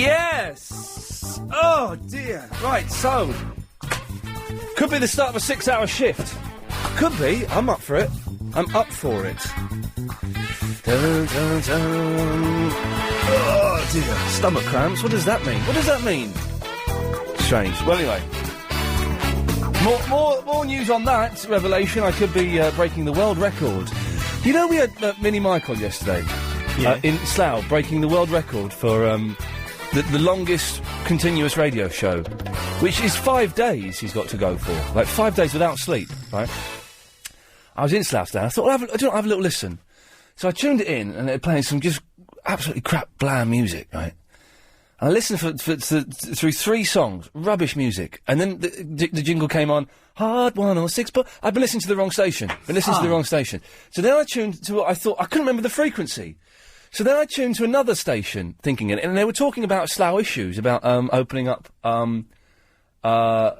Yes! Oh, dear. Right, so... Could be the start of a 6-hour shift. Could be. I'm up for it. I'm up for it. Dun, dun, dun. Oh, dear. Stomach cramps. What does that mean? What does that mean? Strange. Well, anyway. More news on that revelation. I could be breaking the world record. You know, we had Mini Mike on yesterday. Yeah. In Slough, breaking the world record for the longest continuous radio show, which is 5 days he's got to go for. Like 5 days without sleep, right? I was in Slough today. I thought, well, have a little listen. So I tuned it in, and they're playing some just absolutely crap, bland music, right? And I listened through 3 songs, rubbish music, and then the jingle came on, Hard 106, but I've been listening to the wrong station. So then I tuned to what I thought, I couldn't remember the frequency. So then I tuned to another station, thinking it, and they were talking about Slough issues, about opening up, like I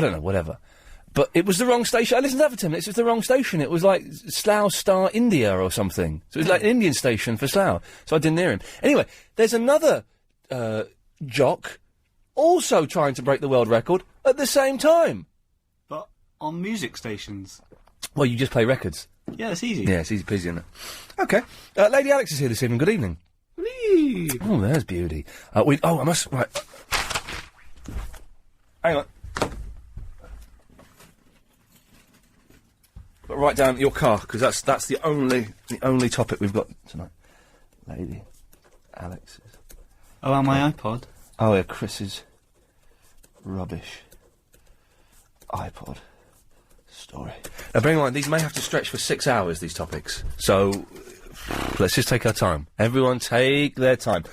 don't know, whatever. But it was the wrong station. I listened to that for 10 minutes. It was the wrong station. It was like Slough Star India or something. So it was like an Indian station for Slough. So I didn't hear him. Anyway, there's another jock also trying to break the world record at the same time. But on music stations. Well, you just play records. Yeah, it's easy. Yeah, it's easy peasy, isn't it? OK. Lady Alex is here this evening. Good evening. Whee! Oh, there's beauty. I must... Right. Hang on. But write down your car, because that's the only topic we've got tonight. Lady Alex's. Oh, and my iPod. Oh, yeah, Chris's rubbish iPod story. Now, bearing in mind, these may have to stretch for 6 hours, these topics. So, let's just take our time. Everyone take their time.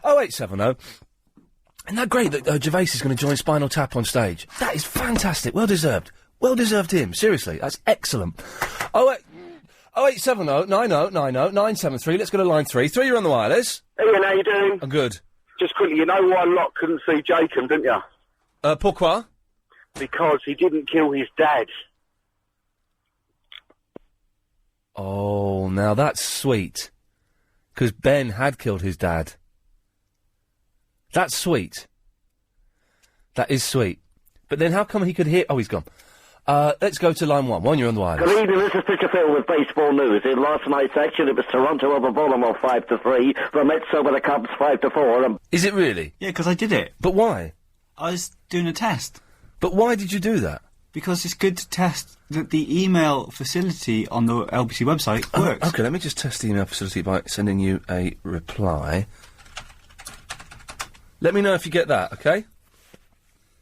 0870. Isn't that great that Gervais is going to join Spinal Tap on stage? That is fantastic. Well deserved. Well deserved him. Seriously, that's excellent. 0870 90 90 973. Let's go to line 3. 3, you're on the wireless. Iain, how you doing? I'm good. Just quickly, you know why Lot couldn't see Jacob, didn't you? Pourquoi? Because he didn't kill his dad. Oh, now that's sweet. Because Ben had killed his dad. That's sweet. That is sweet. But then how come he could hear... Oh, he's gone. Let's go to line 1. 1, you're on the wireless. Good evening, this is Peter Phil with baseball news. In last night's action, it was Toronto over Baltimore 5-3, the Mets over the Cubs 5-4. Is it really? Yeah, because I did it. But why? I was doing a test. But why did you do that? Because it's good to test that the email facility on the LBC website works. OK, let me just test the email facility by sending you a reply. Let me know if you get that, OK?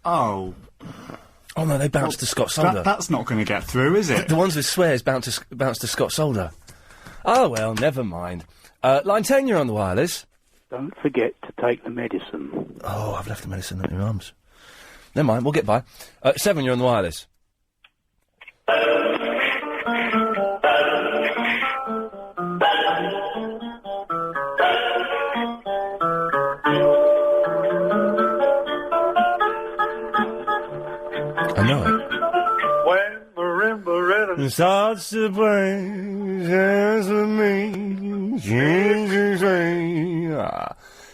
Oh. Oh, no, they bounced to Scott Solder. That's not going to get through, is it? The ones with swears bounce to Scott Solder. Oh, well, never mind. Line 10, you're on the wireless. Don't forget to take the medicine. Oh, I've left the medicine at your arms. Never mind, we'll get by. 7, you're on the wireless. I know it. When marimba rhythm starts to play, dance with me,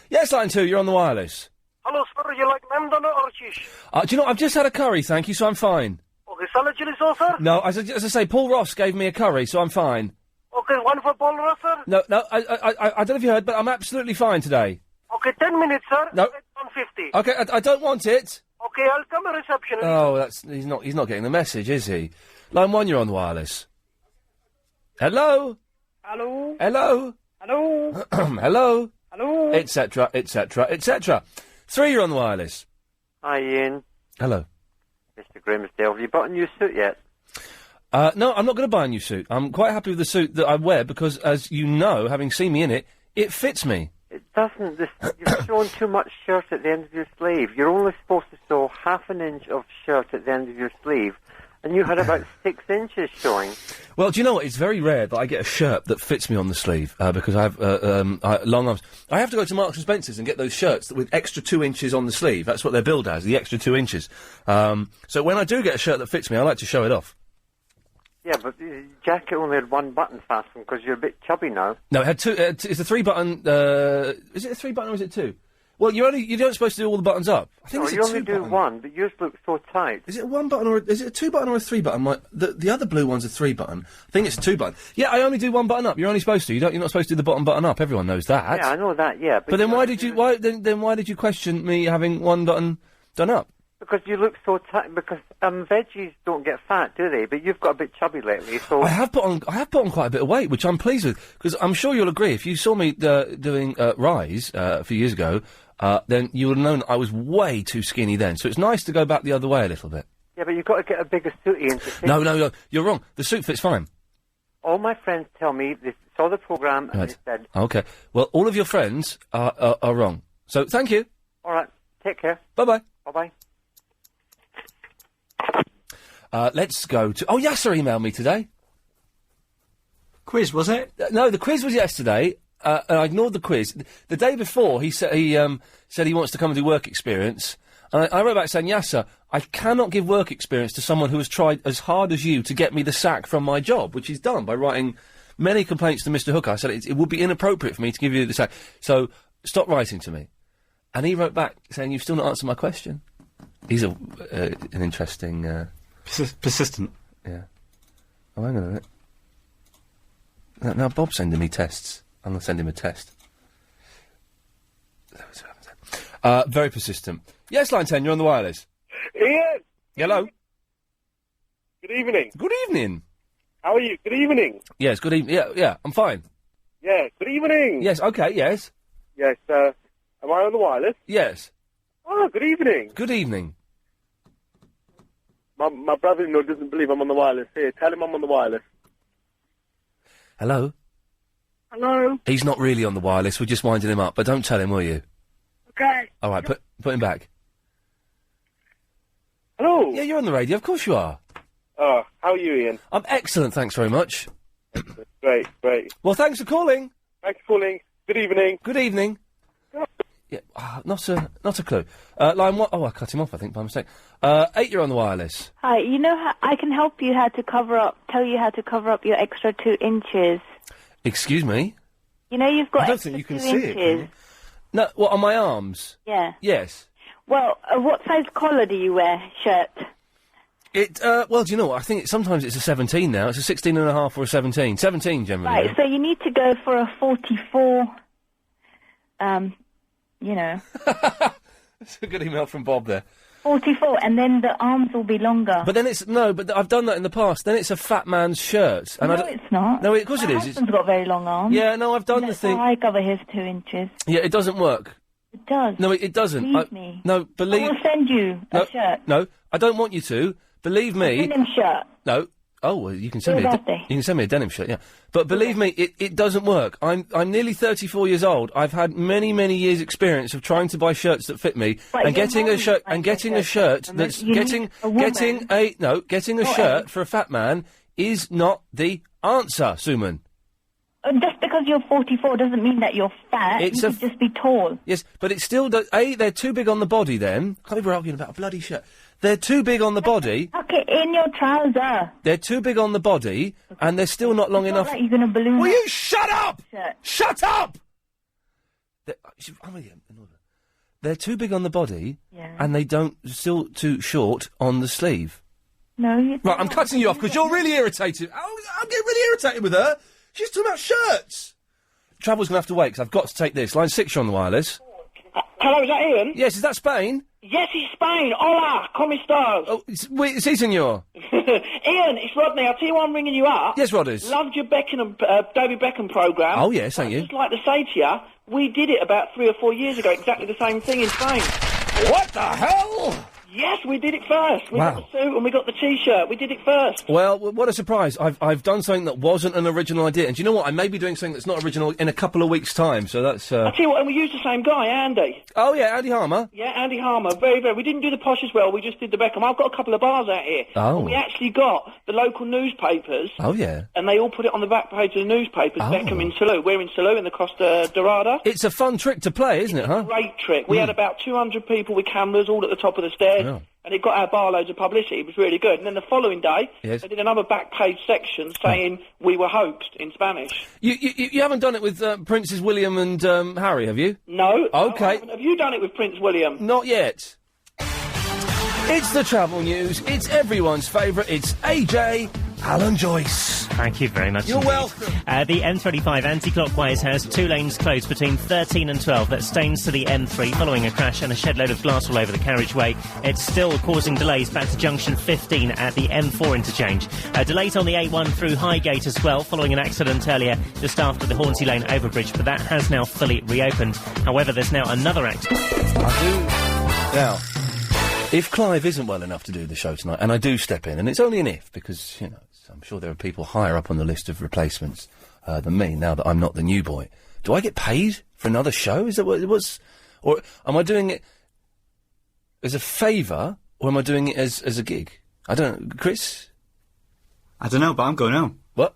Yes, line 2, you're on the wireless. Hello, sir, you like Namdana or Chish? Do you know, I've just had a curry, thank you, so I'm fine. Okay, salad chili sauce, sir? No, as I say, Paul Ross gave me a curry, so I'm fine. Okay, one for Paul Ross, sir? No, I don't know if you heard, but I'm absolutely fine today. Okay, 10 minutes, sir. No. 150. Okay, I don't want it. Okay, I'll come to reception. Oh, he's not getting the message, is he? Line 1, you're on the wireless. Hello? Hello? Hello? Hello? Hello? Hello? Etc., etc., etc. 3, you're on the wireless. Hi, Iain. Hello. Mr. Grimsdale, have you bought a new suit yet? No, I'm not going to buy a new suit. I'm quite happy with the suit that I wear because, as you know, having seen me in it, it fits me. It doesn't. You're showing too much shirt at the end of your sleeve. You're only supposed to sew half an inch of shirt at the end of your sleeve, and you had about 6 inches showing. Well, do you know what? It's very rare that I get a shirt that fits me on the sleeve because I have long arms. I have to go to Marks and Spencer's and get those shirts with extra 2 inches on the sleeve. That's what they're billed as, the extra 2 inches. So when I do get a shirt that fits me, I like to show it off. Yeah, but the jacket only had one button fastened because you're a bit chubby now. No, it had 2. It's a 3-button. Is it a 3-button or is it 2? Well, you don't supposed to do all the buttons up. I think No, it's you a only do 2-button. one, but yours looks so tight. Is it a 1 button or is it a 2 button or a 3 button? The other blue one's a 3 button. I think it's a 2 button. Yeah, I only do 1 button up. You're only supposed to. You're not supposed to do the bottom button up. Everyone knows that. Yeah, I know that. Yeah, But then why did you question me having 1 button done up? Because you look so tight. Because veggies don't get fat, do they? But you've got a bit chubby lately, so I have put on quite a bit of weight, which I'm pleased with, because I'm sure you'll agree. If you saw me doing Rise a few years ago, then you would have known I was way too skinny then. So it's nice to go back the other way a little bit. yeah, but you've got to get a bigger suit in. to fit. No, you're wrong. The suit fits fine. All my friends tell me they saw the program and Right. they said, Okay. Well, all of your friends are wrong. So thank you. "All right, take care, Bye bye. bye bye." Let's go to. Oh, Yasser emailed me today. Quiz, was it? No, the quiz was yesterday. And I ignored the quiz. The day before, he said he wants to come and do work experience. And I wrote back saying, Yasser, I cannot give work experience to someone who has tried as hard as you to get me the sack from my job, which he's done by writing many complaints to Mr. Hooker. I said it would be inappropriate for me to give you the sack. So stop writing to me. And he wrote back saying, you've still not answered my question. He's an interesting... Persistent. Yeah. Oh, hang on a minute. Now Bob's sending me tests. I'm going to send him a test. Very persistent. Yes, line 10, you're on the wireless. Ian! Hello. Good evening. Good evening. How are you? Good evening. Yes, good evening. Yeah, I'm fine. Yeah, good evening. Yes, okay, yes. Yes, am I on the wireless? Yes. Oh, good evening. Good evening. My brother-in-law doesn't believe I'm on the wireless. Here, tell him I'm on the wireless. Hello. Hello? He's not really on the wireless, we're just winding him up, but don't tell him, will you? Okay. All right, put him back. Hello? Yeah, you're on the radio, of course you are. Oh, how are you, Ian? I'm excellent, thanks very much. Great, great. Well, thanks for calling. Thanks for calling. Good evening. Good evening. Yeah, not a clue. Line 1... Oh, I cut him off, I think, by mistake. 8, you're on the wireless. Hi, you know how I can help you tell you how to cover up your extra 2 inches. Excuse me? You know you've got I don't extra think you can 2 see it, inches. can you? No, what, on my arms? Yeah. Yes. Well, what size collar do you wear, shirt? Well, do you know what? I think sometimes it's a 17 now. It's a 16.5 or a 17. 17, generally. Right, so you need to go for a 44, you know. That's a good email from Bob there. 44, and then the arms will be longer. But then but I've done that in the past. Then it's a fat man's shirt. And no, it's not. No, of course it is. My husband's got very long arms. Yeah, no, I've done the thing. I cover his 2 inches. Yeah, it doesn't work. It does. No, it doesn't. Believe me. No, believe... I will send you a shirt. No, I don't want you to. Believe me... A denim shirt. No. Oh, well, you can send me birthday. you can send me a denim shirt, yeah. But believe me, it doesn't work. I'm nearly 34 years old. I've had many years' experience of trying to buy shirts that fit me Right, and getting a shirt that's getting a shirt for a fat man is not the answer, Suman. Just because you're 44 doesn't mean that you're fat. You could just be tall. Yes, but it's still they're too big on the body. Then can't believe we're arguing about a bloody shirt. They're too big on the body. Okay, in your trouser. They're too big on the body, and they're still not long enough. Like you're going to balloon. Will you shut up? Shirt. Shut up! They're too big on the body, and they still too short on the sleeve. No, you. Right, I'm cutting you off because you're really irritated. I'm getting really irritated with her. She's talking about shirts. Travel's going to have to wait because I've got to take this. Line 6, you're on the wireless. Hello, is that Ian? Yes, is that Spain? Yes, it's Spain. Hola, ¿cómo estás? Oh, si, senor. Ian, it's Rodney. I'll tell you why I'm ringing you up. Yes, Rodders. Loved your David Beckham programme. Oh, yes, thank you. I'd just like to say to you, we did it about 3 or 4 years ago, exactly the same thing in Spain. What the hell? Yes, we did it first. We Wow. got the suit and we got the T-shirt. We did it first. Well, what a surprise. I've done something that wasn't an original idea. And do you know what? I may be doing something that's not original in a couple of weeks' time, so that's... I'll tell you what, and we used the same guy, Andy. Oh, yeah, Andy Harmer. Yeah, Andy Harmer. Very, very... We didn't do the posh as well, we just did the Beckham. I've got a couple of bars out here. Oh. And we actually got the local newspapers... Oh, yeah. And they all put it on the back page of the newspapers, Oh. Beckham in Salou. We're in Salou, in the Costa Dorada. It's a fun trick to play, isn't it, huh? Great trick. We had about 200 people with cameras all at the top of the stairs. Yeah. and it got our bar loads of publicity. It was really good. And then the following day, Yes. they did another back page section saying we were hoaxed in Spanish. You haven't done it with Princes William and Harry, have you? No. Okay. I haven't. Have you done it with Prince William? Not yet. It's the travel news. It's everyone's favourite. It's AJ Alan Joyce. Thank you very much. You're indeed. welcome. The M25 anti-clockwise has 2 lanes closed between 13 and 12. That stains to the M3 following a crash and a shed load of glass all over the carriageway. It's still causing delays back to junction 15 at the M4 interchange. Delays on the A1 through Highgate as well, following an accident earlier just after the Hornsey Lane overbridge, but that has now fully reopened. However, there's now another accident. Now, if Clive isn't well enough to do the show tonight, and I do step in, and it's only an if, because, you know, I'm sure there are people higher up on the list of replacements than me, now that I'm not the new boy. Do I get paid for another show? Is that what it was? Or am I doing it as a favour, or am I doing it as a gig? I don't know. Chris? I don't know, but I'm going home. What?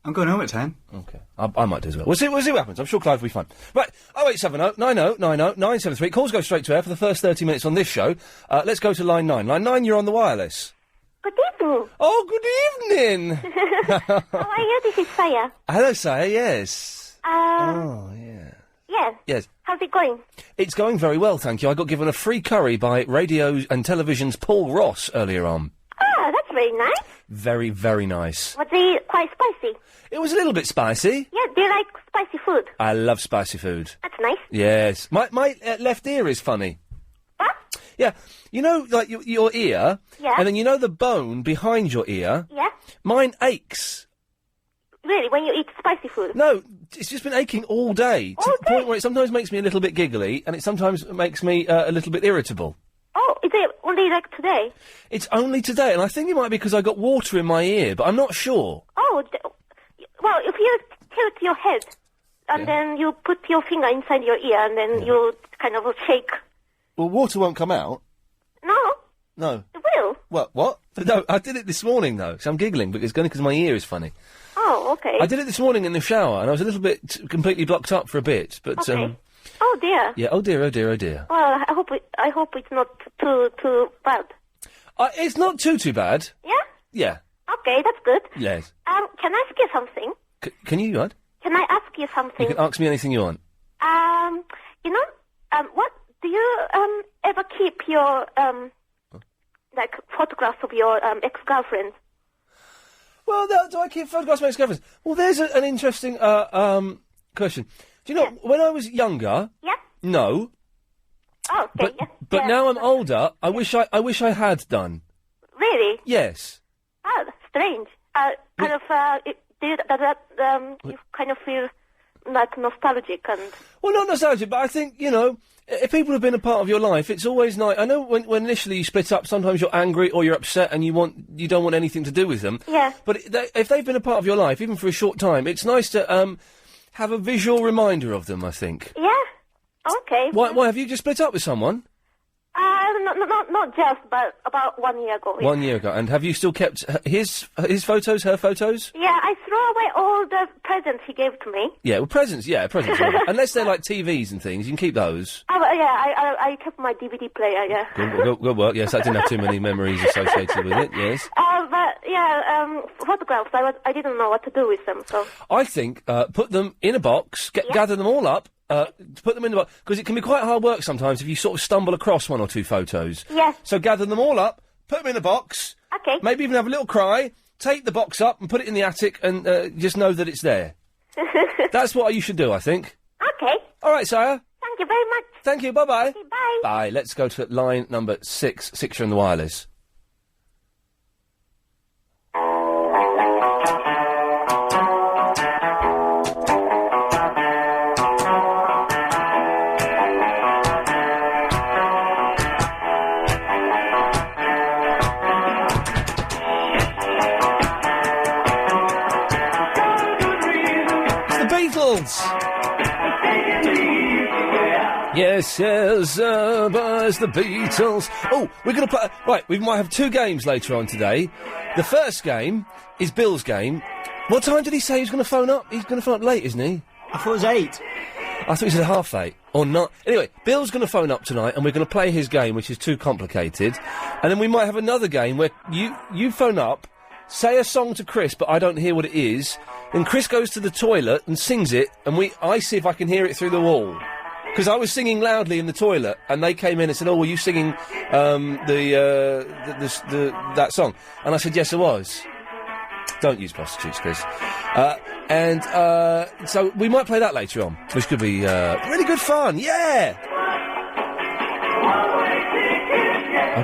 I'm going home at 10. Okay. I might do as well. We'll see what happens. I'm sure Clive will be fine. Right. 0870 90 90 973. Calls go straight to air for the first 30 minutes on this show. Let's go to line 9. Line 9, you're on the wireless. Good evening. Oh, good evening. How are you? This is Saya. Hello, Saya, yes. Oh, yeah. Yes. Yes. How's it going? It's going very well, thank you. I got given a free curry by radio and television's Paul Ross earlier on. Ah, that's very nice. Very, very nice. Was it quite spicy? It was a little bit spicy. Yeah, do you like spicy food? I love spicy food. That's nice. Yes. My left ear is funny. What? Yeah. You know, like your ear? Yeah. And then you know the bone behind your ear? Yeah? Mine aches. Really, when you eat spicy food? No, it's just been aching all day. To the point where it sometimes makes me a little bit giggly, and it sometimes makes me a little bit irritable. Oh, is it only like today? It's only today, and I think it might be because I got water in my ear, but I'm not sure. Oh, well, if you tilt your head, and then you put your finger inside your ear, and then you kind of shake. Well, water won't come out. No, No. it will. What? No, I did it this morning, though, so I'm giggling, but it's only because my ear is funny. Oh, okay. I did it this morning in the shower, and I was a little bit completely blocked up for a bit, but, Okay. Oh dear. yeah, oh dear, oh dear, oh dear. Well, I hope it's not too bad. It's not too bad. Yeah? Yeah. Okay, that's good. Yes. Can I ask you something? Can you, what? Can I ask you something? You can ask me anything you want. You know, what do you ever keep your like photographs of your ex-girlfriends? Well, do I keep photographs of ex-girlfriends? Well, there's an interesting question. Do you know, when I was younger... Yeah? No. Oh, okay, But now I'm older, I wish I had done. Really? Yes. Oh, that's strange. You kind of feel like nostalgic and... Well, not nostalgic, but I think, you know, if people have been a part of your life, it's always nice. I know when initially you split up, sometimes you're angry or you're upset and you don't want anything to do with them. Yeah. But if they've been a part of your life, even for a short time, it's nice to have a visual reminder of them, I think. Yeah? Okay. Why have you just split up with someone? Not just, but about 1 year ago. 1 year ago. And have you still kept his photos, her photos? Yeah, I threw away all the presents he gave to me. Yeah, well, presents. Unless they're like TVs and things, you can keep those. Oh, yeah, I kept my DVD player, yeah. Good work. Yes, that didn't have too many memories associated with it, yes. But, yeah, photographs, I didn't know what to do with them, so... I think, put them in a box, gather them all up, put them in the box, because it can be quite hard work sometimes if you sort of stumble across one or two photos. Yes. So gather them all up, put them in a box. Okay. Maybe even have a little cry, take the box up and put it in the attic and just know that it's there. That's what you should do, I think. Okay. All right, Sire. Thank you very much. Thank you, bye-bye. Okay, bye. Bye. Let's go to line number 6. 6, you're on the wireless. Yes, it's the Beatles. Oh, we're going to play... Right, we might have 2 games later on today. The first game is Bill's game. What time did he say he was going to phone up? He's going to phone up late, isn't he? I thought it was 8. I thought he said 8:30. Or not. Anyway, Bill's going to phone up tonight, and we're going to play his game, which is too complicated. And then we might have another game where you phone up, say a song to Chris, but I don't hear what it is. Then Chris goes to the toilet and sings it, and I see if I can hear it through the wall. Because I was singing loudly in the toilet, and they came in and said, "Oh, were you singing that song?" And I said, "Yes, I was." Don't use prostitutes, Chris. So we might play that later on, which could be really good fun. Yeah.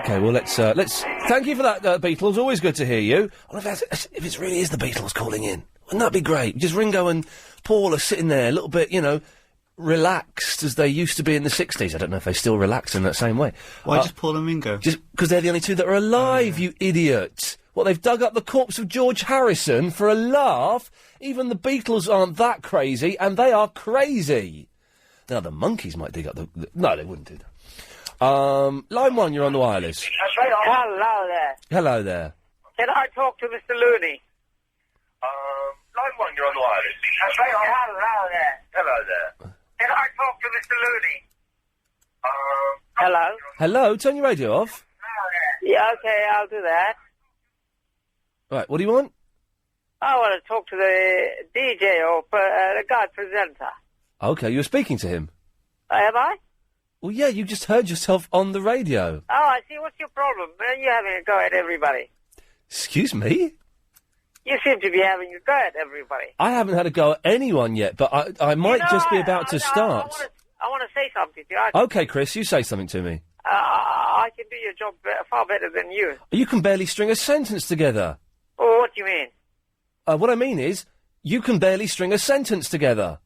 Okay, well let's. Thank you for that, Beatles. Always good to hear you. I wonder if it really is the Beatles calling in. Wouldn't that be great? Just Ringo and Paul are sitting there, a little bit, relaxed as they used to be in the 60s. I don't know if they still relax in that same way. Why just Paul and Ringo? Just because they're the only two that are alive, you idiot. What, they've dug up the corpse of George Harrison for a laugh? Even the Beatles aren't that crazy, and they are crazy. Now, the Monkees might dig up no, they wouldn't do that. Line 1, you're on the wireless. Hello there. Hello there. Can I talk to Mr. Looney? Line 1, you're on the wireless. Hello there. Hello there. Can I talk to Mr. Looney? Hello? Hello, turn your radio off. Yeah, okay, I'll do that. Right, what do you want? I want to talk to the DJ or the guy presenter. Okay, you were speaking to him. Am I? Well, yeah, you just heard yourself on the radio. Oh, I see. What's your problem? You're having a go at everybody. Excuse me? You seem to be having a go at everybody. I haven't had a go at anyone yet, but I might just be about to start. I want to say something to you. Okay, Chris, you say something to me. I can do your job far better than you. You can barely string a sentence together. Oh, what do you mean? What I mean is, you can barely string a sentence together.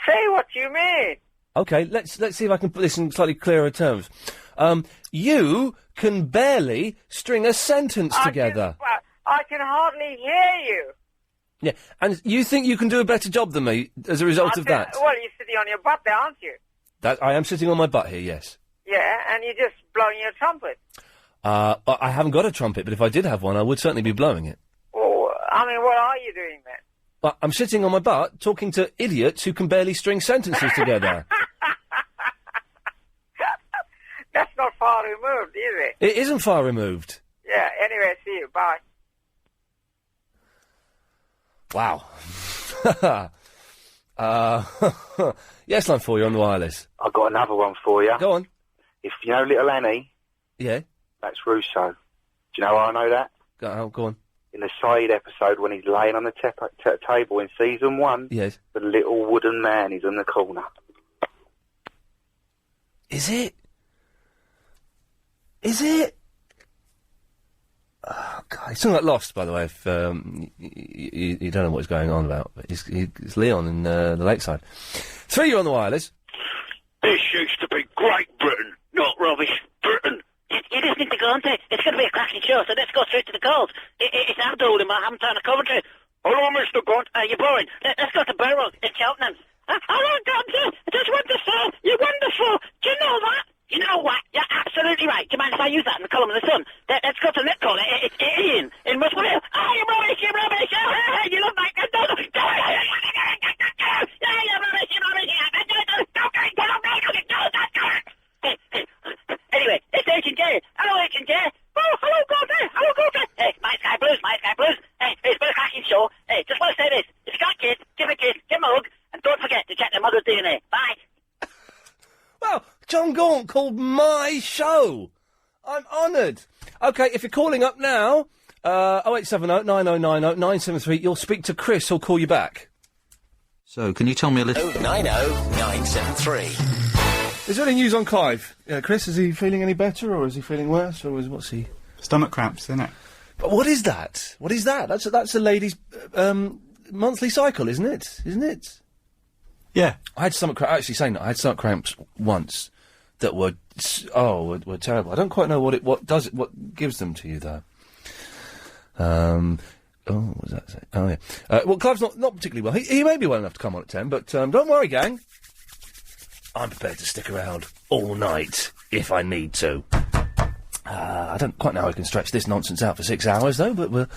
Say what you mean. Okay, let's see if I can put this in slightly clearer terms. You can barely string a sentence together. I can hardly hear you. Yeah, and you think you can do a better job than me as a result of that? Well, you're sitting on your butt there, aren't you? That I am sitting on my butt here, yes. Yeah, and you're just blowing your trumpet. I haven't got a trumpet, but if I did have one, I would certainly be blowing it. Oh, I mean, what are you doing then? I'm sitting on my butt talking to idiots who can barely string sentences together. That's not far removed, is it? It isn't far removed. Yeah, anyway, see you. Bye. Wow. Yes, line 4, you're on the wireless. I've got another one for you. Go on. If you know Little Annie... Yeah? That's Russo. Do you know how I know that? Go on. In the side episode when he's laying on the table in season 1... Yes. The little wooden man is in the corner. Is it? Is it? Oh, God. He's talking about Lost, by the way, if you don't know what he's going on about. But it's Leon in the Lakeside. 3, you're on the wireless. This used to be Great Britain, not rubbish Britain. You're listening to Gonte. It's going to be a cracking show, so let's go straight to the calls. It's Abdul in Hamilton, Coventry. Hello, Mr. Gaunt. You're boring. Let's go to Burrow in Cheltenham. Hello, Gonte. I just want to say, you're wonderful. Do you know that? You know what? You're absolutely right. Do you mind if I use that in the column of the Sun? Let's go to the next call. It's Iain in Muswell. Oh, you're rubbish, you're rubbish. Oh, you look like a dog. Anyway, it's H&J. Hello, H&J. Oh, hello, Gordon. Hello, Gordon. Hey, My Sky Blues. Hey, it's been a cracking show. Hey, just want to say this. If you got kids, give a kiss, give them a hug, and don't forget to check their mother's DNA. Bye. Well, John Gaunt called my show. I'm honoured. OK, if you're calling up now, 0870 9090 973, you'll speak to Chris, who'll call you back. So, can you tell me a little... 090 973. Is there any news on Clive? Chris, is he feeling any better, or is he feeling worse, or what's he... Stomach cramps, isn't it? But what is that? What is that? That's a lady's monthly cycle, isn't it? Isn't it? Yeah. I had stomach cramps. Actually, saying that, I had stomach cramps once that were terrible. I don't quite know what gives them to you, though. What was that say? Oh, yeah. Well, Clive's not particularly well. He may be well enough to come on at 10, but don't worry, gang. I'm prepared to stick around all night if I need to. I don't quite know how I can stretch this nonsense out for 6 hours, though, but we'll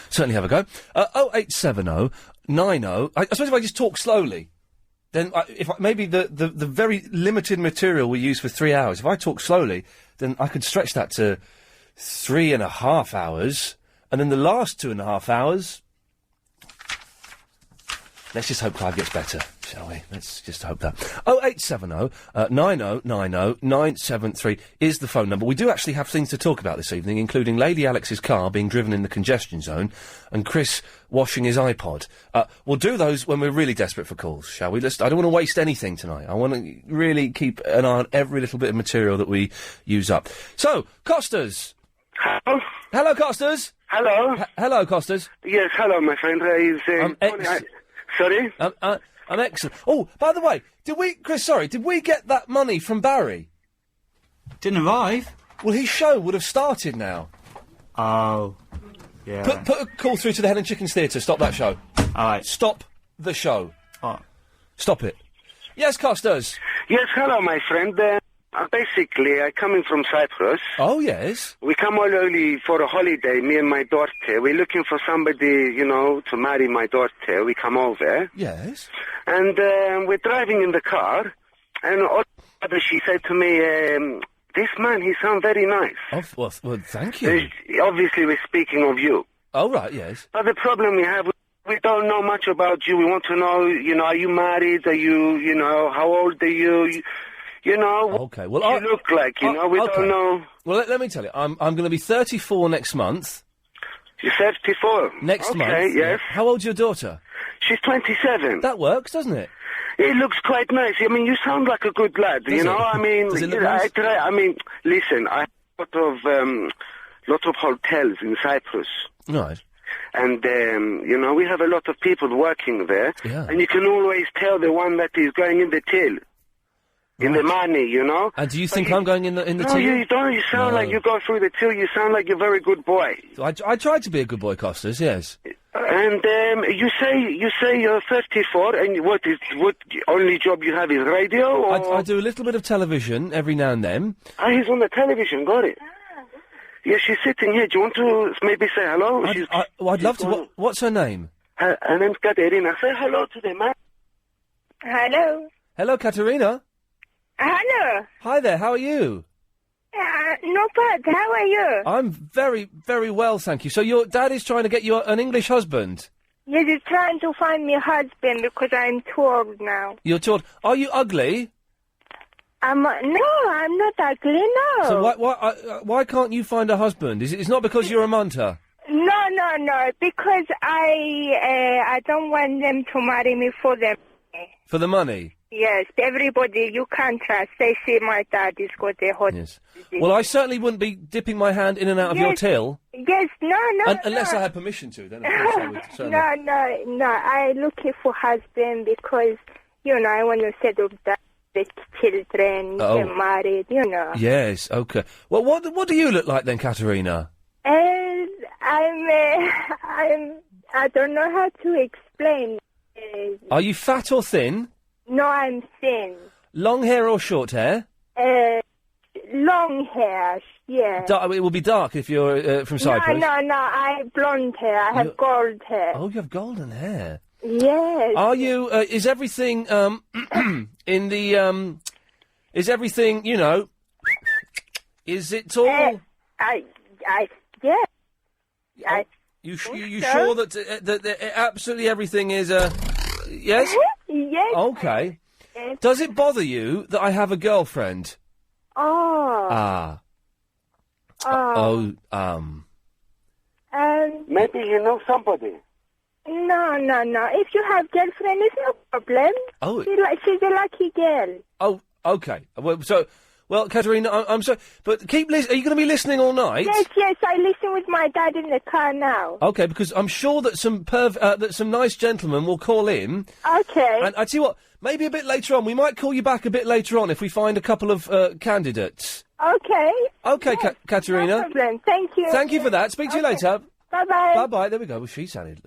certainly have a go. 0870 90... I suppose if I just talk slowly, then maybe the very limited material we use for 3 hours, if I talk slowly, then I could stretch that to 3.5 hours, and then the last 2.5 hours... Let's just hope Clive gets better, shall we? Let's just hope that. 0870 9090 973 is the phone number. We do actually have things to talk about this evening, including Lady Alex's car being driven in the congestion zone and Chris washing his iPod. We'll do those when we're really desperate for calls, shall we? I don't want to waste anything tonight. I want to really keep an eye on every little bit of material that we use up. So, Costas. Hello? Hello, Costas. Hello? Hello, Costas. Yes, hello, my friend. Sorry? I'm excellent. Oh, by the way, did we get that money from Barry? Didn't arrive. Well, his show would have started now. Oh, yeah. Put a call through to the Hen and Chickens Theatre. Stop that show. All right. Stop the show. Oh. Stop it. Yes, Costas. Yes, hello, my friend. Basically, I'm coming from Cyprus. Oh, yes. We come all only for a holiday, me and my daughter. We're looking for somebody, to marry my daughter. We come over. Yes. And we're driving in the car, and all of a sudden she said to me, this man, he sounds very nice. Oh, well, thank you. Obviously, we're speaking of you. Oh, right, yes. But the problem we have, we don't know much about you. We want to know, are you married? Are you, how old are you? Okay, well, you look like, we don't know. Well, let me tell you, I'm going to be 34 next month. You're 34? Next month. Okay, yes. How old's your daughter? She's 27. That works, doesn't it? It looks quite nice. I mean, you sound like a good lad, Does it? I mean, Does it look nice? Listen, I have a lot of hotels in Cyprus. Right. And, we have a lot of people working there. Yeah. And you can always tell the one that is going in the till. In the money, And do you think I'm going in the till? No, you don't. You sound like you go through the till. You sound like you're a very good boy. I tried to be a good boy, Costas, yes. And you say you're 34, and what only job you have is radio? Or? I do a little bit of television every now and then. Ah, he's on the television. Got it. Yeah, she's sitting here. Do you want to maybe say hello? I'd love to. What's her name? Her name's Katerina. Say hello to the man. Hello. Hello, Katerina. Hello. Hi there, how are you? Not bad, how are you? I'm very, very well, thank you. So your dad is trying to get you an English husband? Yes, he's trying to find me a husband because I'm too old now. You're too old. Are you ugly? No, I'm not ugly, no. So why can't you find a husband? It's not because you're a munter? No, because I don't want them to marry me for them. For the money? Yes, everybody you can't trust. They say my dad has got a hot... Yes. Well, I certainly wouldn't be dipping my hand in and out of your till. Yes, no. Unless I had permission to, then of course I would certainly... No, I'm looking for husband because, I want to settle down with children, get married, Yes, okay. Well, what do you look like then, Katerina? I don't know how to explain. Are you fat or thin? No, I'm thin. Long hair or short hair? Long hair, yeah. It will be dark if you're from Cyprus. No, I have blonde hair. I have gold hair. Oh, you have golden hair. Yes. Are you? Is everything in the Is everything Is it all? Yeah. You sure that absolutely everything is yes? Yes. Okay. Yes. Does it bother you that I have a girlfriend? Oh. Maybe you know somebody. No. If you have girlfriend, it's no problem. Oh. She's a lucky girl. Oh, okay. Well, Katerina, I'm sorry, but keep listening. Are you going to be listening all night? Yes, I listen with my dad in the car now. Okay, because I'm sure that some nice gentlemen will call in. Okay. And I tell you what, maybe a bit later on, we might call you back a bit later on if we find a couple of candidates. Okay. Okay, yes, No Katerina. problem. Thank you. Thank you for that. Speak to you later. Bye-bye. Bye-bye. There we go. Well, she sounded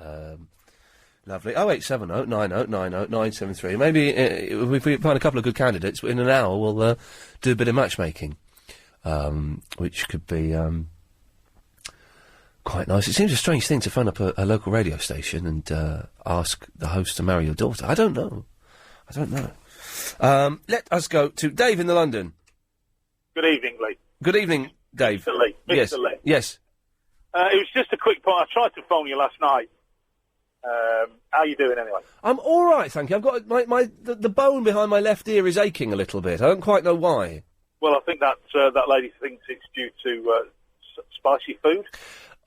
lovely. 0870 9090 973. Maybe if we find a couple of good candidates, in an hour we'll do a bit of matchmaking, which could be quite nice. It seems a strange thing to phone up a local radio station and ask the host to marry your daughter. I don't know. I don't know. Let us go to Dave in the London. Good evening, Lee. Good evening, Dave. Mr. Lee. Yes. Mr. Lee. Yes. It was just a quick point. I tried to phone you last night. How are you doing anyway? I'm all right, thank you. I've got the bone behind my left ear is aching a little bit. I don't quite know why. Well, I think that lady thinks it's due to spicy food.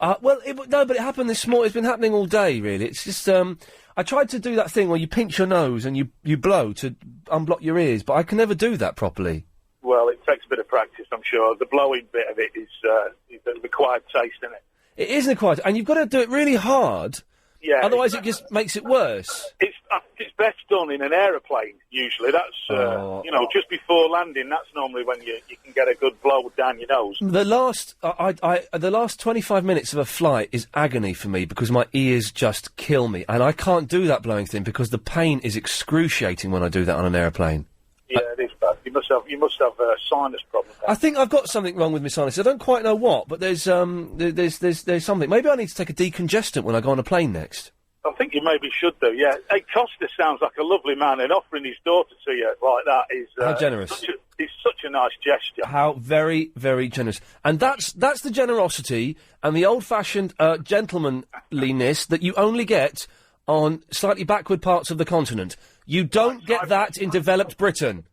No, but it happened this morning. It's been happening all day, really. It's just, I tried to do that thing where you pinch your nose and you blow to unblock your ears, but I can never do that properly. Well, it takes a bit of practice, I'm sure. The blowing bit of it is the required taste, isn't it? It isn't quite, and you've got to do it really hard. Yeah. Otherwise, it just makes it worse. It's best done in an aerosplane, usually. That's, just before landing, that's normally when you can get a good blow down your nose. The last 25 minutes of a flight is agony for me because my ears just kill me, and I can't do that blowing thing because the pain is excruciating when I do that on an airplane. Yeah, it is bad. You must have a sinus problem. I think I've got something wrong with my sinus. I don't quite know what, but there's something. Maybe I need to take a decongestant when I go on a plane next. I think you maybe should do, yeah. Hey, Costa sounds like a lovely man, and offering his daughter to you like that is... How generous. It's such a nice gesture. How very, very generous. And that's the generosity and the old-fashioned gentlemanliness that you only get on slightly backward parts of the continent. You don't get that in developed Britain.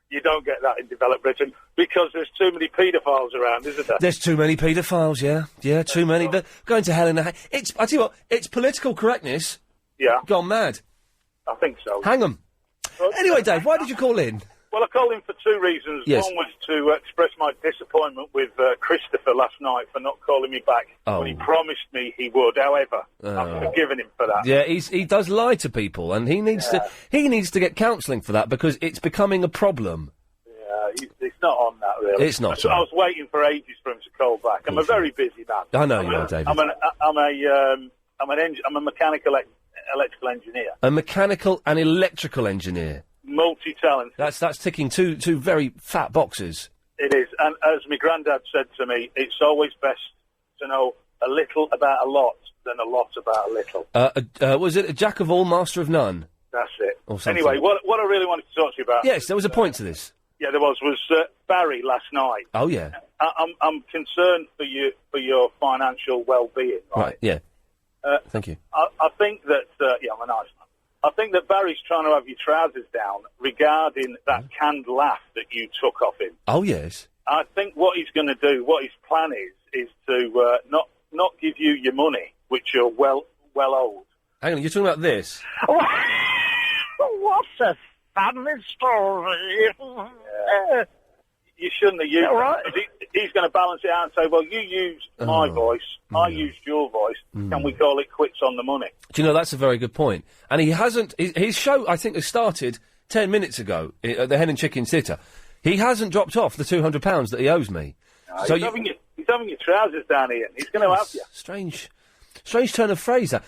You don't get that in developed Britain because there's too many paedophiles around, isn't there? There's too many paedophiles, yeah. Yeah, too many. They're going to hell in a... I tell you what, it's political correctness. Yeah. Gone mad. I think so. Hang 'em. Anyway, Dave, why did you call in? Well, I called in for two reasons. Yes. One was to express my disappointment with Christopher last night for not calling me back when he promised me he would. However, I've forgiven him for that. Yeah, he does lie to people, and he needs to get counselling for that because it's becoming a problem. Yeah, it's not on that really. It's not. I was waiting for ages for him to call back. I'm a very busy man. I know you are, David. I'm a mechanical electrical engineer. A mechanical and electrical engineer. Multi-talented. That's ticking two very fat boxes. It is, and as my granddad said to me, it's always best to know a little about a lot than a lot about a little. Was it a jack of all, master of none? That's it. Or something. Anyway, what I really wanted to talk to you about... Yes, there was a point to this. Yeah, there was Barry last night. Oh, yeah. I'm concerned for your financial well-being. Right, yeah. Thank you. I think that... I'm a nice man. I think that Barry's trying to have your trousers down regarding that canned laugh that you took off him. Oh, yes. I think what he's going to do, what his plan is to not give you your money, which you're well owed. Hang on, you're talking about this? What a family story. You shouldn't have used it. He's going to balance it out and say, well, you used my voice, I used your voice, can we call it quits on the money? Do you know, that's a very good point. And he hasn't... His show, I think, has started 10 minutes ago at the Hen and Chicken Theatre. He hasn't dropped off the £200 that he owes me. No, so he's having your trousers down, Ian. He's going to have you. Strange turn of phrase, that.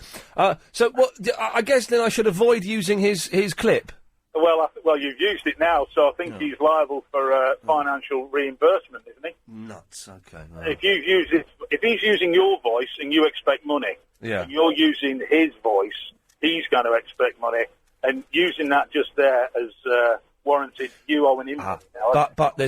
So, I guess then I should avoid using his clip. Well, you've used it now, so I think he's liable for financial reimbursement, isn't he? Nuts. Okay. No. If he's using your voice and you expect money, and you're using his voice, he's going to expect money, and using that just there as warranted you owing him. But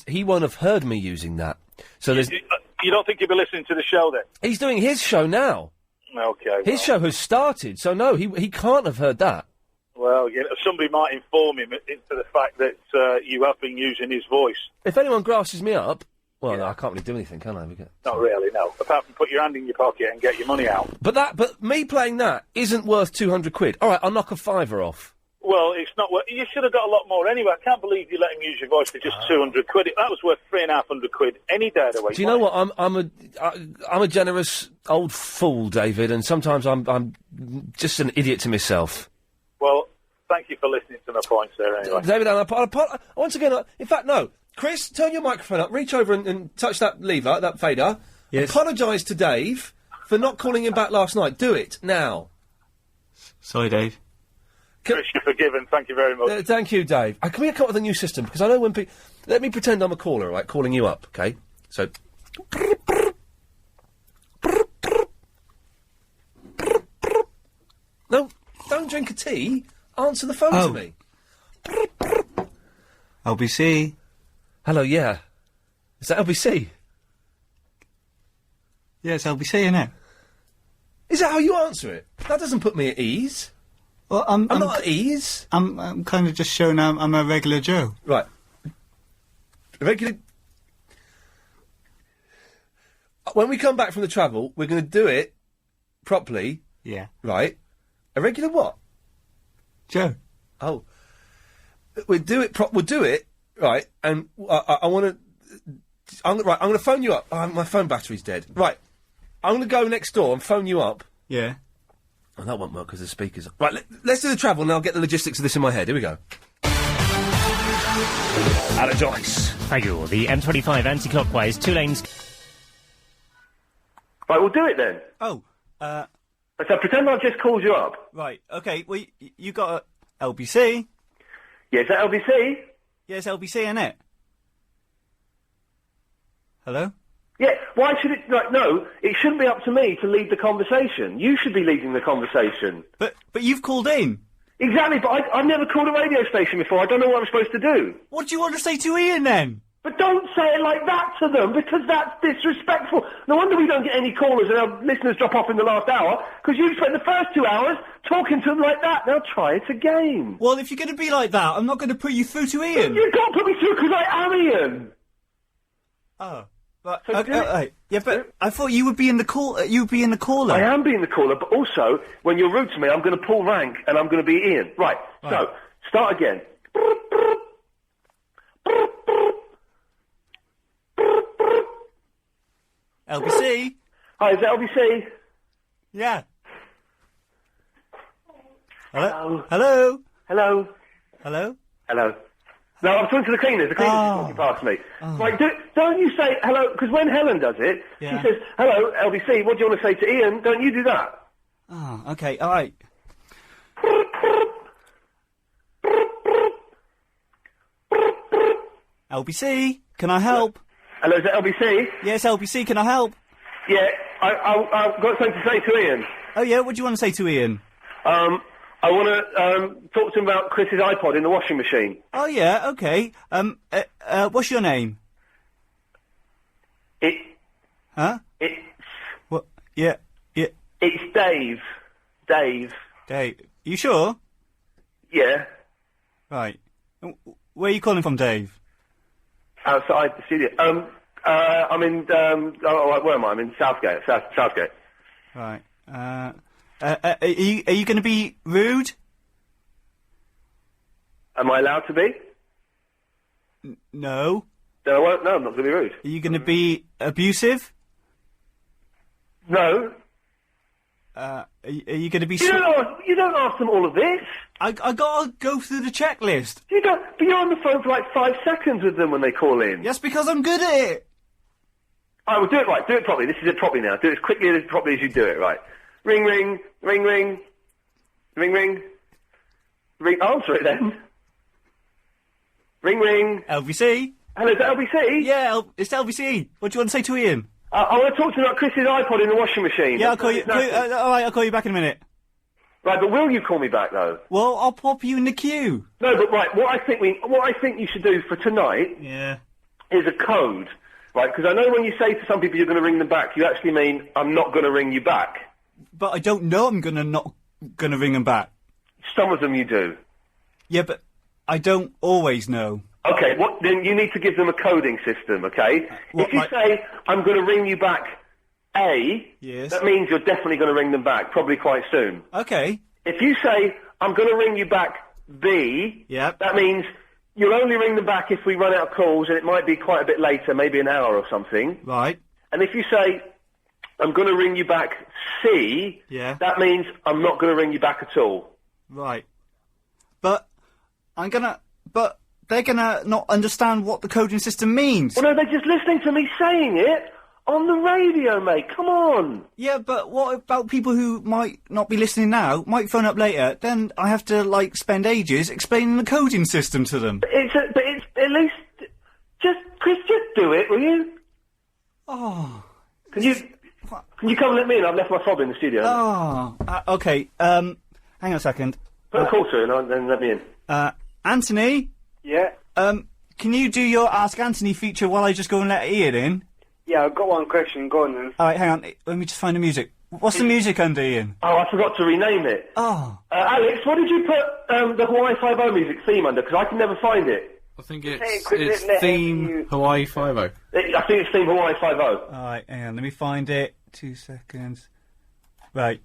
he won't have heard me using that. So there's. You don't think he'll be listening to the show then? He's doing his show now. Okay. His show has started, so no, he can't have heard that. Well, somebody might inform him into the fact that you have been using his voice. If anyone grasses me up, well, no, I can't really do anything, can I? Not really, no. Apart from put your hand in your pocket and get your money out. But me playing that isn't worth £200. All right, I'll knock a £5 off. Well, it's not worth... You should have got a lot more anyway. I can't believe you let him use your voice for just £200. That was worth £350 any day of the week. Do you know what? I'm a generous old fool, David, and sometimes I'm just an idiot to myself. Well, thank you for listening to my points there, anyway. David, once again, in fact, no. Chris, turn your microphone up, reach over and touch that lever, that fader. Yes. Apologise to Dave for not calling him back last night. Do it, now. Sorry, Dave. Chris, you're forgiven. Thank you very much. Thank you, Dave. Can we come up with a new system? Because I know when people... Let me pretend I'm a caller, right, calling you up, OK? So... No, don't drink a tea. Answer the phone to me. LBC. Hello, yeah. Is that LBC? Yeah, it's LBC, isn't it? Is that how you answer it? That doesn't put me at ease. Well, I'm not at ease. I'm kind of just showing I'm a regular Joe. Right. Regular... When we come back from the travel, we're going to do it properly. Yeah. Right. A regular what? Joe. Oh. We'll do it right, and I want to... I'm going to phone you up. Oh, my phone battery's dead. Right. I'm going to go next door and phone you up. Yeah. Oh, that won't work because the speaker's... Right, let's do the travel and I'll get the logistics of this in my head. Here we go. Alan Joyce. Thank you. The M25 anti-clockwise, 2 lanes... Right, we'll do it then. Oh, So pretend I've just called you up. Right, okay, well, you got a LBC. Yeah, is that LBC? Yeah, it's LBC, innit? Hello? Yeah, why should it... Like, no, it shouldn't be up to me to lead the conversation. You should be leading the conversation. But you've called in. Exactly, but I've never called a radio station before. I don't know what I'm supposed to do. What do you want to say to Iain, then? But don't say it like that to them, because that's disrespectful. No wonder we don't get any callers and our listeners drop off in the last hour, because you spent the first 2 hours talking to them like that. Now try it again. Well, if you're going to be like that, I'm not going to put you through to Iain. You can't put me through because I am Iain. Oh. But, yeah, but I thought you would be in the call. You would be in the caller. I am being the caller, but also, when you're rude to me, I'm going to pull rank and I'm going to be Iain. Right, so, start again. LBC? Hi, is that LBC? Yeah. Hello? Hello? Hello? Hello? Hello? No, I'm talking to the cleaners. The cleaners are walking past me. Right, don't you say hello, because when Helen does it, she says, hello, LBC, what do you want to say to Iain? Don't you do that? Oh, okay, alright. LBC, can I help? Hello, is that LBC? Yes, LBC, can I help? Yeah, I've got something to say to Iain. Oh, yeah, what do you want to say to Iain? I want to talk to him about Chris's iPod in the washing machine. Oh, yeah, okay. What's your name? Huh? It's... What? Yeah. It's Dave. Dave. You sure? Yeah. Right. Where are you calling from, Dave? Outside the studio. I'm in, where am I? I'm in Southgate. Southgate. Right. Are you going to be rude? Am I allowed to be? No. No, I won't. No, I'm not going to be rude. Are you going to be abusive? No. Are you going to be... You don't ask them all of this. I gotta go through the checklist. You don't... But you're on the phone for like 5 seconds with them when they call in. Yes, because I'm good at it. I will do it right. Do it properly. This is it properly now. Do it as quickly and as properly as you do it, right? Ring, ring, ring, ring. Ring, ring. Ring. Answer it then. Ring, ring. LBC? Hello, is that LBC? Yeah, it's LBC. What do you want to say to Iain? I want to talk to him about Chris's iPod in the washing machine. Yeah, I'll call you. Alright, I'll call you back in a minute. Right, but will you call me back though? Well, I'll pop you in the queue. No, but right, what I think you should do for tonight is a code, right? Because I know when you say to some people you're going to ring them back, you actually mean I'm not going to ring you back. But I don't know I'm not going to ring them back. Some of them you do. Yeah, but I don't always know. Okay, then you need to give them a coding system, okay? If you say, I'm going to ring you back A, that means you're definitely going to ring them back, probably quite soon. Okay. If you say, I'm going to ring you back B, that means you'll only ring them back if we run out of calls, and it might be quite a bit later, maybe an hour or something. Right. And if you say, I'm going to ring you back C, that means I'm not going to ring you back at all. Right. But they're gonna not understand what the coding system means. Well, no, they're just listening to me saying it on the radio, mate. Come on. Yeah, but what about people who might not be listening now, might phone up later? Then I have to, spend ages explaining the coding system to them. But it's at least... Chris, just do it, will you? Oh. Can you come and let me in? I've left my fob in the studio. Oh. Okay, hang on a second. Put a call through and then let me in. Anthony? Yeah? Can you do your Ask Anthony feature while I just go and let Ian in? Yeah, I've got one question. Go on then. Alright, hang on. Let me just find the music. What's the music under, Ian? Oh, I forgot to rename it. Oh. Alex, what did you put the Hawaii 5-0 music theme under? Because I can never find it. I think it's theme Hawaii 5-0. I think it's theme Hawaii 5-0. Alright, hang on. Let me find it. 2 seconds. Right.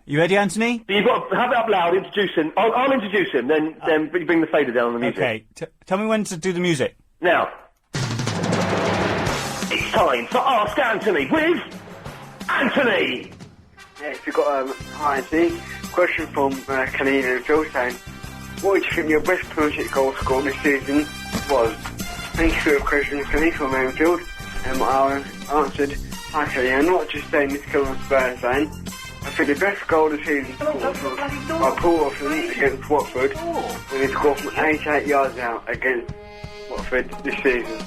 You ready, Anthony? You've got to have it up loud, introduce him. I'll introduce him, then bring the fader down on the music. Okay, tell me when to do the music. Now. It's time for Ask Anthony with Anthony! Yeah, if you've got, hi Anthony, question from Canadian and Phil saying, what do you think your best Premiership goal score this season was? Thank you for your question, Kenny, from Anfield. I answered, hi Kenny, I'm not just saying this because I'm a Spurs fan. I think the best goal of the season was by Paul Orson against Watford when he scored from 88 yards out against Watford this season.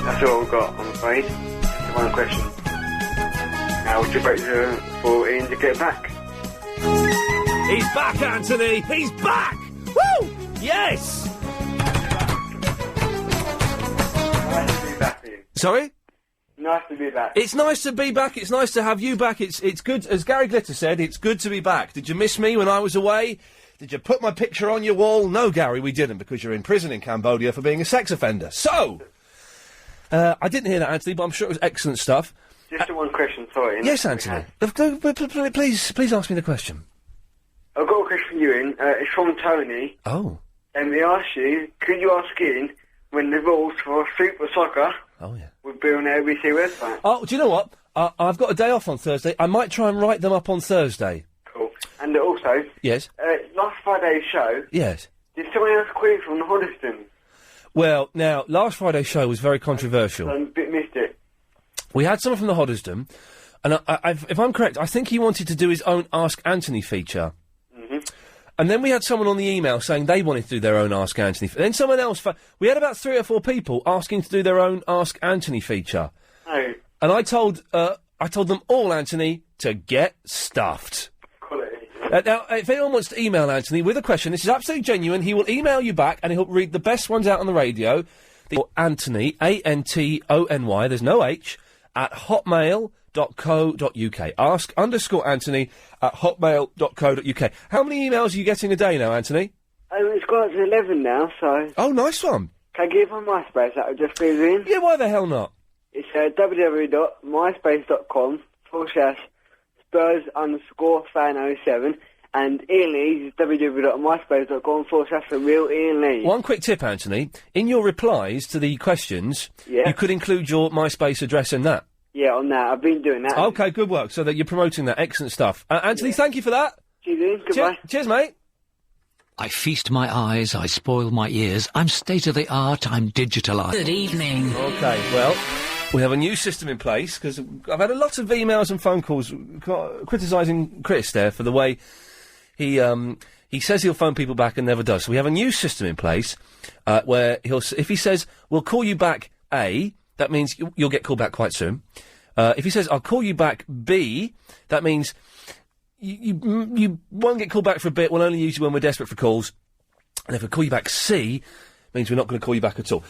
That's all I've got, I'm afraid. That's one question. Now we'll just wait for Ian to get back. He's back, Anthony! He's back! Woo! Yes! Nice to be back, Ian. Sorry? Nice to be back. It's nice to be back. It's nice to have you back. It's good, as Gary Glitter said, it's good to be back. Did you miss me when I was away? Did you put my picture on your wall? No, Gary, we didn't, because you're in prison in Cambodia for being a sex offender. So, I didn't hear that, Anthony, but I'm sure it was excellent stuff. Just one question, sorry. Yes, Anthony. Please ask me the question. I've got a question for you, Ian. It's from Tony. Oh. And he asked you, could you ask Ian when the rules for Super Soccer would be on the ABC website? Oh, do you know what? I've got a day off on Thursday. I might try and write them up on Thursday. Cool. And also... Yes? Last Friday's show... Yes. Did someone else quit from the Hoddesdon? Well, now, last Friday's show was very controversial. I a bit missed it. We had someone from the Hoddesdon, and if I'm correct, I think he wanted to do his own Ask Anthony feature. Mm-hmm. And then we had someone on the email saying they wanted to do their own Ask Anthony. Then someone else... we had about 3 or 4 people asking to do their own Ask Anthony feature. Oh. And I told them all, Anthony, to get stuffed. Now, if anyone wants to email Anthony with a question, this is absolutely genuine. He will email you back, and he'll read the best ones out on the radio. Anthony, Antony, there's no H, at hotmail.co.uk. Ask_Anthony at hotmail.co.uk. How many emails are you getting a day now, Anthony? It's got up to 11 now, so... Oh, nice one. Can I give my MySpace? That would just feed in. Yeah, why the hell not? It's www.myspace.com/Spurs_fan07, and Ian Lee is www.myspace.com/TheRealIanLee. One quick tip, Anthony. In your replies to the questions, you could include your MySpace address in that. Yeah, on that. I've been doing that. Okay, good work. So that you're promoting that. Excellent stuff. Anthony, thank you for that. Cheers, Ian. Goodbye. Cheers, mate. I feast my eyes, I spoil my ears. I'm state-of-the-art, I'm digitalised. Good evening. Okay, well, we have a new system in place, because I've had a lot of emails and phone calls criticising Chris there for the way he says he'll phone people back and never does. So we have a new system in place where if he says, we'll call you back A, that means you'll get called back quite soon. If he says, I'll call you back B, that means you won't get called back for a bit, we'll only use you when we're desperate for calls. And if we call you back C, means we're not going to call you back at all.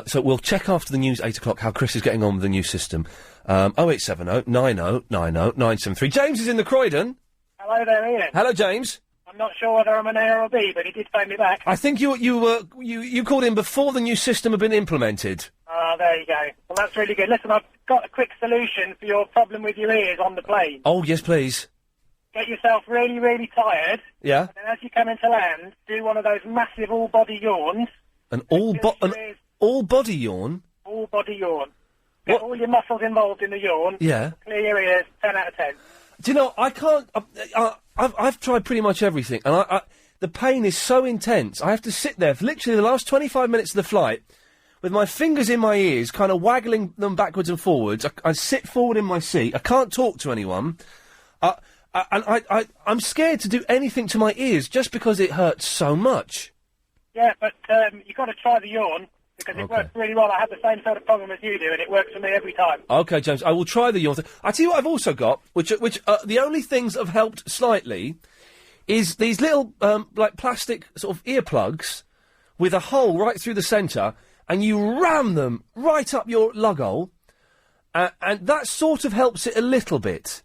So we'll check after the news, 8 o'clock, how Chris is getting on with the new system. 0870 90 90 973. James is in the Croydon. Hello there, Ian. Hello, James. I'm not sure whether I'm an A or a B, but he did phone me back. I think you called in before the new system had been implemented. There you go. Well, that's really good. Listen, I've got a quick solution for your problem with your ears on the plane. Oh, yes, please. Get yourself really, really tired. Yeah. And then as you come into land, do one of those massive all-body yawns. An all-body yawn? All-body yawn. Get all your muscles involved in the yawn. Yeah. Clear your ears, 10 out of 10. Do you know, I can't... I've tried pretty much everything, and the pain is so intense. I have to sit there for literally the last 25 minutes of the flight with my fingers in my ears, kind of waggling them backwards and forwards. I sit forward in my seat. I can't talk to anyone. I'm scared to do anything to my ears just because it hurts so much. Yeah, but you've got to try the yawn, because it works really well. I have the same sort of problem as you do, and it works for me every time. OK, James, I will try the yawn. I tell you what I've also got, which the only things that have helped slightly is these little, like plastic sort of earplugs with a hole right through the centre, and you ram them right up your lug hole, and that sort of helps it a little bit.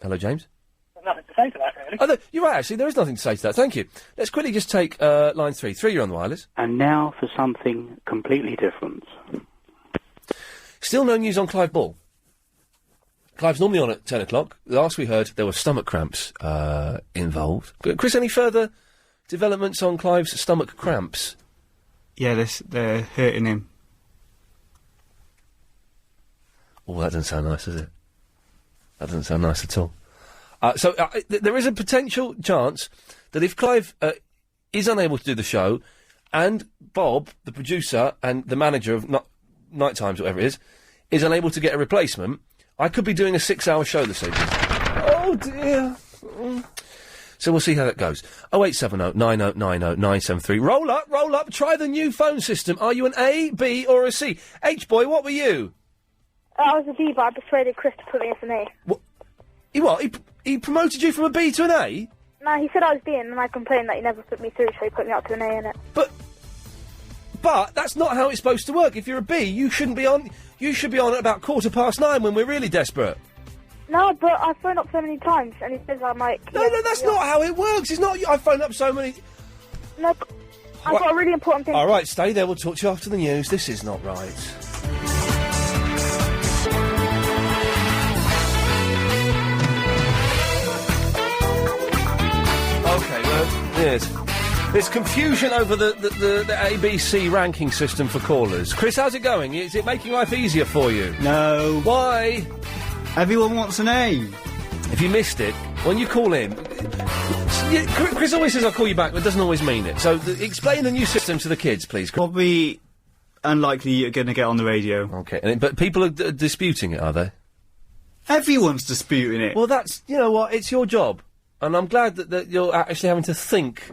Hello, James? There's nothing to say to that, really. Oh, you're right, actually, there is nothing to say to that. Thank you. Let's quickly just take line 3. 3, you're on the wireless. And now for something completely different. Still no news on Clive Ball. Clive's normally on at 10 o'clock. Last we heard, there were stomach cramps involved. Chris, any further developments on Clive's stomach cramps? Yeah, they're hurting him. Oh, that doesn't sound nice, does it? That doesn't sound nice at all. So there is a potential chance that if Clive is unable to do the show, and Bob, the producer and the manager of Night Times, whatever it is unable to get a replacement, I could be doing a 6-hour show this evening. Oh, dear. So we'll see how that goes. 0870 9090 973. Roll up, try the new phone system. Are you an A, B or a C? H-boy, what were you? I was a B, but I persuaded Chris to put me as an A. What? He promoted you from a B to an A? No, he said I was B, and then I complained that he never put me through, so he put me up to an A in it. But that's not how it's supposed to work. If you're a B, you shouldn't be on. You should be on at about 9:15 when we're really desperate. No, but I've phoned up so many times, and he says I'm like... No, that's not how it works. It's not... I've phoned up so many... No, I've got a really important thing... All right, stay there. We'll talk to you after the news. This is not right. OK, well, yes. There's confusion over the ABC ranking system for callers. Chris, how's it going? Is it making life easier for you? No. Why? Everyone wants an A. If you missed it, when you call in... Chris always says I'll call you back, but doesn't always mean it. So explain the new system to the kids, please. Probably unlikely you're going to get on the radio. OK, but people are disputing it, are they? Everyone's disputing it. Well, that's... You know what? It's your job. And I'm glad that you're actually having to think...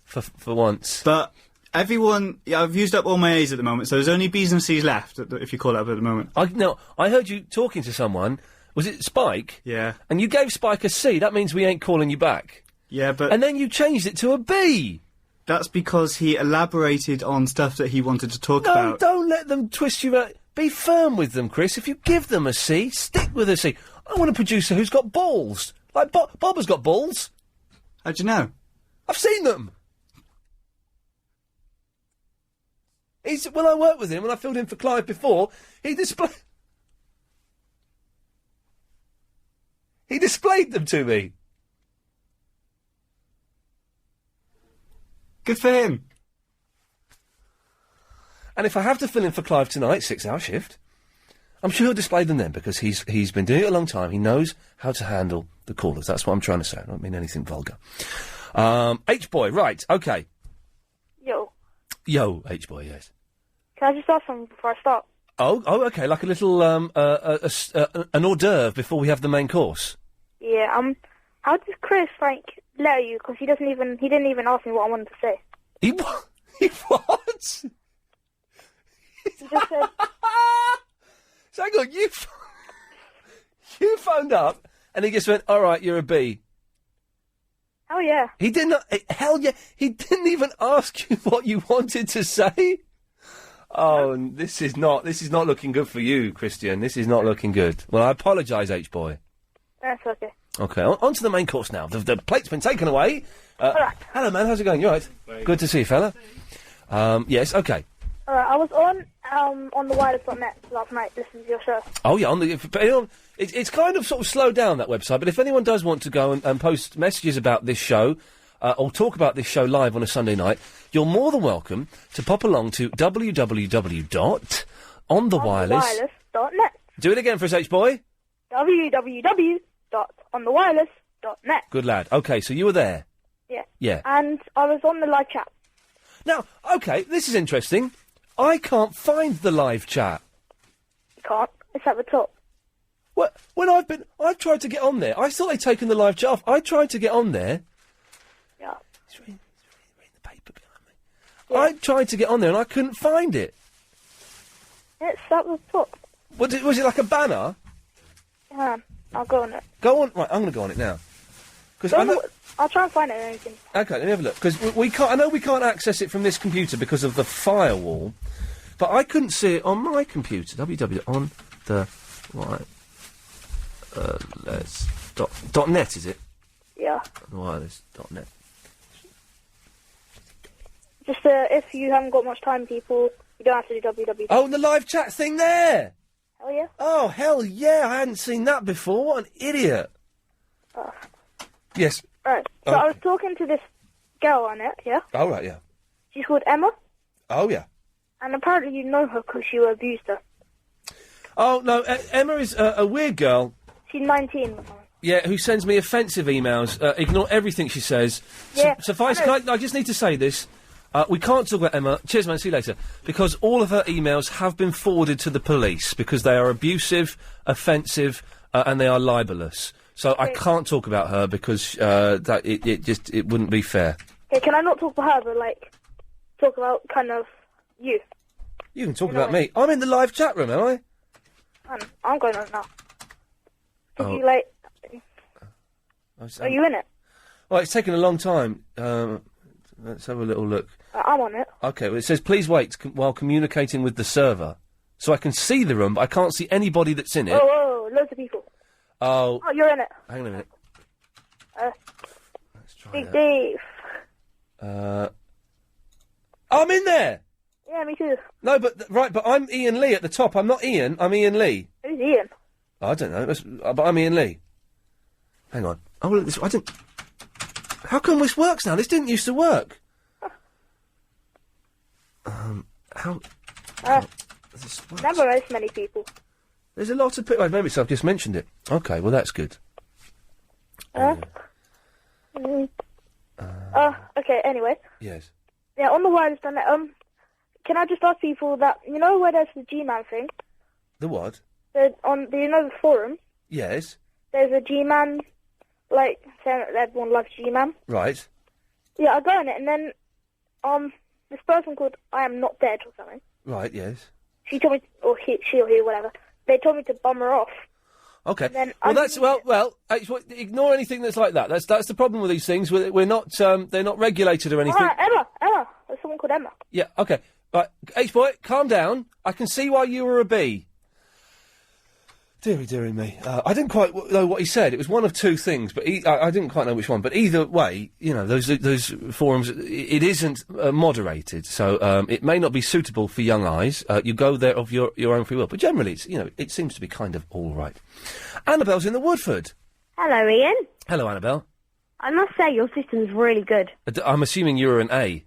For once. But everyone... Yeah, I've used up all my A's at the moment, so there's only B's and C's left, if you call it up at the moment. I heard you talking to someone. Was it Spike? Yeah. And you gave Spike a C. That means we ain't calling you back. Yeah, but... And then you changed it to a B. That's because he elaborated on stuff that he wanted to talk about. No, don't let them twist you out. Be firm with them, Chris. If you give them a C, stick with a C. I want a producer who's got balls. Like Bob has got balls. How'd you know? I've seen them. When I worked with him, when I filled in for Clive before, he displayed them to me. Good for him. And if I have to fill in for Clive tonight, 6-hour shift, I'm sure he'll display them then, because he's been doing it a long time. He knows how to handle the callers. That's what I'm trying to say. I don't mean anything vulgar. H-boy, right, OK. Yo, H-boy, yes. Can I just ask something before I start? Oh, OK, like a little, an hors d'oeuvre before we have the main course. Yeah, how does Chris, let you? Because he didn't even ask me what I wanted to say. He what? He just said... So hang on, you phoned up, and he just went, all right, you're a B. Oh, yeah. He did not... Hell yeah. He didn't even ask you what you wanted to say. Oh, this is not looking good for you, Christian. This is not looking good. Well, I apologise, H-boy. That's okay. OK, on to the main course now. The plate's been taken away. Hello, man. How's it going? You all right? Good to see you, fella. Yes, OK. All right, I was on the wireless.net last night listening to your show. Oh, yeah, it's kind of sort of slowed down, that website, but if anyone does want to go and post messages about this show, or talk about this show live on a Sunday night, you're more than welcome to pop along to www.onthewireless.net. Do it again for us, H-boy. www.onthewireless.net. Good lad. OK, so you were there? Yeah. Yeah. And I was on the live chat. Now, OK, this is interesting. I can't find the live chat. You can't? It's at the top. What? When I've tried to get on there. I thought they'd taken the live chat off. I tried to get on there. Yeah. He's reading the paper behind me. Yeah. I tried to get on there and I couldn't find it. It's at the top. Was it like a banner? Yeah, I'll go on it. Go on. Right, I'm going to go on it now. Because I know... I'll try and find it or anything. Okay, let me have a look. Because we can't... I know we can't access it from this computer because of the firewall, but I couldn't see it on my computer. on the... wireless... .net, is it? Yeah. Wireless.net. Just if you haven't got much time, people, you don't have to do www. Oh, the live chat thing there! Hell yeah. Oh, hell yeah, I hadn't seen that before. What an idiot. Oh. Yes. Right, so I was talking to this girl on it, yeah? Oh, right, yeah. She's called Emma, Oh, yeah. and apparently you know her because you abused her. Oh, no, Emma is a weird girl. She's 19 or something. Yeah, who sends me offensive emails. Ignore everything she says. Yeah, Suffice, I just need to say this. We can't talk about Emma. Cheers, man. See you later. Because all of her emails have been forwarded to the police because they are abusive, offensive, and they are libelous. So I can't talk about her because it wouldn't be fair. Okay, can I not talk about her, but, talk about kind of you? You can talk about me. I'm in the live chat room, am I? I'm going on now. Oh. Are you in it? Well, it's taken a long time. Let's have a little look. I'm on it. Okay, well, it says, please wait while communicating with the server. So I can see the room, but I can't see anybody that's in it. Oh, loads of people. Oh. Oh, you're in it. Hang on a minute. Let's try Big Dave. I'm in there! Yeah, me too. No, but I'm Ian Lee at the top. I'm not Ian, I'm Ian Lee. Who's Ian? I don't know, but I'm Ian Lee. Hang on. Oh, look, I didn't... How come this works now? This didn't used to work. How... Never as many people. There's a lot of people... Maybe I've just mentioned it. Okay, well, that's good. Okay, anyway. Yes. Yeah, on the wireless, can I just ask people that, you know where there's the G-Man thing? The what? Do you know the forum? Yes. There's a G-Man, saying that everyone loves G-Man. Right. Yeah, I go on it, and then, this person called I Am Not Dead or something. Right, yes. She told me, or she or he, whatever. They told me to bum her off. Okay. Ignore anything that's like that. That's the problem with these things. We're not, they're not regulated or anything. Emma. There's someone called Emma. Yeah, okay. Right, H-boy, calm down. I can see why you were a bee. Deary me. I didn't quite know what he said. It was one of two things, but I didn't quite know which one. But either way, those forums, it isn't moderated, so it may not be suitable for young eyes. You go there of your own free will, but generally, it seems to be kind of all right. Annabelle's in the Woodford. Hello, Ian. Hello, Annabelle. I must say your system's really good. I'm assuming you were an A.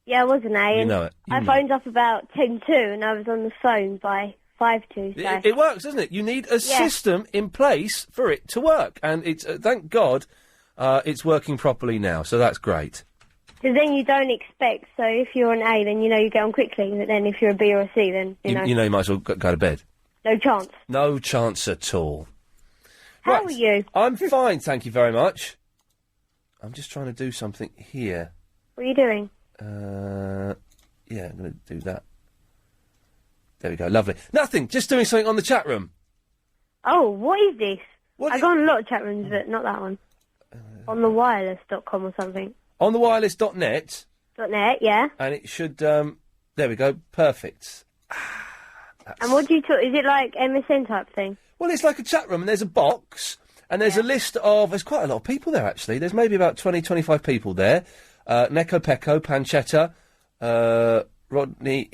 Yeah, I was an A. You know it. I phoned up about 10-2 and I was on the phone by 5-2. So. It works, doesn't it? You need a system in place for it to work, and it's thank God it's working properly now. So that's great. Because then you don't expect. So if you're an A, then you get on quickly. But then if you're a B or a C, then you know you might as well go to bed. No chance. No chance at all. How are you? I'm fine, thank you very much. I'm just trying to do something here. What are you doing? Yeah, I'm going to do that. There we go, lovely. Nothing, just doing something on the chat room. Oh, what is this? I go on a lot of chat rooms, but not that one. On the wireless.com or something. On the wireless.net? .net, yeah. And it should, there we go, perfect. And what do you talk, is it like MSN type thing? Well, it's like a chat room, and there's a box, and there's a list of, there's quite a lot of people there, actually. There's maybe about 20, 25 people there. Neko Peko, Pancetta, Rodney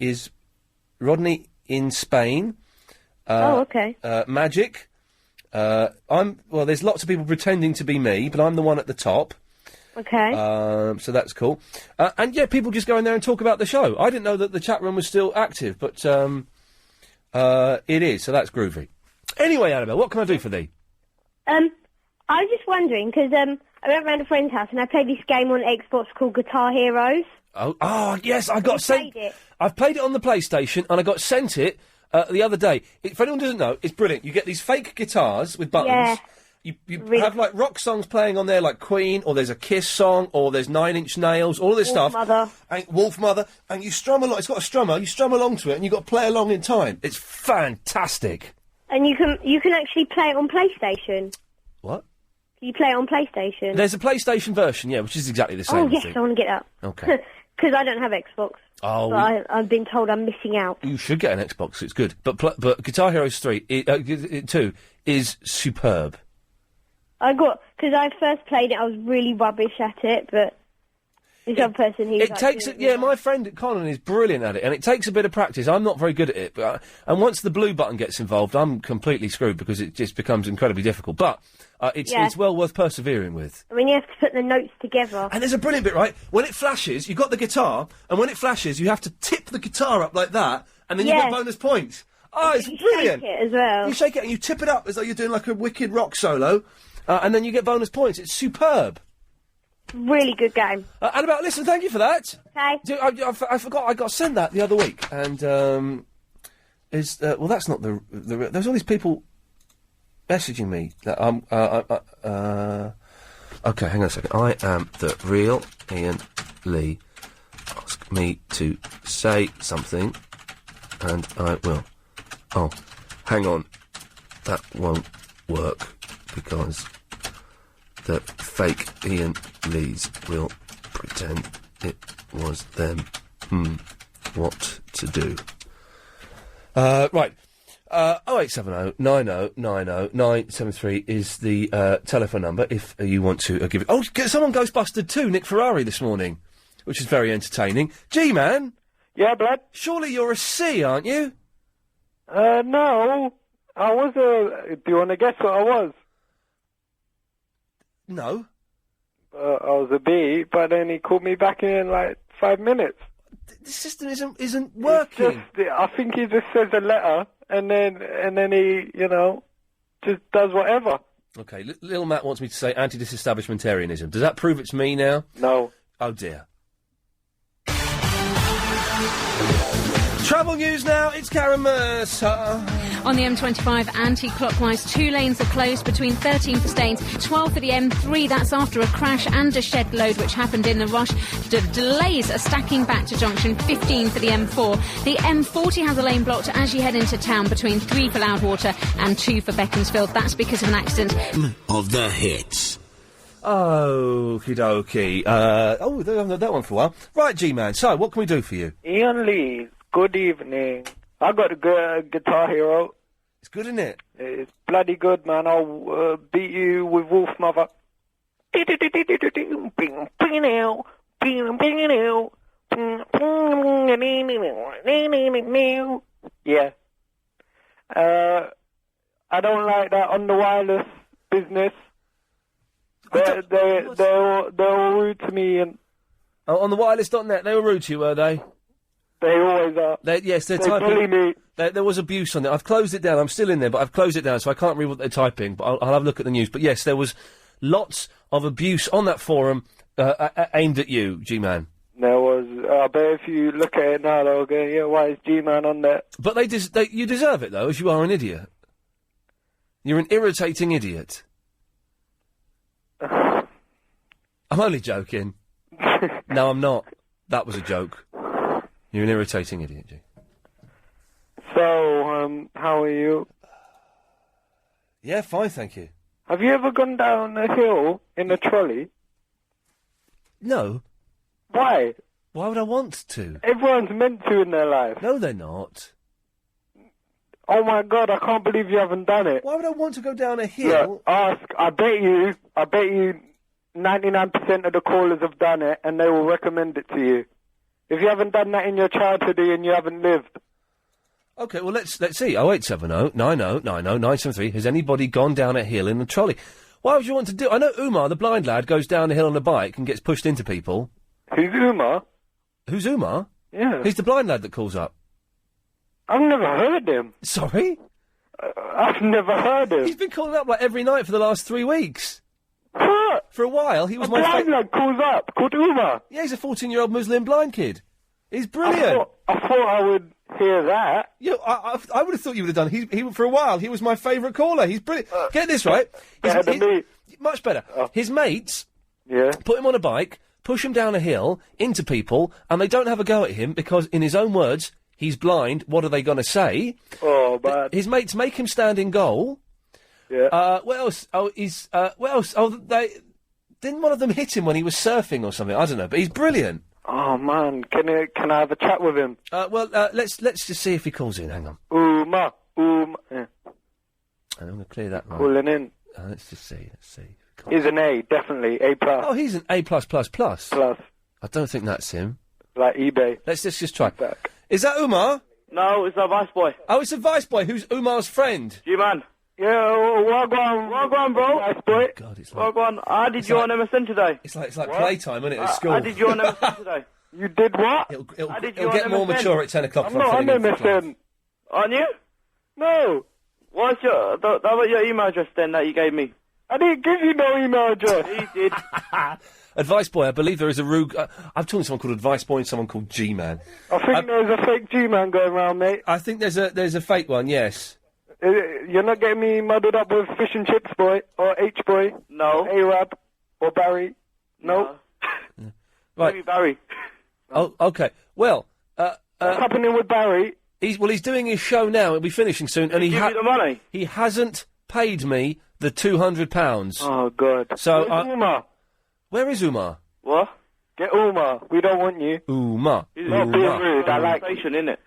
in Spain. Okay. Magic. There's lots of people pretending to be me, but I'm the one at the top. Okay. So that's cool. And yeah, people just go in there and talk about the show. I didn't know that the chat room was still active, but it is, so that's groovy. Anyway, Annabelle, what can I do for thee? I was just wondering, because I went round a friend's house and I played this game on Xbox called Guitar Heroes. Oh yes, I got sent. I've played it on the PlayStation, and I got sent it the other day. For anyone who doesn't know, it's brilliant. You get these fake guitars with buttons. Yeah. You have, like, rock songs playing on there, like Queen, or there's a Kiss song, or there's Nine Inch Nails, all this stuff. Wolf Mother. And you strum along. It's got a strummer. You strum along to it, and you've got to play along in time. It's fantastic. And you can actually play it on PlayStation. What? Do you play it on PlayStation? There's a PlayStation version, yeah, which is exactly the same. Oh, yes, thing. I want to get that. Okay. Because I don't have Xbox. Oh, But I've been told I'm missing out. you should get an Xbox. It's good, but Guitar Hero 2 is superb. Because I first played it, I was really rubbish at it, but this other person, he's It takes my friend Colin is brilliant at it, and it takes a bit of practice. I'm not very good at it, and once the blue button gets involved, I'm completely screwed because it just becomes incredibly difficult. But it's well worth persevering with. I mean, you have to put the notes together. And there's a brilliant bit, right? When it flashes, you've got the guitar, and when it flashes, you have to tip the guitar up like that, and then you get bonus points. Oh, it's brilliant! You shake it as well. You shake it and you tip it up as though you're doing like a wicked rock solo, and then you get bonus points. It's superb. Really good game. Annabelle, listen, thank you for that. Okay. I forgot I got sent that the other week, and well, that's not the there's all these people messaging me that okay, hang on a second. I am the real Iain Lee. Ask me to say something, and I will. Oh, hang on. That won't work because the fake Iain Lees will pretend it was them. What to do? Right. 0870 90 90 973 is the telephone number if you want to give it. Oh, someone Ghostbusted too, Nick Ferrari this morning, which is very entertaining. G-Man? Yeah, blood? Surely you're a C, aren't you? No. I was a... Do you want to guess what I was? No. I was a B, but then he called me back in like 5 minutes. The system isn't working. I think he just says a letter, and then he, just does whatever. Okay, little Matt wants me to say anti-disestablishmentarianism. Does that prove it's me now? No. Oh dear. Travel news now, it's Karen Mercer. On the M25 anti-clockwise, 2 lanes are closed between 13 for Staines, 12 for the M3. That's after a crash and a shed load which happened in the rush. Delays are stacking back to junction 15 for the M4. The M40 has a lane blocked as you head into town between 3 for Loudwater and 2 for Beaconsfield. That's because of an accident. Of the hits. Okie dokie. I haven't heard that one for a while. Right, G-Man, so what can we do for you? Iain Lee, good evening. I got a Guitar Hero. It's good, isn't it? It's bloody good, man. I'll beat you with Wolf Mother. Yeah. I don't like that on the wireless business. They're all rude to me. And on the wireless.net, they were rude to you, were they? They always are. Yes, they're typing. Bully me. There was abuse on it. I've closed it down. I'm still in there, but I've closed it down, so I can't read what they're typing. But I'll have a look at the news. But yes, there was lots of abuse on that forum aimed at you, G-Man. There was. I bet if you look at it now, they'll go, yeah, why is G-Man on there? But you deserve it, though, as you are an idiot. You're an irritating idiot. I'm only joking. No, I'm not. That was a joke. You're an irritating idiot, G. So, how are you? Yeah, fine, thank you. Have you ever gone down a hill in a trolley? No. Why? Why would I want to? Everyone's meant to in their life. No, they're not. Oh my God, I can't believe you haven't done it. Why would I want to go down a hill? Yeah, I bet you 99% of the callers have done it, and they will recommend it to you. If you haven't done that in your childhood, and you haven't lived. Okay, well, let's see. 0870 90 90 973. Has anybody gone down a hill in a trolley? Why would you want to do... I know Umar, the blind lad, goes down a hill on a bike and gets pushed into people. Who's Umar? Who's Umar? Yeah. He's the blind lad that calls up. I've never heard him. Sorry? I've never heard him. He's been calling up like every night for the last 3 weeks. What? For a while, he was my blind lad calls up, called Umar. Yeah, he's a 14-year-old Muslim blind kid. He's brilliant. I thought I would hear that. Yeah, I would have thought you would have done. He for a while, he was my favourite caller. He's brilliant. Get this right. Better than me. Much better. His mates Yeah. put him on a bike, push him down a hill into people, and they don't have a go at him because, in his own words, he's blind. What are they going to say? Oh, bad. His mates make him stand in goal. Yeah. What else? Oh, what else? Oh, didn't one of them hit him when he was surfing or something? I don't know, but he's brilliant. Oh man, can I have a chat with him? Let's just see if he calls in. Hang on. Uma. Yeah. I'm going to clear that. Right. Calling in. Let's just see. He's an A, definitely A+. Oh, he's an A+++. Plus. I don't think that's him. Like eBay. Let's just try. Is that Umar? No, it's a Vice Boy. Oh, it's a Vice Boy. Who's Umar's friend? G-Man. Yeah, Wagwan, bro. Vice Boy. God, it's like... Wagwan. I did you on MSN today. It's like playtime, isn't it, at school? I did you on MSN today. You did what? It'll get more mature at 10 o'clock. I'm not on MSN. Aren't you? No. What's that was your email address then that you gave me? I didn't give you no email address. He did. Advice Boy, I believe there is a rogue... I'm talking to someone called Advice Boy and someone called G-Man. I think there's a fake G-Man going around, mate. I think there's a fake one, yes. You're not getting me muddled up with Fish and Chips Boy, or H-Boy, no, or A-Rab, or Barry. No. Right. Maybe Barry. Oh, okay. Well, what's happening with Barry? He's doing his show now. It'll be finishing soon, and Give you the money. He hasn't paid me the £200. Oh God. So where's Umar? Where is Umar? What? Get Umar. We don't want you. Umar. He's not being rude. I like station, isn't it?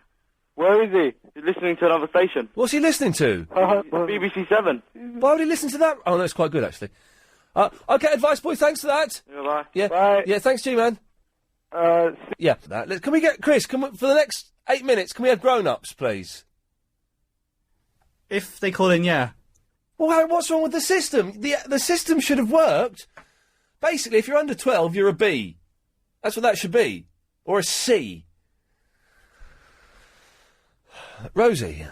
Where is he? He's listening to another station. What's he listening to? BBC 7. Why would he listen to that? Oh, that's quite good actually. Okay, Advice Boy. Thanks for that. Yeah, bye. Yeah. Bye. Yeah. Thanks, G-Man. Yeah. Can we get Chris? For the next 8 minutes? Can we have grown-ups, please? If they call in, yeah. Well, what's wrong with the system? The system should have worked. Basically, if you're under 12, you're a B. That's what that should be. Or a C. Rosie.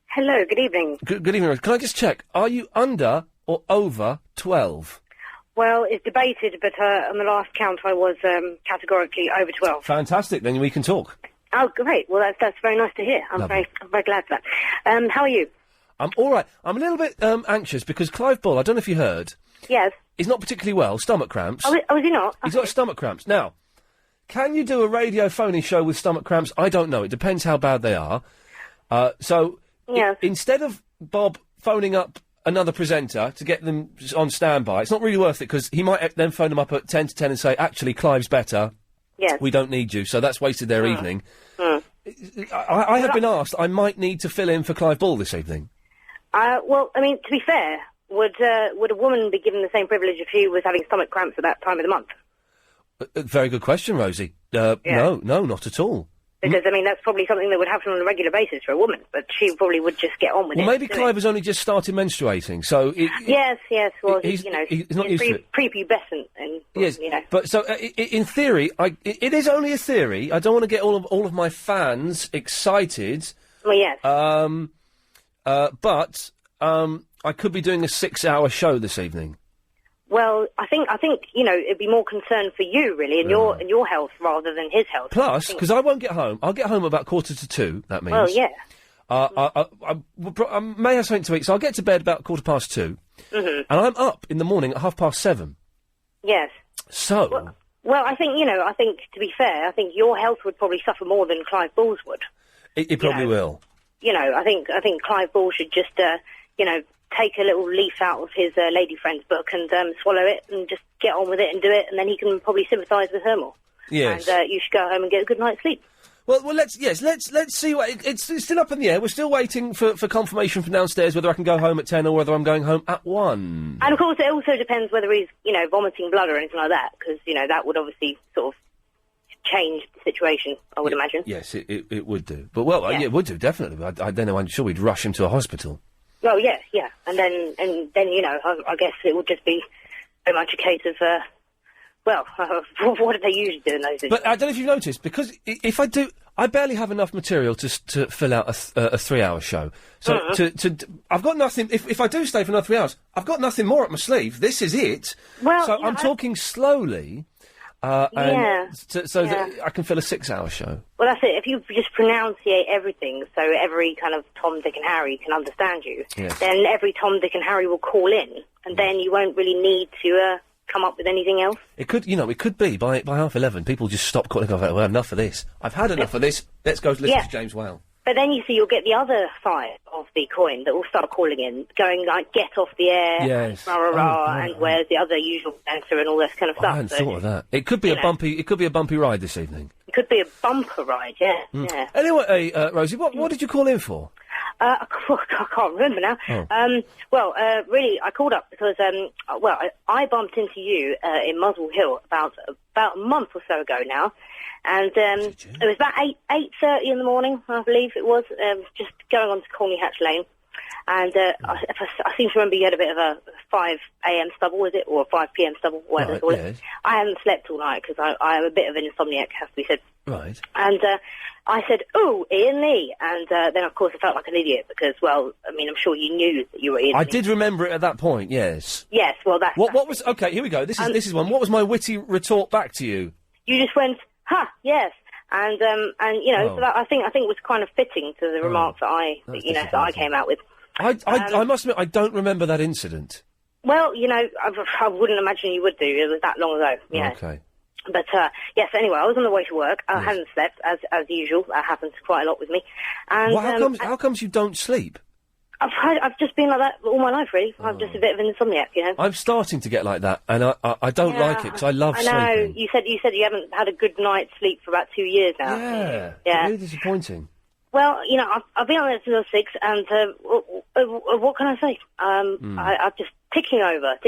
Hello, good evening. Good evening, Rosie. Can I just check? Are you under or over 12? Well, it's debated, but on the last count I was categorically over 12. Fantastic, then we can talk. Oh, great. Well, that's very nice to hear. I'm very glad for that. How are you? I'm all right. I'm a little bit anxious because Clive Bull, I don't know if you heard... Yes. He's not particularly well, stomach cramps. Oh, is he not? He's got stomach cramps. Now, can you do a radio phone-in show with stomach cramps? I don't know. It depends how bad they are. Yes. Instead of Bob phoning up another presenter to get them on standby, it's not really worth it because he might then phone them up at 10 to 10 and say, actually, Clive's better. Yes. We don't need you. So that's wasted their evening. I have been asked I might need to fill in for Clive Bull this evening. Well, I mean, to be fair, would a woman be given the same privilege if she was having stomach cramps at that time of the month? Very good question, Rosie. No, not at all. Because, I mean, that's probably something that would happen on a regular basis for a woman, but she probably would just get on with it. Well, maybe Clive has only just started menstruating, so... Yes, well, he's not used to it. Prepubescent, and, yes, you know. But, so, in theory, it is only a theory. I don't want to get all of my fans excited. Well, yes. But I could be doing a 6-hour show this evening. Well, I think you know it'd be more concern for you really and your health rather than his health. Plus, because I won't get home. I'll get home about 1:45. That means. Well, yeah. I may have something to eat, so I'll get to bed about 2:15, and I'm up in the morning at 7:30. Yes. So. Well, I think to be fair, I think your health would probably suffer more than Clive Bull's would. It probably will. You know, I think Clive Bull should just take a little leaf out of his lady friend's book and swallow it and just get on with it and do it, and then he can probably sympathise with her more. Yes. And you should go home and get a good night's sleep. Well, let's see what it's still up in the air. We're still waiting for confirmation from downstairs whether I can go home at 10 or whether I'm going home at 1. And of course, it also depends whether he's vomiting blood or anything like that, because that would obviously sort of change the situation. I would imagine. Yes, it would do. But it would do definitely. I don't know. I'm sure we'd rush him to a hospital. Well, yeah, and then I guess it would just be very much a case of, what do they usually do in those situations? But I don't know if you've noticed, because if I do, I barely have enough material to fill out a 3-hour show. So I've got nothing. If I do stay for another 3 hours, I've got nothing more up my sleeve. This is it. Well, so I'm talking slowly. That I can fill a 6-hour show. Well, that's it. If you just pronunciate everything so every kind of Tom, Dick and Harry can understand you, then every Tom, Dick and Harry will call in, and then you won't really need to come up with anything else. It could be by 11:30, people just stop calling. I've had enough of this. I've had enough of this. Let's go listen to James Whale. But then you see, you'll get the other side of be coined that will start calling in, going like, get off the air, Yes. rah, rah, rah, and where's the other usual answer and all this kind of I stuff. hadn't So thought of that. It could be a bumpy ride this evening. it could be a bumper ride, yeah. Anyway, Rosie, what did you call in for? I can't remember now. Really, I called up because, I bumped into you in Muswell Hill about a month or so ago now, and it was about 8:30 in the morning, I believe it was, just going on to Corney Hatch Lane, and I seem to remember you had a bit of a 5 a.m. stubble, was it, or a 5 p.m. stubble, whatever they call it. I haven't slept all night because I am a bit of an insomniac, has to be said. Right. And I said, "Oh, Iain Lee," and then of course I felt like an idiot because, well, I mean, I'm sure you knew that you were Iain Lee. I did remember it at that point. Yes. Yes. Well, that's what was okay. Here we go. This is one. What was my witty retort back to you? You just went, "Huh, yes," and you know, so that, I think it was kind of fitting to the remarks that I came out with. I must admit, I don't remember that incident. Well, you know, I wouldn't imagine you would do. It was that long ago. You know. Okay. But yes, anyway, I was on the way to work. I hadn't slept as usual. That happens quite a lot with me. And how comes you don't sleep? I've just been like that all my life, really. I'm just a bit of an insomniac, you know. I'm starting to get like that, and I don't like it because I love sleeping. I know. You said you haven't had a good night's sleep for about 2 years now. Yeah. Yeah. It's really disappointing. Well, you know, I've been on there since I was 6, and what can I say? I'm just ticking over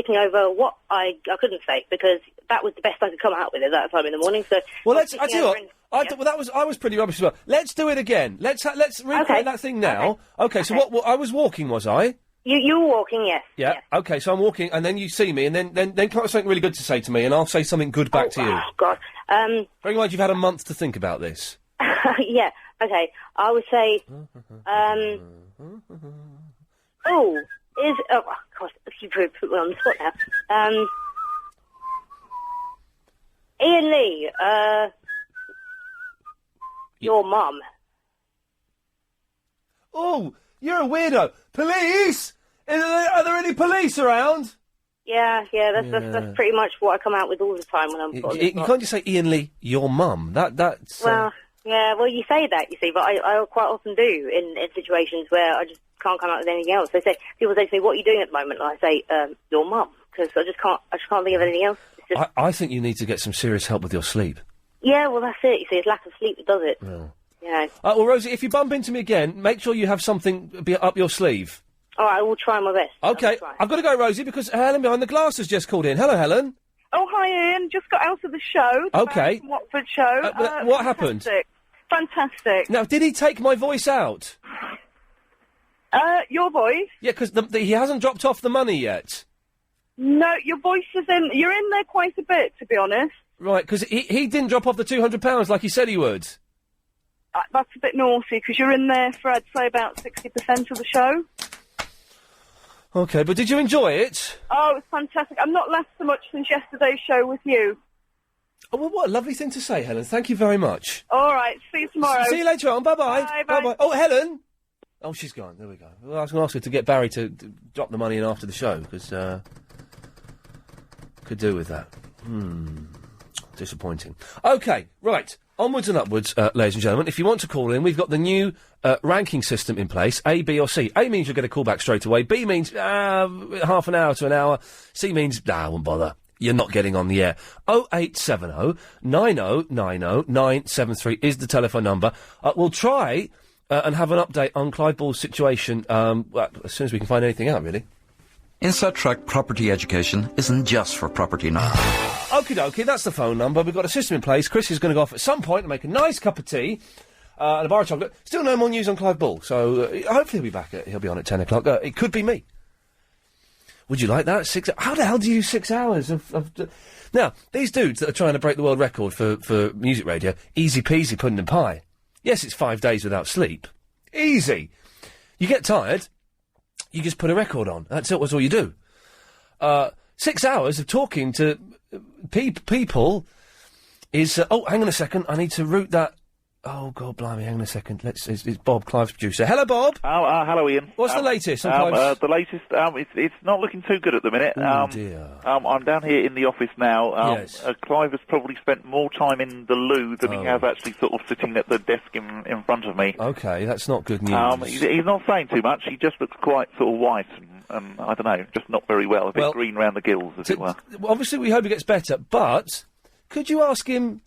what I couldn't say because that was the best I could come out with at that time in the morning. So well, I tell you what, I was pretty rubbish as well. Let's do it again. Let's recreate that thing now. Okay. So what I was walking, was I? You were walking, yes. Yeah. Yes. Okay. So I'm walking, and then you see me, and then come up with something really good to say to me, and I'll say something good back to you. Oh God. Bearing in mind you've had a month to think about this. Yeah. Okay. I would say. Gosh, you put me on the spot now. Iain Lee, your mum. Oh, you're a weirdo. Police? Are there any police around? Yeah, that's pretty much what I come out with all the time when I'm put on the You spot. can't just say Iain Lee, your mum. That's. Well, yeah, well, you say that, you see, but I quite often do in situations where I just can't come out with anything else. People say to me, "What are you doing at the moment?" And I say, "Your mum," because I just can't think of anything else. It's just... I think you need to get some serious help with your sleep. Yeah, well, that's it. You see, it's lack of sleep that does it. Yeah. You know. Well, Rosie, if you bump into me again, make sure you have something up your sleeve. All right, I will try my best. Okay, I've got to go, Rosie, because Helen behind the glass has just called in. Hello, Helen. Oh, hi, Ian. Just got out of the show. Okay. The Watford show. What happened? Fantastic. Now, did he take my voice out? Your voice? Yeah, because he hasn't dropped off the money yet. No, your voice is in. You're in there quite a bit, to be honest. Right, because he didn't drop off the £200 like he said he would. That's a bit naughty, because you're in there for, I'd say, about 60% of the show. Okay, but did you enjoy it? Oh, it was fantastic. I've not laughed so much since yesterday's show with you. Oh, well, what a lovely thing to say, Helen. Thank you very much. All right, see you tomorrow. See you later on. Bye-bye. Bye-bye. Bye-bye. Oh, Helen! Oh, she's gone. There we go. Well, I was going to ask her to get Barry to drop the money in after the show, because, could do with that. Disappointing. Okay, right. Onwards and upwards, ladies and gentlemen. If you want to call in, we've got the new ranking system in place. A, B or C. A means you'll get a call back straight away. B means half an hour to an hour. C means, I won't bother. You're not getting on the air. 0870 9090 973 is the telephone number. We'll try and have an update on Clive Ball's situation as soon as we can find anything out, really. Inside Track Property Education isn't just for property now. Okie dokie, that's the phone number. We've got a system in place. Chris is going to go off at some point and make a nice cup of tea and a bar of chocolate. Still no more news on Clive Ball, so hopefully he'll be back. He'll be on at 10 o'clock. It could be me. Would you like that? How the hell do you use 6 hours of... Now, these dudes that are trying to break the world record for music radio, easy peasy pudding and pie. Yes, it's 5 days without sleep. Easy. You get tired, you just put a record on. That's all you do. 6 hours of talking to people is... hang on a second. I need to route that Oh, God, blimey, hang on a second. It's Bob, Clive's producer. Hello, Bob. Hello, Ian. What's the latest on Clive's... The latest, it's not looking too good at the minute. Oh, dear. I'm down here in the office now. Yes. Clive has probably spent more time in the loo than he has actually sort of sitting at the desk in front of me. OK, that's not good news. He's not saying too much. He just looks quite sort of white and I don't know, just not very well. A bit green round the gills, as it were. Obviously, we hope he gets better, but could you ask him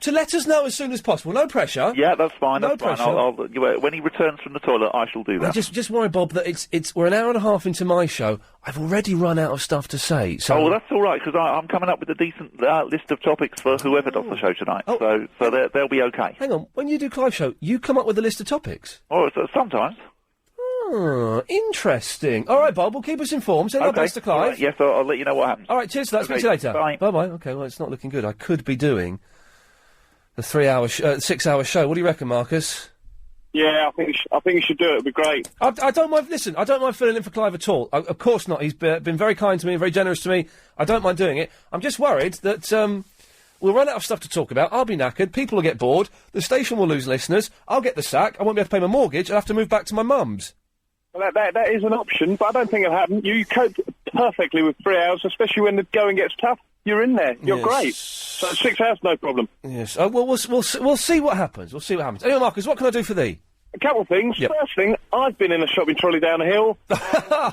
to let us know as soon as possible? No pressure. Yeah, that's fine. No that's pressure. Fine. When he returns from the toilet, I shall do that. I just worry, Bob, that we're an hour and a half into my show. I've already run out of stuff to say. So well, that's all right, because I'm coming up with a decent list of topics for whoever does the show tonight. So they'll be okay. Hang on, when you do Clive Show, you come up with a list of topics? Oh, sometimes. Oh, interesting. All right, Bob, we'll keep us informed. Send our best to Clive. Right, yes, I'll let you know what happens. All right, cheers for that. Speak to you later. Bye. Bye-bye. OK, well, it's not looking good. I could be doing the 6-hour show. What do you reckon, Marcus? Yeah, I think you should do it. It'd be great. I don't mind. Listen, I don't mind filling in for Clive at all. Of course not. He's been very kind to me, very generous to me. I don't mind doing it. I'm just worried that we'll run out of stuff to talk about. I'll be knackered. People will get bored. The station will lose listeners. I'll get the sack. I won't be able to pay my mortgage. I'll have to move back to my mum's. Well, that is an option, but I don't think it'll happen. You cope perfectly with 3 hours, especially when the going gets tough. You're in there. You're great. So 6 hours, no problem. Yes. Well, we'll see what happens. We'll see what happens. Anyway, Marcus, what can I do for thee? A couple of things. Yep. First thing, I've been in a shopping trolley down a hill.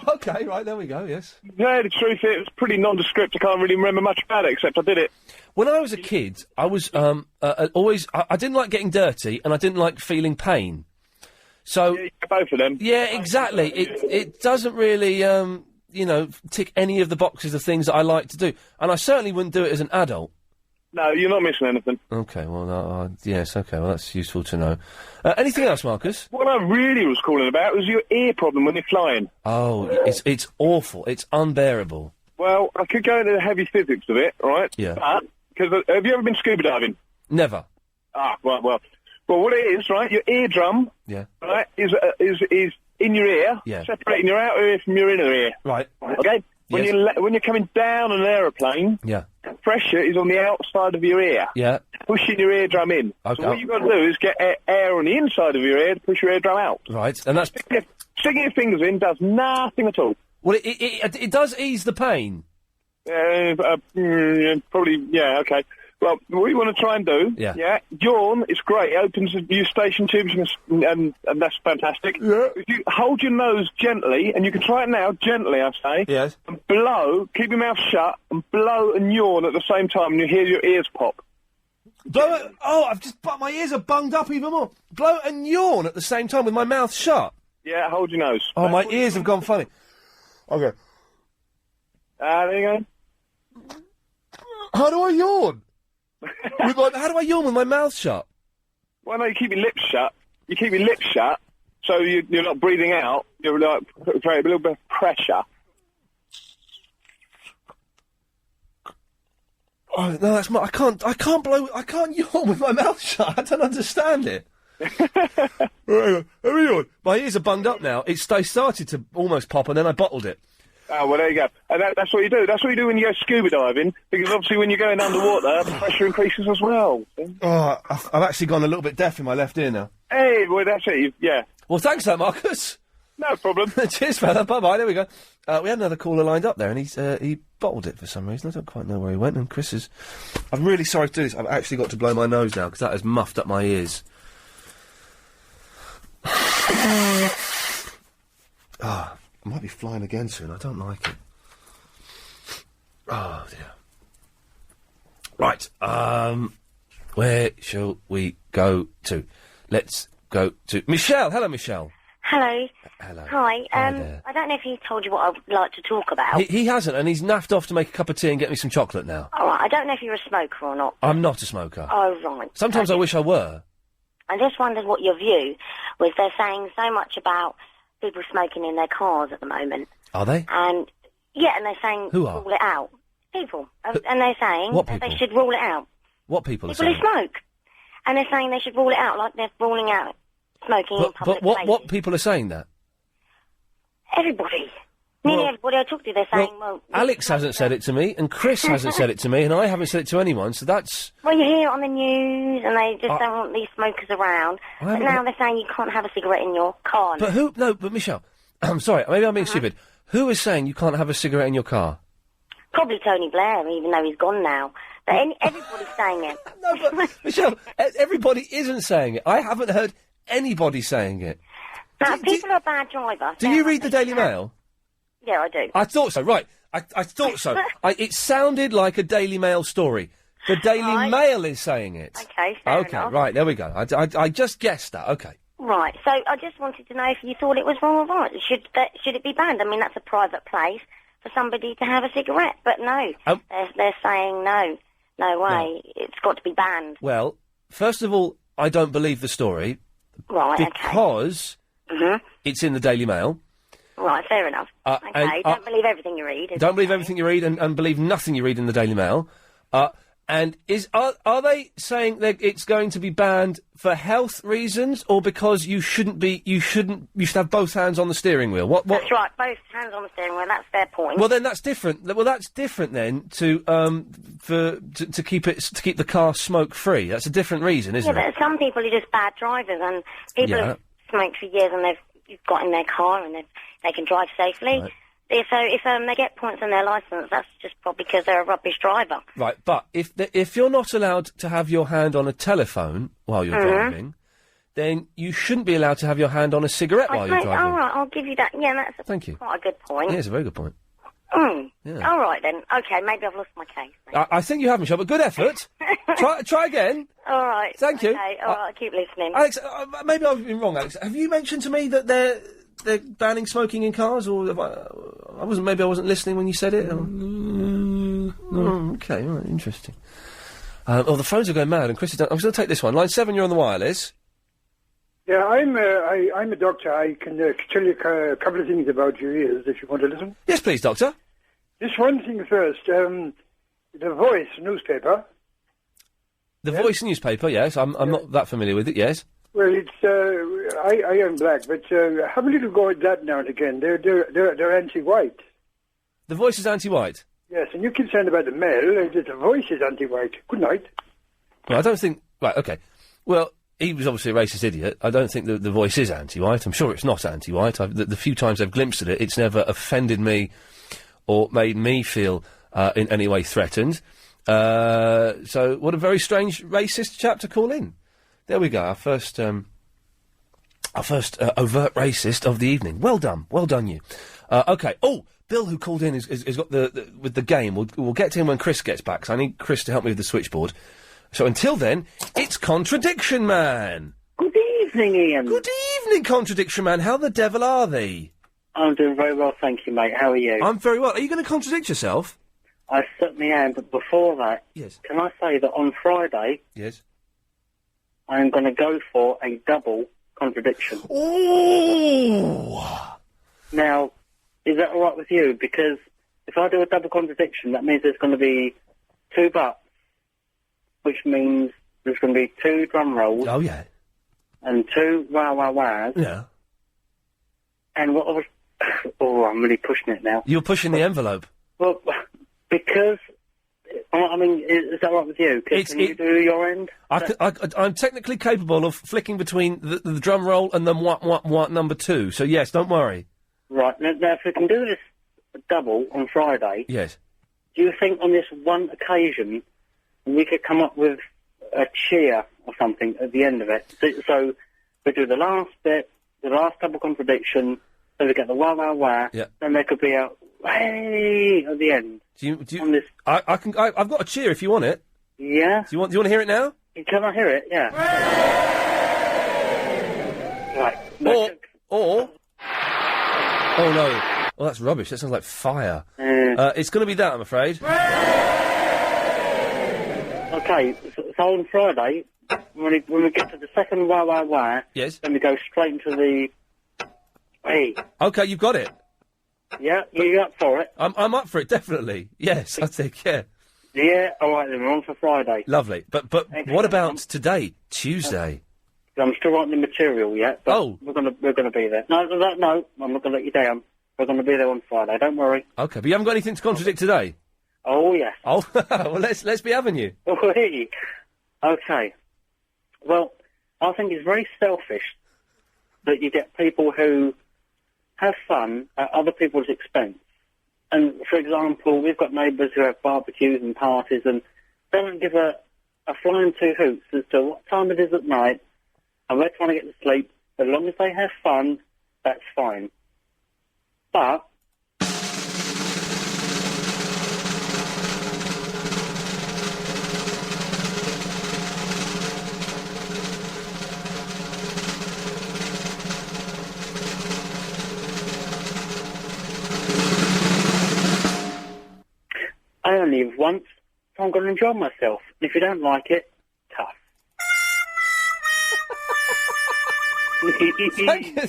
OK, right, there we go, yes. Yeah, the truth is, it's pretty nondescript. I can't really remember much about it, except I did it. When I was a kid, I was always... I didn't like getting dirty, and I didn't like feeling pain. So... Yeah, both of them. Yeah, exactly. It doesn't really, tick any of the boxes of things that I like to do. And I certainly wouldn't do it as an adult. No, you're not missing anything. OK, well, yes, OK, well, that's useful to know. Anything else, Marcus? What I really was calling about was your ear problem when you're flying. Oh, it's awful. It's unbearable. Well, I could go into the heavy physics of it, right? Yeah. But, because have you ever been scuba diving? Never. Ah, right, well, what it is, right, your eardrum, right, is in your ear, separating your outer ear from your inner ear. Right. Okay? When you're coming down an aeroplane, the pressure is on the outside of your ear. Yeah. Pushing your eardrum in. Okay. So what you've got to do is get air on the inside of your ear to push your eardrum out. Right, and that's... Sticking your fingers in does nothing at all. Well, it does ease the pain. Probably, yeah, okay. Well, what you want to try and do, yawn, it's great. It opens the eustachian tubes and that's fantastic. Yeah. If you hold your nose gently, and you can try it now, gently, I say. Yes. And blow, keep your mouth shut, and blow and yawn at the same time, and you hear your ears pop. Blow it... Oh, my ears are bunged up even more. Blow and yawn at the same time with my mouth shut. Yeah, hold your nose. Oh, my ears have gone funny. Okay. There you go. How do I yawn? How do I yawn with my mouth shut? Well, no, you keep your lips shut. You keep your lips shut, so you're not breathing out. You're like create a little bit of pressure. Oh no, that's I can't blow. I can't yawn with my mouth shut. I don't understand it. My ears are bunged up now. They started to almost pop, and then I bottled it. Oh, well, there you go. And that's what you do. That's what you do when you go scuba diving, because obviously when you're going underwater, the pressure increases as well. Oh, I've actually gone a little bit deaf in my left ear now. Hey, well, that's it. Yeah. Well, thanks for that, Marcus. No problem. Cheers, fella. Bye-bye. There we go. We had another caller lined up there, and he bottled it for some reason. I don't quite know where he went, and Chris is... I'm really sorry to do this. I've actually got to blow my nose now, because that has muffed up my ears. I might be flying again soon. I don't like it. Oh, dear. Right. Where shall we go to? Let's go to... Michelle! Hello, Michelle. Hello. Hello. Hi. there. I don't know if he told you what I would like to talk about. He hasn't, and he's naffed off to make a cup of tea and get me some chocolate now. All right. I don't know if you're a smoker or not. I'm not a smoker. Oh, right. Sometimes I wish I were. I just wondered what your view was. They're saying so much about people smoking in their cars at the moment. Are they? And, yeah, and they're saying Who are? rule it out. People. And they're saying What that they people? should rule it out. What people are People saying? who smoke. And they're saying they should rule it out, like they're ruling out smoking in public But what places. people are saying that? Everybody. Nearly everybody I talk to, they're saying, well... Alex hasn't said it to me, and Chris hasn't said it to me, and I haven't said it to anyone, so that's... Well, you hear it on the news, and they just don't want these smokers around. But now they're saying you can't have a cigarette in your car. But who... No, but Michelle, I'm sorry, maybe I'm being stupid. Who is saying you can't have a cigarette in your car? Probably Tony Blair, even though he's gone now. But everybody's saying it. No, but, Michelle, everybody isn't saying it. I haven't heard anybody saying it. Now, people are a bad driver. Do you read the Daily Mail? Yeah, I do. I thought so, right. I thought so. It sounded like a Daily Mail story. The Daily Mail is saying it. Okay, fair enough. Right, there we go. I just guessed that, okay. Right, so I just wanted to know if you thought it was wrong or right. Should it be banned? I mean, that's a private place for somebody to have a cigarette, but no. They're saying no way. It's got to be banned. Well, first of all, I don't believe the story. Right, because it's in the Daily Mail. Right, fair enough. Okay, don't believe everything you read. Don't believe everything you read and believe nothing you read in the Daily Mail. And are they saying that it's going to be banned for health reasons or because you should have both hands on the steering wheel? What? That's right, both hands on the steering wheel. That's their point. Well, then that's different. Well, that's different then to keep the car smoke free. That's a different reason, isn't it? Yeah, but some people are just bad drivers, and people have smoked for years, and they've got in their car and they can drive safely. Right. If they get points on their licence, that's just probably because they're a rubbish driver. Right, but if you're not allowed to have your hand on a telephone while you're driving, then you shouldn't be allowed to have your hand on a cigarette while you're driving. All right, I'll give you that. Yeah, that's Thank you. Quite a good point. Yeah, it's a very good point. Yeah. All right, then. Okay, maybe I've lost my case. I think you have, Michelle, but good effort. Try again. All right. Thank you. Okay, all right, I'll keep listening. Alex, maybe I've been wrong, Alex. Have you mentioned to me that they're banning smoking in cars, or I wasn't listening when you said it? Okay, all right, interesting. The phones are going mad, and Chris is down. I'm just going to take this one. Line 7, you're on the wireless. Yeah, I'm a doctor. I can tell you a couple of things about your ears if you want to listen. Yes, please, doctor. Just one thing first. The Voice newspaper. The Voice newspaper, yes. I'm not that familiar with it, yes. Well, it's I am black, but have a little go at that now and again. They're anti-white. The Voice is anti-white? Yes, and you keep saying about the Mail, the Voice is anti-white. Good night. Well, I don't think... Right, OK. Well, he was obviously a racist idiot. I don't think the Voice is anti-white. I'm sure it's not anti-white. The few times I've glimpsed at it, it's never offended me or made me feel in any way threatened. So, what a very strange racist chap to call in. There we go, our first overt racist of the evening. Well done you. OK. Oh, Bill, who called in, has got with the game. We'll get to him when Chris gets back, 'cause I need Chris to help me with the switchboard. So until then, it's Contradiction Man. Good evening, Ian. Good evening, Contradiction Man. How the devil are thee? I'm doing very well, thank you, mate. How are you? I'm very well. Are you going to contradict yourself? I certainly am, but before that, yes. Can I say that on Friday... Yes. I am going to go for a double contradiction. Ooh! Now, is that all right with you? Because if I do a double contradiction, that means there's going to be 2 buts, which means there's going to be 2 drum rolls. Oh, yeah. And 2 wah-wah-wahs. Yeah. And what I was... Oh, I'm really pushing it now. You're pushing the envelope. Well, because... I mean, is that right with you? Can you do your end? I'm technically capable of flicking between the drum roll and the what number 2. So yes, don't worry. Right now, if we can do this double on Friday, yes. Do you think on this one occasion we could come up with a cheer or something at the end of it? So we do the last bit, the last double contradiction, so we get the wah wah wah. Yeah. Then there could be a hey at the end. Do you on this? I've got a cheer if you want it. Yeah. Do you want to hear it now? Can I hear it? Yeah. Right. Or. Oh no. Oh, that's rubbish. That sounds like fire. It's going to be that, I'm afraid. Okay. So on Friday, when we get to the second wah wah wah, yes, then we go straight into the hey. Okay, you've got it. Yeah, you up for it? I'm up for it, definitely. Yes, I think, yeah. Yeah, all right then, we're on for Friday. Lovely. But what about today, Tuesday? I'm still writing the material yet. But we're gonna be there. No, I'm not gonna let you down. We're going to be there on Friday, don't worry. Okay, but you haven't got anything to contradict today? Oh, yes. Oh, well, let's be having you. Okay. Well, I think it's very selfish that you get people who have fun at other people's expense. And, for example, we've got neighbours who have barbecues and parties and they don't give a flying two hoots as to what time it is at night and they're trying to get to sleep. As long as they have fun, that's fine. But I only live once, so I'm going to enjoy myself. And if you don't like it, tough.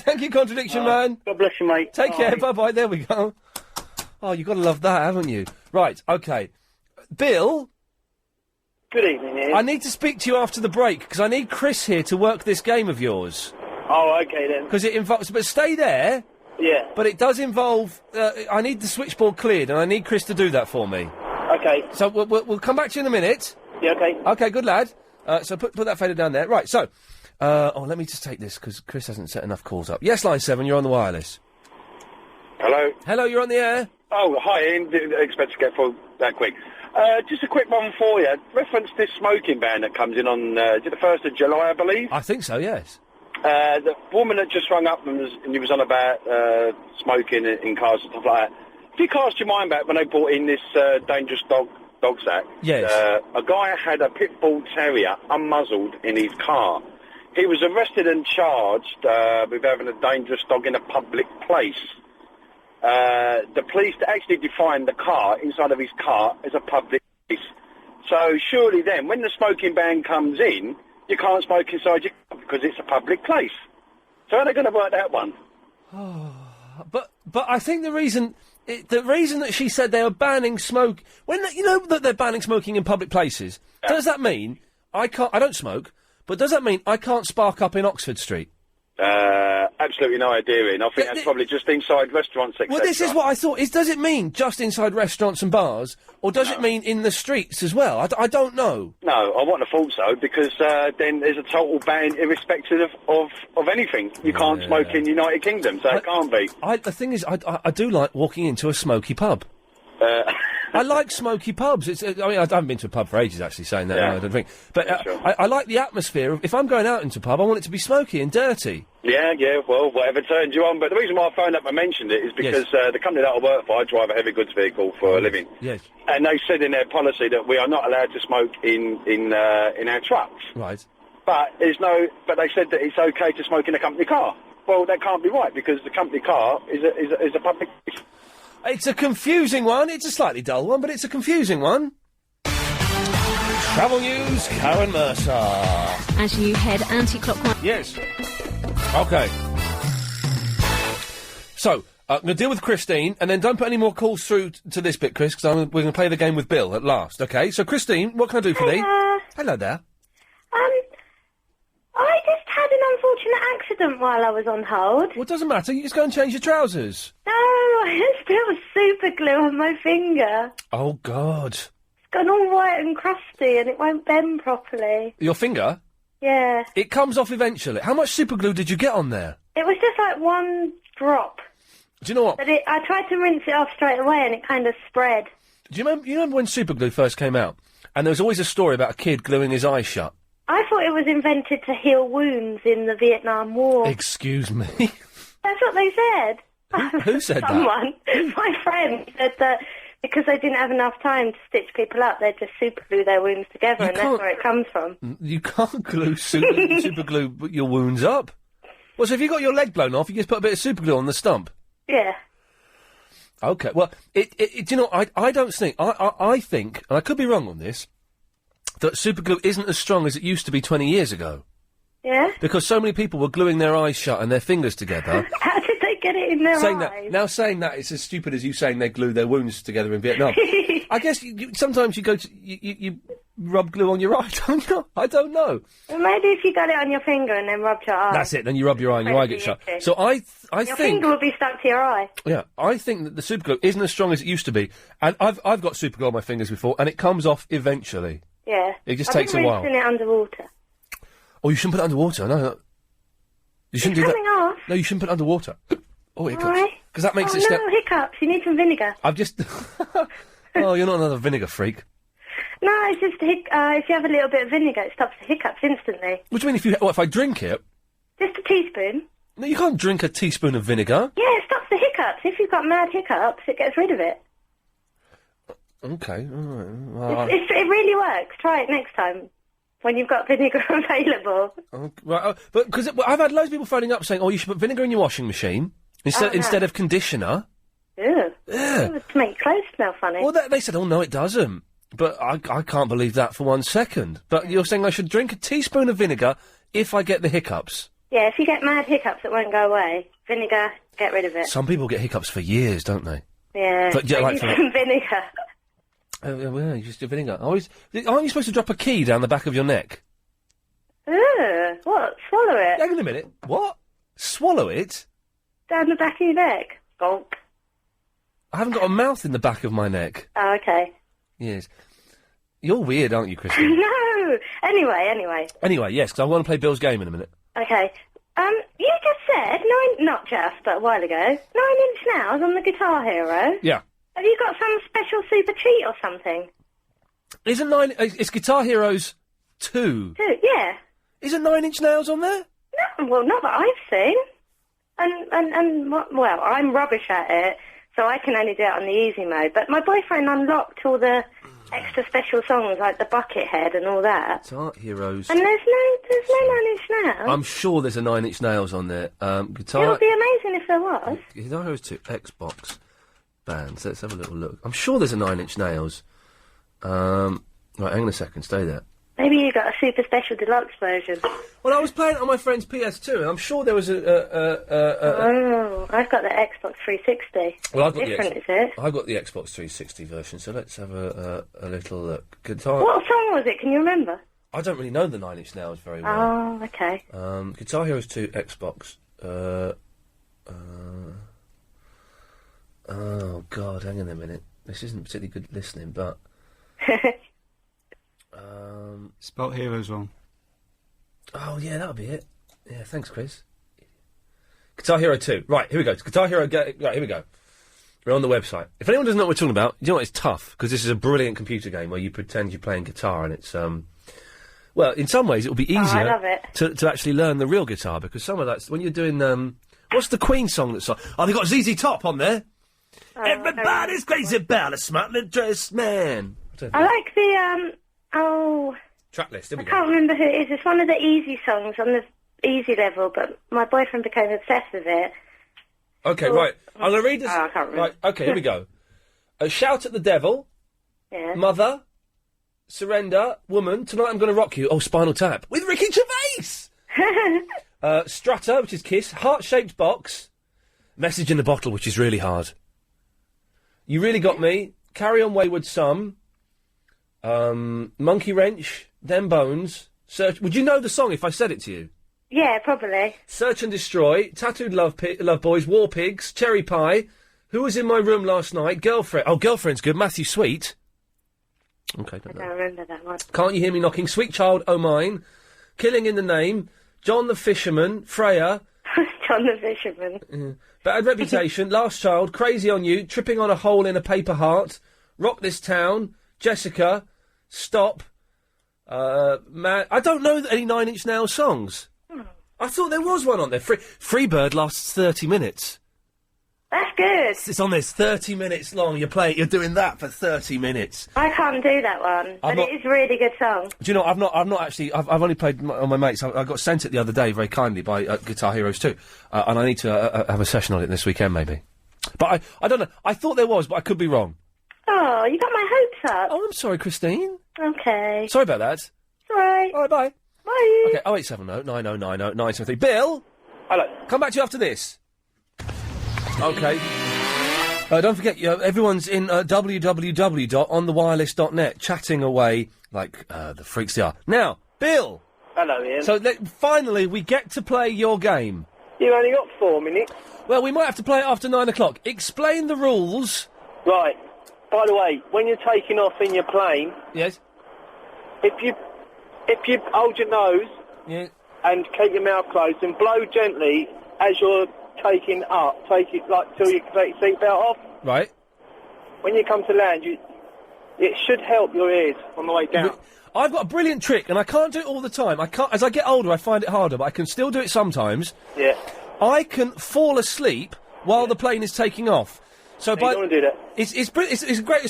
Thank you, Contradiction Man. God bless you, mate. Take care, bye-bye, there we go. Oh, you've got to love that, haven't you? Right, okay. Bill? Good evening, Ian. I need to speak to you after the break, because I need Chris here to work this game of yours. Oh, okay then. Because it involves... But stay there. Yeah. But it does involve... I need the switchboard cleared, and I need Chris to do that for me. Okay. So we'll come back to you in a minute. Yeah, okay. Okay, good lad. So put that fader down there. Right, so... let me just take this, because Chris hasn't set enough calls up. Yes, line 7, you're on the wireless. Hello? Hello, you're on the air. Oh, hi, Ian. Didn't expect to get full that quick. Just a quick one for you. Reference this smoking ban that comes in on, is it the 1st of July, I believe? I think so, yes. The woman that just rung up and was on about smoking in cars and stuff like that. If you cast your mind back when they brought in this dangerous dogs act, yes. A guy had a pit bull terrier unmuzzled in his car. He was arrested and charged with having a dangerous dog in a public place. The police actually defined the car, inside of his car, as a public place. So surely then, when the smoking ban comes in, you can't smoke inside your car because it's a public place. So how are they going to work that one? But I think the reason that she said they are banning smoke... you know that they're banning smoking in public places, does that mean I don't smoke... But does that mean I can't spark up in Oxford Street? Absolutely no idea, Ian. I think that's probably just inside restaurants, etc. Well, this is what I thought. Does it mean just inside restaurants and bars, or does it mean in the streets as well? I don't know. No, I wouldn't have thought so, because then there's a total ban irrespective of anything. You can't smoke in the United Kingdom, so it can't be. The thing is, I do like walking into a smoky pub. I like smoky pubs. I haven't been to a pub for ages, actually, saying that. Yeah. No, I don't think. But I like the atmosphere. If I'm going out into a pub, I want it to be smoky and dirty. Yeah, well, whatever turns you on. But the reason why I phoned up and mentioned it is because the company that I work for, I drive a heavy goods vehicle for a living. Yes. And they said in their policy that we are not allowed to smoke in our trucks. Right. But they said that it's okay to smoke in a company car. Well, that can't be right, because the company car is a public... It's a confusing one. It's a slightly dull one, but it's a confusing one. Travel news, Karen Mercer. As you head anti-clockwise... Yes. OK. So, I'm going to deal with Christine, and then don't put any more calls through to this bit, Chris, because we're going to play the game with Bill at last, OK? So, Christine, what can I do for thee? Hello there. I just had an unfortunate accident while I was on hold. Well, it doesn't matter. You just go and change your trousers. No, I still have super glue on my finger. Oh, God. It's gone all white and crusty and it won't bend properly. Your finger? Yeah. It comes off eventually. How much super glue did you get on there? It was just like one drop. Do you know what? But I tried to rinse it off straight away and it kind of spread. Do you remember when super glue first came out? And there was always a story about a kid gluing his eyes shut. I thought it was invented to heal wounds in the Vietnam War. Excuse me? That's what they said. Who said that? Someone. My friend said that because they didn't have enough time to stitch people up, they'd just super glue their wounds together, and that's where it comes from. You can't glue super glue your wounds up. Well, so if you got your leg blown off, you just put a bit of super glue on the stump. Yeah. Okay, well, do you know, I don't think, I think, and I could be wrong on this, that super glue isn't as strong as it used to be 20 years ago. Yeah? Because so many people were gluing their eyes shut and their fingers together. How did they get it in their eyes? Saying that, it's as stupid as you saying they glue their wounds together in Vietnam. I guess sometimes you go to, you rub glue on your eye. I don't know. Well, maybe if you got it on your finger and then rubbed your eye. That's it. Then you rub your eye and your eye gets shut. So I Your think finger will be stuck to your eye. Yeah, I think that the super glue isn't as strong as it used to be, and I've got super glue on my fingers before, and it comes off eventually. Yeah. It just takes a while. I've been rinsing it underwater. Oh, you shouldn't put it underwater. No, you shouldn't It's do coming that. off. No, you shouldn't put it underwater. Oh, hiccups. Why? Because that makes oh, it step. no, hiccups. You need some vinegar. I've just. Oh, you're not another vinegar freak. No, it's just if you have a little bit of vinegar, it stops the hiccups instantly. What do you mean if I drink it? Just a teaspoon. No, you can't drink a teaspoon of vinegar. Yeah, it stops the hiccups. If you've got mad hiccups, it gets rid of it. Okay, all right. Well, It really works. Try it next time when you've got vinegar available. right, but because I've had loads of people phoning up saying, "Oh, you should put vinegar in your washing machine instead of conditioner." Yeah. Yeah. To make clothes smell funny. Well, they said, "Oh no, it doesn't." But I can't believe that for 1 second. But you're saying I should drink a teaspoon of vinegar if I get the hiccups? Yeah, if you get mad hiccups that won't go away, vinegar, get rid of it. Some people get hiccups for years, don't they? Yeah. But, yeah, like maybe some vinegar. Oh, yeah, you just do vinegar. Aren't you supposed to drop a key down the back of your neck? Ugh, what? Swallow it? Hang on a minute. What? Swallow it? Down the back of your neck? Gulp. I haven't got a mouth in the back of my neck. Oh, okay. Yes. You're weird, aren't you, Christine? No! Anyway. Anyway, yes, because I want to play Bill's game in a minute. Okay. You just said, not just, but a while ago, 9 Inch Nails on the Guitar Hero. Yeah. Have you got some special super cheat or something? It's Guitar Heroes 2. 2, yeah. Isn't 9 Inch Nails on there? No, well, not that I've seen. Well, I'm rubbish at it, so I can only do it on the easy mode. But my boyfriend unlocked all the extra special songs, like the Buckethead and all that. Guitar Heroes. And there's no 9 Inch Nails. I'm sure there's a 9 Inch Nails on there. It would be amazing if there was. Guitar Heroes 2 Xbox bands. Let's have a little look. I'm sure there's a 9 Inch Nails. Right, hang on a second. Stay there. Maybe you got a super special deluxe version. Well, I was playing it on my friend's PS2, and I'm sure there was Oh, I've got the Xbox 360. Well, I've got Different, is it? I've got the Xbox 360 version, so let's have a little look. Guitar. What song was it? Can you remember? I don't really know the 9 Inch Nails very well. Oh, okay. Guitar Heroes 2 Xbox. Oh God, hang on a minute. This isn't particularly good listening, but. Spelt Heroes wrong. Oh yeah, that'll be it. Yeah, thanks, Chris. Guitar Hero 2. Right, here we go. It's Guitar Hero. Right, here we go. We're on the website. If anyone doesn't know what we're talking about, you know what? It's tough because this is a brilliant computer game where you pretend you're playing guitar, and it's well, in some ways it will be easier I love it. to actually learn the real guitar because some of that's when you're doing what's the Queen song that's on? Oh, they got ZZ Top on there. Oh, Everybody's crazy about a smartly dressed man. I like the track list. Here we I go. can't remember who it is. It's one of the easy songs on the easy level, but my boyfriend became obsessed with it. Okay, right. I'm going to read this. Oh, I can't remember. Right, okay, here we go. Shout at the Devil. Yeah. Mother. Surrender. Woman. Tonight I'm going to rock you. Oh, Spinal Tap. With Ricky Gervais! Strutter, which is Kiss. Heart-shaped box. Message in the Bottle, which is really hard. You Really Got Me. Carry On Wayward Son. Monkey Wrench. Them Bones. Search. Would you know the song if I said it to you? Yeah, probably. Search and Destroy, Tattooed Love Boys, War Pigs, Cherry Pie, Who Was in My Room Last Night, Girlfriend. Oh, Girlfriend's good. Matthew Sweet. Okay, I don't remember that one. Can't You Hear Me Knocking, Sweet Child O' Mine, Killing in the Name, John the Fisherman, Freya. John the Fisherman. Bad Reputation, Last Child, Crazy on You, Tripping on a Hole in a Paper Heart, Rock This Town, Jessica, Stop. Man, I don't know any 9 Inch Nails songs. I thought there was one on there. Freebird lasts 30 minutes. That's good. It's on there. It's 30 minutes long. You're doing that for 30 minutes. I can't do that one, but it is a really good song. Do you know? I've not actually. I've only played on my mates. I got sent it the other day very kindly by Guitar Heroes 2, and I need to have a session on it this weekend maybe. But I don't know. I thought there was, but I could be wrong. Oh, you got my hopes up. Oh, I'm sorry, Christine. Okay. Sorry about that. It's all right. All right, bye. Bye. Okay, 0870 9090 973. Bill? Hello. Come back to you after this. Okay. Don't forget, everyone's in www.onthewireless.net chatting away Like, the freaks they are. Now, Bill! Hello, Ian. So, finally, we get to play your game. You've only got 4 minutes. Well, we might have to play it after 9 o'clock. Explain the rules. Right. By the way, when you're taking off in your plane... Yes? If you hold your nose... Yeah. And keep your mouth closed and blow gently as you're taking up. Take it, till you take your seatbelt off. Right. When you come to land, it should help your ears on the way down. I've got a brilliant trick, and I can't do it all the time. As I get older, I find it harder, but I can still do it sometimes. Yeah. I can fall asleep while the plane is taking off. So you don't want to do that. It's great.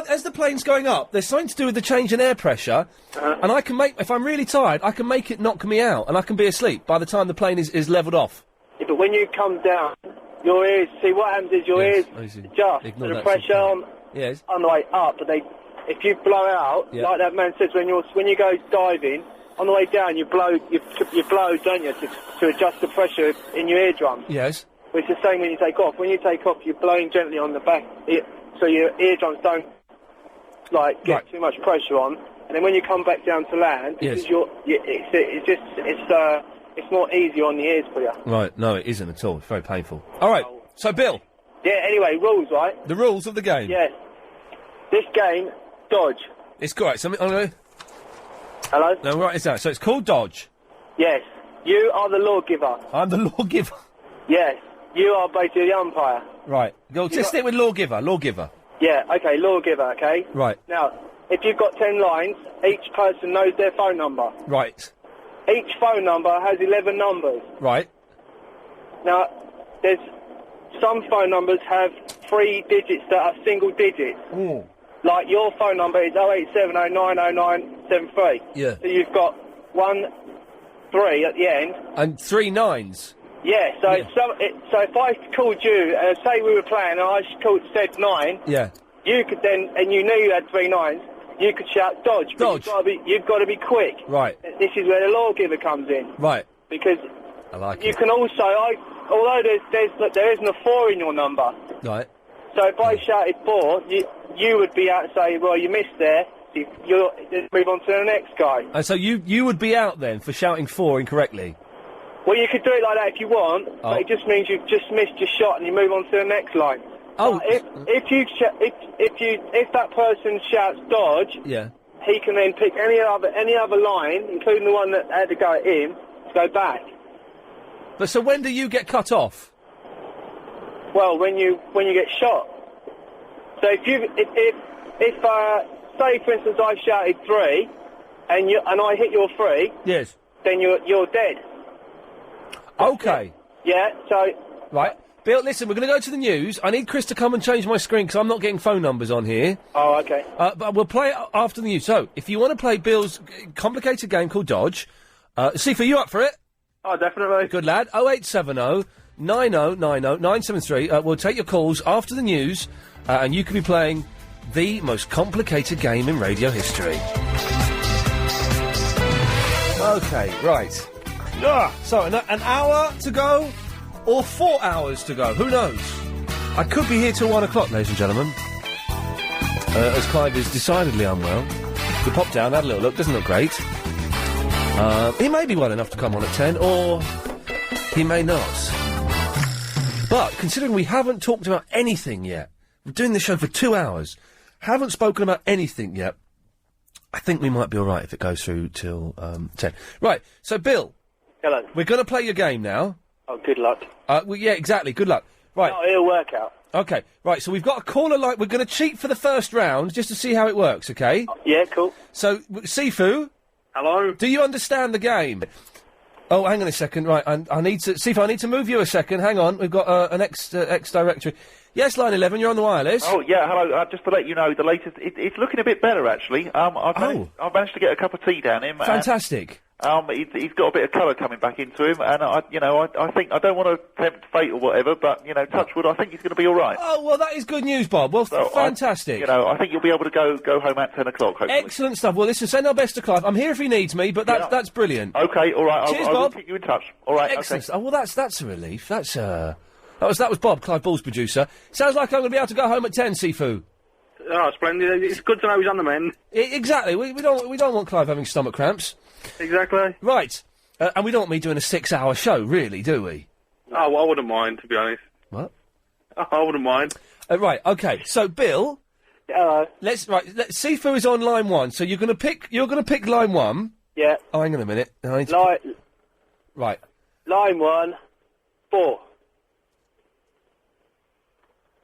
As the plane's going up, there's something to do with the change in air pressure, and I can if I'm really tired, I can make it knock me out, and I can be asleep by the time the plane is levelled off. Yeah, but when you come down, your ears. See what happens is your ears adjust to the pressure on the way up. But if you blow out, like that man says, when you go diving on the way down, you blow, don't you, to adjust the pressure in your eardrums. Yes. It's the same when you take off. When you take off, you're blowing gently on the back, so your eardrums don't get too much pressure on. And then when you come back down to land, it's more easy on the ears for you. Right? No, it isn't at all. It's very painful. All right. So, Bill. Yeah. Anyway, rules, right? The rules of the game. Yeah. This game, Dodge. It's correct. Hello. No, right. It's that. So it's called Dodge. Yes. You are the lawgiver. I'm the lawgiver. Yes. You are basically the umpire. Right. Just stick with lawgiver. Lawgiver. Yeah, okay, lawgiver, okay? Right. Now, if you've got 10 lines, each person knows their phone number. Right. Each phone number has 11 numbers. Right. Now, there's some phone numbers have 3 digits that are single digits. Mm. Like your phone number is 087090973. Yeah. So you've got 1, 3 at the end. And 3 nines. Yeah, so so if I called you, say we were playing, and I said 9, yeah, you could then, and you knew you had 3 nines, you could shout dodge. Dodge. You've got to be quick. Right. This is where the lawgiver comes in. Right. Because I like you can also, although there isn't a 4 in your number. Right. So if I shouted 4, you would be out and say, well, you missed there. You'll move on to the next guy. And so you would be out then for shouting 4 incorrectly. Well, you could do it like that if you want, but it just means you've just missed your shot and you move on to the next line. Oh, if that person shouts dodge, yeah, he can then pick any other line, including the one that had to go at him, to go back. But so when do you get cut off? Well, when you get shot. So if say for instance I shouted 3, and I hit your 3, yes, then you're dead. Okay. Yeah, so... Right. Bill, listen, we're going to go to the news. I need Chris to come and change my screen because I'm not getting phone numbers on here. Oh, okay. But we'll play it after the news. So, if you want to play Bill's complicated game called Dodge, Sifa, you up for it? Oh, definitely. Good lad. 0870 9090 973. We'll take your calls after the news, and you can be playing the most complicated game in radio history. Okay, right. So, an hour to go, or 4 hours to go, who knows? I could be here till 1 o'clock, ladies and gentlemen. As Clive is decidedly unwell. He popped down, had a little look, doesn't look great. He may be well enough to come on at 10, or he may not. But, considering we haven't talked about anything yet, we're doing this show for 2 hours, haven't spoken about anything yet, I think we might be alright if it goes through till 10. Right, so Bill... Hello. We're going to play your game now. Oh, good luck. Well, yeah, exactly. Good luck. Right. No, it'll work out. Okay. Right. So we've got a caller line. We're going to cheat for the first round just to see how it works. Okay. Yeah. Cool. So, Sifu. Hello. Do you understand the game? Oh, hang on a second. Right. I need to, Sifu. I need to move you a second. Hang on. We've got an X directory. Yes, line 11. You're on the wireless. Oh yeah. Hello. Just to let you know, the latest. It's looking a bit better actually. I've managed to get a cup of tea down him. Fantastic. He's got a bit of colour coming back into him, and I think I don't want to tempt fate or whatever, but touch wood, I think he's going to be all right. Oh well, that is good news, Bob. Well, so fantastic. I think you'll be able to go home at 10 o'clock. Hopefully. Excellent stuff. Well, listen, send our best to Clive. I'm here if he needs me, but that's brilliant. Okay, all right. Cheers, I Bob. will keep you in touch. All right. Excellent. Okay. Oh well, that's a relief. That was Bob, Clive Ball's producer. Sounds like I'm going to be able to go home at 10, Sifu. Oh, splendid. It's good to know he's on the mend. Exactly. We don't want Clive having stomach cramps. Exactly. Right. And we don't want me doing a 6-hour show, really, do we? Oh, well, I wouldn't mind, to be honest. What? Oh, I wouldn't mind. Right. Okay. So, Bill. Hello. Sifu is on line 1. So you're gonna pick line 1. Yeah. Oh, hang on a minute. I need to right. Line 1, 4.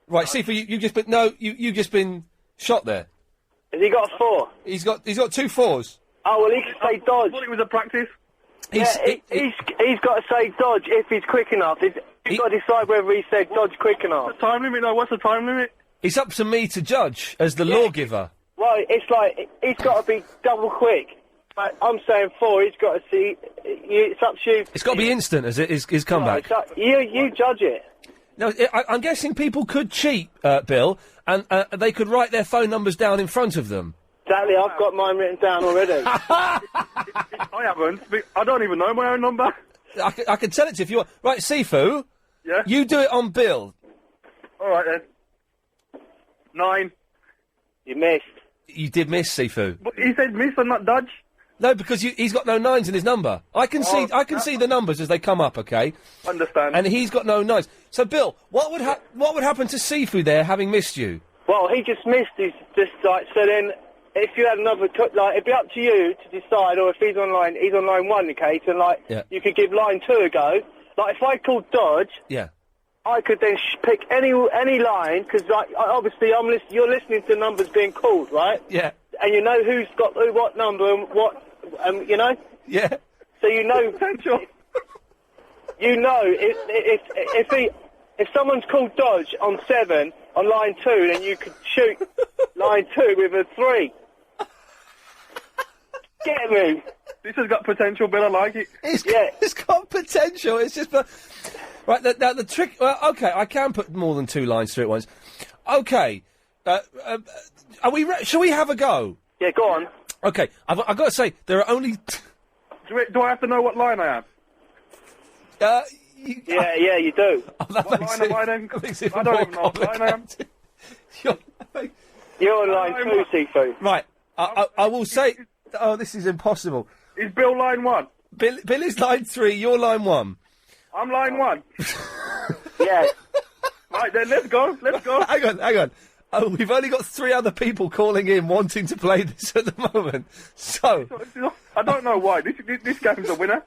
Right, Sifu, you've just been shot there. Has he got a 4? He's got 2 4s. Oh, well, he can say dodge. I thought it was a practice. He's got to say dodge if he's quick enough. He's got to decide whether he said dodge quick enough. What's the time limit, though? What's the time limit? It's up to me to judge as the lawgiver. Right, it's like, he's got to be double quick. But I'm saying 4, he's got to see... It's up to you. It's got to be instant as it is his comeback. You judge it. No, I'm guessing people could cheat, Bill, and they could write their phone numbers down in front of them. Exactly, I've got mine written down already. I haven't. I don't even know my own number. I can tell it to you if you want. Right, Sifu. Yeah? You do it on Bill. All right, then. 9. You missed. You did miss, Sifu. But he said miss and not dodge. No, because he's got no 9s in his number. I can see the numbers as they come up, okay? Understand. And he's got no 9s. So, Bill, what would happen to Sifu there, having missed you? Well, he just missed. So then, if you had another, it'd be up to you to decide. Or if he's on line 1, okay? So you could give line 2 a go. Like if I called dodge, yeah, I could then pick any line because obviously you're listening to numbers being called, right? Yeah. And you know who's got what number and what, you know? Yeah. So you know... Potential. You know, if someone's called dodge on 7, on line 2, then you could shoot line 2 with a 3. Get me? This has got potential, Bill, I like it. It's got potential, it's just... Right, now the trick... Well, OK, I can put more than 2 lines through at once. OK, shall we have a go? Yeah, go on. OK, I've got to say, there are only... Do I have to know what line I am? Yeah, you do. What line am I then? I don't even know what line I am. You're on line 2, Sifu. Right, I will say... Oh, this is impossible. Is Bill line 1? Bill is line 3, you're line 1. I'm line 1. Yeah. Right then, let's go. Hang on. Oh, we've only got 3 other people calling in wanting to play this at the moment. So... I don't know why. This game's a winner.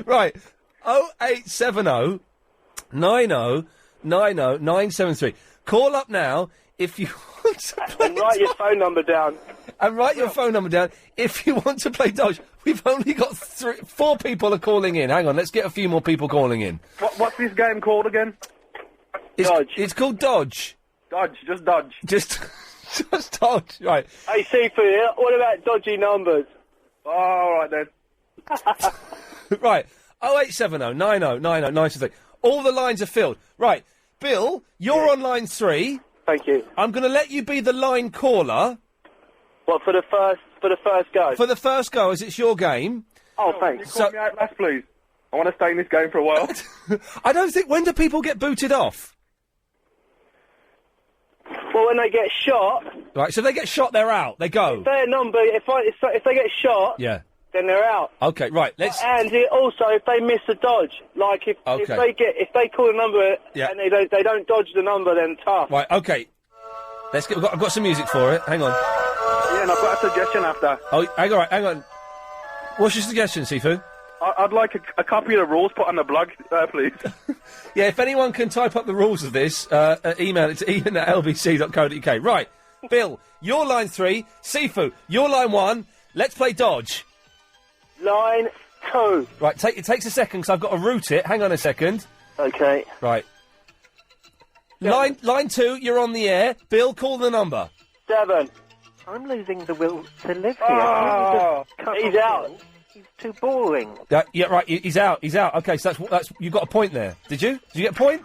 Right. 0870 90 90 973. Call up now if you want to play and write your phone number down. And write your phone number down if you want to play Dodge. We've only got 4 people are calling in. Hang on, let's get a few more people calling in. What's this game called again? Dodge. It's called Dodge. Dodge, just dodge. Just Dodge, right. Hey, Sifu, what about dodgy numbers? All right, then. Right, 0870 90 90 973. All the lines are filled. Right, Bill, you're on line 3. Thank you. I'm going to let you be the line caller. What, for the first go? For the first go, as it's your game. Oh, thanks. Can you call me out last, please? I want to stay in this game for a while. I don't think... When do people get booted off? Well, when they get shot... Right, so if they get shot, they're out. They go. Their number, if they get shot... Yeah. Then they're out. Okay, right, let's... And also, if they miss a dodge, like if they call a number and they don't dodge the number, then tough. Right, okay. Let's get... I've got some music for it. Hang on. Yeah, and I've got a suggestion after. Oh, hang on. What's your suggestion, Sifu? I'd like a copy of the rules put on the blog, please. Yeah, if anyone can type up the rules of this, email it to ian@lbc.co.uk. Right, Bill, you're line 3. Sifu, you're line 1. Let's play Dodge. Line 2. Right, it takes a second because I've got to route it. Hang on a second. Okay. Right. Line 2, you're on the air. Bill, call the number. 7. I'm losing the will to live here. Oh, he's out. He's too boring. Yeah, right. He's out. Okay, so that's you got a point there. Did you? Did you get a point?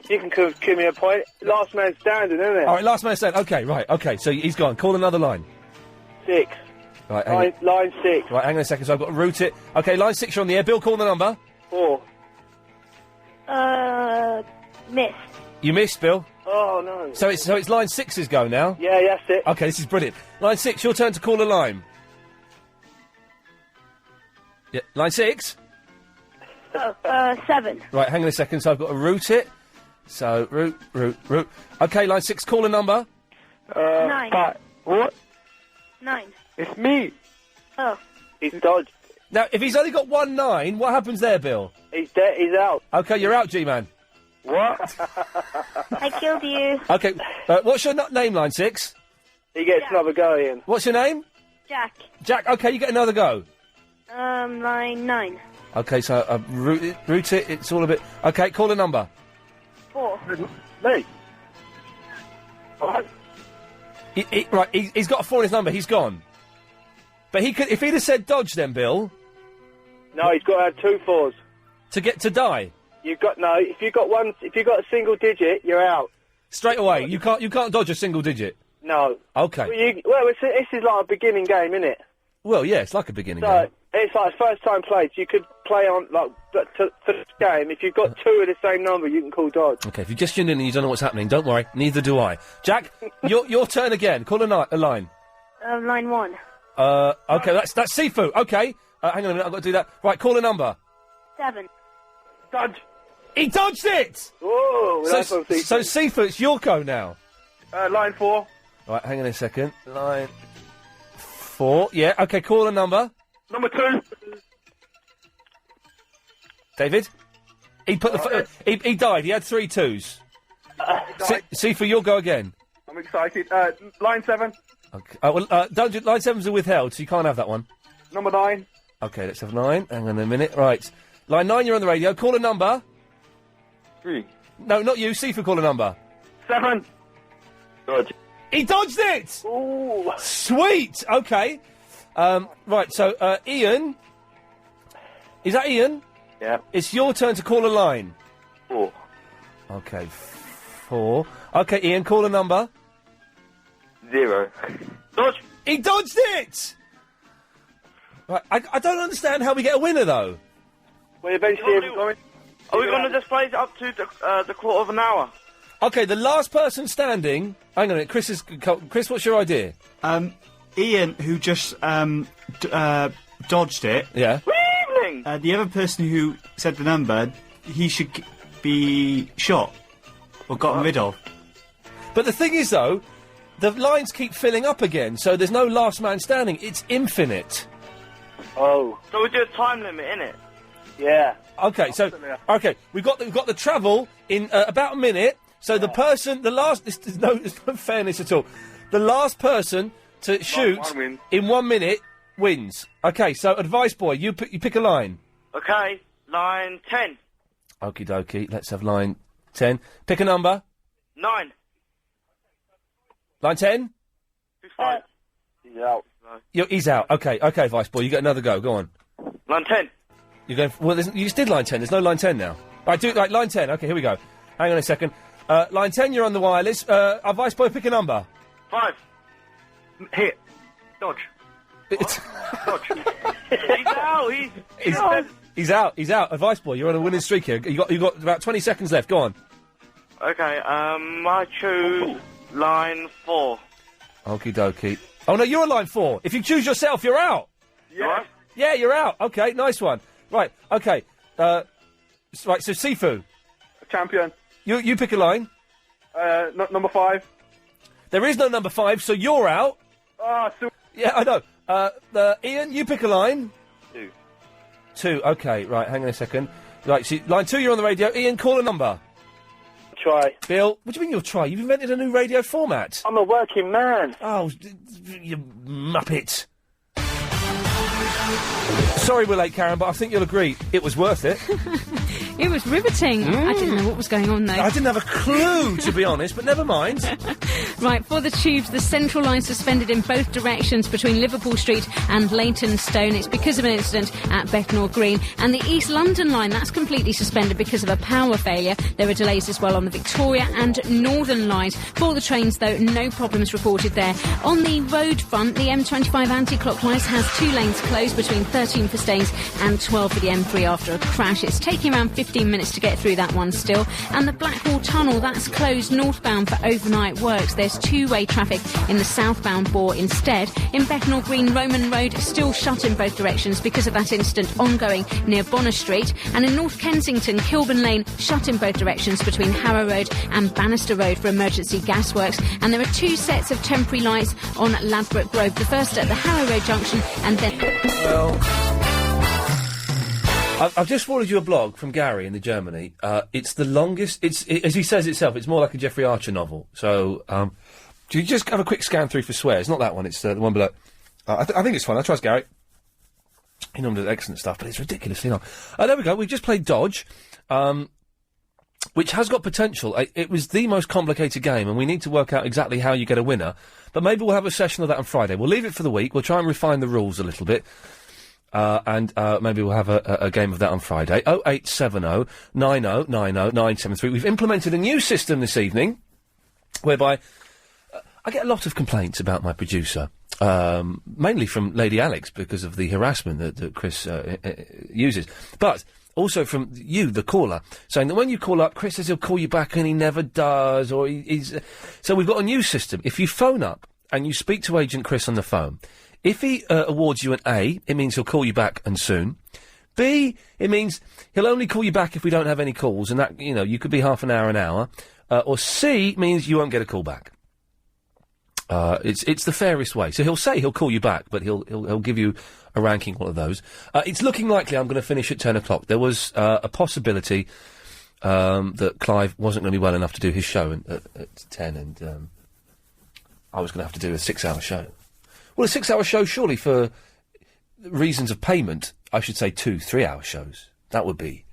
You can give me a point. Last man standing, isn't it? All right, last man standing. Okay, right. Okay, so he's gone. Call another line. 6. Right, line 6. Right, hang on a second. So I've got to route it. Okay, line 6, you're on the air. Bill, call the number. 4. Missed. You missed, Bill. Oh, no. So it's line 6's go now? Yeah, that's it. Okay, this is brilliant. Line 6, your turn to call a line. Yeah, line 6? 7. Right, hang on a second, so I've got to route it. So, route. Okay, line 6, call a number. 9. What? 9. It's me. Oh. He's dodged. Now, if he's only got 1 9, what happens there, Bill? He's dead. He's out. Okay, you're out, G-Man. What? I killed you. Okay, what's your name, line 6? He gets another go, Ian. What's your name? Jack. Jack, okay, you get another go. Line 9. Okay, so route it, it's all a bit... Okay, call a number. 4. Me. Right, he's got a 4 in his number, he's gone. But he could... If he'd have said dodge then, Bill... No, he's got to have 2 4s. To die? You've got... No, if you've got a single digit, you're out. Straight away, you can't dodge a single digit? No. Okay. This is like a beginning game, isn't it? Well, yeah, it's like a beginning So, game. it's like first time played. You could play on, for this game, if you've got 2 of the same number, you can call dodge. Okay, if you just tuned in and you don't know what's happening, don't worry, neither do I. Jack, your turn again. Call a line. Line 1. Okay, that's Sifu. Okay, hang on a minute, I've got to do that. Right, call a number. 7. Dodge. He dodged it! Whoa, that's so Sifu, it's your go now. Line 4. Right, hang on a second. Line 4. Yeah, okay, call a number. Number 2. David? He put he died, he had 3 2s. Sifu, you'll go again. I'm excited. Line 7. Okay. Don't do... Line 7's are withheld, so you can't have that one. Number 9. Okay, let's have 9. Hang on a minute. Right. Line 9, you're on the radio. Call a number. 3. No, not you. Sifu, call a number. 7. Dodge. He dodged it! Ooh. Sweet! Okay. Right, so, Ian... Is that Ian? Yeah. It's your turn to call a line. 4. Okay, 4. Okay, Ian, call a number. 0. Dodge. He dodged it! Right, I don't understand how we get a winner, though. Well, eventually... Are we going to just play it up to the quarter of an hour? Okay, the last person standing... Hang on a minute, Chris, what's your idea? Ian, who just dodged it. Yeah. Good evening! The other person who said the number, he should be shot. Or gotten rid of. But the thing is, though, the lines keep filling up again, so there's no last man standing. It's infinite. Oh. So we do a time limit, innit? Yeah. Okay, so... Okay, we've got the travel in about a minute, so the last... There's no fairness at all. The last person to shoot in 1 minute wins. Okay, so Advice Boy, you pick a line. Okay, line 10. Okie dokie, let's have line 10. Pick a number. 9. Line 10? Who's 5? He's out. He's out. Okay, Advice Boy, you get another go. Go on. Line 10. You're going... Well, you just did line 10. There's no line 10 now. Right, line 10. Okay, here we go. Hang on a second. Line 10, you're on the wireless. Advice Boy, pick a number. 5. Hit. Dodge. Dodge. He's out. He's out. He's out. Advice Boy, you're on a winning streak here. You got about 20 seconds left. Go on. Okay. I choose line 4. Okie dokie. Oh no, you're on line 4. If you choose yourself, you're out. Yeah. Yeah, you're out. Okay, nice one. Right. Okay. Right. So Sifu. Champion. You pick a line. Number 5. There is no number 5, so you're out. Yeah, I know. Ian, you pick a line. 2. 2, okay, right, hang on a second. Right, so line 2, you're on the radio. Ian, call a number. Try. Bill, what do you mean you'll try? You've invented a new radio format. I'm a working man. Oh, you muppet. Sorry we're late, Karen, but I think you'll agree it was worth it. It was riveting. I didn't know what was going on, though. I didn't have a clue, to be honest, but never mind. Right, for the tubes, the central line suspended in both directions between Liverpool Street and Leytonstone. It's because of an incident at Bethnal Green. And the East London line, that's completely suspended because of a power failure. There are delays as well on the Victoria and Northern lines. For the trains, though, no problems reported there. On the road front, the M25 anti-clockwise has 2 lanes closed between 13 for Staines and 12 for the M3 after a crash. It's taking around 15 minutes to get through that one still. And the Blackwall Tunnel, that's closed northbound for overnight works. There's two-way traffic in the southbound bore instead. In Bethnal Green, Roman Road still shut in both directions because of that incident ongoing near Bonner Street. And in North Kensington, Kilburn Lane shut in both directions between Harrow Road and Bannister Road for emergency gas works. And there are two sets of temporary lights on Ladbroke Grove. The first at the Harrow Road junction and then... Well... I've just forwarded you a blog from Gary in Germany. It's the longest... as he says itself, it's more like a Jeffrey Archer novel. So, do you just have a quick scan through for swears? Not that one, it's the one below. I think it's fine. I trust Gary. He normally does excellent stuff, but it's ridiculously long. There we go. We just played Dodge, which has got potential. It was the most complicated game, and we need to work out exactly how you get a winner. But maybe we'll have a session of that on Friday. We'll leave it for the week. We'll try and refine the rules a little bit. And maybe we'll have a game of that on Friday. 0870 90 90 973. We've implemented a new system this evening, whereby I get a lot of complaints about my producer. Mainly from Lady Alex because of the harassment that Chris uses. But also from you, the caller, saying that when you call up, Chris says he'll call you back and he never does, or he's... So we've got a new system. If you phone up and you speak to Agent Chris on the phone, if he awards you an A, it means he'll call you back and soon. B, it means he'll only call you back if we don't have any calls, and that, you could be half an hour. Or C means you won't get a call back. It's the fairest way. So he'll say he'll call you back, but he'll give you a ranking, one of those. It's looking likely I'm going to finish at 10 o'clock. There was a possibility that Clive wasn't going to be well enough to do his show at 10, and I was going to have to do a 6-hour show. Well, a 6-hour show, surely, for reasons of payment, I should say 2 3-hour shows. That would be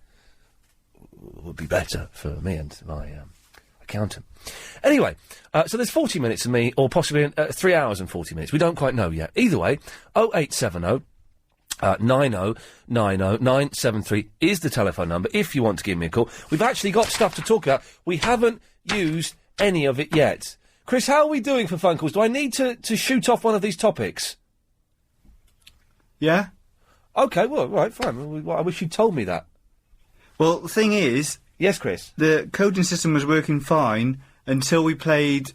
better for me and my accountant. Anyway, so there's 40 minutes of me, or possibly 3 hours and 40 minutes. We don't quite know yet. Either way, 0870 90 90 973 is the telephone number if you want to give me a call. We've actually got stuff to talk about. We haven't used any of it yet. Chris, how are we doing for phone calls? Do I need to shoot off one of these topics? Yeah. OK, well, right, fine. I wish you'd told me that. Well, the thing is... Yes, Chris? The coding system was working fine until we played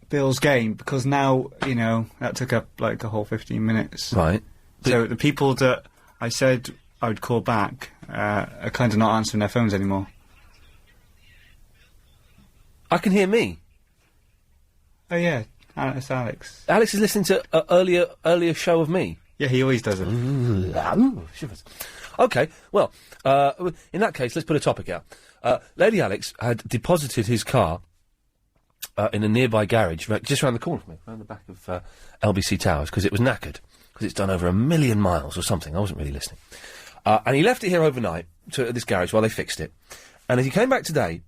Bill's game, because now, that took up, like, a whole 15 minutes. Right. So the people that I said I would call back are kind of not answering their phones anymore. I can hear me. Oh, yeah. It's Alex. Alex is listening to an earlier show of me. Yeah, he always does it. Ooh, shivers. OK, well, in that case, let's put a topic out. Lady Alex had deposited his car in a nearby garage, just round the corner from me, round the back of LBC Towers, because it was knackered, because it's done over 1 million miles or something. I wasn't really listening. And he left it here overnight to this garage while they fixed it. And as he came back today,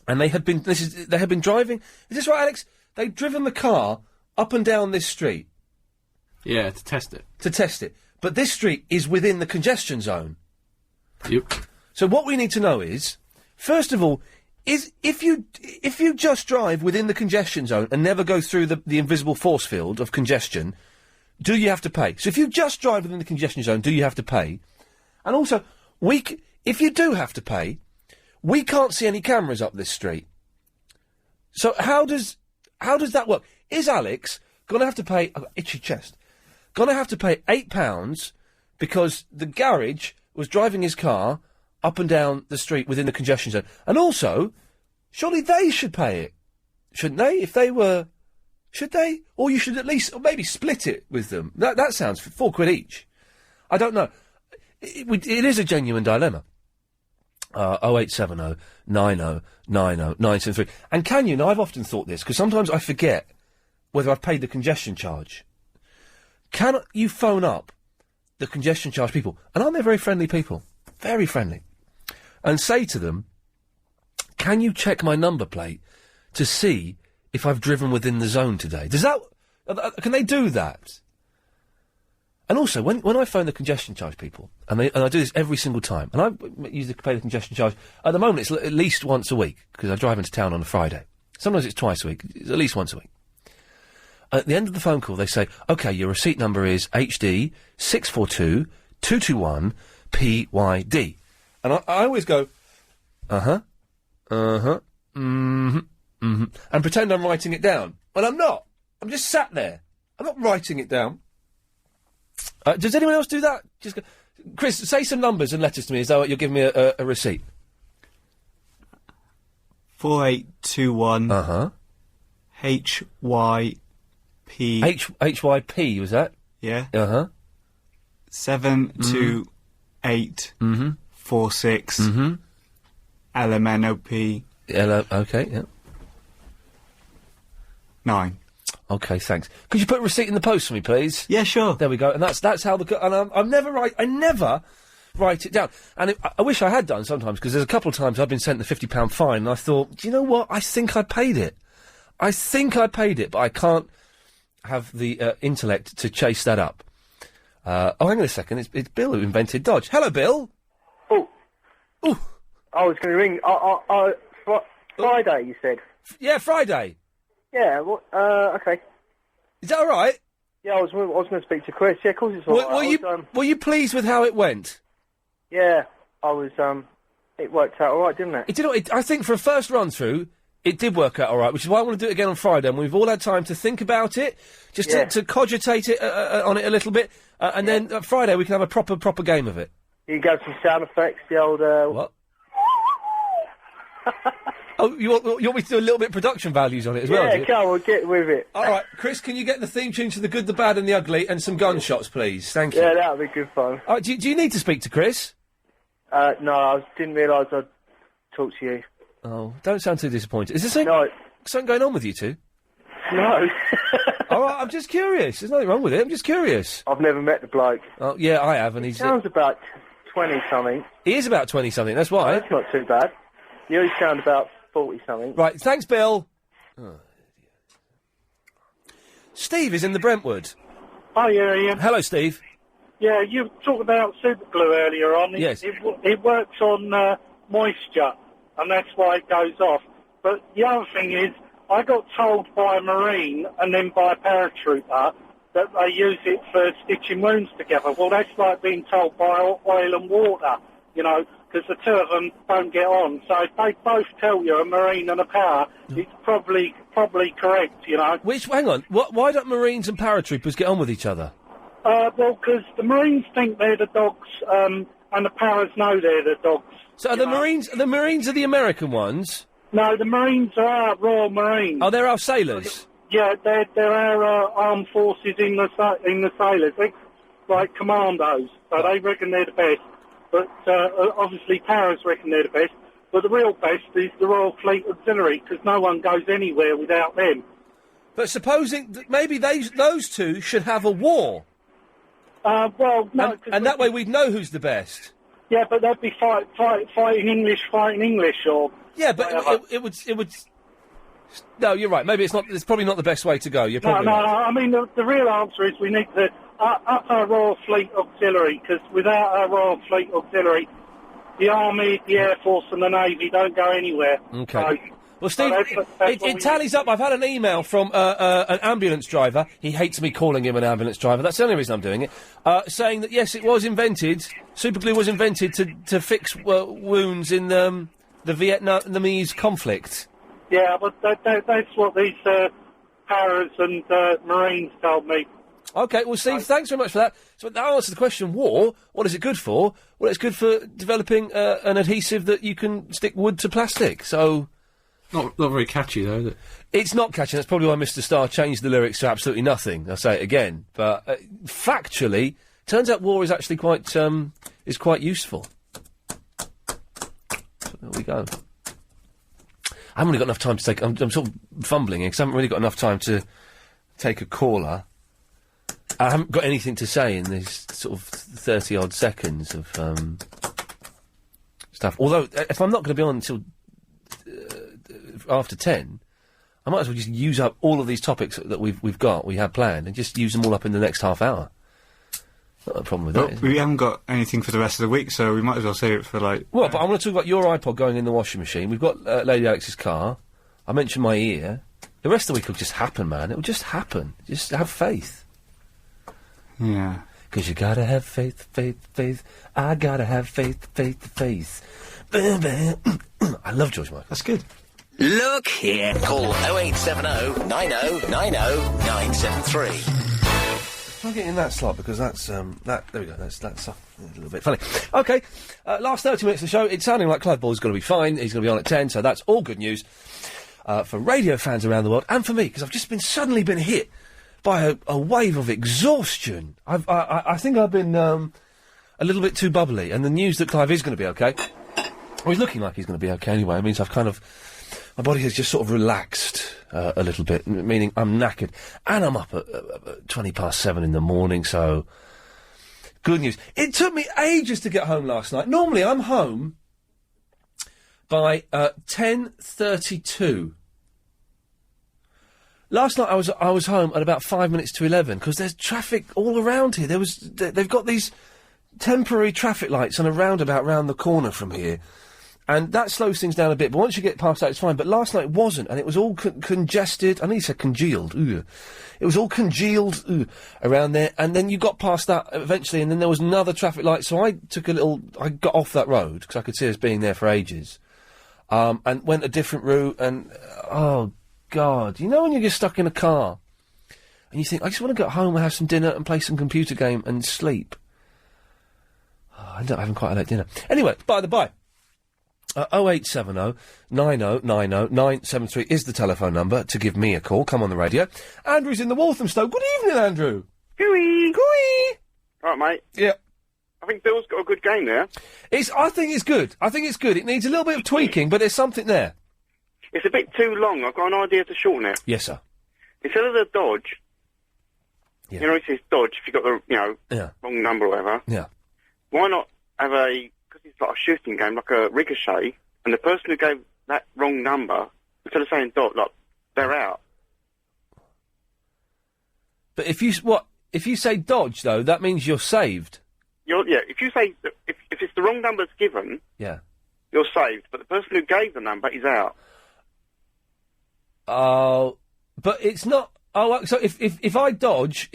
and they had been driving... Is this right, Alex? They'd driven the car up and down this street. Yeah, to test it. To test it. But this street is within the congestion zone. Yep. So what we need to know is, first of all, is if you just drive within the congestion zone and never go through the invisible force field of congestion, do you have to pay? So if you just drive within the congestion zone, do you have to pay? And also, if you do have to pay, we can't see any cameras up this street. So how does that work? Is Alex going to have to pay... I've got itchy chest. Going to have to pay £8 because the garage was driving his car up and down the street within the congestion zone. And also, surely they should pay it, shouldn't they? If they were... Should they? Or you should at least... Or maybe split it with them. That sounds £4 each. I don't know. It is a genuine dilemma. 0870 90 90 973. And can you... Now, I've often thought this, because sometimes I forget whether I've paid the congestion charge. Can you phone up the congestion charge people, and aren't they very friendly people? Very friendly. And say to them, can you check my number plate to see if I've driven within the zone today? Does that... Can they do that? And also, when I phone the congestion charge people, and I do this every single time, and I use pay the congestion charge, at the moment it's at least once a week, because I drive into town on a Friday. Sometimes it's twice a week, it's at least once a week. At the end of the phone call, they say, OK, your receipt number is HD 642 221 PYD. And I always go, uh-huh, uh-huh, mm-hmm, mm-hmm, and pretend I'm writing it down. Well, I'm not. I'm just sat there. I'm not writing it down. Does anyone else do that? Just go, Chris, say some numbers and letters to me as though you're giving me a receipt. 4821. Uh-huh. HYP. HYP, was that? Yeah. Uh-huh. 728. 46. LMNOP. Okay, yeah. 9. Okay, thanks. Could you put a receipt in the post for me, please? Yeah, sure. There we go. And that's how and I never write it down. And I wish I had done sometimes, because there's a couple of times I've been sent the £50 fine, and I thought, do you know what? I think I paid it. But I can't have the intellect to chase that up. Hang on a second. It's Bill who invented Dodge. Hello, Bill. Oh. Ooh. I was going to ring. Friday, you said? Yeah, Friday. Yeah, okay. Is that all right? Yeah, I was going to speak to Chris. Yeah, of course it's all right. Were you pleased with how it went? Yeah, I was, it worked out all right, didn't it? It did. I think for a first run-through, it did work out all right, which is why I want to do it again on Friday, and we've all had time to think about it, just to cogitate it on it a little bit, and then Friday we can have a proper game of it. You can have some sound effects, the old... What? Oh, you want me to do a little bit of production values on it as well? Yeah, come on, get with it. All right, Chris, can you get the theme tune to The Good, the Bad and the Ugly and some gunshots, please? Thank you. Yeah, that would be good fun. All right, do you need to speak to Chris? No, I didn't realise I'd talk to you. Oh, don't sound too disappointed. Is there something going on with you two? No. All right, I'm just curious. There's nothing wrong with it. I'm just curious. I've never met the bloke. Oh, yeah, I have, and he sounds about 20-something. He is about 20-something, that's why. Oh, that's not too bad. You sound about 40-something. Right, thanks, Bill. Oh. Steve is in the Brentwood. Hi, Ian. Hello, Steve. Yeah, you talked about super glue earlier on. Yes. It works on moisture, and that's why it goes off. But the other thing is, I got told by a Marine and then by a paratrooper that they use it for stitching wounds together. Well, that's like being told by oil and water, you know, because the two of them don't get on. So if they both tell you, a Marine and a para, it's probably correct, you know. Hang on, why don't Marines and paratroopers get on with each other? Well, because the Marines think they're the dogs, and the paras know they're the dogs. So are the Marines are the American ones? No, the Marines are our Royal Marines. Oh, they're our sailors? Yeah, they're our armed forces in the sailors. They're like commandos, so they reckon they're the best. But obviously paras reckon they're the best. But the real best is the Royal Fleet Auxiliary, because no one goes anywhere without them. But supposing that maybe those two should have a war. Well, no. And that way we'd know who's the best. Yeah, but they'd be fighting English, or... Yeah, but it would... No, you're right. Maybe it's probably not the best way to go. You're probably No, right. I mean, the real answer is we need to up our Royal Fleet Auxiliary, because without our Royal Fleet Auxiliary, the Army, the Air Force and the Navy don't go anywhere. Okay. Well, Steve, it tallies up. I've had an email from an ambulance driver. He hates me calling him an ambulance driver. That's the only reason I'm doing it. Saying that, yes, it was invented, superglue was invented to fix wounds in the Vietnamese conflict. Yeah, but that's what these paras and Marines told me. OK, well, Steve, thanks very much for that. So that answers the question, war, what is it good for? Well, it's good for developing an adhesive that you can stick wood to plastic, so... Not very catchy, though, is it? It's not catchy. That's probably why Mr. Starr changed the lyrics to absolutely nothing. I'll say it again. But factually, turns out war is actually quite useful. So there we go. I haven't really got enough time to take... I'm sort of fumbling here, because I haven't really got enough time to take a caller. I haven't got anything to say in these sort of 30-odd seconds of stuff. Although, if I'm not going to be on until... after 10, I might as well just use up all of these topics that we have planned, and just use them all up in the next half hour. Not a problem with that. We haven't got anything for the rest of the week, so we might as well save it for, like... Well, but I want to talk about your iPod going in the washing machine. We've got Lady Alex's car. I mentioned my ear. The rest of the week will just happen, man. It will just happen. Just have faith. Yeah. 'Cause you gotta have faith, faith, faith. I gotta have faith, faith, faith. I love George Michael. That's good. Look here. Call 0870 90 90 973. I'll get in that slot because that's there we go. That's a little bit funny. Okay, last 30 minutes of the show. It's sounding like Clive Ball's going to be fine. He's going to be on at 10, so that's all good news for radio fans around the world and for me because I've just suddenly been hit by a wave of exhaustion. I think I've been a little bit too bubbly, and the news that Clive is going to be okay. Well, he's looking like he's going to be okay anyway. It means my body has just sort of relaxed a little bit, meaning I'm knackered. And I'm up at 7:20 in the morning, so good news. It took me ages to get home last night. Normally I'm home by 10:32. Last night I was home at about 5 minutes to 11, because there's traffic all around here. They've got these temporary traffic lights on a roundabout round the corner from here. And that slows things down a bit, but once you get past that, it's fine. But last night it wasn't, and it was all congested. I need to say congealed. Ooh. It was all congealed around there, and then you got past that eventually, and then there was another traffic light, so I got off that road, because I could see us being there for ages, and went a different route, and, oh, God. You know when you're just stuck in a car, and you think, I just want to get home and have some dinner and play some computer game and sleep. Oh, I ended up having quite a late dinner. Anyway, by the by. 0870 90 90 973 is the telephone number to give me a call. Come on the radio. Andrew's in the Walthamstow. Good evening, Andrew. Gooey. Gooey. All right, mate. Yeah. I think Bill's got a good game there. I think it's good. It needs a little bit of tweaking, but there's something there. It's a bit too long. I've got an idea to shorten it. Yes, sir. Instead of the dodge, yeah. You know, it says dodge if you've got the, wrong number or whatever. Yeah. Why not have because it's like a shooting game, like a ricochet, and the person who gave that wrong number, instead of saying dot, like, they're out. But if you say dodge, though, that means you're saved. If you say, if it's the wrong number that's given, yeah, you're saved, but the person who gave the number is out. Oh, but it's not. Oh, so if I dodge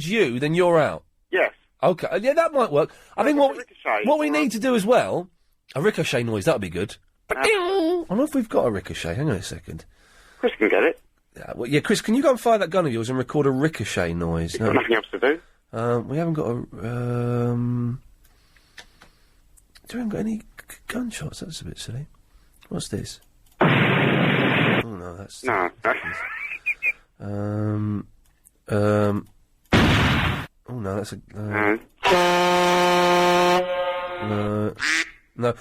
you, then you're out. Yes. Okay, yeah, that might work. I think what we need to do as well, a ricochet noise, that would be good. I don't know if we've got a ricochet. Hang on a second. Chris can get it. Yeah, Chris, can you go and fire that gun of yours and record a ricochet noise? You've got nothing else to do. We haven't got a. Do we haven't got any gunshots? That's a bit silly. What's this? Oh no, that's no. Oh no, that's a. No. No.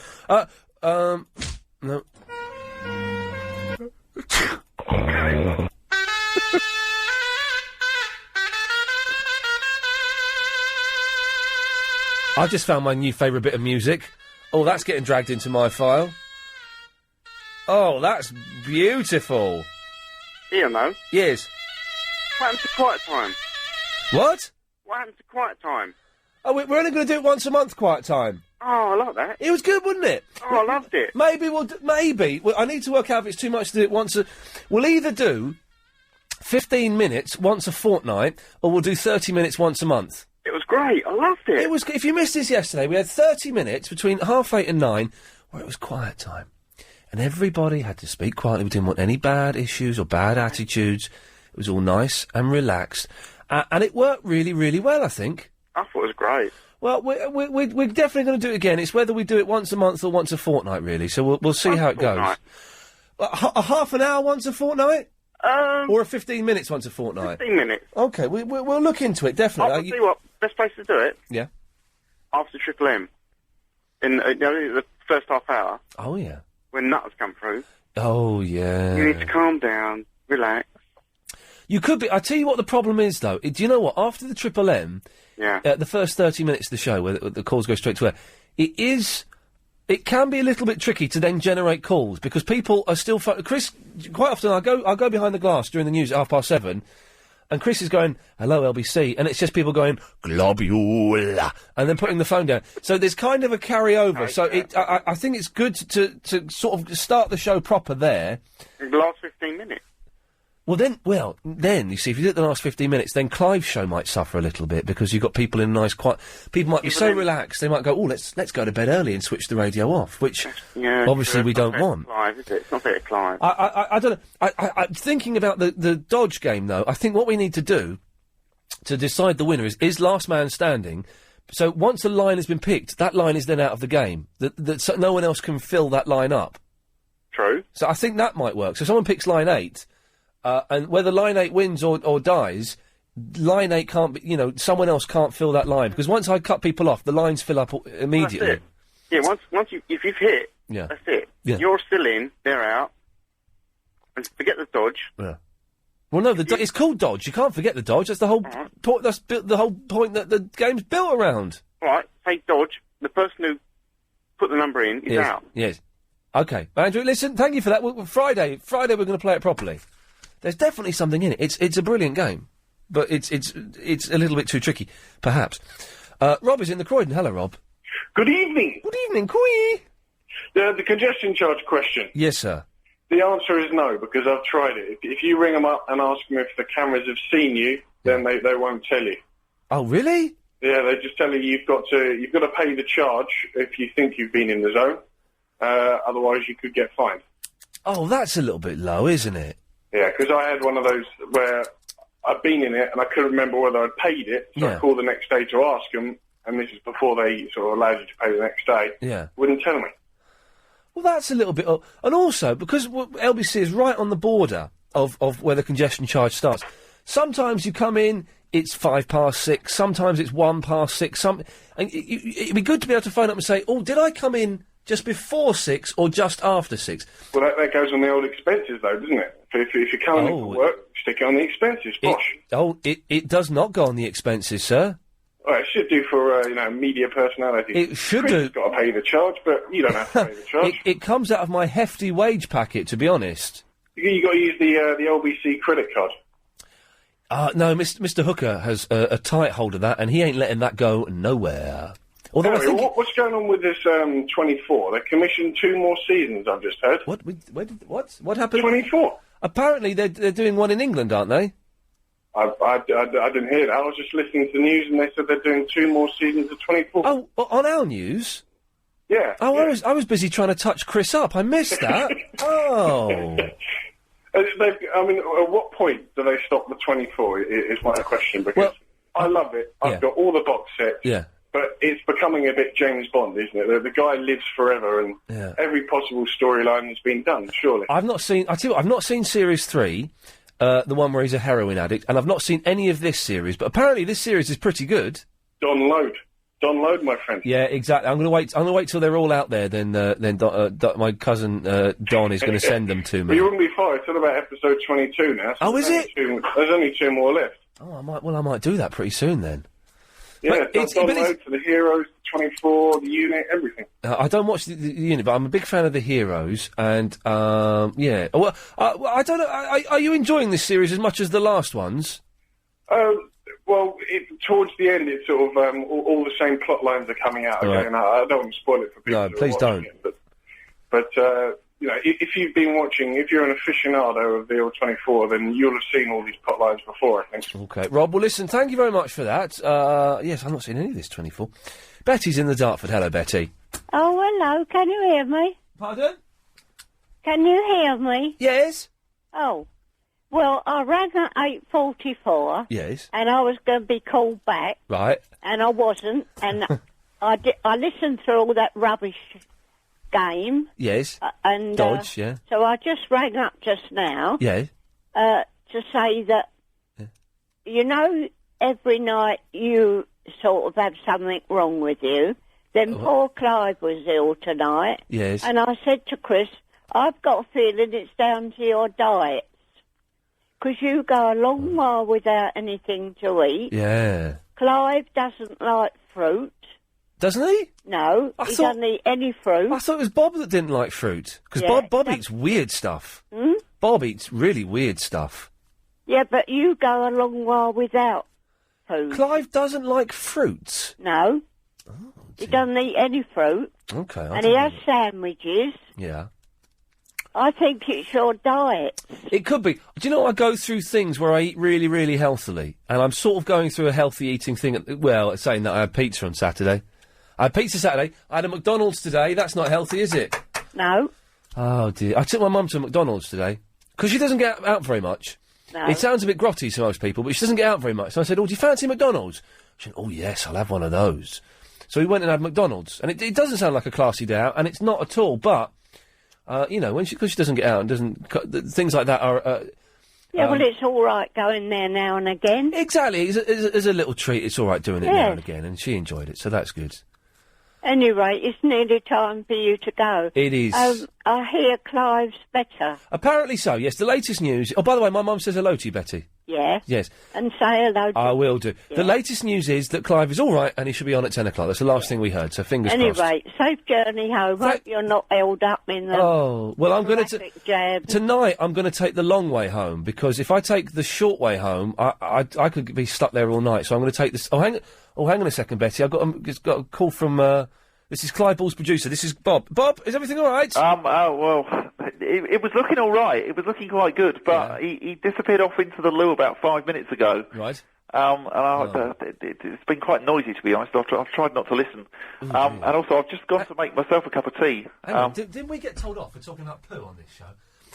I just found my new favourite bit of music. Oh, that's getting dragged into my file. Oh, that's beautiful. Iain, though. Yes. What happened to Quiet Time? What? What happened to Quiet Time? Oh, we're only going to do it once a month, Quiet Time. Oh, I like that. It was good, wasn't it? Oh, I loved it. Maybe well, I need to work out if it's too much to do it once we'll either do 15 minutes once a fortnight, or we'll do 30 minutes once a month. It was great. I loved it. It was. If you missed this yesterday, we had 30 minutes between 8:30 and 9 where it was Quiet Time. And everybody had to speak quietly. We didn't want any bad issues or bad attitudes. It was all nice and relaxed. And it worked really, really well, I think. I thought it was great. Well, we're definitely going to do it again. It's whether we do it once a month or once a fortnight, really. So we'll see how it goes. A half an hour once a fortnight? Or a 15 minutes once a fortnight? 15 minutes. Okay, we'll look into it, definitely. I'll tell you what, best place to do it? Yeah. After Triple M. In the first half hour. Oh, yeah. When Nutters come through. Oh, yeah. You need to calm down, relax. You could be. I tell you what the problem is, though. Do you know what? After the Triple M, the first 30 minutes of the show, where the calls go straight to air, it can be a little bit tricky to then generate calls, because people are still... Chris, quite often I'll go behind the glass during the news at 7:30, and Chris is going, hello, LBC, and it's just people going, globule, and then putting the phone down. So there's kind of a carryover. So I think it's good to sort of start the show proper there. The last 15 minutes. Then, you see, if you do it the last 15 minutes, then Clive's show might suffer a little bit, because you've got people in nice, quiet... People might be so relaxed, they might go, let's go to bed early and switch the radio off, which obviously we don't want. Clive, is it? It's not fair to Clive. I don't know. I'm thinking about the Dodge game, though. I think what we need to do to decide the winner is last man standing. So once a line has been picked, that line is then out of the game. So no one else can fill that line up. True. So I think that might work. So someone picks line 8... and whether line 8 wins or dies, line 8 can't be, someone else can't fill that line. Because once I cut people off, the lines fill up immediately. That's it. Yeah, once if you've hit, that's it. Yeah. You're still in, they're out. And forget the dodge. Yeah. Well, no, it's called dodge. You can't forget the dodge. That's the whole point. That's the whole point that the game's built around. All right, say dodge. The person who put the number in is out. Yes. Okay, Andrew. Listen, thank you for that. Friday, we're going to play it properly. There's definitely something in it. It's a brilliant game, but it's a little bit too tricky, perhaps. Rob is in the Croydon. Hello, Rob. Good evening. Good evening, Coy. The congestion charge question. Yes, sir. The answer is no, because I've tried it. If you ring them up and ask them if the cameras have seen you, then they won't tell you. Oh, really? Yeah, they just tell you you've got to pay the charge if you think you've been in the zone. Otherwise, you could get fined. Oh, that's a little bit low, isn't it? Yeah, because I had one of those where I'd been in it and I couldn't remember whether I'd paid it, so I called the next day to ask them, and this is before they sort of allowed you to pay the next day. Yeah. Wouldn't tell me. Well, that's a little bit... and also, because LBC is right on the border of where the congestion charge starts, sometimes you come in, it's 6:05, sometimes it's 6:01, and it'd be good to be able to phone up and say, did I come in just before 6 or just after 6? Well, that goes on the old expenses, though, doesn't it? If you're coming in for work, stick it on the expenses, posh. It does not go on the expenses, sir. Well, it should do for, media personalities. It should Chris do. has got to pay the charge, but you don't have to pay the charge. It comes out of my hefty wage packet, to be honest. You got to use the LBC credit card. No, Mr. Hooker has a tight hold of that, and he ain't letting that go nowhere. Although Harry, what's going on with this 24? They commissioned 2 more seasons, I've just heard. What happened? 24. Apparently they're doing one in England, aren't they? I didn't hear that. I was just listening to the news, and they said they're doing 2 more seasons of 24. Oh, on our news? Yeah. Oh, yeah. I was busy trying to touch Chris up. I missed that. Oh. At what point do they stop the 24 is my question, because I love it. I've got all the box sets. Yeah. But it's becoming a bit James Bond, isn't it? The guy lives forever, and every possible storyline has been done, surely. I've not seen Series 3, the one where he's a heroin addict, and I've not seen any of this series, but apparently this series is pretty good. Don Load, my friend. Yeah, exactly. I'm going to wait till they're all out there, then my cousin Don is going to send them to me. But you wouldn't be far till about episode 22 now. So is it? There's only 2 more left. Oh, I might do that pretty soon then. Yeah, Don Load for the heroes, 24, the unit, everything. I don't watch the unit, but I'm a big fan of the heroes, and yeah. Well, I don't know. Are you enjoying this series as much as the last ones? Well, towards the end, it's sort of all the same plot lines are coming out again. I don't want to spoil it for people. No, please don't. But if you've been watching, if you're an aficionado of the old 24, then you'll have seen all these plot lines before, I think. Okay, Rob, well, listen, thank you very much for that. Yes, I've not seen any of this 24. Betty's in the Dartford. Hello, Betty. Oh, hello. Can you hear me? Pardon? Can you hear me? Yes. Oh. Well, I rang at 8:44. Yes. And I was going to be called back. Right. And I wasn't. And I listened through all that rubbish game. Yes. And Dodge, yeah. So I just rang up just now. Yes. To say that, every night you sort of have something wrong with you. Then poor Clive was ill tonight. Yes. And I said to Chris, I've got a feeling it's down to your diet. Because you go a long while without anything to eat. Yeah. Clive doesn't like fruit. Doesn't he? No, he doesn't eat any fruit. I thought it was Bob that didn't like fruit. Because Bob eats weird stuff. Hmm? Bob eats really weird stuff. Yeah, but you go a long while without food. Clive doesn't like fruit? No. He doesn't eat any fruit. Okay. And he has sandwiches. Yeah. I think it's your diet. It could be. Do you know, I go through things where I eat really, really healthily, and I'm sort of going through a healthy eating thing. Well, saying that I had pizza on Saturday. I had pizza Saturday. I had a McDonald's today. That's not healthy, is it? No. Oh, dear. I took my mum to a McDonald's today, because she doesn't get out very much. No. It sounds a bit grotty to most people, but she doesn't get out very much. So I said, oh, do you fancy McDonald's? She said, oh, yes, I'll have one of those. So we went and had McDonald's, and it doesn't sound like a classy day out, and it's not at all, but... you know, because she doesn't get out and doesn't... things like that are... yeah, well, it's all right going there now and again. Exactly. As a little treat, it's all right doing it now and again, and she enjoyed it, so that's good. Anyway, it's nearly time for you to go. It is. I hear Clive's better. Apparently so, yes. The latest news... Oh, by the way, my mum says hello to you, Betty. Yes. Yes. And say hello to... I will do. Yeah. The latest news is that Clive is all right and he should be on at 10 o'clock. That's the last thing we heard, so fingers crossed. Anyway, safe journey home. Hope you're not held up in the... Oh, well, I'm going to... jab. Tonight, I'm going to take the long way home, because if I take the short way home, I could be stuck there all night, so I'm going to take this... Oh, hang on a second, Betty. I've got a call from... This is Clive Ball's producer. This is Bob. Bob, is everything all right? Well, it was looking all right. It was looking quite good, but he disappeared off into the loo about 5 minutes ago. Right. It's been quite noisy, to be honest. I've tried not to listen. And also, I've just gone to make myself a cup of tea. Hang on, didn't we get told off for talking about poo on this show?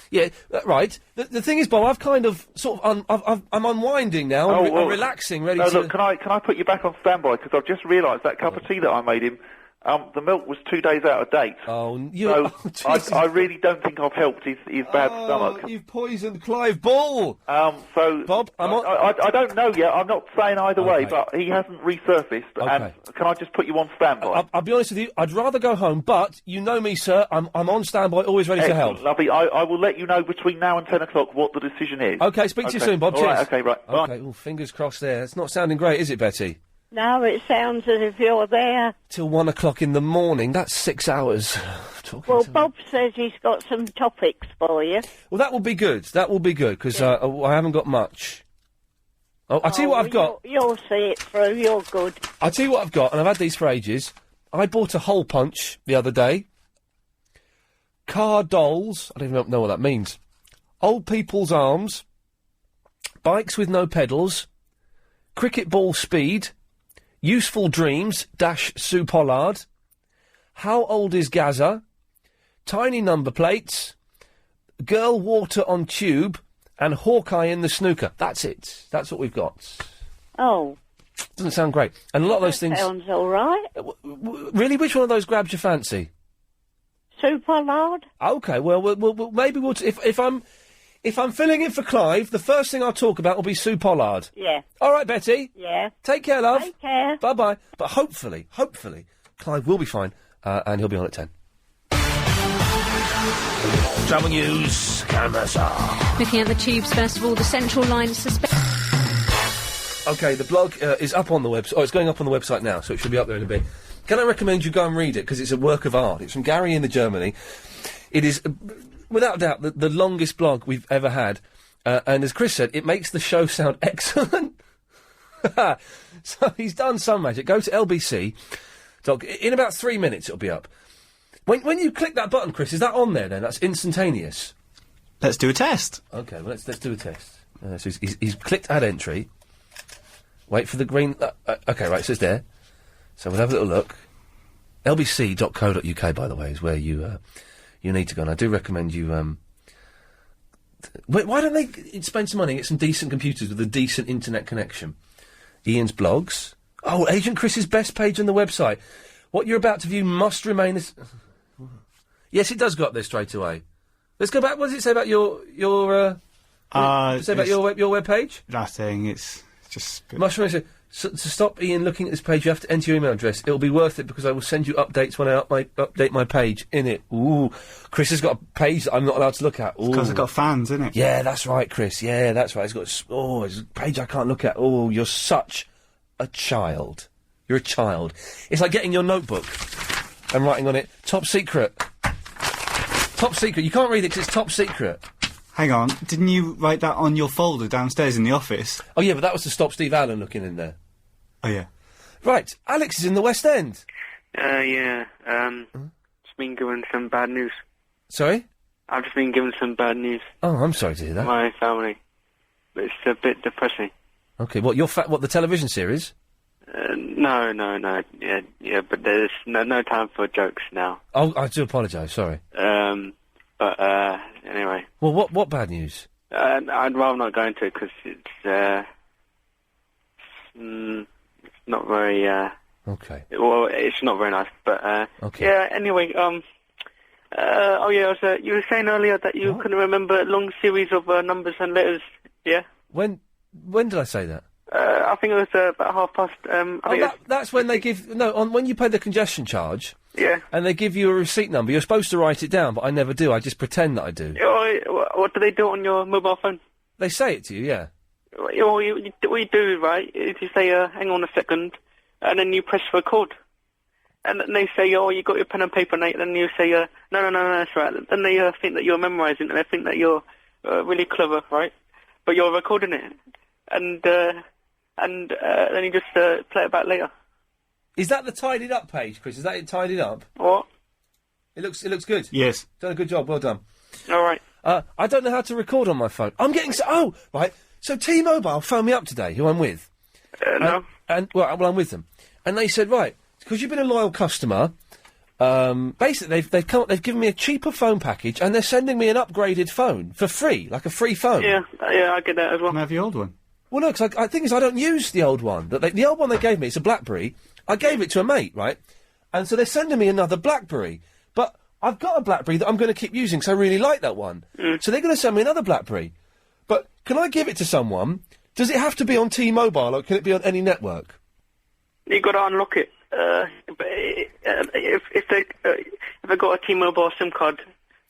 Yeah, right. The thing is, Bob, I've kind of I'm unwinding now. I'm relaxing, ready to... Look, can I put you back on standby? Because I've just realised that cup of tea that I made him, the milk was 2 days out of date. I really don't think I've helped his bad stomach. You've poisoned Clive Ball. Bob, I don't know yet. I'm not saying either way, but he hasn't resurfaced. And can I just put you on standby? I'll be honest with you. I'd rather go home, but you know me, sir. I'm on standby, always ready to help. Lovely. I will let you know between now and 10 o'clock what the decision is. Okay, speak to you soon, Bob. All Cheers. right, okay, right. Bye. Okay, well, fingers crossed there. It's not sounding great, is it, Betty? No, it sounds as if you're there. Till 1 o'clock in the morning. That's 6 hours. Well, Bob says he's got some topics for you. Well, that will be good. That will be good, because I haven't got much. Oh, I'll tell you what I've got. You'll see it through. You're good. I'll tell you what I've got, and I've had these for ages. I bought a hole punch the other day. Car dolls. I don't even know what that means. Old people's arms. Bikes with no pedals. Cricket ball speed. Useful Dreams, Sue Pollard. How Old is Gaza? Tiny Number Plates. Girl Water on Tube. And Hawkeye in the Snooker. That's it. That's what we've got. Oh. Doesn't sound great. And a lot of those things... Sounds all right. Really? Which one of those grabs your fancy? Sue Pollard. OK, well, maybe we'll... If I'm filling in for Clive, the first thing I'll talk about will be Sue Pollard. Yeah. All right, Betty. Yeah. Take care, love. Take care. Bye-bye. But hopefully, Clive will be fine, and he'll be on at 10. Travel news, Looking at the Tubes, first of all, the Central Line suspended. OK, the blog is up on the website. Oh, it's going up on the website now, so it should be up there in a bit. Can I recommend you go and read it, because it's a work of art. It's from Gary in Germany. It is... without a doubt, the longest blog we've ever had. And as Chris said, it makes the show sound excellent. So he's done some magic. Go to LBC. In about 3 minutes, it'll be up. When you click that button, Chris, is that on there then? That's instantaneous. Let's do a test. OK, well, let's do a test. So he's clicked add entry. Wait for the green... OK, right, so it's there. So we'll have a little look. LBC.co.uk, by the way, is where you need to go, and I do recommend you, why don't they spend some money and get some decent computers with a decent internet connection? Iain's blogs. Oh, Agent Chris's best page on the website. What you're about to view must remain as... Yes, it does go up there straight away. Let's go back. What does it say about your say about your web page? Nothing, it's just... Must remain... So, to stop Iain looking at this page, you have to enter your email address. It'll be worth it because I will send you updates when I update my page in it. Ooh, Chris has got a page that I'm not allowed to look at. Because I've got fans, isn't it? Yeah, that's right, Chris. Yeah, that's right. It's got it's a page I can't look at. Oh, you're such a child. You're a child. It's like getting your notebook and writing on it, top secret. Top secret. You can't read it because it's top secret. Hang on, didn't you write that on your folder downstairs in the office? Oh, yeah, but that was to stop Steve Allen looking in there. Oh, yeah. Right, Alex is in the West End. Yeah, it's been going some bad news. Sorry? I've just been given some bad news. Oh, I'm sorry to hear that. My family. It's a bit depressing. Okay, what, what, the television series? No. Yeah, but there's no time for jokes now. Oh, I do apologise, sorry. But anyway. Well, what bad news? I'd rather not go into it, because it's not very, Okay. Well, it's not very nice, but, okay. Yeah, anyway, you were saying earlier that you couldn't remember a long series of numbers and letters, yeah? When did I say that? I think it was about past. That's when they give when you pay the congestion charge. Yeah. And they give you a receipt number. You're supposed to write it down, but I never do. I just pretend that I do. What do they do on your mobile phone? They say it to you, yeah. What you do, right, is you say, hang on a second, and then you press record. And then they say, you got your pen and paper, Nate. Then you say, no, that's right. Then they think that you're memorising, and they think that you're really clever, right? But you're recording it. And then you just play it back later. Is that the tidied up page, Chris? Is that it tidied up? What? It looks good. Yes. Done a good job. Well done. All right. I don't know how to record on my phone. I'm getting right. So T-Mobile phoned me up today, who I'm with. No. Well, I'm with them, and they said, right, because you've been a loyal customer. Basically, they've given me a cheaper phone package, and they're sending me an upgraded phone for free, like a free phone. Yeah, I get that as well. Can I have the old one? Well, no, because I think I don't use the old one. The old one they gave me, it's a BlackBerry. I gave it to a mate, right? And so they're sending me another BlackBerry. But I've got a BlackBerry that I'm going to keep using, because I really like that one. So they're going to send me another BlackBerry. But can I give it to someone? Does it have to be on T-Mobile, or can it be on any network? You got to unlock it. If they got a T-Mobile SIM card,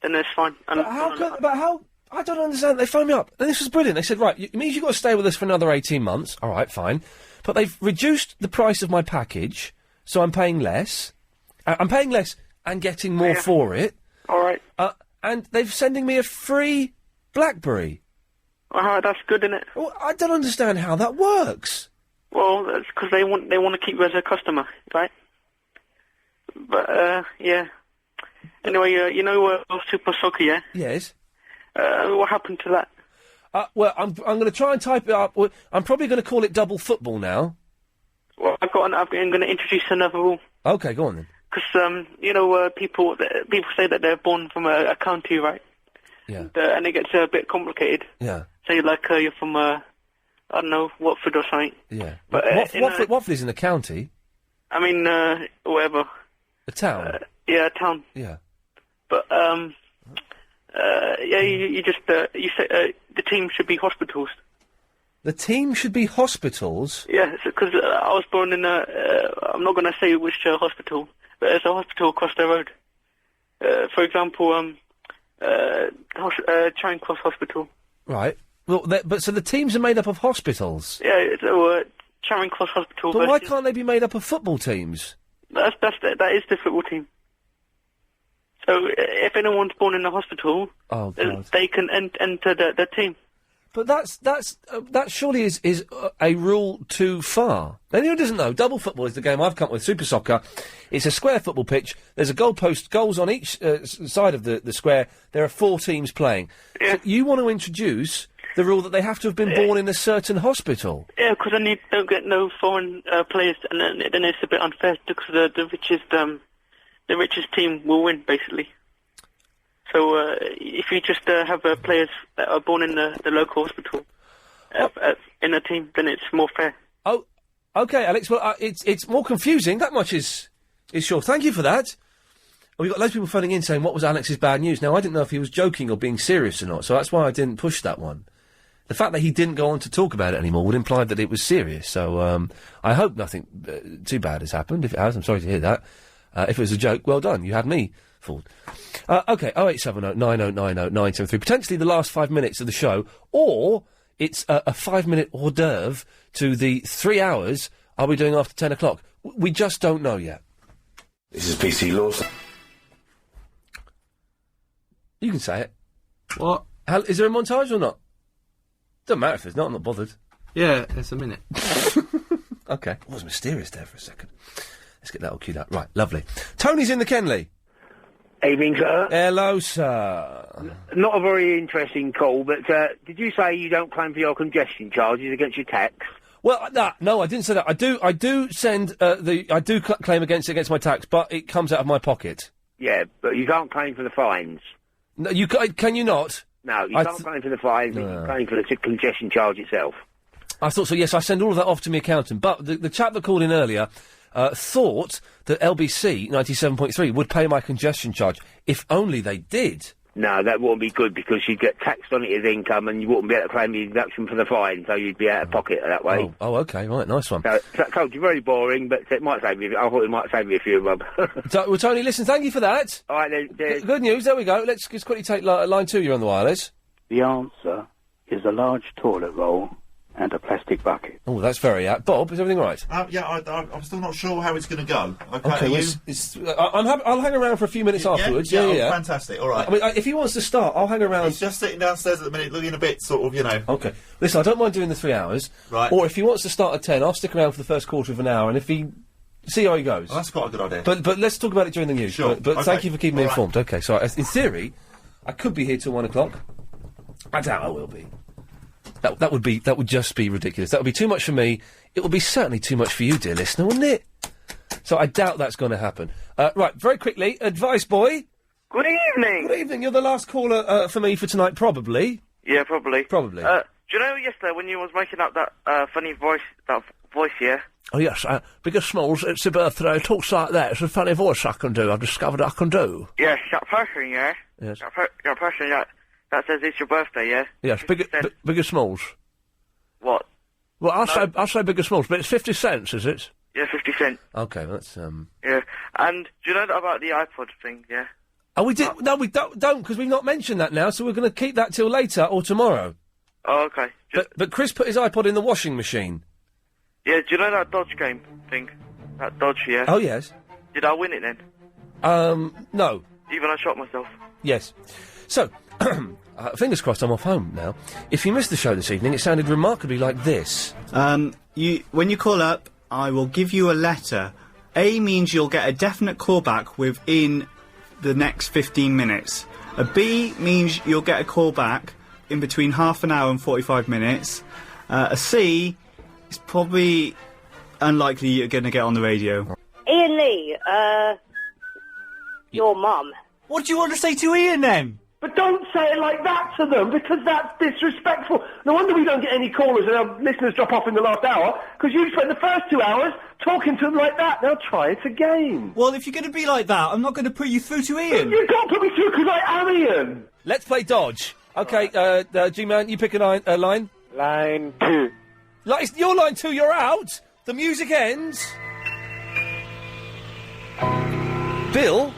then it's fine. But how? I don't understand. They phoned me up, and this was brilliant. They said, right, it means you've got to stay with us for another 18 months. All right, fine. But they've reduced the price of my package, so I'm paying less. I'm paying less and getting more for it. All right. And they're sending me a free BlackBerry. That's good, isn't it? Well, I don't understand how that works. Well, that's because they want to keep you as a customer, right? But, yeah. Anyway, you know Super Soccer, yeah? Yes. What happened to that? Well, I'm going to try and type it up. Well, I'm probably going to call it double football now. Well, I'm going to introduce another rule. Okay, go on then. Because, people say that they're born from a county, right? Yeah. And it gets a bit complicated. Yeah. Say, like, you're from, I don't know, Watford or something. Yeah. But, Watford is in the county. I mean, whatever. A town? Yeah, a town. Yeah. But, you say the team should be hospitals. The team should be hospitals? Yeah, because I was born in I'm not going to say which hospital, but there's a hospital across the road. For example, Charing Cross Hospital. Right. Well, so the teams are made up of hospitals? Yeah, so, Charing Cross Hospital. But why can't they be made up of football teams? That is the football team. So if anyone's born in a hospital, they can enter the team. But that surely is a rule too far. Anyone who doesn't know, double football is the game I've come up with. Super Soccer. It's a square football pitch. There's a goalpost, goals on each side of the square. There are 4 teams playing. Yeah. So you want to introduce the rule that they have to have been born in a certain hospital. Yeah, because then you don't get no foreign players, and then it's a bit unfair because the richest team will win, basically. So if you just have players that are born in the local hospital in a team, then it's more fair. Oh, okay, Alex. Well, it's more confusing. That much is sure. Thank you for that. Well, we've got loads of people phoning in saying what was Alex's bad news. Now, I didn't know if he was joking or being serious or not, so that's why I didn't push that one. The fact that he didn't go on to talk about it anymore would imply that it was serious. So I hope nothing too bad has happened. If it has, I'm sorry to hear that. If it was a joke, well done. You had me fooled. Okay, 0870 9090 973. Potentially the last 5 minutes of the show, or it's a 5-minute hors d'oeuvre to the 3 hours I'll be doing after 10 o'clock. We just don't know yet. This is PC Lawson. You can say it. What? Is there a montage or not? Doesn't matter if there's not, I'm not bothered. Yeah, it's a minute. Okay. It was mysterious there for a second. Let's get that all queued up. Right, lovely. Tony's in the Kenley. Evening, sir. Hello, sir. Not a very interesting call, but did you say you don't claim for your congestion charges against your tax? Well, no, I didn't say that. I do send I do claim against my tax, but it comes out of my pocket. Yeah, but you can't claim for the fines. No, can you not? No, you can't claim for the fines, but you can claim for the congestion charge itself. I thought so, yes, I send all of that off to my accountant, but the chap that called in earlier thought that LBC 97.3 would pay my congestion charge, if only they did. No, that wouldn't be good, because you'd get taxed on it as income and you wouldn't be able to claim the deduction for the fine, so you'd be out of pocket that way. Oh, okay, right, nice one. So, that told you very boring, but it might save you. I thought it might save you a few, Rob. Well, Tony, listen, thank you for that. All right, then. Good news, there we go. Let's just quickly take line 2, you're on the wireless. The answer is a large toilet roll and a plastic bucket. Oh, that's very apt. Bob, is everything right? Yeah, I'm still not sure how it's going to go. Okay, I'll hang around for a few minutes afterwards. Yeah. Fantastic, all right. I mean, if he wants to start, I'll hang around. He's just sitting downstairs at the minute, looking a bit sort of, you know. Okay. Listen, I don't mind doing the 3 hours. Right. Or if he wants to start at 10, I'll stick around for the first quarter of an hour, and if he... See how he goes. Oh, that's quite a good idea. But let's talk about it during the news. Sure. But Okay. thank you for keeping me All right. informed. Okay, so in theory, I could be here till 1 o'clock. I doubt I will be. That would just be ridiculous. That would be too much for me. It would be certainly too much for you, dear listener, wouldn't it? So I doubt that's going to happen. Right, very quickly, Advice Boy. Good evening. Good evening. You're the last caller for me for tonight, probably. Yeah, probably. Probably. Do you know yesterday when you was making up that funny voice, yeah? Oh, yes, Bigger Smalls, it's your birthday, talks like that. It's a funny voice I can do. I've discovered I can do. Yes, that person, yeah? Yes. That person that says it's your birthday, yeah? Yes, Bigger Smalls. What? Well, I'll say Bigger Smalls, but it's 50 cents, is it? Yeah, 50 cents. Okay, that's, Yeah, and do you know that about the iPod thing, yeah? Oh, we did... No, we don't, because we've not mentioned that now, so we're going to keep that till later or tomorrow. Oh, okay. But Chris put his iPod in the washing machine. Yeah, do you know that Dodge game thing? That Dodge, yeah? Oh, yes. Did I win it then? No. Even I shot myself. Yes. So, fingers crossed I'm off home now. If you missed the show this evening, it sounded remarkably like this. When you call up, I will give you a letter. A means you'll get a definite callback within the next 15 minutes. A B means you'll get a call back in between half an hour and 45 minutes. A C is probably unlikely you're going to get on the radio. Ian Lee, your mum. What do you want to say to Ian then? But don't say it like that to them, because that's disrespectful. No wonder we don't get any callers and our listeners drop off in the last hour, because you spent the first 2 hours talking to them like that. Now try it again. Well, if you're going to be like that, I'm not going to put you through to Ian. You can't put me through because I am Ian. Let's play Dodge. Okay, G-Man, you pick a line. Line 2. You're line 2, you're out. The music ends. Bill?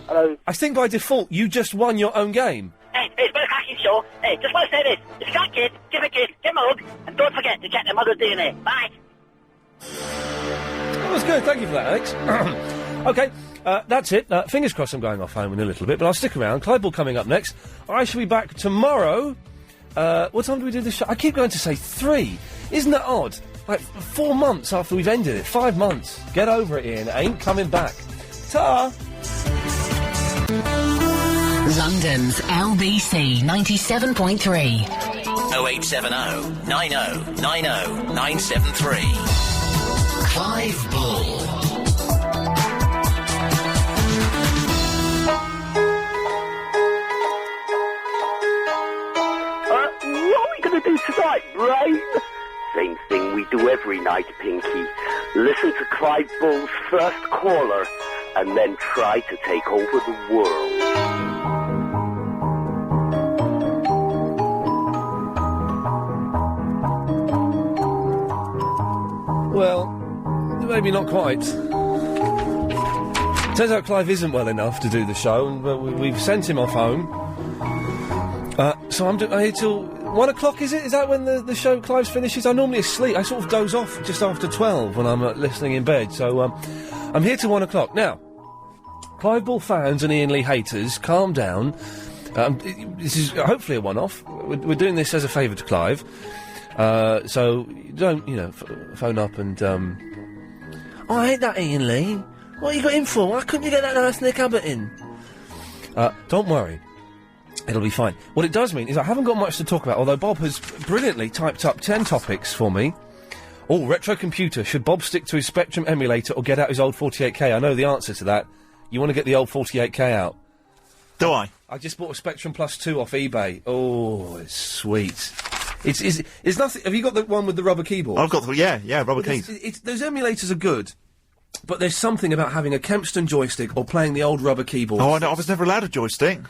Hello. I think by default you just won your own game. Hey, it's Bill Cracking Show. Hey, just want to say this. If you got kids, give a kid, give 'em a hug, and don't forget to check their mother's DNA. Bye. That was good, thank you for that, Alex. Okay, that's it. Fingers crossed I'm going off home in a little bit, but I'll stick around. Clyde Ball coming up next. I shall be back tomorrow. What time do we do this show? I keep going to say 3. Isn't that odd? Like, 4 months after we've ended it. 5 months. Get over it, Ian. Ain't coming back. Ta! London's LBC 97.3. 0870 90 90 973. Clive Bull. What are we going to do tonight, Brain? Same thing we do every night, Pinky. Listen to Clive Bull's first caller, and then try to take over the world. Well, maybe not quite. Turns out Clive isn't well enough to do the show, and we've sent him off home. So I'm here till 1 o'clock, is it? Is that when the show Clive's finishes? I'm normally asleep. I sort of doze off just after 12 when I'm listening in bed, so I'm here till 1 o'clock. Now, Clive Ball fans and Ian Lee haters, calm down. This is hopefully a one-off. We're doing this as a favour to Clive. So don't, phone up and, oh, I hate that Ian Lee. What you got in for? Why couldn't you get that nice Nick Abbott in? Don't worry. It'll be fine. What it does mean is I haven't got much to talk about, although Bob has brilliantly typed up 10 topics for me. Oh, retro computer. Should Bob stick to his Spectrum emulator or get out his old 48K? I know the answer to that. You want to get the old 48K out. Do I? I just bought a Spectrum Plus 2 off eBay. Oh, it's sweet. It's nothing... Have you got the one with the rubber keyboard? I've got rubber keys. Those emulators are good. But there's something about having a Kempston joystick or playing the old rubber keyboard. Oh, I know. I was never allowed a joystick.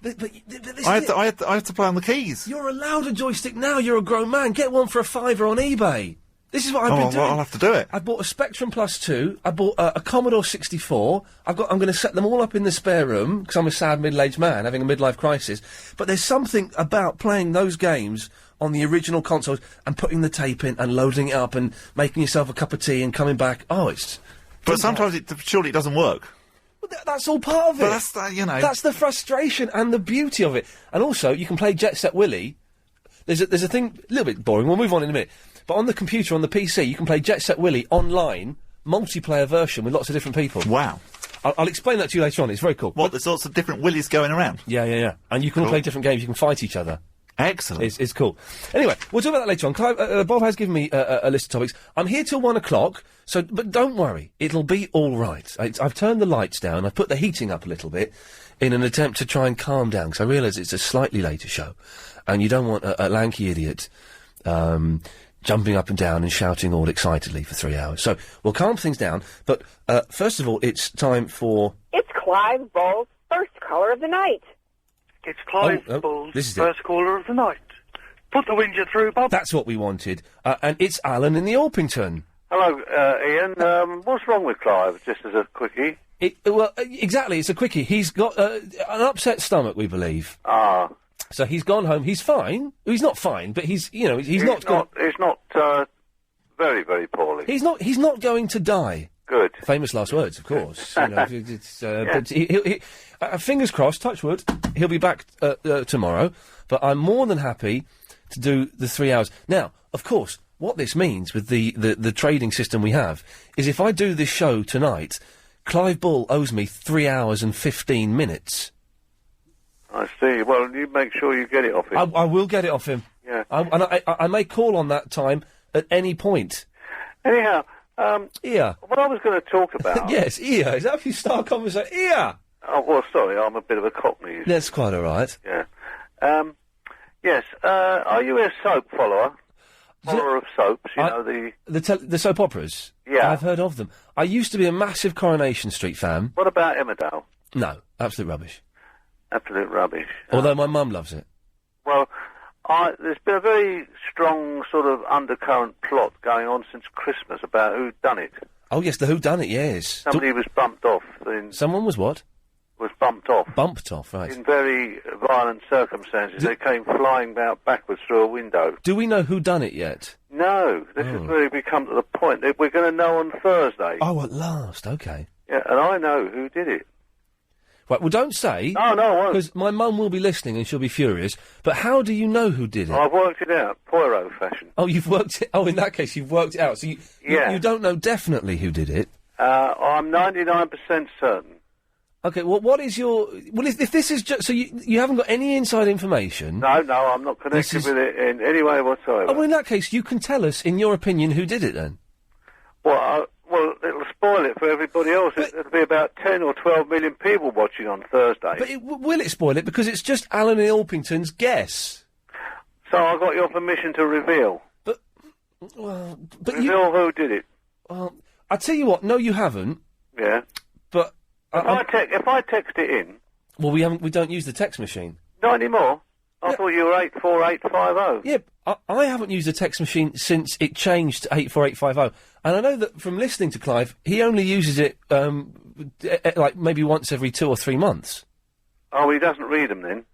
I had to play on the keys. You're allowed a joystick now. You're a grown man. Get one for £5 on eBay. This is what I've been doing. Well, I'll have to do it. I bought a Spectrum Plus 2. I bought a Commodore 64. I'm going to set them all up in the spare room because I'm a sad middle-aged man having a midlife crisis. But there's something about playing those games on the original consoles and putting the tape in and loading it up and making yourself a cup of tea and coming back. Oh, it's... But sometimes surely it doesn't work. Well, that's all part of it. But that's, That's the frustration and the beauty of it. And also, you can play Jet Set Willy. There's a thing, a little bit boring, we'll move on in a minute. But on the computer, on the PC, you can play Jet Set Willy online, multiplayer version with lots of different people. Wow. I'll explain that to you later on, it's very cool. What, there's lots of different Willies going around? Yeah. And you can all play different games, you can fight each other. Excellent. It's cool. Anyway, we'll talk about that later on. Clive, Bob has given me a list of topics. I'm here till 1 o'clock, but don't worry. It'll be all right. I've turned the lights down. I've put the heating up a little bit in an attempt to try and calm down, because I realise it's a slightly later show, and you don't want a lanky idiot jumping up and down and shouting all excitedly for 3 hours. So we'll calm things down, but first of all, it's time for... It's Clive Ball's first caller of the night. It's Clive Bull's first caller of the night. Put the Whinger through, Bob. That's what we wanted. And it's Alan in the Orpington. Hello, Ian. What's wrong with Clive, just as a quickie? Exactly, it's a quickie. He's got an upset stomach, we believe. Ah. So he's gone home. He's fine. He's not fine, but he's not... He's not very, very poorly. He's not going to die. Good. Famous last words, of course. But he, fingers crossed, touch wood, he'll be back tomorrow. But I'm more than happy to do the 3 hours. Now, of course, what this means with the trading system we have is if I do this show tonight, Clive Bull owes me 3 hours and 15 minutes. I see. Well, you make sure you get it off him. I will get it off him. Yeah. I may call on that time at any point. Anyhow... Ear. What I was going to talk about... Yes, ear. Is that how you start a conversation? Ear! Oh, well, sorry, I'm a bit of a cockney. That's quite all right. Yeah. Yes, are you a soap follower? Follower of soaps, you know, the soap operas? Yeah. I've heard of them. I used to be a massive Coronation Street fan. What about Emmerdale? No, absolute rubbish. Absolute rubbish. Although my mum loves it. Well... there's been a very strong sort of undercurrent plot going on since Christmas about who done it. Oh, yes, the who done it, yes. Somebody was bumped off. Someone was what? Was bumped off. Bumped off, right. In very violent circumstances. They came flying out backwards through a window. Do we know who done it yet? No. This has really become to the point that we're going to know on Thursday. Oh, at last, OK. Yeah, and I know who did it. Right, well, don't say. No, I won't. Because my mum will be listening and she'll be furious. But how do you know who did it? I've worked it out, Poirot fashion. Oh, you've worked it... Oh, in that case, you've worked it out. So you don't know definitely who did it? I'm 99% certain. OK, well, what is your... Well, if this is just... So you haven't got any inside information? No, I'm not connected with it in any way whatsoever. Oh, well, in that case, you can tell us, in your opinion, who did it, then? Well, it'll spoil it for everybody else. It'll be about 10 or 12 million people watching on Thursday. But will it spoil it? Because it's just Alan in Orpington's guess. So I got your permission to reveal. But reveal who did it. I tell you what. No, you haven't. Yeah. But if I text it in. Well, we don't use the text machine. Not anymore. I thought you were 84850. Yeah, I haven't used the text machine since it changed to 84850. And I know that from listening to Clive, he only uses it, like, maybe once every 2 or 3 months. Oh, he doesn't read them then?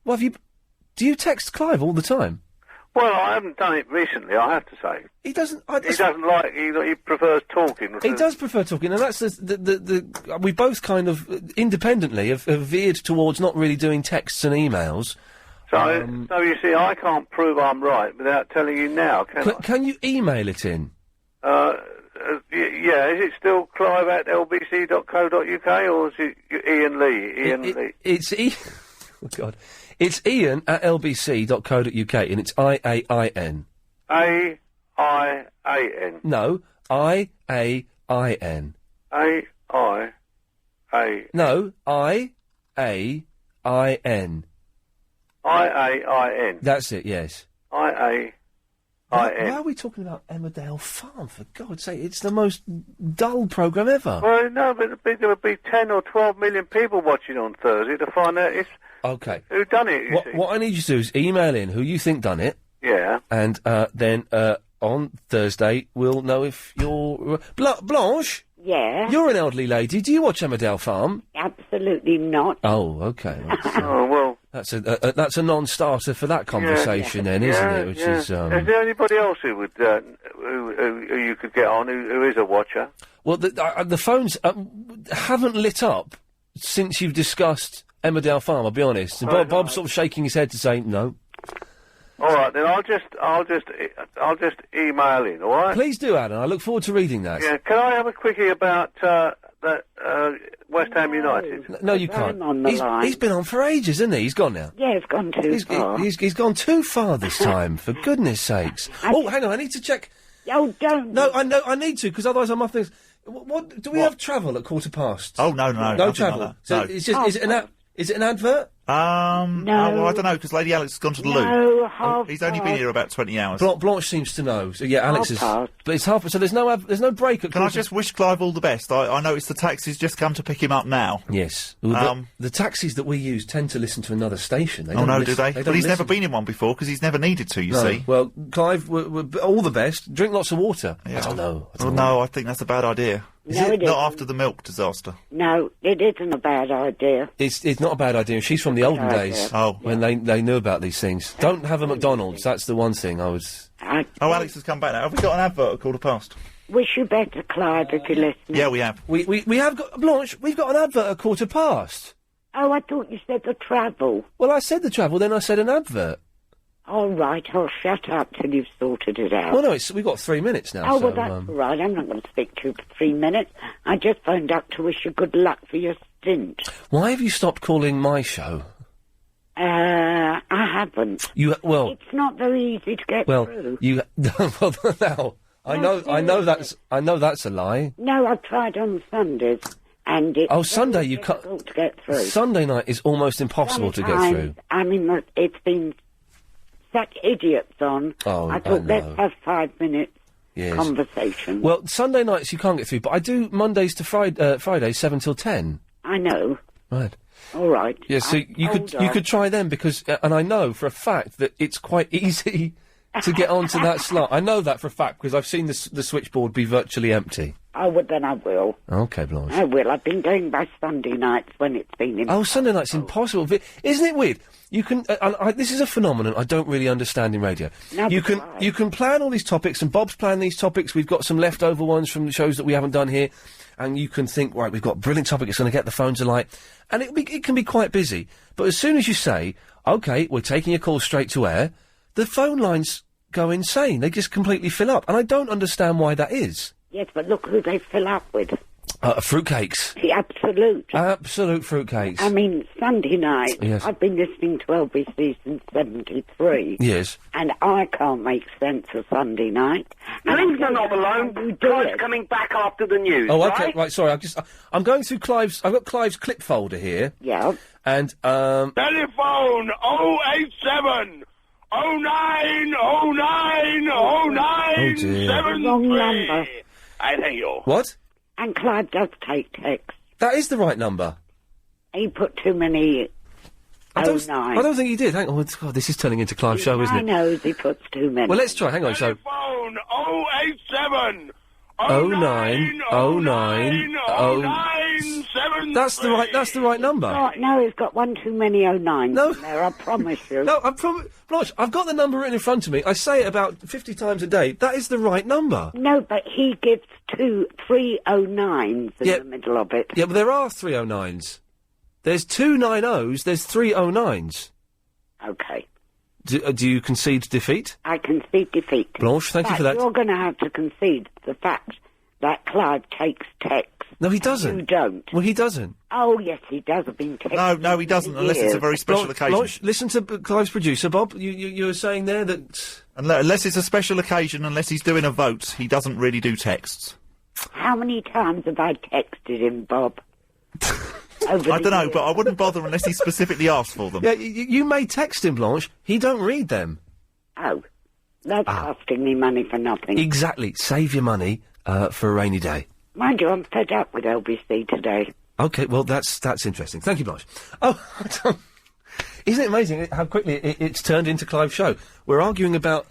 Well, do you text Clive all the time? Well, I haven't done it recently, I have to say. He doesn't... he prefers talking. He does prefer talking, and that's we both kind of, independently, have veered towards not really doing texts and emails. So you see, I can't prove I'm right without telling you now, can I? Can you email it in? Yeah, is it still Clive at lbc.co.uk or is it Iain Lee? Lee. It's oh God. It's Iain at lbc.co.uk and it's IAIN. A-I-A-N. No, IAIN. A-I-A. No, I-A-I-N. I-A-I-N. That's it, yes. I-A-I-N. Why are we talking about Emmerdale Farm, for God's sake? It's the most dull programme ever. Well, no, but there would be 10 or 12 million people watching on Thursday to find out Okay. who done it, you see. What I need you to do is email in who you think done it. Yeah. And then on Thursday we'll know if you're... Blanche? Yeah? You're an elderly lady. Do you watch Emmerdale Farm? Absolutely not. Oh, okay. Oh, well... That's a non-starter for that conversation then, isn't it? Which is... Is there anybody else who would... who you could get on who is a watcher? Well, the phones haven't lit up since you've discussed Emmerdale Farm, I'll be honest. And Bob's sort of shaking his head to say no. All right, then I'll just email in. All right. Please do, Alan. I look forward to reading that. Yeah. Can I have a quickie about that West Ham United? No, you can't. On the line. He's been on for ages, isn't he? He's gone now. Yeah, he's gone too far. He's gone too far this time. For goodness sakes. Oh, hang on. I need to check. Oh, don't. No, I need to because otherwise I'm off things. What do we have travel at 1:15? Oh no, no travel. Like So no. it's just is it an advert? No. Well, I don't know, because Lady Alex has gone to the loo. No, he's only been here about 20 hours. Blanche seems to know. So yeah, Alex is. Half. But it's half. So there's no break at. Can I just wish Clive all the best? I noticed the taxi's just come to pick him up now. Yes. Well, the taxis that we use tend to listen to another station. They don't do they? But he's never been in one before because he's never needed to. You see. Well, Clive, all the best. Drink lots of water. Yeah. I don't know. No, I think that's a bad idea. No, it Not isn't. after the milk disaster. No, it isn't a bad idea. It's not a bad idea. She's from the olden days. Oh. When they knew about these things. Don't have a McDonald's. That's the one thing I was... Alex has come back now. Have we got an advert at 15:15? Wish you better, Clive, if you're listening. Yeah, we have. We have got... Blanche, we've got an advert at 15:15. Oh, I thought you said the travel. Well, I said the travel, then I said an advert. All right, I'll shut up till you've sorted it out. Well, no, we've got 3 minutes now. Oh, so, well, that's all right. I'm not going to speak to you for 3 minutes. I just phoned up to wish you good luck for your stint. Why have you stopped calling my show? I haven't. It's not very easy to get through. Now, I know that's a lie. No, I've tried on Sundays, and it's Sunday you difficult to get through. Sunday night is almost impossible to get through. I mean, it's been such idiots on. Oh, I thought let's have 5 minutes conversation. Well, Sunday nights you can't get through, but I do Mondays to Fridays 7 till 10. I know. Right. All right. Yeah, so you could try them because, and I know for a fact that it's quite easy to get onto that slot. I know that for a fact because I've seen the switchboard be virtually empty. Oh, well, then I will. Okay, Blanche. I will. I've been going by Sunday nights when it's been impossible. Oh, Sunday night's impossible. Isn't it weird? You can. This is a phenomenon I don't really understand in radio. No, you can plan all these topics, and Bob's planned these topics. We've got some leftover ones from the shows that we haven't done here, and you can think, right, we've got a brilliant topic. It's going to get the phones alight, and it can be quite busy. But as soon as you say, okay, we're taking a call straight to air, the phone lines go insane. They just completely fill up, and I don't understand why that is. Yes, but look who they fill up with. Fruitcakes. The absolute. Absolute fruitcakes. I mean, Sunday night, Yes. I've been listening to LBC since 73. Yes. And I can't make sense of Sunday night. Leave them all alone. Clive's coming back after the news, Oh, okay, right? right, sorry, I'm going through I've got Clive's clip folder here. Yeah. And, Telephone 087 09 09 09 dear. 73. Wrong number. I thank you. What? And Clive does take text. That is the right number. He put too many I 09. don't think he did. Hang on, God, this is turning into Clive's show, isn't I it? know he puts too many. Well, let's try, hang on, so... Telephone 087 09 09 That's the right number. Oh, no, he's got one too many 09s in there, I promise you. No, Blanche, I've got the number written in front of me. I say it about 50 times a day. That is the right number. No, but he gives three 09s in the middle of it. Yeah, but there are 309s. There's 2 90s, there's 3 09s. Okay. Do you concede defeat? I concede defeat. Blanche, thank you for that. You're going to have to concede the fact that Clive takes texts. No, he doesn't. You don't. Well, he doesn't. Oh, yes, he does. I've been texting. No, he doesn't, unless it's a very special occasion. Blanche, listen to Clive's producer, Bob. You were saying there that... Unless it's a special occasion, unless he's doing a vote, he doesn't really do texts. How many times have I texted him, Bob? I don't know, but I wouldn't bother unless he specifically asked for them. Yeah, you may text him, Blanche. He don't read them. Oh, that's costing me money for nothing. Exactly. Save your money for a rainy day. Mind you, I'm fed up with LBC today. Okay, well, that's interesting. Thank you, Blanche. Oh, isn't it amazing how quickly it's turned into Clive's show? We're arguing about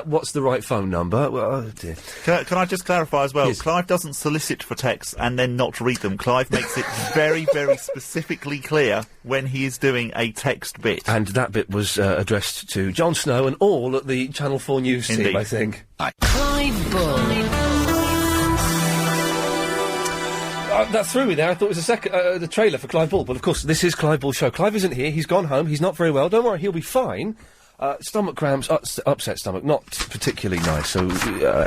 what's the right phone number. Well, oh dear. Can I just clarify as well? Yes. Clive doesn't solicit for texts and then not read them. Clive makes it very, very specifically clear when he is doing a text bit. And that bit was addressed to Jon Snow and all at the Channel 4 News team, I think. Clive Bull. That threw me there. I thought it was the trailer for Clive Bull, but of course this is Clive Bull's show. Clive isn't here. He's gone home. He's not very well. Don't worry, he'll be fine. Stomach cramps, upset stomach, not particularly nice. So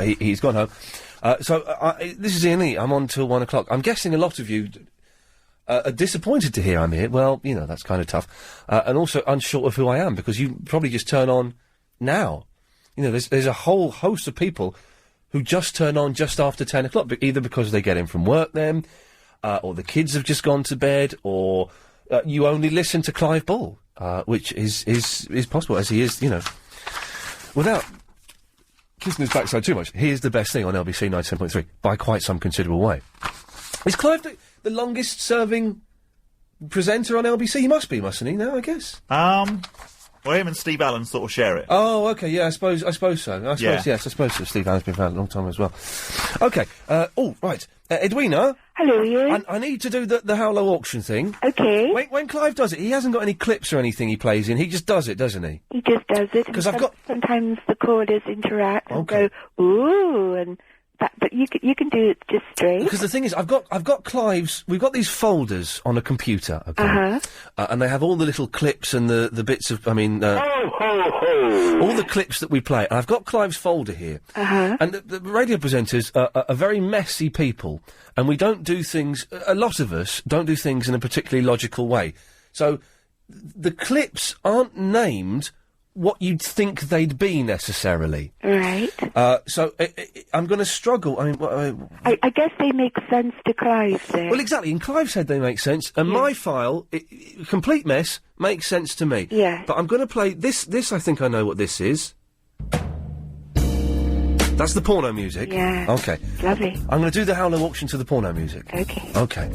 he's gone home. This is Iain Lee. I'm on till 1 o'clock. I'm guessing a lot of you are disappointed to hear I'm here. Well, you know, that's kind of tough. And also unsure of who I am, because you probably just turn on now. You know, there's a whole host of people who just turn on just after 10 o'clock, either because they get in from work then, or the kids have just gone to bed, or you only listen to Clive Bull, which is possible, as he is, you know, without kissing his backside too much, he is the best thing on LBC 97.3, by quite some considerable way. Is Clive the longest-serving presenter on LBC? He must be, mustn't he, now, I guess? Well, him and Steve Allen sort of share it. Oh, okay, yeah, I suppose so. Yes, I suppose so. Steve Allen's been around a long time as well. Okay, right. Edwina? Hello, Iain. I need to do the Howlow auction thing. Okay. When Clive does it, he hasn't got any clips or anything he plays in, he just does it, doesn't he? He just does it. Because sometimes the callers interact and go, ooh, and... But you can do it just straight. Because the thing is, I've got Clive's. We've got these folders on a computer, okay, and they have all the little clips and the bits of. I mean, all the clips that we play. And I've got Clive's folder here, and the radio presenters are very messy people, and we don't do things. A lot of us don't do things in a particularly logical way. So the clips aren't named what you'd think they'd be necessarily. Right. So I'm going to struggle. I mean, I guess they make sense to Clive there. Well, exactly. In Clive's head, they make sense, and my file, complete mess, makes sense to me. Yeah. But I'm going to play this. This I think I know what this is. That's the porno music. Yeah. Okay. Lovely. I'm going to do the Howlow auction to the porno music. Okay. Okay.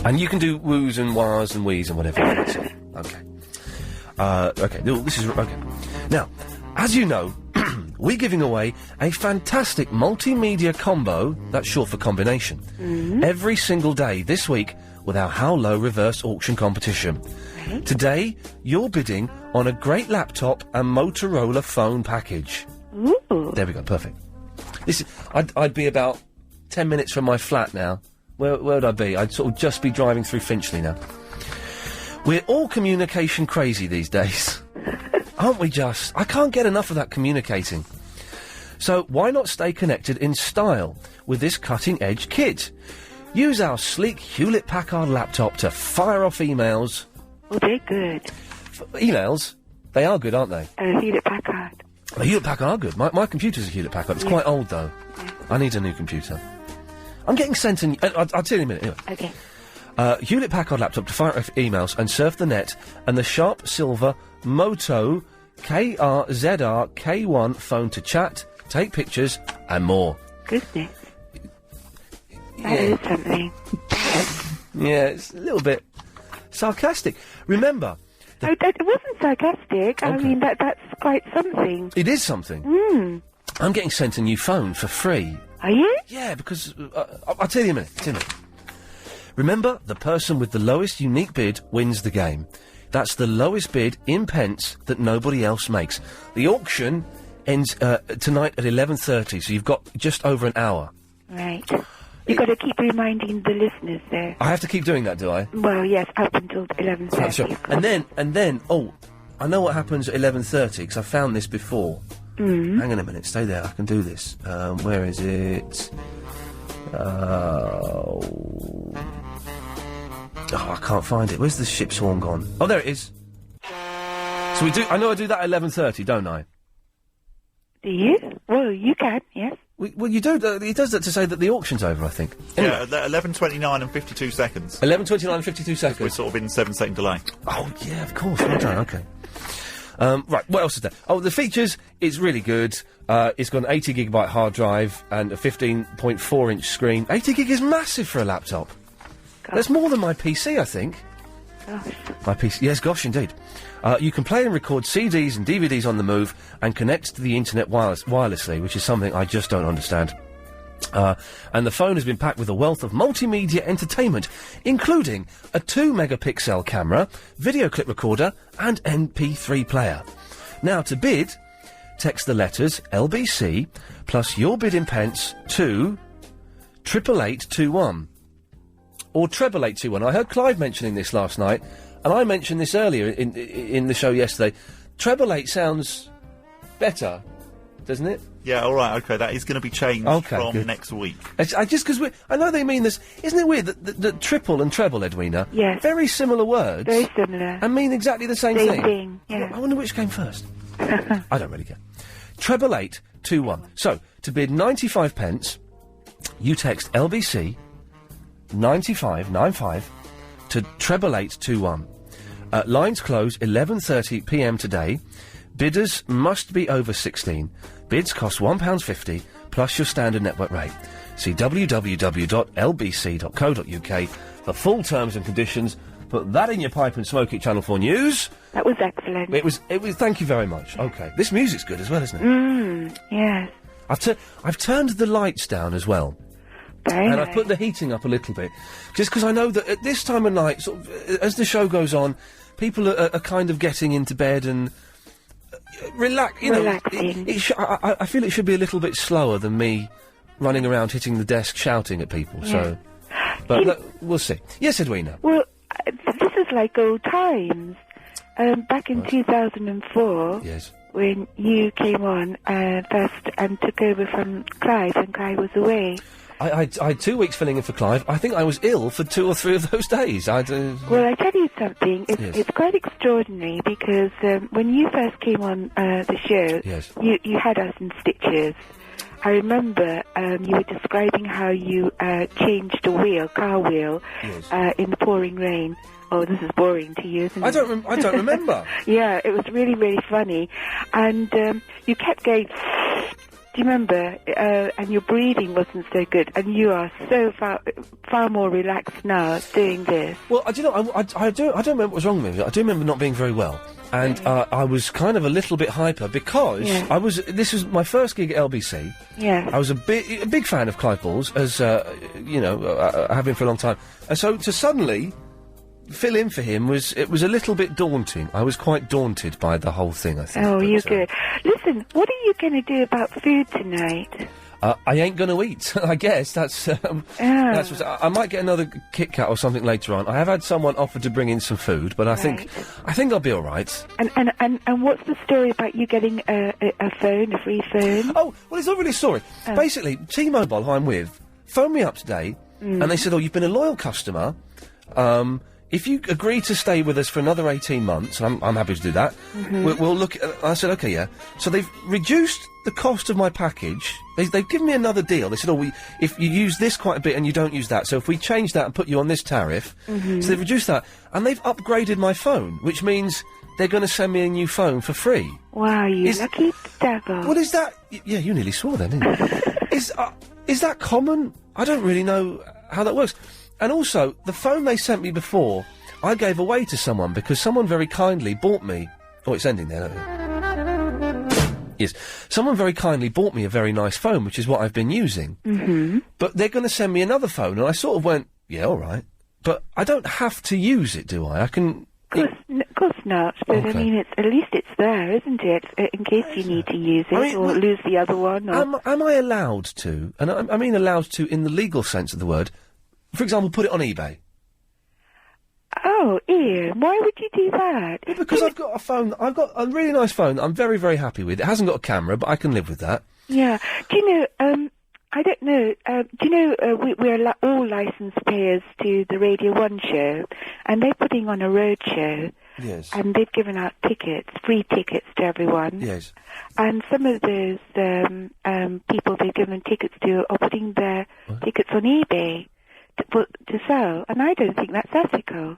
And you can do woos and wahs and wheeze and whatever. Okay. Okay, this is... Okay. Now, as you know, we're giving away a fantastic multimedia combo, that's short for combination, every single day this week with our Howlow reverse auction competition. Right. Today, you're bidding on a great laptop and Motorola phone package. Ooh. There we go, perfect. This is... I'd be about 10 minutes from my flat now. Where would I be? I'd sort of just be driving through Finchley now. We're all communication crazy these days. Aren't we just? I can't get enough of that communicating. So why not stay connected in style with this cutting-edge kit? Use our sleek Hewlett-Packard laptop to fire off emails. Oh, they're good. Emails? They are good, aren't they? Hewlett-Packard. Hewlett-Packard are good. My computer's a Hewlett-Packard. It's quite old, though. Yeah. I need a new computer. I'm getting sent an... I'll tell you in a minute. Anyway. Okay. Hewlett-Packard laptop to fire off emails and surf the net, and the sharp silver Moto KRZR K1 phone to chat, take pictures, and more. Goodness. That is something. Yeah, it's a little bit sarcastic. Remember... it wasn't sarcastic. Okay. I mean, that's quite something. It is something. I'm getting sent a new phone for free. Are you? Yeah, because... I'll tell you in a minute. Remember, the person with the lowest unique bid wins the game. That's the lowest bid in pence that nobody else makes. The auction ends tonight at 11:30, so you've got just over an hour. Right. You've got to keep reminding the listeners there. I have to keep doing that, do I? Well, yes, up until 11:30. Sure. And then, I know what happens at 11:30, because I found this before. Hang on a minute, stay there, I can do this. Where is it? Oh, I can't find it. Where's the ship's horn gone? Oh, there it is. So I know I do that at 11:30, don't I? Do you? Well, you can, yes. Well, you do. He does that to say that the auction's over, I think. Anyway. Yeah, 11:29 and 52 seconds. 11:29 and 52 seconds. We're sort of in 7-second delay. Oh, yeah, of course. Well done, okay. Right, what else is there? Oh, the features, it's really good. It's got an 80GB hard drive and a 15.4-inch screen. 80 gig is massive for a laptop. Gosh. That's more than my PC, I think. Gosh. My PC, yes, gosh, indeed. You can play and record CDs and DVDs on the move and connect to the internet wirelessly, which is something I just don't understand. And the phone has been packed with a wealth of multimedia entertainment, including a 2-megapixel camera, video clip recorder, and MP3 player. Now, to bid, text the letters LBC plus your bid in pence to 88821 or 88821. I heard Clive mentioning this last night, and I mentioned this earlier in the show yesterday. 888 sounds better, doesn't it? Yeah, all right, okay, that is going to be changed from next week. I know they mean this. Isn't it weird that triple and treble, Edwina? Yes. Very similar words. Very similar. And mean exactly the same thing. Yeah. I wonder which came first. I don't really care. 88821. So, to bid 95 pence, you text LBC 9595 to 88821. Lines close 11:30 p.m. today. Bidders must be over 16. Bids cost £1.50 plus your standard network rate. See www.lbc.co.uk for full terms and conditions. Put that in your pipe and smoke it, Channel 4 News. That was excellent. It was, thank you very much. OK. This music's good as well, isn't it? Yes. I've turned the lights down as well. Very and I've put the heating up a little bit. Just because I know that at this time of night, sort of, as the show goes on, people are kind of getting into bed and... Relaxing. I feel it should be a little bit slower than me running around hitting the desk shouting at people, so... But we'll see. Yes, Edwina? Well, this is like old times. Back in 2004... Yes. When you came on first and took over from Clive, and Clive was away... I had 2 weeks filling in for Clive. I think I was ill for 2 or 3 of those days. Well, I tell you something. It's quite extraordinary because when you first came on the show, you had us in stitches. I remember you were describing how you changed a car wheel, in the pouring rain. Oh, this is boring to you, isn't it? I don't remember. Yeah, it was really, really funny. And you kept going... Do you remember? And your breathing wasn't so good, and you are so far more relaxed now doing this. Well, I don't remember what was wrong with me. I do remember not being very well, and I was kind of a little bit hyper because this was my first gig at LBC. Yeah. I was a big fan of Clive Balls, as you know, I have been for a long time, and so to suddenly fill in for him was a little bit daunting. I was quite daunted by the whole thing, I think. Oh, you're good. Listen, what are you going to do about food tonight? I ain't going to eat. I guess that's what, I might get another Kit Kat or something later on. I have had someone offer to bring in some food, but I think I'll be all right. And what's the story about you getting a free phone? Oh, well, it's not really a story. Basically, T-Mobile, who I'm with, phoned me up today, and they said, "Oh, you've been a loyal customer. If you agree to stay with us for another 18 months, and I'm happy to do that, we'll look at..." I said, OK, yeah. So they've reduced the cost of my package. They've given me another deal. They said, if you use this quite a bit and you don't use that, so if we change that and put you on this tariff... So they've reduced that. And they've upgraded my phone, which means they're going to send me a new phone for free. Wow, you lucky devil. What is that? Yeah, you nearly swore then, didn't you? Is that common? I don't really know how that works. And also, the phone they sent me before, I gave away to someone because someone very kindly bought me... Oh, it's ending there, Yes. Someone very kindly bought me a very nice phone, which is what I've been using. But they're going to send me another phone, and I sort of went, yeah, all right. But I don't have to use it, do I? I can... Of course not, but I mean, at least it's there, isn't it? In case you need to use it or lose the other one. Or... Am I allowed to, and I mean allowed to in the legal sense of the word, for example, put it on eBay? Oh, Ian, why would you do that? Well, because I've got a phone. I've got a really nice phone. I'm very, very happy with. It hasn't got a camera, but I can live with that. Yeah. Do you know, I don't know, do you know, we're all licensed players to the Radio 1 show, and they're putting on a road show. Yes. And they've given out tickets, free tickets to everyone. Yes. And some of those people they've given tickets to are putting their tickets on eBay to sell, and I don't think that's ethical.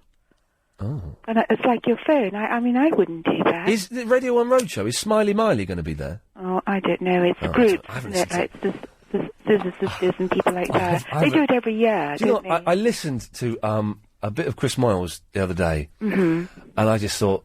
Oh. And it's like your phone. I mean, I wouldn't do that. Is the Radio 1 Roadshow, is Smiley Miley going to be there? Oh, I don't know. It's groups, isn't it? Like Scissor Sisters and people like that. They do it every year, do you don't know, they? I listened to a bit of Chris Moyles the other day, Mm-hmm. and I just thought,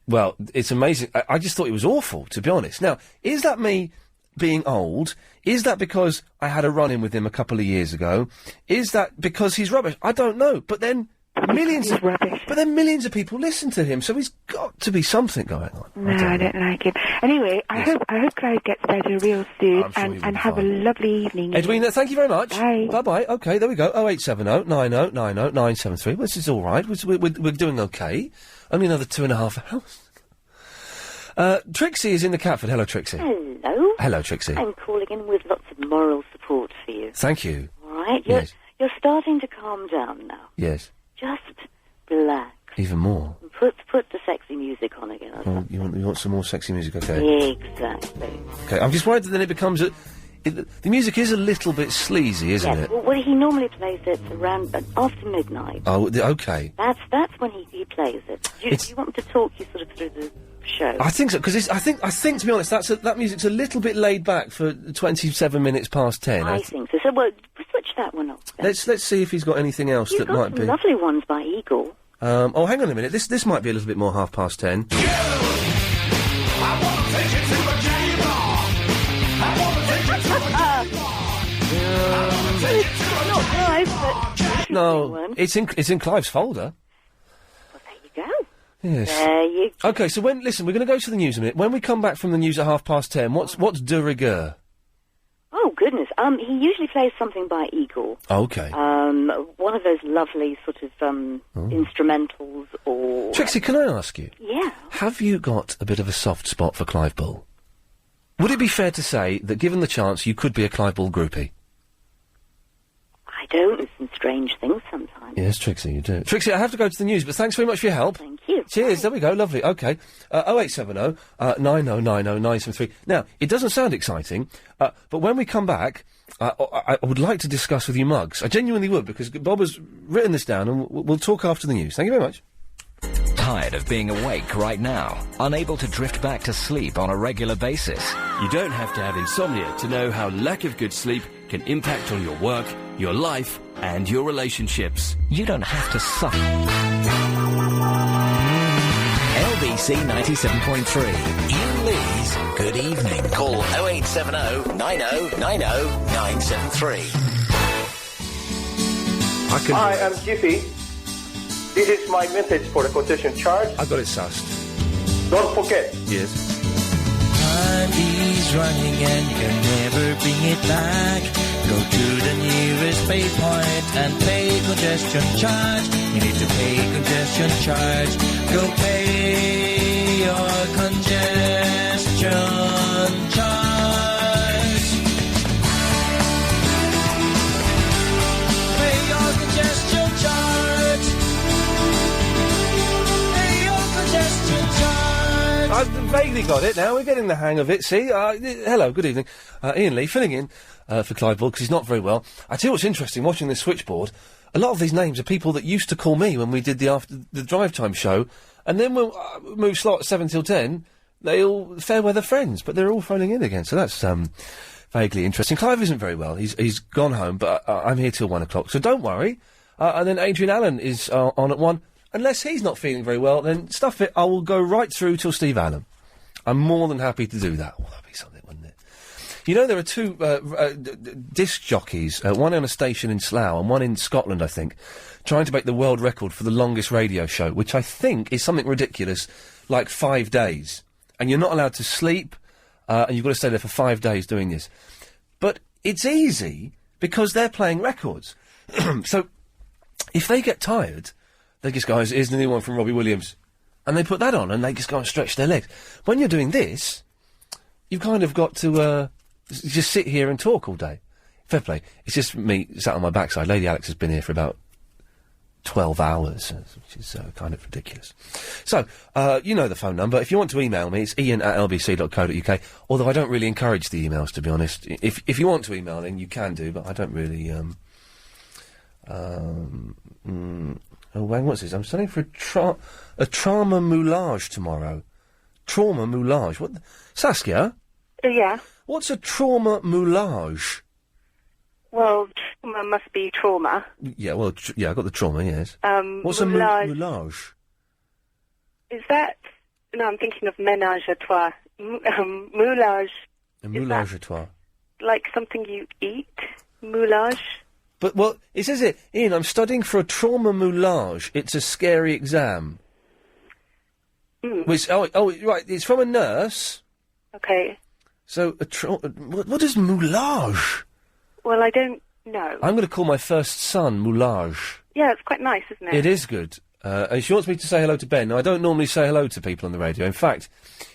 well, it's amazing. I just thought it was awful, to be honest. Now, is that me being old? Is that because I had a run-in with him a couple of years ago? Is that because he's rubbish? I don't know. But then millions of people listen to him, so he's got to be something going on. No, I don't like him. Anyway, I hope Clive gets better real soon, and have a lovely evening. Edwina, thank you very much. Bye. Bye-bye. OK, there we go. 0870 90 90 973. Well, this is all right. We're doing OK. Only another 2.5 hours. Trixie is in the Catford. Hello, Trixie. Hello. Hello, Trixie. I'm calling in with lots of moral support for you. Thank you. All right? Yes. You're starting to calm down now. Yes. Just relax. Even more. Put the sexy music on again. Oh, you want some more sexy music? OK. Exactly. OK, I'm just worried that then it becomes the music is a little bit sleazy, isn't it? Well, he normally plays it around after midnight. Oh, OK. That's when he plays it. Do you want me to talk you sort of through the show? I think so, because I think to be honest, that music's a little bit laid back for 27 minutes past 10. I think so. So, well, switch that one off. Then. Let's see if he's got anything else that might be. You've got some lovely ones by Eagle. Oh, hang on a minute. This might be a little bit more 10:30. Not Clive, but No, it's in Clive's folder. Well, there you go. Yes. There you go. OK, so we're going to go to the news in a minute. When we come back from the news at 10:30, what's de rigueur? Oh, goodness. He usually plays something by Eagle. OK. One of those lovely sort of instrumentals or... Trixie, can I ask you? Yeah. Have you got a bit of a soft spot for Clive Bull? Would it be fair to say that, given the chance, you could be a Clive Bull groupie? I don't. It's some strange things sometimes. Yes, Trixie, you do. Trixie, I have to go to the news, but thanks very much for your help. Thank you. Cheers, there we go, lovely. OK. 0870 90 90 973. Now, it doesn't sound exciting, but when we come back, I would like to discuss with you mugs. I genuinely would, because Bob has written this down, and we'll talk after the news. Thank you very much. Tired of being awake right now? Unable to drift back to sleep on a regular basis? You don't have to have insomnia to know how lack of good sleep can impact on your work, your life, and your relationships. You don't have to suffer. LBC 97.3. Iain Lee's Good Evening. Call 0870 90 90 973. Hi, I'm Jiffy. This is my message for the concession charge. I got it sussed. Don't forget. Yes. Time is running and you can never bring it back. Go to the nearest pay point and pay congestion charge. You need to pay congestion charge. Go pay your congestion charge. Pay your congestion charge. Pay your congestion charge. I've vaguely got it now. We're getting the hang of it. See? Hello, good evening. Iain Lee, filling in for Clive Bull, because he's not very well. I tell you what's interesting, watching this switchboard, a lot of these names are people that used to call me when we did the drive time show, and then we'll move slot 7 till 10, they all fair weather friends, but they're all phoning in again, so that's vaguely interesting. Clive isn't very well. He's gone home, but I'm here till 1 o'clock, so don't worry. And then Adrian Allen is on at 1. Unless he's not feeling very well, then stuff it, I will go right through till Steve Allen. I'm more than happy to do that. Oh, that'd be something, wouldn't it? You know, there are two disc jockeys, one on a station in Slough and one in Scotland, I think, trying to make the world record for the longest radio show, which I think is something ridiculous, like 5 days. And you're not allowed to sleep, and you've got to stay there for 5 days doing this. But it's easy because they're playing records. So if they get tired, they just go, here's the new one from Robbie Williams. And they put that on, and they just go and stretch their legs. When you're doing this, you've kind of got to just sit here and talk all day. Fair play. It's just me sat on my backside. Lady Alex has been here for about 12 hours, which is kind of ridiculous. So, you know the phone number. If you want to email me, it's ian@lbc.co.uk, although I don't really encourage the emails, to be honest. If you want to email in, you can do, but I don't really, oh, what's this? I'm studying for a trauma moulage tomorrow. Trauma moulage? What? Saskia? Yeah. What's a trauma moulage? Well, trauma must be trauma. Yeah, well, I got the trauma, yes. What's moulage. a moulage? Is that... No, I'm thinking of ménage à trois. Moulage. A moulage à trois. Like something you eat? Moulage? But, well, it says it. Ian, I'm studying for a trauma moulage. It's a scary exam. Which, right, it's from a nurse. Okay. So, what is moulage? Well, I don't know. I'm going to call my first son Moulage. Yeah, it's quite nice, isn't it? It is good. And she wants me to say hello to Ben. Now, I don't normally say hello to people on the radio. In fact,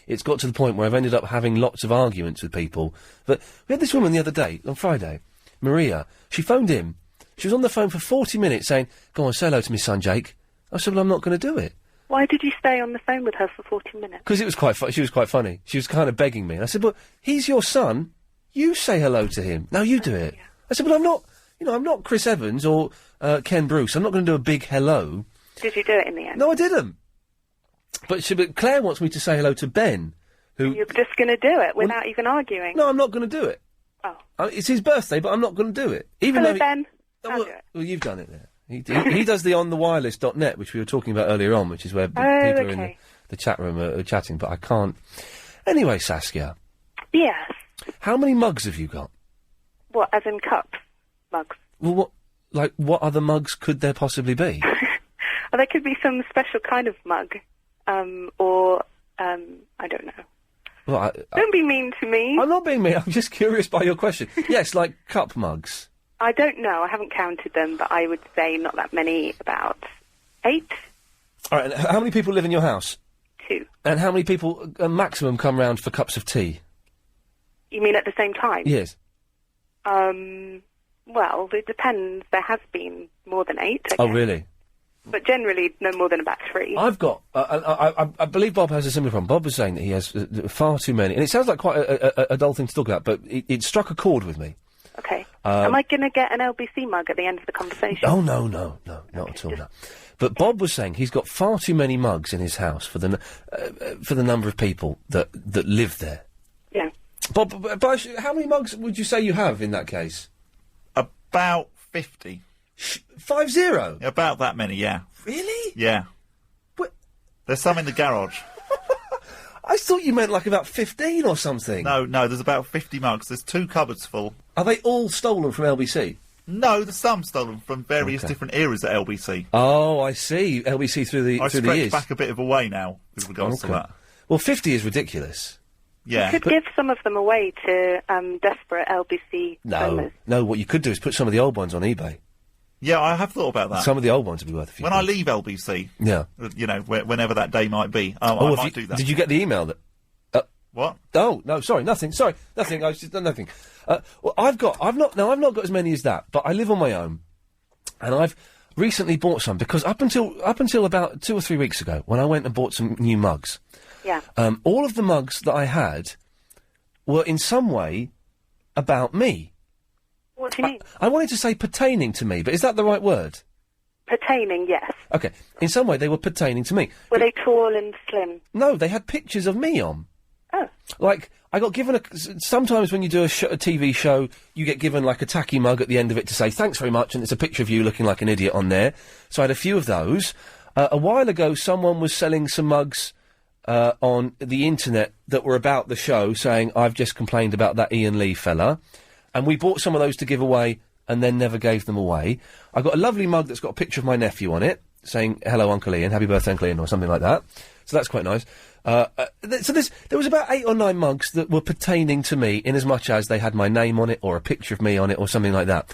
it's got to the point where I've ended up having lots of arguments with people. But we had this woman the other day, on Friday, Maria. She phoned in. She was on the phone for 40 minutes saying, go on, say hello to my son, Jake. I said, well, I'm not going to do it. Why did you stay on the phone with her for 40 minutes? Because it was quite she was quite funny. She was kind of begging me. And I said, well, he's your son. You say hello to him. Now you do it. Yeah. I said, well, I'm not, I'm not Chris Evans or Ken Bruce. I'm not going to do a big hello. Did you do it in the end? No, I didn't. But Claire wants me to say hello to Ben, who... You're just going to do it without even arguing? No, I'm not going to do it. Oh. It's his birthday, but I'm not going to do it. Even hello, though Ben. I'll do it. Well, you've done it there. He does the onthewireless.net, which we were talking about earlier on, which is where people are in the chat room are chatting, but I can't... Anyway, Saskia. Yes. How many mugs have you got? What, as in cups? Mugs? Well, what other mugs could there possibly be? Well, there could be some special kind of mug, I don't know. Well, don't be mean to me. I'm not being mean, I'm just curious by your question. Yes, like cup mugs. I don't know, I haven't counted them, but I would say not that many, about 8. All right, and how many people live in your house? 2. And how many people, maximum, come round for cups of tea? You mean at the same time? Yes. Well, it depends. There has been more than 8, I guess. Oh, really? But generally, no more than about 3. I've got... I believe Bob has a similar problem. Bob was saying that he has far too many. And it sounds like quite a dull thing to talk about, but it struck a chord with me. Okay. Am I going to get an LBC mug at the end of the conversation? Oh, no, not at all, no. But Bob was saying he's got far too many mugs in his house for the number of people that live there. Yeah. Bob, but how many mugs would you say you have in that case? About 50. 50? About that many, yeah. Really? Yeah. What? There's some in the garage. I thought you meant like about 15 or something. No, there's about 50 mugs. There's 2 cupboards full. Are they all stolen from LBC? No, there's some stolen from various different eras at LBC. Oh, I see. LBC through the years. I stretch back a bit of a way now with regards to that. Well, 50 is ridiculous. Yeah. You could give some of them away to desperate LBC owners. No, what you could do is put some of the old ones on eBay. Yeah, I have thought about that. Some of the old ones would be worth a few. When I leave LBC, yeah, whenever that day might be, I might do that. Did you get the email that? What? Oh no, sorry, nothing. Sorry, nothing. I was just nothing. Well, I've not got as many as that, but I live on my own, and I've recently bought some because up until about 2 or 3 weeks ago, when I went and bought some new mugs, yeah, all of the mugs that I had were in some way about me. What do you mean? I wanted to say pertaining to me, but is that the right word? Pertaining, yes. Okay, in some way they were pertaining to me. Were they tall and slim? No, they had pictures of me on. Oh. Like, I got given sometimes when you do a TV show, you get given like a tacky mug at the end of it to say thanks very much, and it's a picture of you looking like an idiot on there. So I had a few of those. A while ago, someone was selling some mugs on the internet that were about the show, saying, I've just complained about that Iain Lee fella. And we bought some of those to give away, and then never gave them away. I got a lovely mug that's got a picture of my nephew on it, saying, hello, Uncle Iain, happy birthday, Uncle Iain, or something like that. So that's quite nice. So there was about 8 or 9 mugs that were pertaining to me, in as much as they had my name on it, or a picture of me on it, or something like that.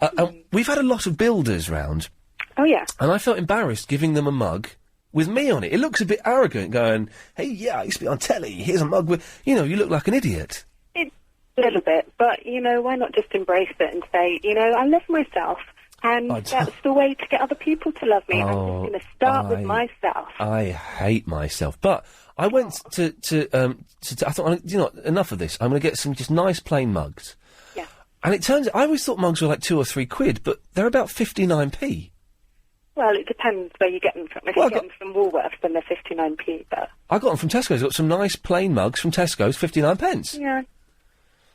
And we've had a lot of builders round. Oh, yeah. And I felt embarrassed giving them a mug with me on it. It looks a bit arrogant going, hey, yeah, I used to be on telly, here's a mug with... You know, you look like an idiot. A little bit, but, you know, why not just embrace it and say, you know, I love myself, and that's the way to get other people to love me. I'm just going to start with myself. I hate myself. But I went to I thought, you know, enough of this. I'm going to get some just nice plain mugs. Yeah. And it turns out, I always thought mugs were like £2 or £3, but they're about 59p. Well, it depends where you get them from. If you get them from Woolworths, then they're 59p, but... I got them from Tesco's. I got some nice plain mugs from Tesco's, 59p. Yeah.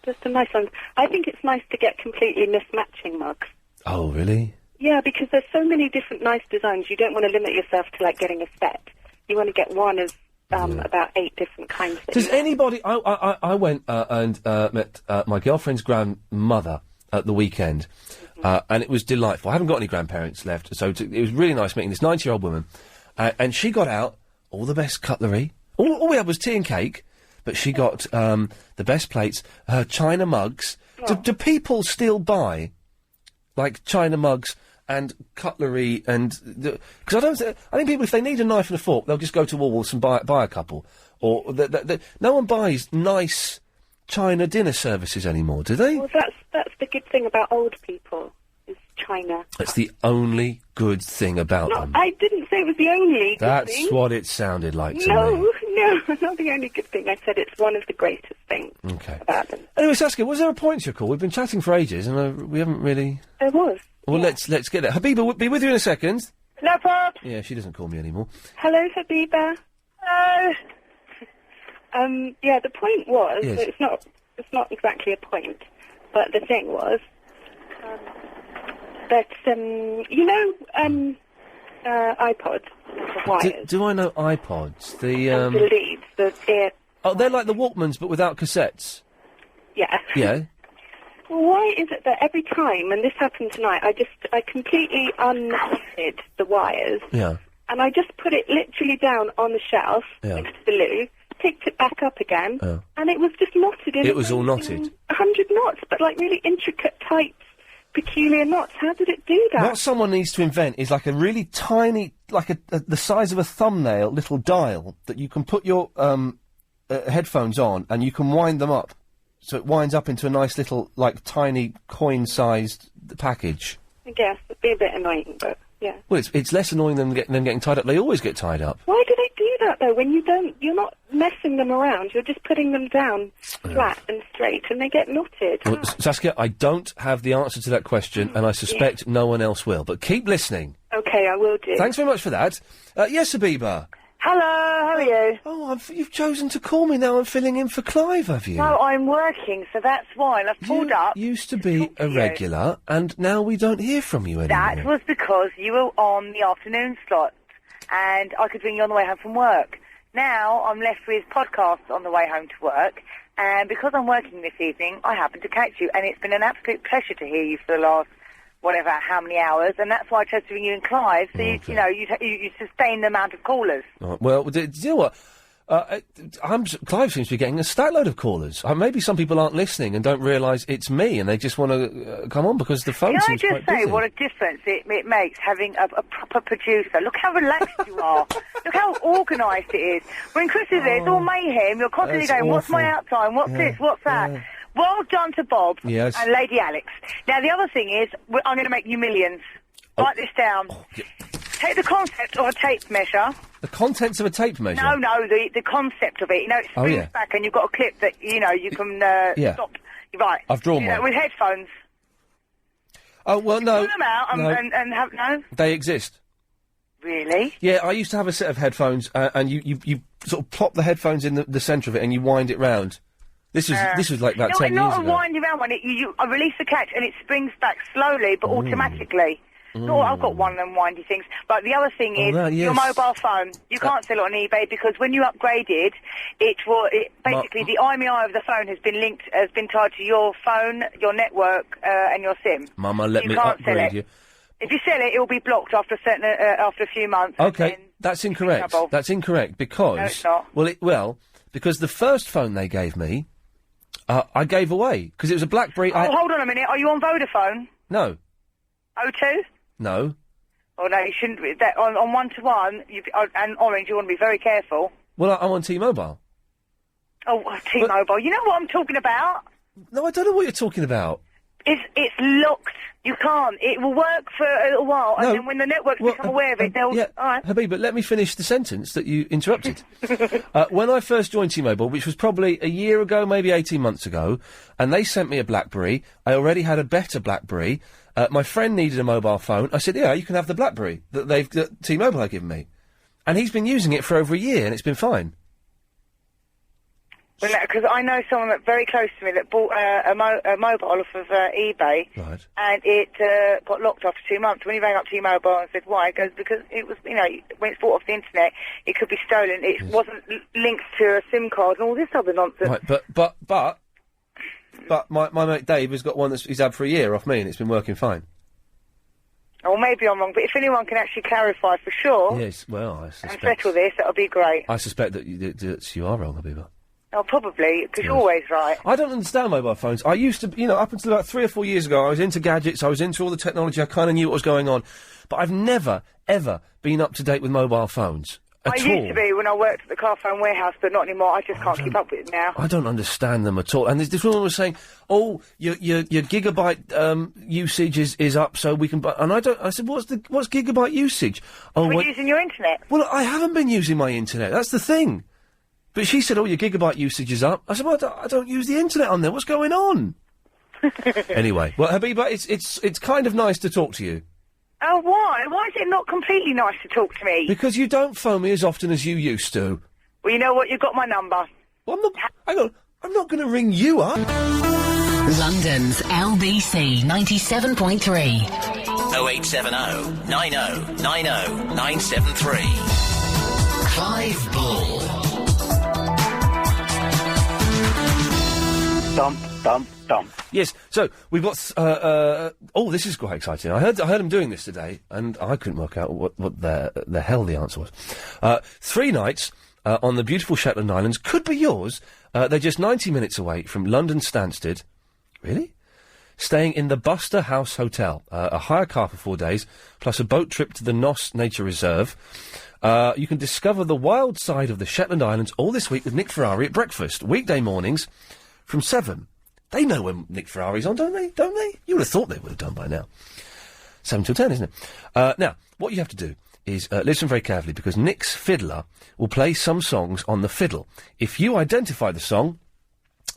Just a nice one. I think it's nice to get completely mismatching mugs. Oh, really? Yeah, because there's so many different nice designs. You don't want to limit yourself to, like, getting a set. You want to get one of about 8 different kinds. Does anybody... I went and met my girlfriend's grandmother at the weekend, and it was delightful. I haven't got any grandparents left, so it was really nice meeting this 90-year-old woman, and she got out all the best cutlery. All we had was tea and cake, but she got the best plates, her china mugs. Oh. Do people still buy, like, china mugs and cutlery and... Because I think people, if they need a knife and a fork, they'll just go to Woolworths and buy a couple. Or no one buys nice china dinner services anymore, do they? Well, that's the good thing about old people, is china. That's the only good thing about them. I didn't say it was the only good thing. That's what it sounded like to me. No, not the only good thing. I said it's one of the greatest things about them. Anyway, Saskia, was there a point to your call? We've been chatting for ages, and we haven't really... There was. Well, let's get it. Habiba will be with you in a second. No problem. Yeah, she doesn't call me anymore. Hello, Habiba. Hello. Yeah, the point was... Yes. It's not exactly a point, but the thing was that, you know, iPods, the wires. Do I know iPods? The leads, the ear... Oh, they're like the Walkmans, but without cassettes? Yeah. Yeah. Well, why is it that every time, and this happened tonight, I completely unknotted the wires. Yeah. And I just put it literally down on the shelf next to the loo, picked it back up again, and it was just knotted in. It was all knotted? 100 knots, but like really intricate, tight, peculiar knots. How did it do that? What someone needs to invent is like a really tiny, like the size of a thumbnail, little dial that you can put your headphones on and you can wind them up. So it winds up into a nice little, like, tiny coin-sized package. I guess. It'd be a bit annoying, but, yeah. Well, it's less annoying than getting tied up. They always get tied up. Why do they do that, though? When you're not messing them around. You're just putting them down flat and straight, and they get knotted. Well, Saskia, I don't have the answer to that question, and I suspect no one else will. But keep listening. Okay, I will do. Thanks very much for that. Yes, Habiba? Hello, how are you? Oh, you've chosen to call me now. I'm filling in for Clive, have you? No, I'm working, so that's why. And I've pulled up. Used to be a regular, and now we don't hear from you anymore. That was because you were on the afternoon slot, and I could ring you on the way home from work. Now I'm left with podcasts on the way home to work, and because I'm working this evening, I happen to catch you, and it's been an absolute pleasure to hear you for the last... whatever, how many hours, and that's why I chose to ring you and Clive, so you sustain the amount of callers. Right, well, do you know what? Clive seems to be getting a stack load of callers. Maybe some people aren't listening and don't realise it's me, and they just want to come on because the phone seems quite busy. Can I just say what a difference it makes having a proper producer? Look how relaxed you are. Look how organised it is. When Chris is there, it's all mayhem. You're constantly going, awful. what's my out time? What's this? What's that? Yeah. Well done to Bob Yes. and Lady Alex. Now, the other thing is, I'm going to make you millions. Write this down. Take the concept of a tape measure. The contents of a tape measure? No, the concept of it. You know, it springs back and you've got a clip that, you can stop. Right. I've drawn one. With headphones. Oh, well, no. Pull them out and have... No? They exist. Really? Yeah, I used to have a set of headphones, and you sort of plop the headphones in the centre of it and you wind it round. This was like about 10 years ago. Not a winding round one. I release the catch and it springs back slowly but automatically. No, I've got one of them windy things. But the other thing is your mobile phone. You can't sell it on eBay because when you upgraded, basically the IMEI of the phone has been tied to your phone, your network, and your SIM. Mama, let me upgrade you. If you sell it, it will be blocked after a few months. Okay, that's incorrect. That's incorrect because no, it's not. Because the first phone they gave me, I gave away because it was a BlackBerry. Hold on a minute. Are you on Vodafone? No. O2? No. Oh, no, you shouldn't be. That, on one-to-one, and Orange, you want to be very careful. Well, I'm on T-Mobile. Oh, T-Mobile. You know what I'm talking about? No, I don't know what you're talking about. It's locked. You can't. It will work for a little while, and then when the networks become aware of it, they'll... Yeah, All right. Habib, but let me finish the sentence that you interrupted. When I first joined T-Mobile, which was probably a year ago, maybe 18 months ago, and they sent me a BlackBerry, I already had a better BlackBerry. My friend needed a mobile phone. I said, yeah, you can have the BlackBerry that T-Mobile had given me. And he's been using it for over a year, and it's been fine. Because I know someone that's very close to me that bought a mobile off of eBay, right, and it got locked after 2 months. When he rang up T-Mobile and said why, it goes because it was, when it's bought off the internet, it could be stolen. It wasn't linked to a SIM card and all this other nonsense. Right, but my mate Dave has got one he's had for a year off me, and it's been working fine. Oh, maybe I'm wrong, but if anyone can actually clarify for sure, yes, well, I suspect, and settle this, that'll be great. I suspect that you are wrong, Habiba. Oh, probably, because you're always right. I don't understand mobile phones. I used to, up until about 3 or 4 years ago, I was into gadgets, I was into all the technology, I kind of knew what was going on. But I've never, ever been up to date with mobile phones. I used to be when I worked at the car phone warehouse, but not anymore. I just can't keep up with it now. I don't understand them at all. And this woman was saying, "Oh, your gigabyte usage is up, so we can." And I said, "What's gigabyte usage?" Oh, we're using your internet. Well, I haven't been using my internet. That's the thing. But she said, "Oh, your gigabyte usage is up." I said, "Well, I don't use the internet on there. What's going on?" Anyway, well, Habiba, it's kind of nice to talk to you. Oh, why? Why is it not completely nice to talk to me? Because you don't phone me as often as you used to. Well, you know what? You've got my number. Well, I'm not going to ring you up. London's LBC 97.3. 0870 90 90 973. Clive Bull. Dump. Yes, so we've got. This is quite exciting. I heard him doing this today, and I couldn't work out what the hell the answer was. 3 nights on the beautiful Shetland Islands could be yours. They're just 90 minutes away from London Stansted. Really? Staying in the Buster House Hotel, a hire car for 4 days, plus a boat trip to the Noss Nature Reserve. You can discover the wild side of the Shetland Islands all this week with Nick Ferrari at breakfast, weekday mornings from 7. They know when Nick Ferrari's on, don't they? Don't they? You would have thought they would have done by now. 7 till 10, isn't it? Now, what you have to do is listen very carefully, because Nick's fiddler will play some songs on the fiddle. If you identify the song,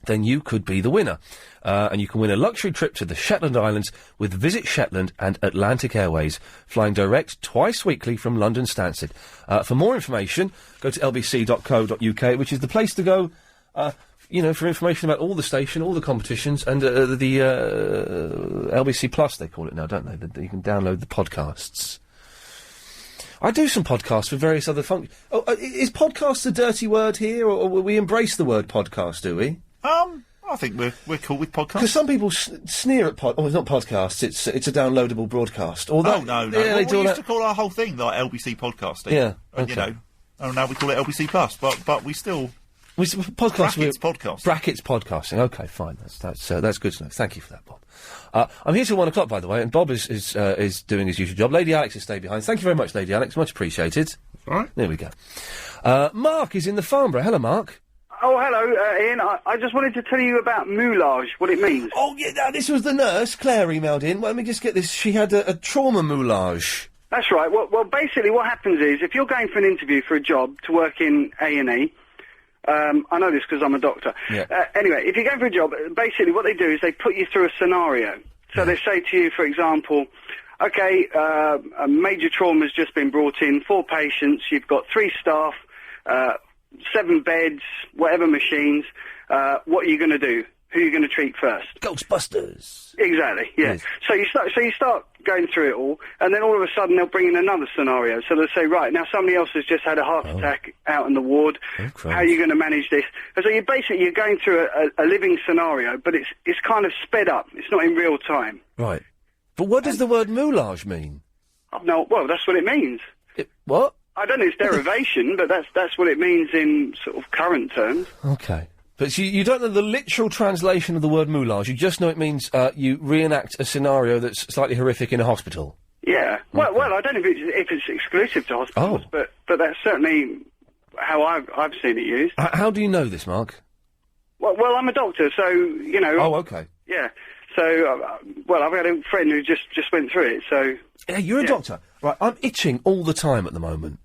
then you could be the winner. And you can win a luxury trip to the Shetland Islands with Visit Shetland and Atlantic Airways, flying direct twice weekly from London Stansted. For more information, go to lbc.co.uk, which is the place to go, for information about all the station, all the competitions, and the LBC Plus, they call it now, don't they? You can download the podcasts. I do some podcasts for various other functions. Is podcast a dirty word here, or we embrace the word podcast, do we? I think we're cool with podcasts. Because some people sneer at it's not podcasts, it's a downloadable broadcast. Although, no. Yeah, we used to call our whole thing like LBC podcasting. Yeah, okay. Now we call it LBC Plus, but we still... Brackets podcasting. Okay, fine. That's good to know. Thank you for that, Bob. I'm here till 1 o'clock, by the way, and Bob is doing his usual job. Lady Alex has stayed behind. Thank you very much, Lady Alex. Much appreciated. All right. There we go. Mark is in the Farnborough. Hello, Mark. Oh, hello, Ian. I just wanted to tell you about moulage, what it means. Oh, yeah, this was the nurse. Claire emailed in. Well, let me just get this. She had a trauma moulage. That's right. Well, basically what happens is, if you're going for an interview for a job to work in A&E, I know this because I'm a doctor. Yeah. Anyway, if you're going for a job, basically what they do is they put you through a scenario. So they say to you, for example, okay, a major trauma has just been brought in, 4 patients, you've got 3 staff, 7 beds, whatever machines, what are you going to do? Who are you going to treat first? Ghostbusters. Exactly, yeah. Yes. So you start going through it all, and then all of a sudden they'll bring in another scenario. So they'll say, right, now somebody else has just had a heart attack out in the ward. How are you going to manage this? And so you're going through a living scenario, but it's kind of sped up. It's not in real time. Right. But what does the word moulage mean? No, well, that's what it means. What? I don't know its derivation, but that's what it means in sort of current terms. Okay. But you don't know the literal translation of the word moulage. You just know it means you reenact a scenario that's slightly horrific in a hospital. Yeah. Well, I don't know if it's exclusive to hospitals, but that's certainly how I've seen it used. How do you know this, Mark? Well, I'm a doctor, so you know. Oh, okay. Yeah. So, I've had a friend who just went through it. So. Yeah, you're a doctor, right? I'm itching all the time at the moment.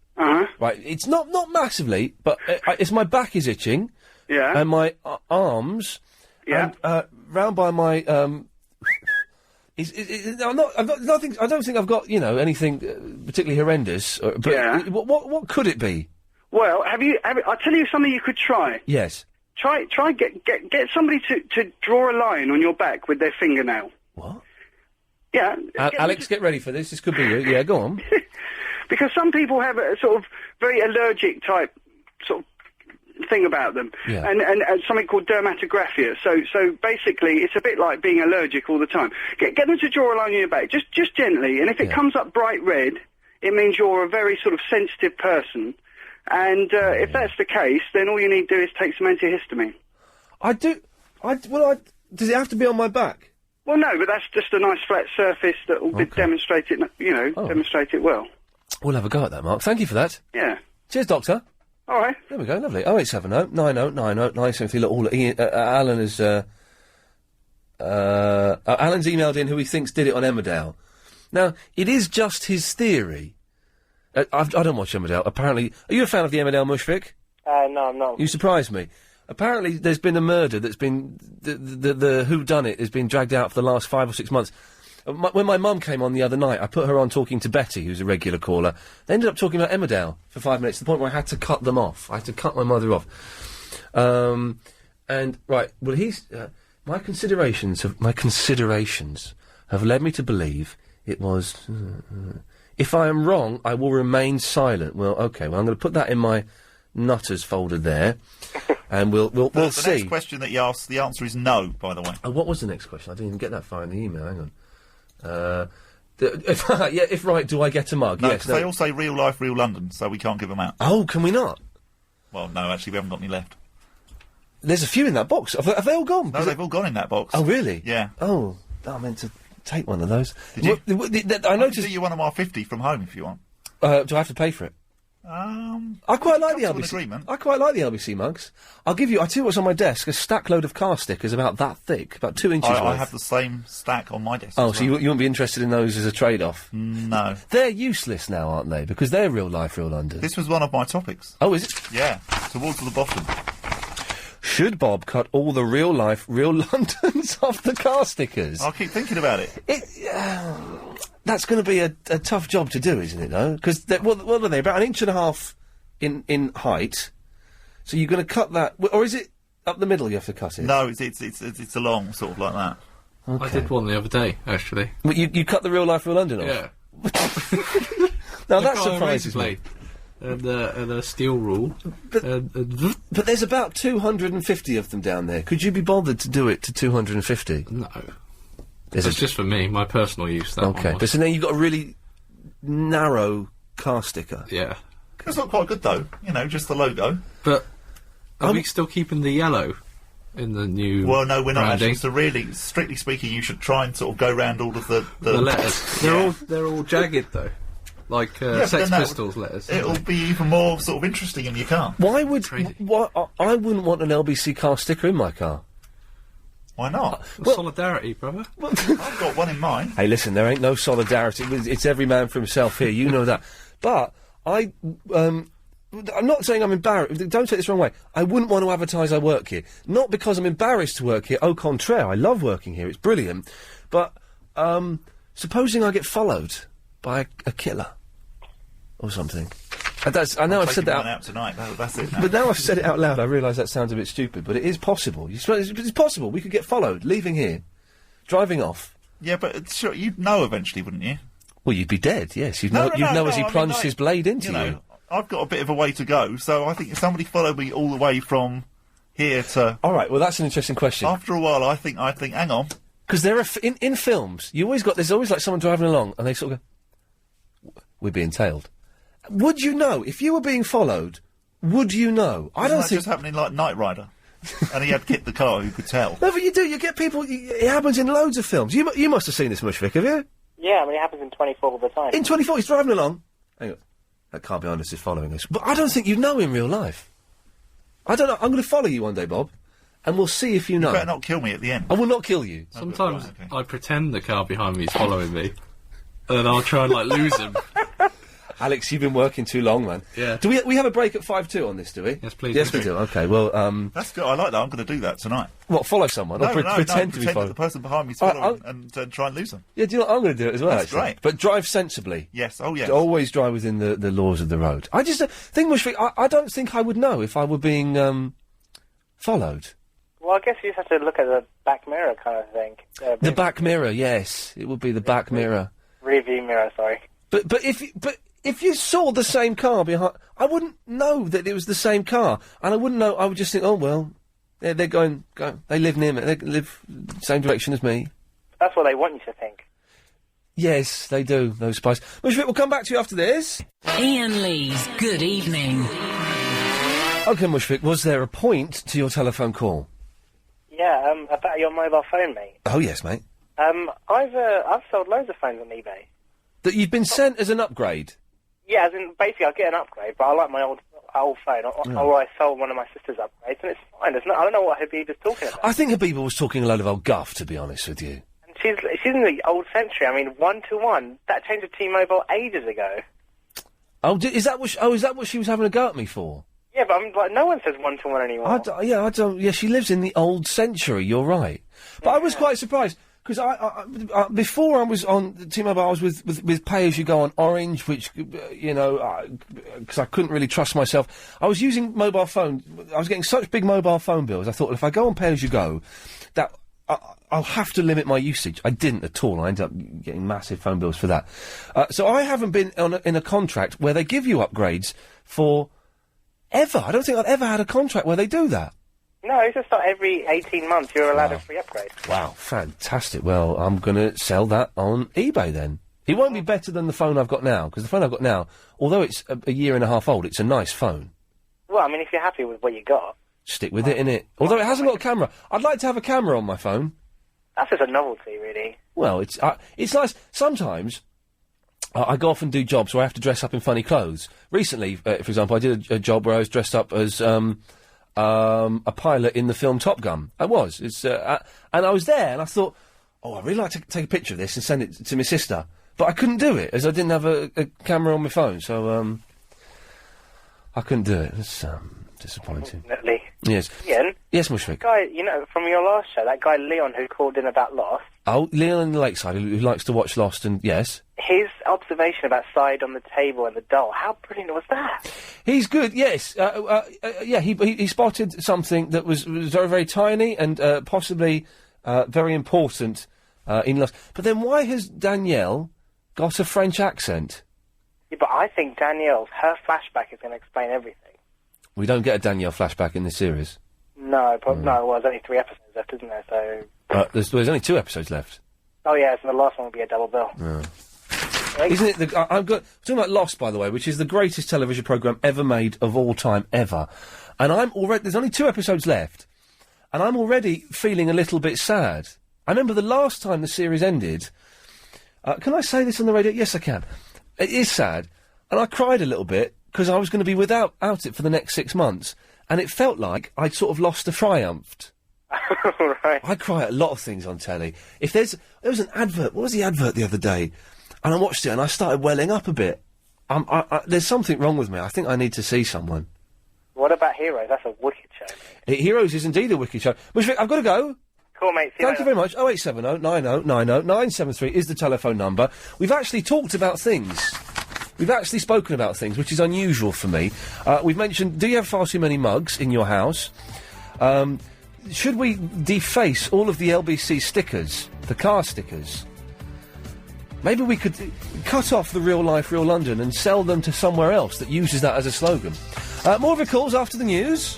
Right, it's not massively, but it's my back is itching. Yeah. And my arms. Yeah. And, round by my I don't think I've got anything particularly horrendous. But Yeah. What could it be? Well, I'll tell you something you could try. Yes. Try get somebody to draw a line on your back with their fingernail. What? Yeah. Alex, get ready for this. This could be you. Yeah, go on. Because some people have a sort of very allergic type sort of thing about them, Yeah. and something called dermatographia. So basically, it's a bit like being allergic all the time. Get them to draw a line on your back, just gently, and if it comes up bright red, it means you're a very sort of sensitive person. And if that's the case, then all you need to do is take some antihistamine. Does it have to be on my back? Well, no, but that's just a nice flat surface that will demonstrate it. Demonstrate it well. We'll have a go at that, Mark. Thank you for that. Yeah. Cheers, Doctor. All right. There we go. Lovely. 0870 90 90 973. Look, all Ian, Alan has. Alan's emailed in who he thinks did it on Emmerdale. Now, it is just his theory. I don't watch Emmerdale. Apparently, are you a fan of the Emmerdale, Mushfik? No, I'm not. You surprised me. Apparently, there's been a murder that's been the whodunit has been dragged out for the last 5 or 6 months. When my mum came on the other night, I put her on talking to Betty, who's a regular caller. They ended up talking about Emmerdale for 5 minutes, to the point where I had to cut them off. I had to cut my mother off. And right, well, my considerations have led me to believe it was. If I am wrong, I will remain silent. Well, okay. Well, I'm going to put that in my nutters folder there, and we'll see. The next question that you asked, the answer is no. By the way. Oh, what was the next question? I didn't even get that far in the email. Hang on. If right, do I get a mug? No, yes. because they all say real life, real London, so we can't give them out. Oh, can we not? Well, no, actually, we haven't got any left. There's a few in that box. Have they all gone? No, they've all gone in that box. Oh, really? Yeah. Oh, I meant to take one of those. Did you? I noticed. I can do you one of my 50 from home if you want. Do I have to pay for it? I quite like the LBC. Agreement. I quite like the LBC mugs. I'll tell you what's on my desk: a stack load of car stickers about that thick, about 2 inches. I have the same stack on my desk. Oh, so you wouldn't be interested in those as a trade-off? No. They're useless now, aren't they? Because they're real life, real London. This was one of my topics. Oh, is it? Yeah, towards the bottom. Should Bob cut all the real life, real Londons off the car stickers? I'll keep thinking about it. That's going to be a tough job to do, isn't it, though? Because, what are they, about 1.5 inches in height? So you're going to cut that, or is it up the middle you have to cut it? No, it's along, sort of like that. Okay. I did one the other day, actually. Well, you cut the real life, real London off? Yeah. Now that surprises me. And a steel rule. But there's about 250 of them down there. Could you be bothered to do it to 250? No. It's just for me, my personal use. That okay, but so now you've got a really narrow car sticker. Yeah. It's not quite good though. Just the logo. But are we still keeping the yellow in the new? Well, no, we're not branding? actually. So really, strictly speaking, you should try and sort of go round all of the letters. They're all jagged though. Like Sex Pistols letters. It'll be even more sort of interesting in your car. Why would... I wouldn't want an LBC car sticker in my car. Why not? Solidarity, brother. I've got one in mind. Hey, listen, there ain't no solidarity. It's every man for himself here. You know that. But I'm not saying I'm embarrassed. Don't take this the wrong way. I wouldn't want to advertise I work here. Not because I'm embarrassed to work here. Au contraire, I love working here. It's brilliant. But supposing I get followed by a killer or something. I know I've said that out tonight. That's it. Now. But now I've said it out loud, I realise that sounds a bit stupid, but it is possible. It's possible. We could get followed, leaving here, driving off. Yeah, but sure, you'd know eventually, wouldn't you? Well, you'd be dead. Yes, you'd know as he plunged his blade into you. I've got a bit of a way to go, so I think if somebody followed me all the way from here to. All right. Well, that's an interesting question. After a while, I think, hang on, because there are in films, there's always like someone driving along, and they sort of go, "We're being tailed." Would you know if you were being followed? Would you know? I don't think just happening like Knight Rider, and he had kicked the car. Who could tell? No, but you do. You get people. It happens in loads of films. You must have seen this, Mushvik, have you? Yeah, I mean, it happens in 24 all the time. In 24, he's driving along. Hang on. That car behind us is following us. But I don't think you know in real life. I don't know. I'm going to follow you one day, Bob, and we'll see if you know. You better not kill me at the end. I will not kill you. Sometimes I pretend the car behind me is following me, and then I'll try and, lose him. Alex, you've been working too long, man. Yeah. Do we have a break at 5-2 on this, do we? Yes, please. Yes, we do. Okay, well, That's good. I like that. I'm going to do that tonight. What, follow someone? No, or pretend to be that followed? the person behind me is following and try and lose them. Yeah, do you know what? I'm going to do it as well, That's actually. great. But drive sensibly. Yes, oh yes. Always drive within the laws of the road. I just think, Mushfiq, I don't think I would know if I were being followed. Well, I guess you just have to look at the back mirror kind of thing. The back mirror, yes. It would be the back mirror. Rear view mirror, sorry. But if you saw the same car behind, I wouldn't know that it was the same car, and I wouldn't know. I would just think, oh well, they're going. They live near me. They live the same direction as me. That's what they want you to think. Yes, they do. Those spies. Mushfiq, we'll come back to you after this. Iain Lee's Good Evening. Okay, Mushfiq, was there a point to your telephone call? Yeah, about your mobile phone, mate. Oh yes, mate. I've sold loads of phones on eBay. That you've been sent as an upgrade. Yeah, as in, basically, I'll get an upgrade, but I like my old phone, or I sold one of my sister's upgrades, and it's fine. I don't know what Habiba's talking about. I think Habiba was talking a load of old guff, to be honest with you. And she's in the old century. I mean, 1-to-1. That changed to T-Mobile ages ago. Oh, is that what she was having a go at me for? Yeah, but I'm like, no one says 1-to-1 anymore. I don't. Yeah, she lives in the old century. You're right. But I was quite surprised. Because before I was on T-Mobile, I was with Pay As You Go on Orange, which, because I couldn't really trust myself. I was using mobile phone. I was getting such big mobile phone bills. I thought, if I go on Pay As You Go, that I'll have to limit my usage. I didn't at all. I ended up getting massive phone bills for that. So I haven't been in a contract where they give you upgrades for ever. I don't think I've ever had a contract where they do that. No, it's just like every 18 months you're allowed a free upgrade. Wow, fantastic. Well, I'm going to sell that on eBay then. It won't be better than the phone I've got now, because the phone I've got now, although it's a year and a half old, it's a nice phone. Well, I mean, if you're happy with what you got... Stick with it, innit? Although it hasn't got a camera. I'd like to have a camera on my phone. That's just a novelty, really. Well, it's nice. Sometimes... I go off and do jobs where I have to dress up in funny clothes. Recently, for example, I did a job where I was dressed up as... a pilot in the film Top Gun. I was. And I was there, and I thought, I'd really like to take a picture of this and send it to my sister. But I couldn't do it, as I didn't have a camera on my phone, so, I couldn't do it. It's, disappointing. Definitely. Yes. Ian? Yes, Mushfiq. Guy, from your last show, that guy Leon who called in about Lost. Oh, Leon in the Lakeside, who likes to watch Lost, and yes? His observation about side on the table and the doll, how brilliant was that? He's good, yes. He spotted something that was very, very tiny and possibly very important in Lost. But then why has Danielle got a French accent? Yeah, but I think her flashback is going to explain everything. We don't get a Danielle flashback in this series. No, no, well, there's only 3 episodes left, isn't there, so... There's only 2 episodes left. Oh, yeah, so the last one will be a double bill. Yeah. Isn't it? I've got talking about Lost, by the way, which is the greatest television programme ever made of all time ever. And there's only 2 episodes left, and I'm already feeling a little bit sad. I remember the last time the series ended. Can I say this on the radio? Yes, I can. It is sad, and I cried a little bit because I was going to be without it for the next 6 months, and it felt like I'd sort of lost a triumphed. Right. I cry at a lot of things on telly. There was an advert. What was the advert the other day? And I watched it and I started welling up a bit. There's something wrong with me. I think I need to see someone. What about Heroes? That's a wicked show, mate. Heroes is indeed a wicked show. Mushfiq, I've got to go. Cool, mate. Thank you very much. 0870 90 90 973 is the telephone number. We've actually talked about things. We've actually spoken about things, which is unusual for me. We've mentioned, do you have far too many mugs in your house? Should we deface all of the LBC stickers, the car stickers? Maybe we could cut off the Real Life, Real London and sell them to somewhere else that uses that as a slogan. More of your calls after the news.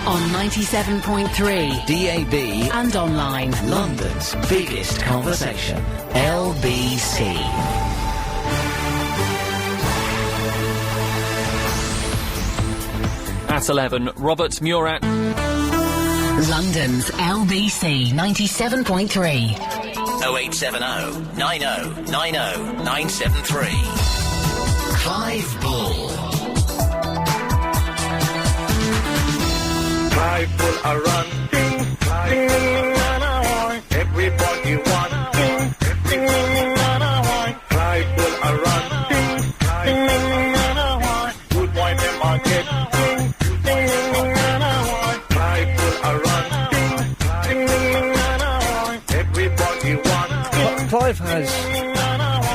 On 97.3 DAB and online. London's biggest conversation. LBC. At 11, Robert Murat. London's LBC 97.3. 0870 90 90 973. Clive Bull. Clive Bull a run, ding, ding, everybody want, ding, ding, Clive Bull a run, ding, ding, good wine them a get, ding, ding, Clive Bull a run, ding, ding, everybody want, ding. Clive has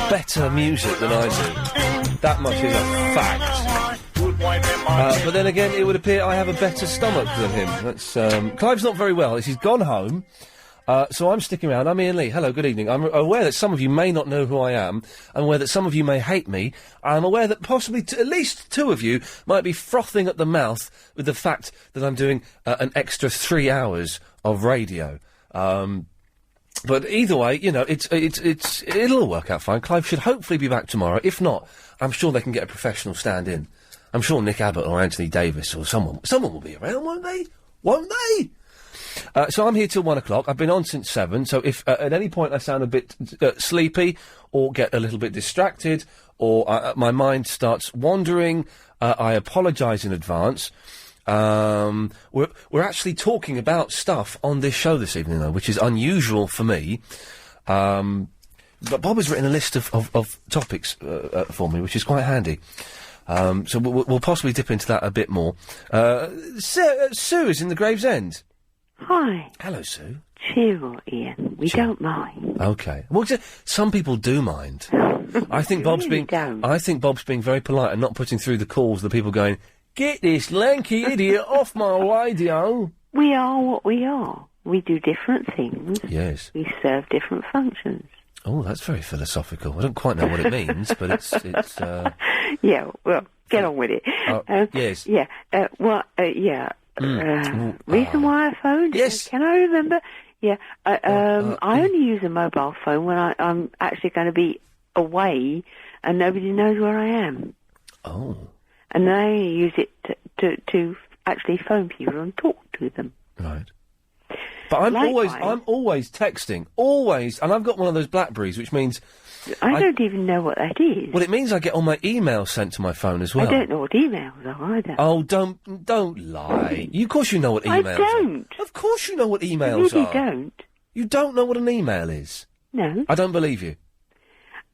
better music than I do. That much is a fact. But then again, it would appear I have a better stomach than him. That's Clive's not very well. He's gone home, so I'm sticking around. I'm Iain Lee. Hello, good evening. I'm aware that some of you may not know who I am. I'm aware that some of you may hate me. I'm aware that possibly at least two of you might be frothing at the mouth with the fact that I'm doing an extra 3 hours of radio. But either way, you know, it'll work out fine. Clive should hopefully be back tomorrow. If not, I'm sure they can get a professional stand-in. I'm sure Nick Abbott or Anthony Davis or someone will be around, won't they? Won't they? So I'm here till 1 o'clock. I've been on since 7, so if at any point I sound a bit sleepy or get a little bit distracted or my mind starts wandering, I apologise in advance. We're actually talking about stuff on this show this evening, though, which is unusual for me. But Bob has written a list of topics for me, which is quite handy. So we'll possibly dip into that a bit more. Sue is in the Gravesend. Hi. Hello, Sue. Cheer up, Ian. We don't mind. Okay. Well, some people do mind. I think Bob's being very polite and not putting through the calls. The people going, "Get this lanky idiot off my radio." We are what we are. We do different things. Yes. We serve different functions. Oh, that's very philosophical. I don't quite know what it means, but it's. Yeah. Well, get on with it. Yes. Yeah. Reason why I phoned? Yes. Can I remember? Yeah. I only use a mobile phone when I'm actually going to be away and nobody knows where I am. Oh. And I use it to actually phone people and talk to them. Right. But I'm always texting, always, and I've got one of those Blackberries, which means I don't even know what that is. Well, it means I get all my emails sent to my phone as well. I don't know what emails are either. Oh, don't lie. Of course you know what emails are. I don't. Of course you know what emails you really are. Don't. You don't know what an email is? No. I don't believe you.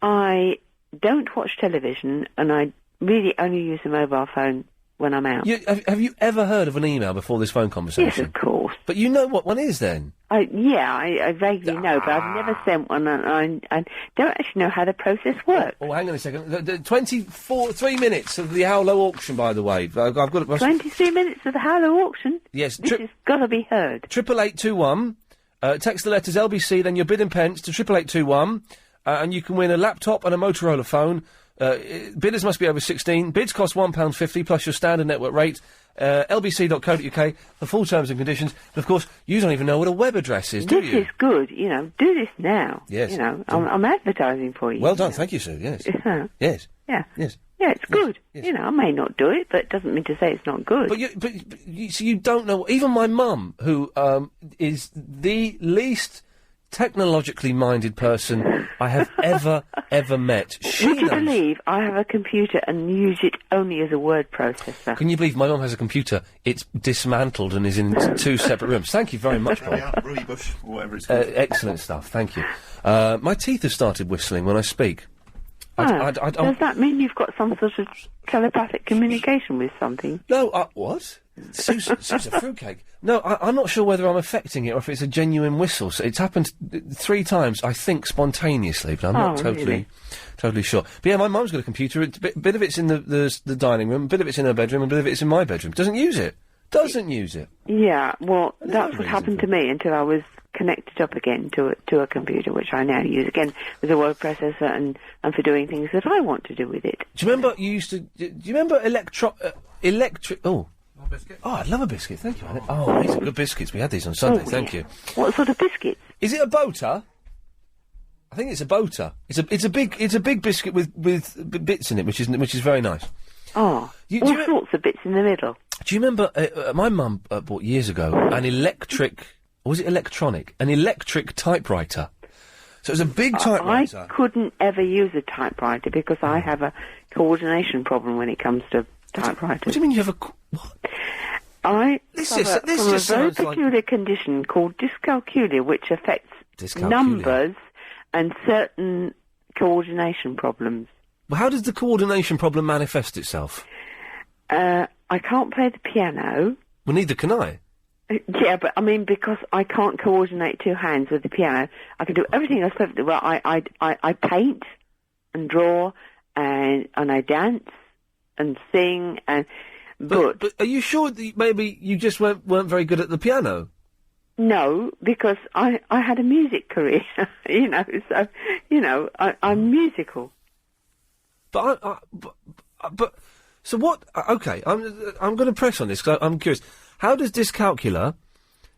I don't watch television, and I really only use a mobile phone when I'm out. Have you ever heard of an email before this phone conversation? Yes, of course. But you know what one is, then? I vaguely know, but I've never sent one, and I don't actually know how the process works. Oh, hang on a second. 3 minutes of the Howlow auction, by the way. I've got 23 minutes of the Howlow auction? Yes. This has got to be heard. 88821. Text the letters LBC, then your bid and pence to 88821, and you can win a laptop and a Motorola phone. Bidders must be over 16. Bids cost £1.50 plus your standard network rate. lbc.co.uk for full terms and conditions. And of course, you don't even know what a web address is, do you? This is good. You know, do this now. Yes. You know, I'm advertising for you. Well done. Thank you, Sue. Yes. Yes. Yeah. Yes. Yeah, it's good. Yes. You know, I may not do it, but it doesn't mean to say it's not good. But you don't know. Even my mum, who is the least technologically minded person I have ever met. Would you believe I have a computer and use it only as a word processor? Can you believe my mum has a computer? It's dismantled and is in 2 separate rooms. Thank you very much, Bob. Ruby Bush, or whatever it's called. Excellent stuff. Thank you. My teeth have started whistling when I speak. Does that mean you've got some sort of telepathic communication with something? No, what? Sue's a fruitcake. No, I'm not sure whether I'm affecting it or if it's a genuine whistle. So it's happened 3 times, I think, spontaneously, but I'm not totally sure. But yeah, my mum's got a computer. A bit of it's in the dining room, a bit of it's in her bedroom, and a bit of it's in my bedroom. Doesn't use it. Yeah, well, that's what happened to me until I was connected up again to a computer, which I now use again with a word processor and for doing things that I want to do with it. Do you remember you used to? Do you remember electric? Oh. Oh, I'd love a biscuit, thank you. Oh, these are good biscuits. We had these on Sunday, thank you. What sort of biscuits? Is it a Bota? I think it's a Bota. It's a big biscuit with bits in it, which is very nice. Oh, all sorts of bits in the middle. Do Do you remember, my mum bought years ago an electric, or was it electronic? An electric typewriter. So it was a big typewriter. I couldn't ever use a typewriter because I have a coordination problem when it comes to typewriters. What do you mean you have a... What? I This suffer just from a very sounds like- peculiar condition called dyscalculia, which affects Dyscalculia. numbers and certain coordination problems. Well, how does the coordination problem manifest itself? I can't play the piano. Well, neither can I. Yeah, but I mean, because I can't coordinate two hands with the piano, I can do everything else perfectly well. I paint and draw and I dance and sing and... But are you sure that maybe you just weren't very good at the piano? No, because I had a music career, I'm musical. But so what? Okay, I'm going to press on this because I'm curious. How does dyscalculia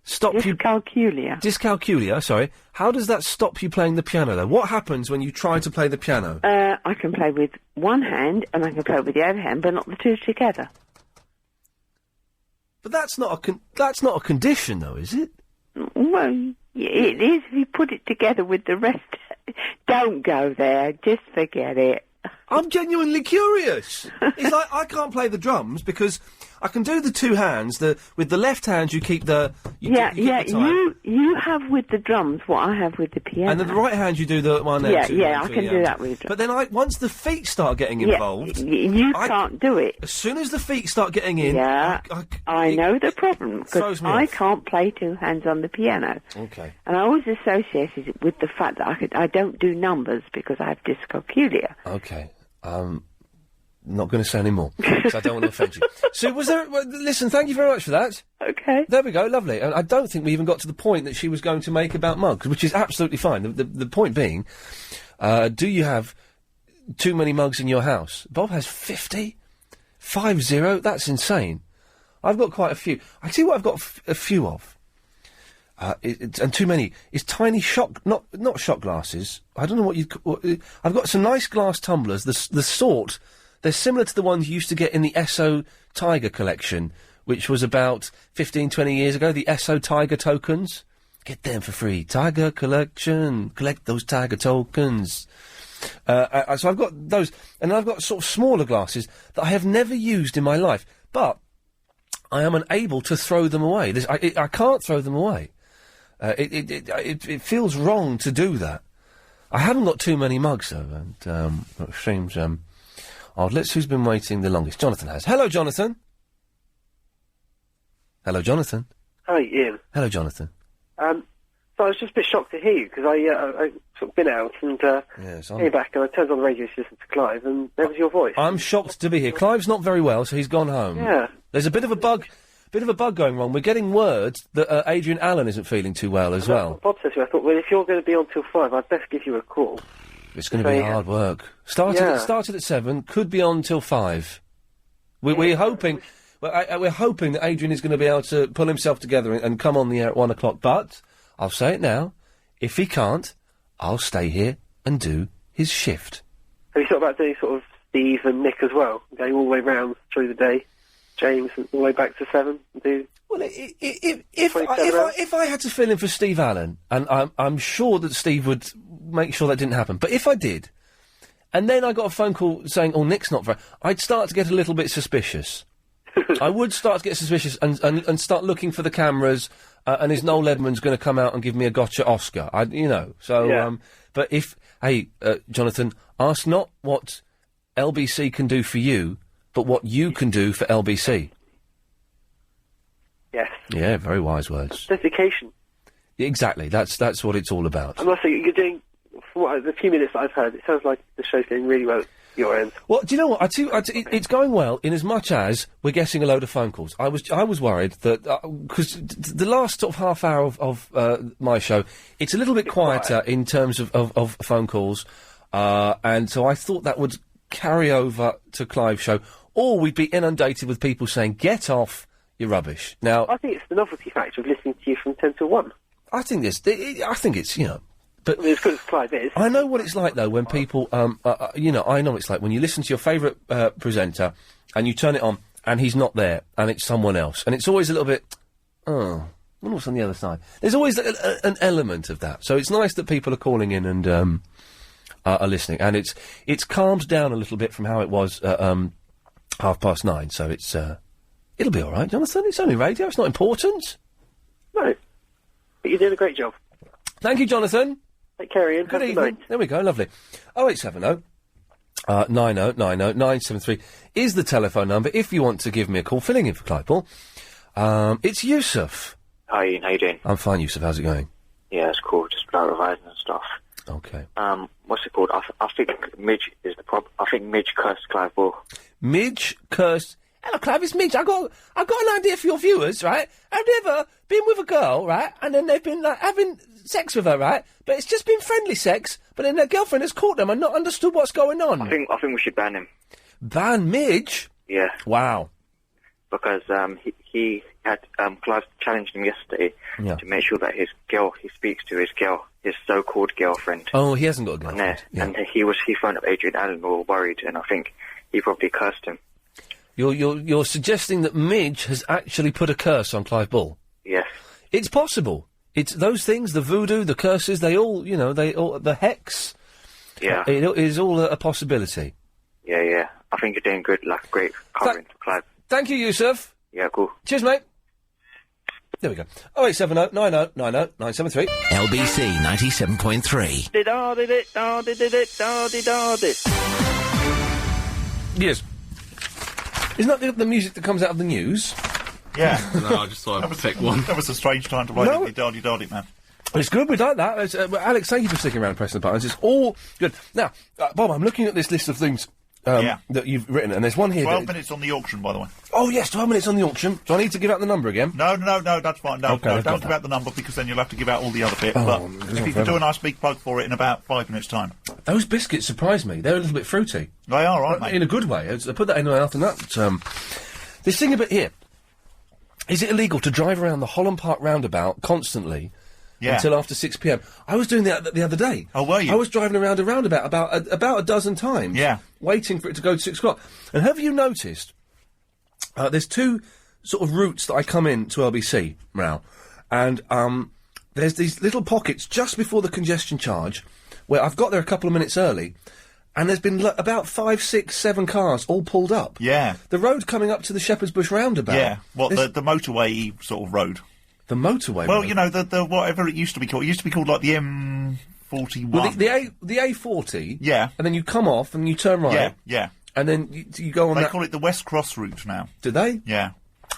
stop you? Dyscalculia. Sorry. How does that stop you playing the piano? Though, what happens when you try to play the piano? I can play with one hand and I can play with the other hand, but not the two together. But that's not a condition, though, is it? Well, it is if you put it together with the rest. Don't go there. Just forget it. I'm genuinely curious. It's like I can't play the drums because I can do the two hands. With the left hand, you keep the you keep the time. You have with the drums what I have with the piano. And with the right hand, you do the one. Yeah, I can do that with the drums. But then once the feet start getting involved, you can't do it. As soon as the feet start getting in, I know the problem because I can't play two hands on the piano. Okay. And I always associated it with the fact that I don't do numbers because I have dyscalculia. Okay. Not going to say any more, because I don't want to offend you. So, listen, thank you very much for that. Okay. There we go, lovely. And I don't think we even got to the point that she was going to make about mugs, which is absolutely fine. The point being, do you have too many mugs in your house? Bob has 50? 50? That's insane. I've got quite a few. I see what I've got a few of. And too many is tiny not shot glasses. I don't know what I've got some nice glass tumblers. The sort they're similar to the ones you used to get in the Esso Tiger collection, which was about 15, 20 years ago. The Esso Tiger tokens, get them for free. Tiger collection, collect those Tiger tokens. So I've got those, and I've got sort of smaller glasses that I have never used in my life, but I am unable to throw them away. I can't throw them away. It feels wrong to do that. I haven't got too many mugs though, and it seems odd. Who's been waiting the longest? Jonathan has. Hello, Jonathan. Hello, Jonathan. Hi, Ian. Hello, Jonathan. So I was just a bit shocked to hear you because I sort of been out and came back and I turned on the radio to listen to Clive and there was your voice. I'm shocked to be here. Clive's not very well, so he's gone home. Yeah. There's a bit of a bug going wrong. We're getting word that Adrian Allen isn't feeling too well as well. Bob said to me, I thought, well, if you're going to be on till 5, I'd best give you a call. It's going to be hard work. Started at 7, could be on till 5. We're hoping. We're hoping that Adrian is going to be able to pull himself together and come on the air at 1 o'clock. But I'll say it now: if he can't, I'll stay here and do his shift. Have you thought about doing sort of Steve and Nick as well, going all the way round through the day, James, all the way back to 7? And do well, if I had to fill in for Steve Allen, and I'm sure that Steve would make sure that didn't happen. But if I did, and then I got a phone call saying, "Oh, Nick's not very," I'd start to get a little bit suspicious. I would start to get suspicious and start looking for the cameras. And is Noel Edmonds going to come out and give me a gotcha Oscar? But Jonathan, ask not what LBC can do for you, but what you can do for LBC. Yes. Yeah, very wise words. Dedication. Exactly. That's what it's all about. I must say, you're doing, from the few minutes that I've heard, it sounds like the show's going really well. Your end. Well, do you know what? It's going well in as much as we're getting a load of phone calls. I was worried that because the last sort of half hour of my show, it's a little bit quieter in terms of phone calls, and so I thought that would carry over to Clive's show, or we'd be inundated with people saying, "Get off, you're rubbish." Now, I think it's the novelty factor of listening to you from 10 to 1. I think it's But as good as Clive is. I know what it's like, though, when people, I know it's like when you listen to your favourite presenter and you turn it on and he's not there, and it's someone else, and it's always a little bit, I wonder what's on the other side. There's always an element of that. So it's nice that people are calling in and are listening, and it's calmed down a little bit from how it was at 9:30. So it's it'll be all right, Jonathan. It's only radio. It's not important. No, but you did a great job. Thank you, Jonathan. Take care, Ian. Good Have a evening. night. There we go. Lovely. 0870 9090 973 is the telephone number if you want to give me a call. Filling in for Clive Ball. It's Yusuf. Hi, Ian. How you doing? I'm fine, Yusuf. How's it going? Yeah, it's cool. Just about revising and stuff. Okay. What's it called? I think Midge is the problem. I think Midge cursed Clive Ball. Midge cursed... Hello, Clive, it's Midge. I got an idea for your viewers, right? Have you ever been with a girl, right? And then they've been, like, having sex with her, right? But it's just been friendly sex, but then their girlfriend has caught them and not understood what's going on. I think we should ban him. Ban Midge? Yeah. Wow. Because he had Clive challenged him yesterday to make sure that his girl he speaks to, his so-called girlfriend. Oh, he hasn't got a girlfriend. And he phoned up Adrian Allen all worried, and I think he probably cursed him. You're suggesting that Midge has actually put a curse on Clive Ball? Yes. It's possible. It's those things, the voodoo, the curses, the hex. Yeah. It is all a possibility. Yeah. I think you're doing good, like great covering for Clive. Thank you, Yusuf. Yeah, cool. Cheers, mate. There we go. 0870 90 90 973. LBC 97.3. Yes. Isn't that the music that comes out of the news? Yeah. No, I just thought I'd pick one. That was a strange time to write No. it, dardy, man. It's good, we like that. Alex, thank you for sticking around and pressing the buttons. It's all good. Now, Bob, I'm looking at this list of things that you've written, and there's one here 12 minutes on the auction, by the way. Oh, yes, 12 minutes on the auction. Do I need to give out the number again? No, that's fine. No, Okay, I've got don't give that. out the number, because then you'll have to give out all the other bit. Oh, But it's if not you can do forever. a nice big plug for it in about 5 minutes' time. Those biscuits surprised me. They're a little bit fruity. They are, aren't they? In a good way. I put that in after that. This thing a bit here. Is it illegal to drive around the Holland Park roundabout constantly until after 6 p.m? I was doing that the other day. Oh, were you? I was driving around a roundabout about a dozen times. Yeah. Waiting for it to go to 6 o'clock. And have you noticed, there's two sort of routes that I come in to LBC now. And there's these little pockets just before the congestion charge where I've got there a couple of minutes early. And there's been about 5, 6, 7 cars all pulled up. Yeah. The road coming up to the Shepherd's Bush roundabout. Yeah. What, the motorway sort of road? The motorway Well, road? you know, the whatever it used to be called. It used to be called, like, the M41. Well, the A40. Yeah. And then you come off and you turn right. Yeah. And then you go on They that... call it the West Cross route now. Do they? Yeah.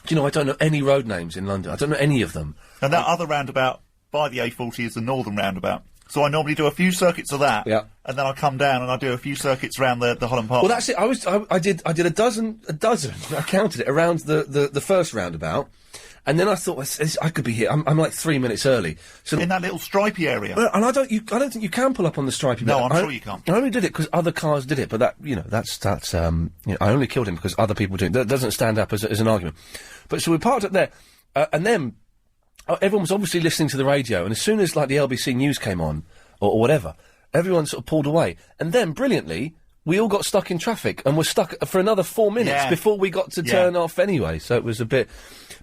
Do you know, I don't know any road names in London. I don't know any of them. And that other roundabout by the A40 is the Northern roundabout. So I normally do a few circuits of that, and then I come down and I do a few circuits around the Holland Park. Well, that's it. I did a dozen. I counted it around the first roundabout, and then I thought I could be here. I'm like 3 minutes early. So in that little stripy area. Well, and I don't think you can pull up on the stripy. No, bit. I'm sure you can't. I only did it because other cars did it, but that's I only killed him because other people do it. That doesn't stand up as an argument. But so we parked up there, and then. Everyone was obviously listening to the radio, and as soon as, like, the LBC News came on, or whatever, everyone sort of pulled away. And then, brilliantly, we all got stuck in traffic, and were stuck for another 4 minutes before we got to turn off anyway, so it was a bit...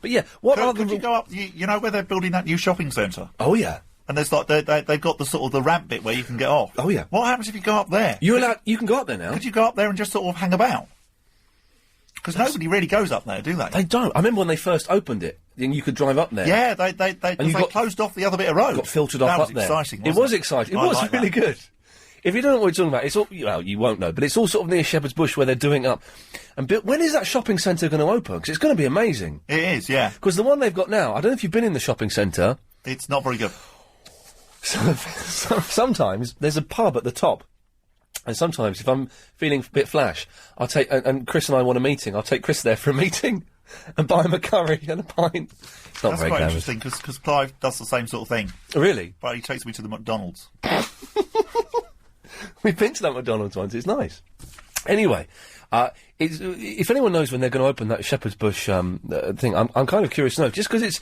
But, yeah, Could you go up... You know where they're building that new shopping centre? Oh, yeah. And there's, like, they've got the sort of the ramp bit where you can get off. Oh, yeah. What happens if you go up there? You can go up there now. Could you go up there and just sort of hang about? Because nobody really goes up there, do they? They don't. I remember when they first opened it, and you could drive up there. Yeah, they closed off the other bit of road. Got filtered off up there. That was exciting, It was exciting. It was really good. If you don't know what we're talking about, it's all... Well, you won't know, but it's all sort of near Shepherd's Bush where they're doing up. And when is that shopping centre going to open? Because it's going to be amazing. It is, yeah. Because the one they've got now, I don't know if you've been in the shopping centre. It's not very good. So sometimes there's a pub at the top. And sometimes, if I'm feeling a bit flash, I'll take... And Chris and I want a meeting. I'll take Chris there for a meeting and buy him a curry and a pint. It's not That's very quite glamorous. interesting, because Clive does the same sort of thing. Really? But he takes me to the McDonald's. We've been to that McDonald's once. It's nice. Anyway, if anyone knows when they're going to open that Shepherd's Bush thing, I'm kind of curious to know. Just because it's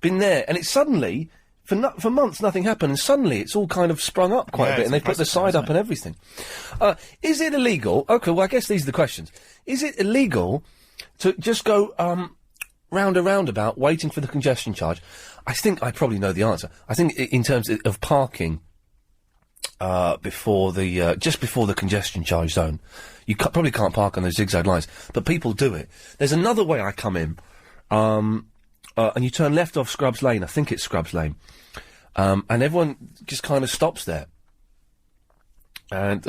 been there, and it's suddenly... For months, nothing happened, and suddenly it's all kind of sprung up quite a bit, and they put the side up and everything. Is it illegal? Okay, well, I guess these are the questions. Is it illegal to just go round a roundabout waiting for the congestion charge? I think I probably know the answer. I think in terms of parking before the just before the congestion charge zone, you probably can't park on those zigzag lines, but people do it. There's another way I come in, and you turn left off Scrubs Lane. I think it's Scrubs Lane, and everyone just kind of stops there. And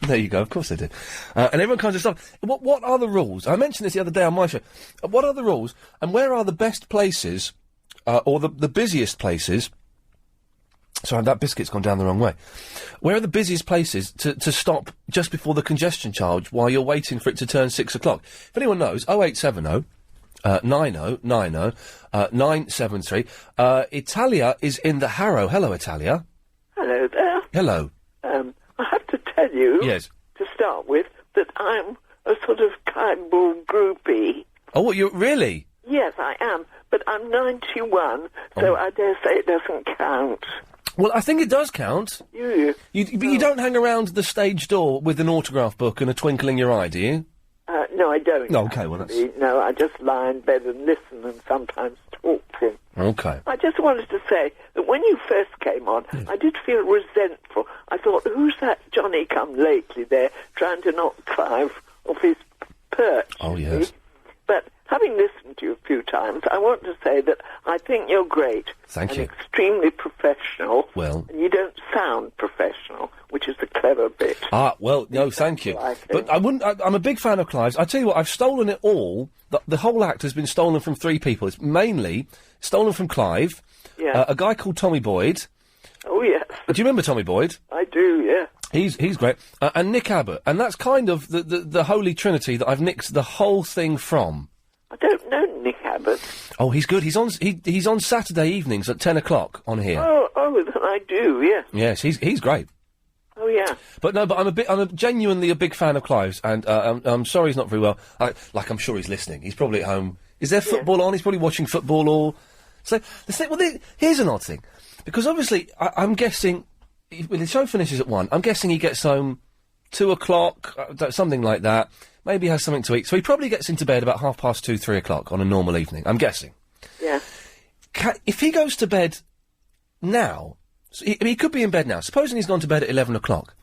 there you go. Of course they did. And everyone kind of stops. What are the rules? I mentioned this the other day on my show. What are the rules, and where are the best places, or the busiest places? Sorry, that biscuit's gone down the wrong way. Where are the busiest places to stop just before the congestion charge while you're waiting for it to turn 6 o'clock? If anyone knows, 0870 90 90 973. Italia is in the Harrow. Hello, Italia. Hello there. Hello. I have to tell you, Yes. to start with, that I'm a sort of Campbell groupie. Oh, what, you really? Yes, I am, but I'm 91, so I dare say it doesn't count. Well, I think it does count. You? But you don't hang around the stage door with an autograph book and a twinkle in your eye, do you? No, I don't. No, okay, well, that's... No, I just lie in bed and listen and sometimes talk to him. Okay. I just wanted to say that when you first came on, I did feel resentful. I thought, who's that Johnny-come-lately there trying to knock Clive off his perch? Oh, yes. But having listened to you a few times, I want to say that I think you're great. Thank you. Extremely professional. Well... And you don't sound professional, which is the clever bit. Ah, well, no, thank you. But I wouldn't... I'm a big fan of Clive's. I tell you what, I've stolen it all. The whole act has been stolen from 3 people. It's mainly stolen from Clive, a guy called Tommy Boyd. Oh, yes. Do you remember Tommy Boyd? I do, yeah. He's great. And Nick Abbott. And that's kind of the holy trinity that I've nicked the whole thing from. I don't know Nick Abbott. Oh, he's good. He's on Saturday evenings at 10 o'clock on here. Oh, then I do, yeah. Yes, he's great. Oh, yeah. But no, I'm genuinely a big fan of Clive's, and I'm sorry he's not very well. I'm sure he's listening. He's probably at home. Is there football on? He's probably watching football or... So, here's an odd thing. Because obviously, I'm guessing, when the show finishes at 1, I'm guessing he gets home 2 o'clock, something like that. Maybe has something to eat. So he probably gets into bed about 2:30, 3 o'clock on a normal evening, I'm guessing. Yeah. If he goes to bed now, he could be in bed now, supposing he's gone to bed at 11 o'clock,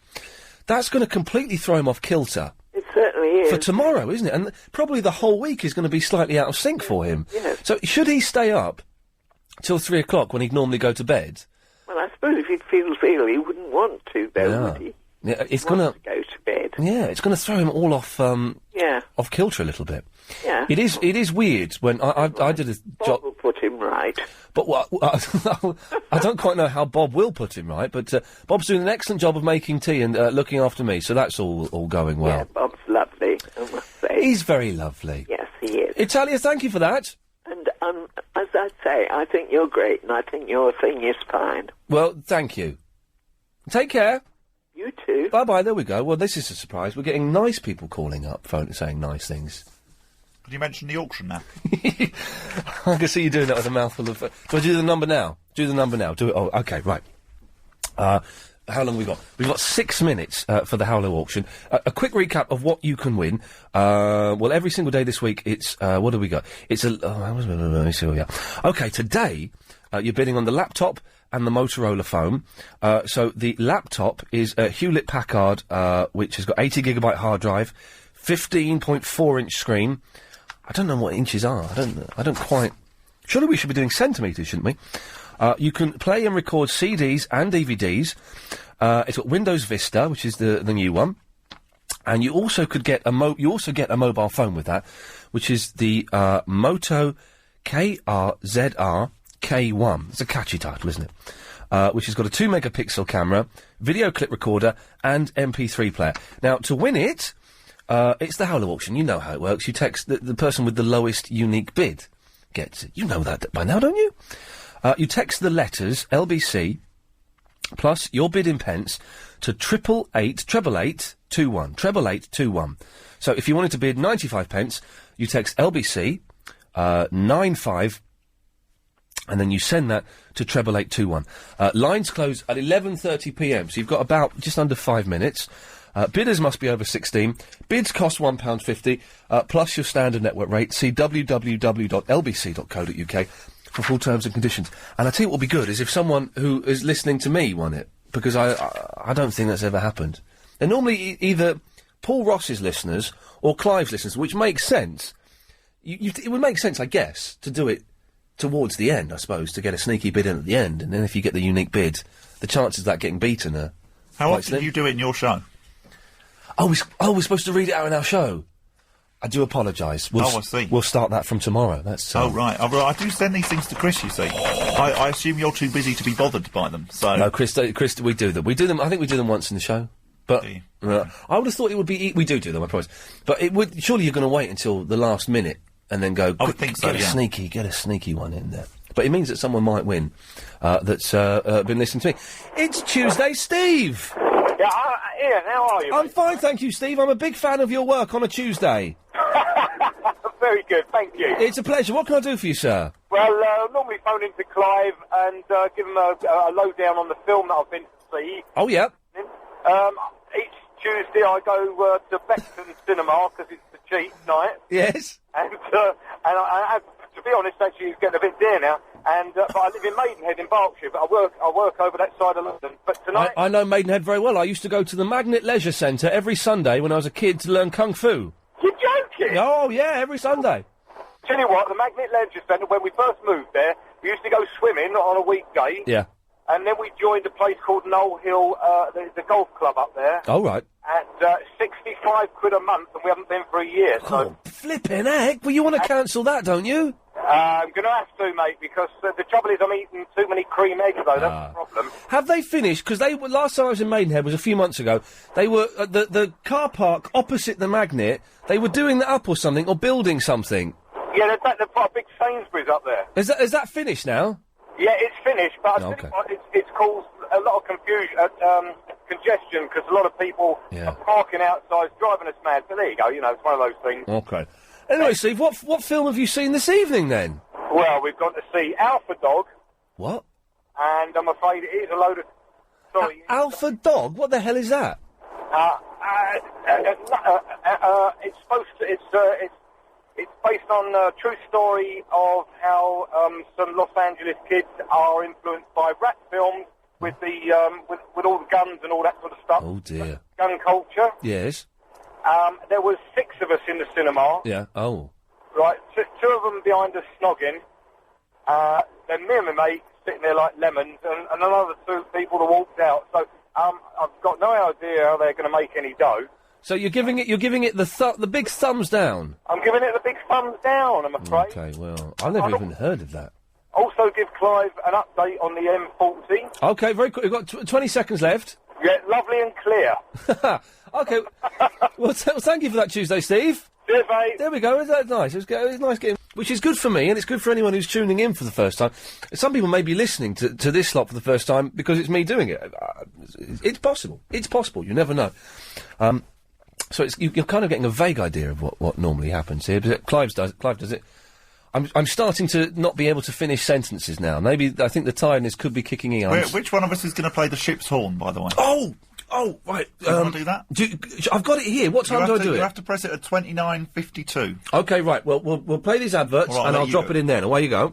that's going to completely throw him off kilter. It certainly is. For tomorrow, isn't it? And probably the whole week is going to be slightly out of sync for him. Yes. So should he stay up till 3 o'clock when he'd normally go to bed? Well, I suppose if he feels ill, he wouldn't want to, though, would he? Yeah, it's going to go to bed. Yeah, it's going to throw him all off. Off kilter a little bit. Yeah. It is weird when I did a job. Bob will put him right. But I don't quite know how Bob will put him right. But Bob's doing an excellent job of making tea and looking after me, so that's all going well. Yeah, Bob's lovely, I must say. He's very lovely. Yes, he is. Italia, thank you for that. And as I say, I think you're great, and I think your thing is fine. Well, thank you. Take care. You too. Bye-bye, there we go. Well, this is a surprise. We're getting nice people calling up, saying nice things. Could you mention the auction now? I can see you doing that with a mouthful of... do I do the number now? Do the number now. Do it... Oh, OK, right. How long have we got? We've got 6 minutes for the Howler auction. A quick recap of what you can win. Well, every single day this week, it's... what do we got? It's a... let me see what we got. OK, today, you're bidding on the laptop and the Motorola phone. So the laptop is a Hewlett-Packard, which has got 80GB hard drive, 15.4-inch screen. I don't know what inches are. I don't quite... Surely we should be doing centimetres, shouldn't we? You can play and record CDs and DVDs. It's got Windows Vista, which is the new one. And you also could get a mobile phone with that, which is the Moto KRZR K1. It's a catchy title, isn't it? Which has got a 2-megapixel camera, video clip recorder, and MP3 player. Now, to win it, it's the Howler auction. You know how it works. You text the person with the lowest unique bid gets it. You know that by now, don't you? You text the letters LBC plus your bid in pence to 888-888-21. So if you wanted to bid 95 pence, you text LBC 95. And then you send that to 888-21. Lines close at 11:30 p.m, so you've got about just under 5 minutes. Bidders must be over 16. Bids cost £1.50, plus your standard network rate. See www.lbc.co.uk for full terms and conditions. And I tell you what will be good is if someone who is listening to me won it, because I don't think that's ever happened. They're normally either Paul Ross's listeners or Clive's listeners, which makes sense. It would make sense, I guess, to do it towards the end, I suppose, to get a sneaky bid in at the end, and then if you get the unique bid, the chances of that getting beaten are How often do you do it in your show? Oh, we're supposed to read it out in our show. I do apologise. I see. We'll start that from tomorrow. That's. Oh right. Well, I do send these things to Chris. You see, I assume you're too busy to be bothered by them. So no, Chris, we do them. We do them. I think we do them once in the show. But I would have thought it would be. We do them, I promise. But it would. Surely you're going to wait until the last minute and then go. I would think so. Get a sneaky one in there. But it means that someone might win. That's been listening to me. It's Tuesday, Steve. Yeah, Ian, how are you? I'm fine, thank you, Steve. I'm a big fan of your work on a Tuesday. Very good, thank you. It's a pleasure. What can I do for you, sir? Well, normally phone into Clive and give him a lowdown on the film that I've been to see. Oh, yeah. Each Tuesday I go to Beckton Cinema because it's the cheap night. Yes. And I to be honest, actually, it's getting a bit dear now. And but I live in Maidenhead in Berkshire, but I work over that side of London. But tonight, I know Maidenhead very well. I used to go to the Magnet Leisure Centre every Sunday when I was a kid to learn kung fu. You're joking? Oh yeah, every Sunday. Tell you what, the Magnet Leisure Centre, when we first moved there, we used to go swimming on a weekday. Yeah. And then we joined a place called Knoll Hill, the golf club up there. Oh right. At £65 a month, and we haven't been for a year. So flipping heck! Well, you want to cancel that, don't you? I'm going to have to, mate, because the trouble is I'm eating too many cream eggs, though. That's the problem. Have they finished? Because they were, last time I was in Maidenhead was a few months ago. They were at the car park opposite the Magnet. They were doing that up or something, or building something. Yeah, they've got a big Sainsbury's up there. Is that finished now? Yeah, it's finished, but I tell you what, it's caused a lot of confusion, congestion, because a lot of people are parking outside, driving us mad. So there you go, it's one of those things. Okay. Anyway, Steve, what film have you seen this evening, then? Well, we've gone to see Alpha Dog. What? And I'm afraid it is a load of... Sorry. Alpha Dog? What the hell is that? It's supposed to... It's based on a true story of how some Los Angeles kids are influenced by rap films with the with all the guns and all that sort of stuff. Oh dear. Gun culture. Yes. There was 6 of us in the cinema. Yeah. Oh. Right. 2 of them behind us snogging. Then me and my mate sitting there like lemons, and another 2 people that walked out. So I've got no idea how they're going to make any dough. So you're giving it the big thumbs down. I'm giving it the big thumbs down, I'm afraid. Okay, well, I've never even heard of that. Also give Clive an update on the M40. Okay, very quick. We've got 20 seconds left. Yeah, lovely and clear. Okay. well, thank you for that, Tuesday, Steve. Cheers, mate. There we go. That's nice. It's nice getting... Which is good for me, and it's good for anyone who's tuning in for the first time. Some people may be listening to this slot for the first time because it's me doing it. It's possible. It's possible. You never know. So you're kind of getting a vague idea of what normally happens here. But Clive does it. I'm starting to not be able to finish sentences now. Maybe I think the tiredness could be kicking in. Which one of us is going to play the ship's horn, by the way? Oh, right. Do you want to do that? I've got it here. What time do I do it? You have to press it at 29:52. Okay, right. Well, we'll play these adverts and I'll drop it in there. And away you go.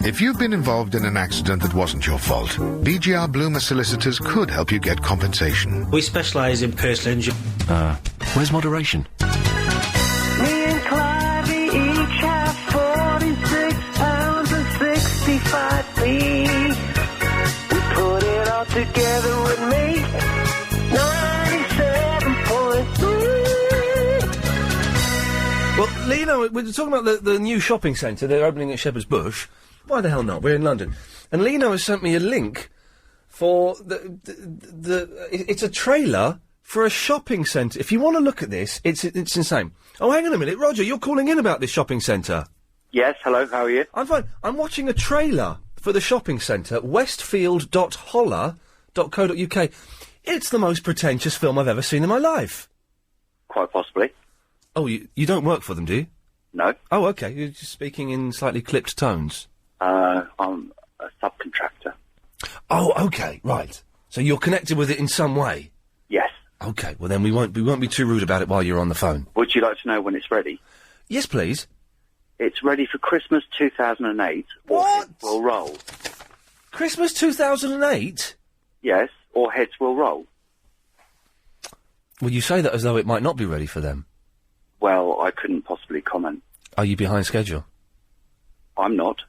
If you've been involved in an accident that wasn't your fault, BGR Bloomer Solicitors could help you get compensation. We specialise in personal injury. Where's moderation? Me and Clivey each have 46 pounds and 65p. We put it all together with me. 97.3. Well, Lino, we're talking about the new shopping centre they're opening at Shepherd's Bush. Why the hell not? We're in London. And Lino has sent me a link for it's a trailer for a shopping centre. If you want to look at this, it's insane. Oh, hang on a minute. Roger, you're calling in about this shopping centre. Yes, hello, how are you? I'm fine. I'm watching a trailer for the shopping centre, westfield.holler.co.uk. It's the most pretentious film I've ever seen in my life. Quite possibly. Oh, you don't work for them, do you? No. Oh, okay. You're just speaking in slightly clipped tones. I'm a subcontractor. Oh, okay, right. So you're connected with it in some way? Yes. Okay, well then we won't be too rude about it while you're on the phone. Would you like to know when it's ready? Yes, please. It's ready for Christmas 2008. What? Heads will roll. Christmas 2008? Yes, or heads will roll. Well, you say that as though it might not be ready for them. Well, I couldn't possibly comment. Are you behind schedule? I'm not.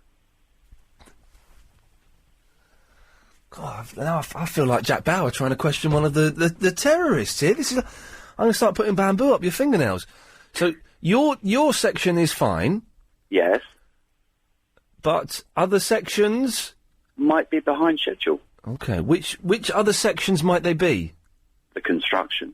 God, now I feel like Jack Bauer trying to question one of the terrorists here. I'm going to start putting bamboo up your fingernails. So your section is fine. Yes. But other sections might be behind schedule. Okay. Which other sections might they be? The construction.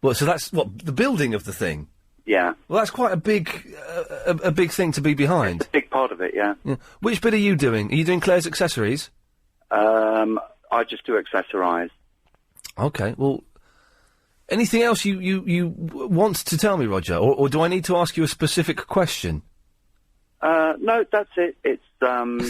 Well, so that's the building of the thing. Yeah. Well, that's quite a big thing to be behind. It's a big part of it, yeah. Which bit are you doing? Are you doing Claire's accessories? I just do accessorise. Okay, well, anything else you want to tell me, Roger, or do I need to ask you a specific question? No, that's it. It's kind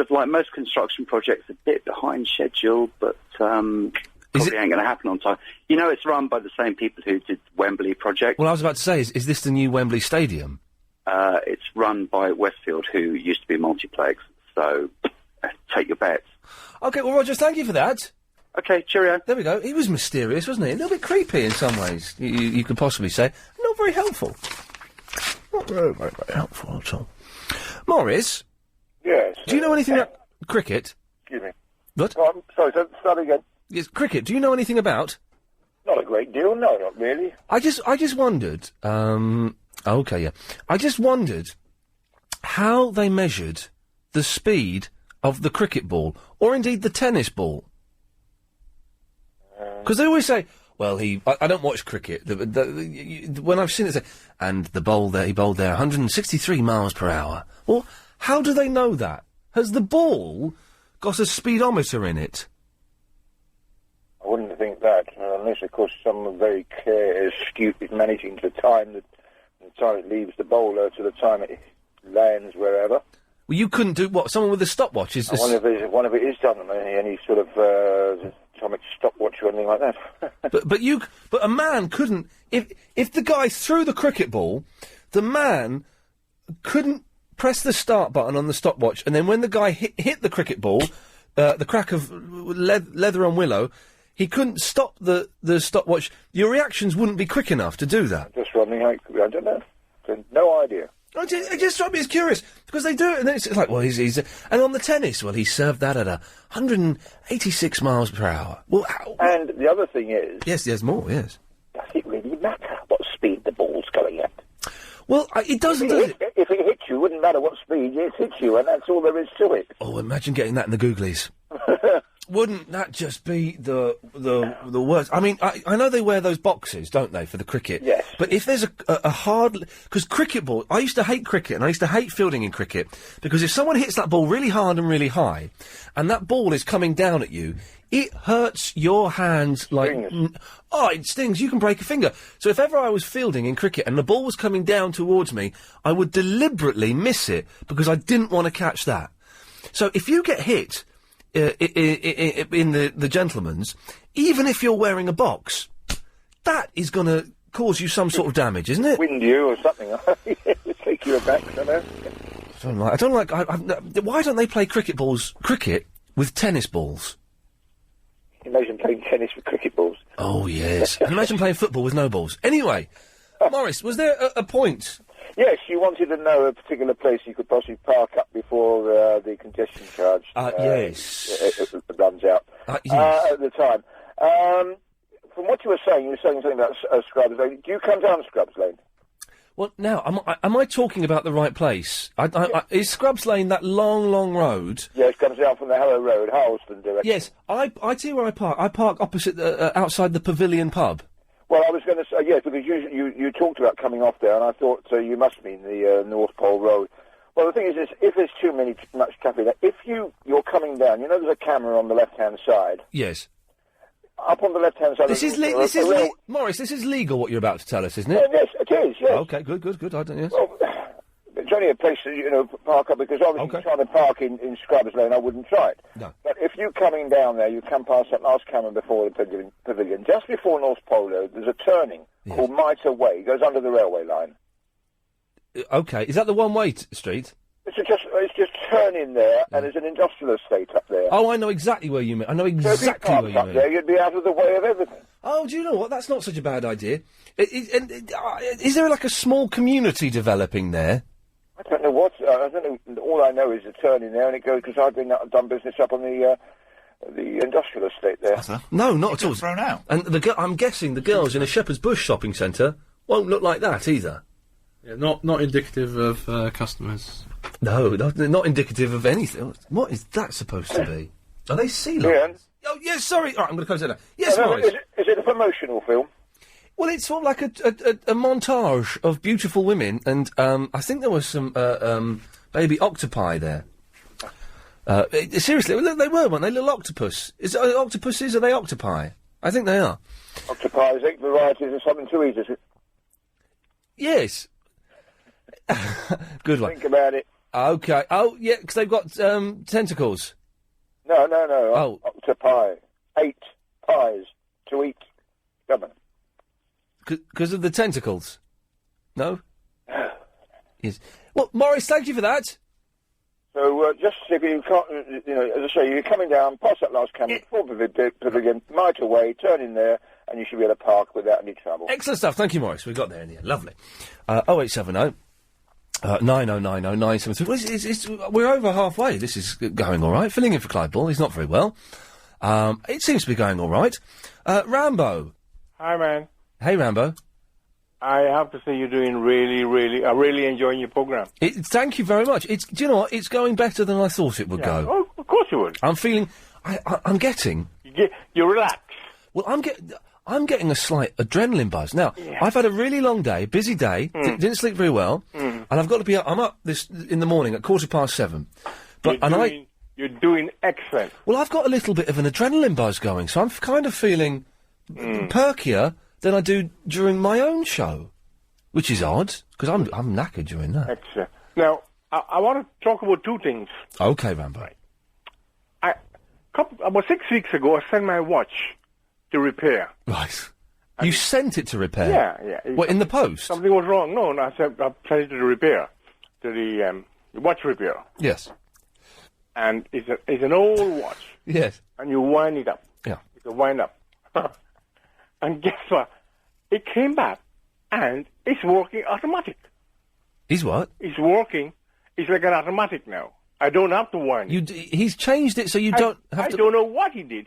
of like most construction projects, a bit behind schedule, but probably ain't going to happen on time. You know, it's run by the same people who did Wembley project. Well, I was about to say, is this the new Wembley Stadium? It's run by Westfield, who used to be Multiplex, so take your bets. Okay, well, Roger, thank you for that. Okay, cheerio. There we go. He was mysterious, wasn't he? A little bit creepy in some ways, you could possibly say. Not very helpful. Not very, very, very helpful at all. Morris? Yes. Do you know anything about cricket? Excuse me. What? Oh, I'm sorry, start again. Yes, cricket. Do you know anything about? Not a great deal, no, not really. I just wondered, okay, yeah. I just wondered how they measured the speed of the cricket ball, or indeed the tennis ball. Because they always say, well, I don't watch cricket. When I've seen it, say, and he bowled there 163 miles per hour. Well, how do they know that? Has the ball got a speedometer in it? I wouldn't think that, unless, of course, someone very clear, astute is managing to time the time it leaves the bowler to the time it lands wherever. Well, you couldn't do what? Someone with a stopwatch is. One of it is done, any sort of atomic stopwatch or anything like that. but a man couldn't. If the guy threw the cricket ball, the man couldn't press the start button on the stopwatch, and then when the guy hit the cricket ball, the crack of leather on willow, he couldn't stop the stopwatch. Your reactions wouldn't be quick enough to do that. Just wondering how it could be. I don't know. No idea. It just struck me as curious, because they do it, and then it's like, well, he's and on the tennis, well, he served that at 186 miles per hour. Well, and the other thing is... Yes, there's more, yes. Does it really matter what speed the ball's going at? Well, it doesn't, does it? If it hits you, it wouldn't matter what speed it hits you, and that's all there is to it. Oh, imagine getting that in the googlies. Wouldn't that just be the worst? I mean, I know they wear those boxes, don't they, for the cricket? Yes. But if there's a hard... Because cricket ball... I used to hate cricket, and I used to hate fielding in cricket, because if someone hits that ball really hard and really high, and that ball is coming down at you, it hurts your hands like... it stings. You can break a finger. So if ever I was fielding in cricket and the ball was coming down towards me, I would deliberately miss it, because I didn't want to catch that. So if you get hit... in the gentleman's, even if you're wearing a box, that is going to cause you some sort of damage, isn't it? Wind you or something. Take you aback, I don't know. I don't like. Why don't they play cricket with tennis balls? Imagine playing tennis with cricket balls. Oh yes. And imagine playing football with no balls. Anyway, Morris, was there a point? Yes, you wanted to know a particular place you could possibly park up before the congestion charge yes. it runs out yes. at the time. From what you were saying something about Scrubs Lane. Do you come down Scrubs Lane? Well, now, am I talking about the right place? Is Scrubs Lane that long road? Yes, it comes down from the Harrow Road, Harleston direction. Yes, I tell you where I park. I park opposite, outside the Pavilion pub. Well, I was going to say, yes, because you talked about coming off there, and I thought you must mean the North Pole Road. Well, the thing is, if there's much traffic there, if you're coming down, there's a camera on the left-hand side. Yes. Up on the left-hand side... Morris, this is legal, what you're about to tell us, isn't it? Yes, it is, yes. Okay, good, I don't... Yes. Well, It's only a place to, park up, because obviously trying to park in Scrubbers Lane, I wouldn't try it. No. But if you're coming down there, you come past that last cabin before the pavilion. Just before North Polo, there's a turning called Mitre Way. It goes under the railway line. Okay, is that the one-way street? It's just turn in there, and there's an industrial estate up there. Oh, I know exactly where you mean. I know So if you exactly where parked you up mean. there, you'd be out of the way of everything. Oh, do you know what? That's not such a bad idea. Is there like a small community developing there? I don't know what. I don't know. All I know is a turn in there, and it goes because I've done business up on the industrial estate there. No, not at all. Thrown out. And I'm guessing the girls in a Shepherd's Bush shopping centre won't look like that either. Yeah, not indicative of customers. No, not indicative of anything. What is that supposed to be? Are they sea lions? Oh, yes, sorry. All right, I'm going to close that down. Yes, Morris. Is it a promotional film? Well, it's sort of like a montage of beautiful women, and I think there was some baby octopi there. Seriously, they were, weren't they? Little octopus. Are they octopuses? Are they octopi? I think they are. Octopi is 8 varieties of something to eat, is it? Yes. Good one. Think about it. Okay. Oh, yeah, because they've got tentacles. No. Oh. Octopi. 8 pies to eat. Come on. Because of the tentacles? No? Yes. Well, Morris, thank you for that. So, just if you can't, as I say, you're coming down, past that last camera, before the pavilion, Mitre Way, turn in there, and you should be able to park without any trouble. Excellent stuff. Thank you, Morris. We got there in the end. Lovely. 0870 9090 973. Well, we're over halfway. This is going all right. Filling in for Clyde Ball. He's not very well. It seems to be going all right. Rambo. Hi, man. Hey, Rambo. I have to say you're doing I'm really enjoying your program. Thank you very much. Do you know what? It's going better than I thought it would go. Oh, of course you would. I'm feeling... I'm getting... You're relaxed. Well, I'm getting a slight adrenaline buzz. Now, I've had a really long day, busy day, didn't sleep very well, and I've got to be up... I'm up in the morning at 7:15. You're doing excellent. Well, I've got a little bit of an adrenaline buzz going, so I'm kind of feeling perkier than I do during my own show, which is odd, because I'm knackered during that. Excellent. Now, I want to talk about two things. Okay, Rambo. Right. About 6 weeks ago, I sent my watch to repair. Right. You sent it to repair? Yeah. What, in the post? Something was wrong. No, I sent it to the repair, to the watch repair. Yes. And it's an old watch. Yes. And you wind it up. Yeah. It's a wind up. And guess what? It came back, and it's working automatic. Is what? It's working. It's like an automatic now. I don't have to wind it. He's changed it so you don't have to... I don't know what he did.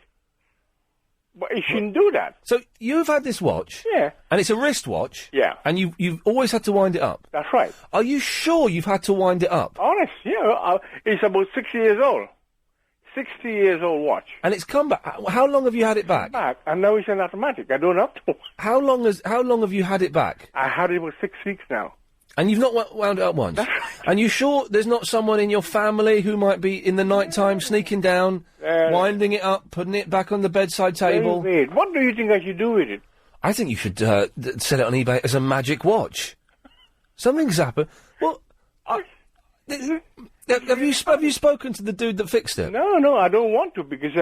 But he shouldn't do that. So you've had this watch. Yeah. And it's a wristwatch. Yeah. And you've always had to wind it up. That's right. Are you sure you've had to wind it up? Honest, yeah. It's about 60 years old. 60 years old watch. And it's come back. How long have you had it back? Back, and now it's an automatic. I don't have to. How long have you had it back? I had it for 6 weeks now. And you've not wound it up once? That's right. And you sure there's not someone in your family who might be in the night time sneaking down, winding it up, putting it back on the bedside table? Wait. What do you think I should do with it? I think you should sell it on eBay as a magic watch. Something's happened. Well, have you spoken to the dude that fixed it? No, I don't want to because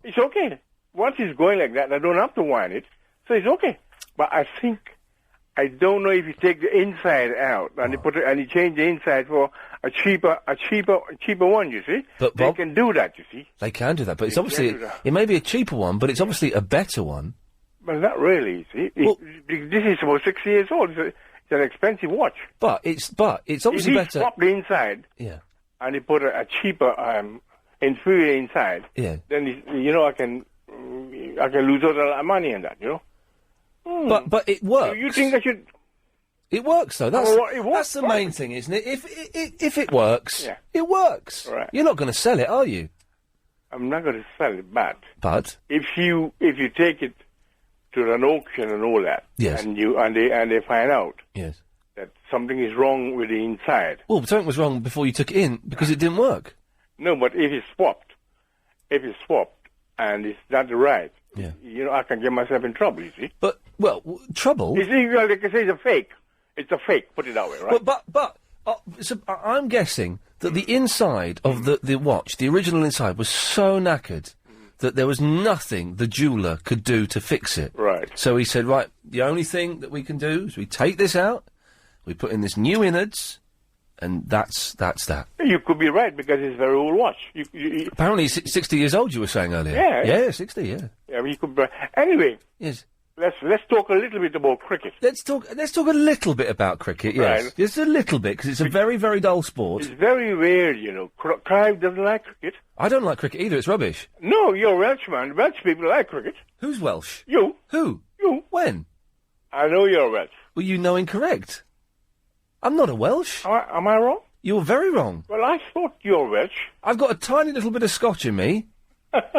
it's okay. Once it's going like that, I don't have to wind it, so it's okay. But I don't know if you take the inside out and you change the inside for a cheaper one. You see, But they Bob, can do that. You see, they can do that, but it's They obviously can do that. it may be a cheaper one, but it's obviously a better one. but not really. You see, this is about 6 years old. It's an expensive watch. But it's obviously if he better. swap the inside, Yeah. and he put a cheaper inferior inside, Yeah. then I can lose out a lot of money on that. But it works. Do you think I should? It works though. That's it works, that's the main thing, isn't it? If it works, Yeah. it works. Right. You're not going to sell it, are you? I'm not going to sell it, But if you take it to an auction and all that, Yes. and they find out yes. that something is wrong with the inside. Well, something was wrong before you took it in because it didn't work. No, but if it's swapped, and it's not right, Yeah. I can get myself in trouble. You see. But trouble. You see, like I say, it's a fake. It's a fake. Put it that way, right? But So I'm guessing that the inside of the watch, the original inside, was so knackered that there was nothing the jeweller could do to fix it. Right. So he said, right, the only thing that we can do is we take this out, we put in this new innards, and that's that. You could be right, because it's a very old watch. Apparently he's 60 years old, you were saying earlier. Yeah. Yeah, 60, yeah. Yeah, you could be right. Anyway. Yes. Let's talk a little bit about cricket. Let's talk a little bit about cricket, yes. Right. Just a little bit, because it's a very, very dull sport. It's very rare, you know. Clive doesn't like cricket. I don't like cricket either, it's rubbish. No, you're a Welshman. Welsh people like cricket. Who's Welsh? You. Who? You. When? I know you're Welsh. Well, you know incorrect. I'm not a Welsh. Am I wrong? You're very wrong. Well, I thought you're Welsh. I've got a tiny little bit of Scotch in me,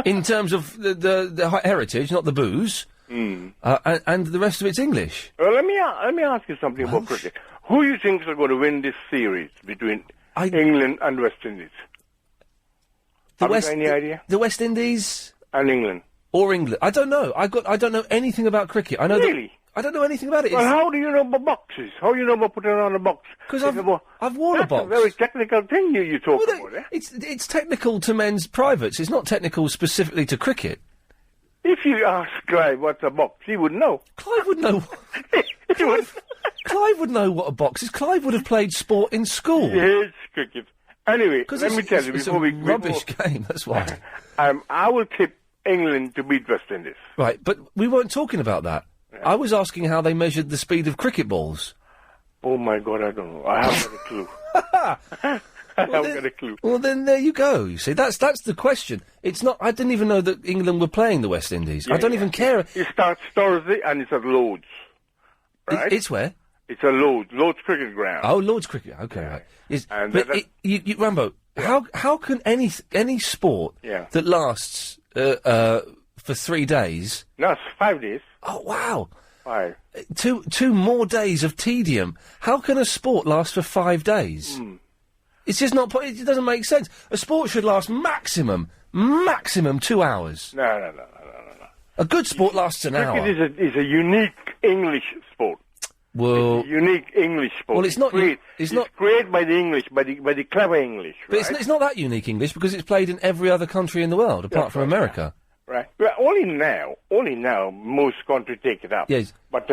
in terms of the heritage, not the booze. And the rest of it's English. Well, let me ask you something about cricket. Who do you think is going to win this series between England and West Indies? Have you any idea? The West Indies and England, or England? I don't know. I don't know anything about cricket. I know really. I don't know anything about it. Well, how do you know about boxes? How do you know about putting on a box? Because I've worn a box. That's a very technical thing you talk about. It's technical to men's privates. It's not technical specifically to cricket. If you ask Clive what's a box, he would know. Clive would know. Clive would know what a box is. Clive would have played sport in school. Yes, cricket. Anyway, let me tell you it's before a we rubbish game. That's why. I will tip England to beat West Indies. Right, but we weren't talking about that. Yeah. I was asking how they measured the speed of cricket balls. Oh my God, I don't know. I haven't got a clue. I haven't got a clue. Well, then there you go. You see, that's the question. It's not. I didn't even know that England were playing the West Indies. Yeah, I don't even care. It starts Thursday and it's at Lords. Right? It's where? It's at Lords Cricket Ground. Oh, Lords Cricket. Okay, right. And but Rambo, how can any sport that lasts for 3 days? No, it's 5 days. Oh wow. 5. Two more days of tedium. How can a sport last for 5 days? It's just not. It doesn't make sense. A sport should last maximum 2 hours. No. A good sport lasts an hour. Cricket is a unique English sport. Well, it's a unique English sport. Well, it's not. It's not created by the English, by the clever English. Right? But it's not that unique English because it's played in every other country in the world apart from America. Right. Well, only now, most countries take it up. Yes. But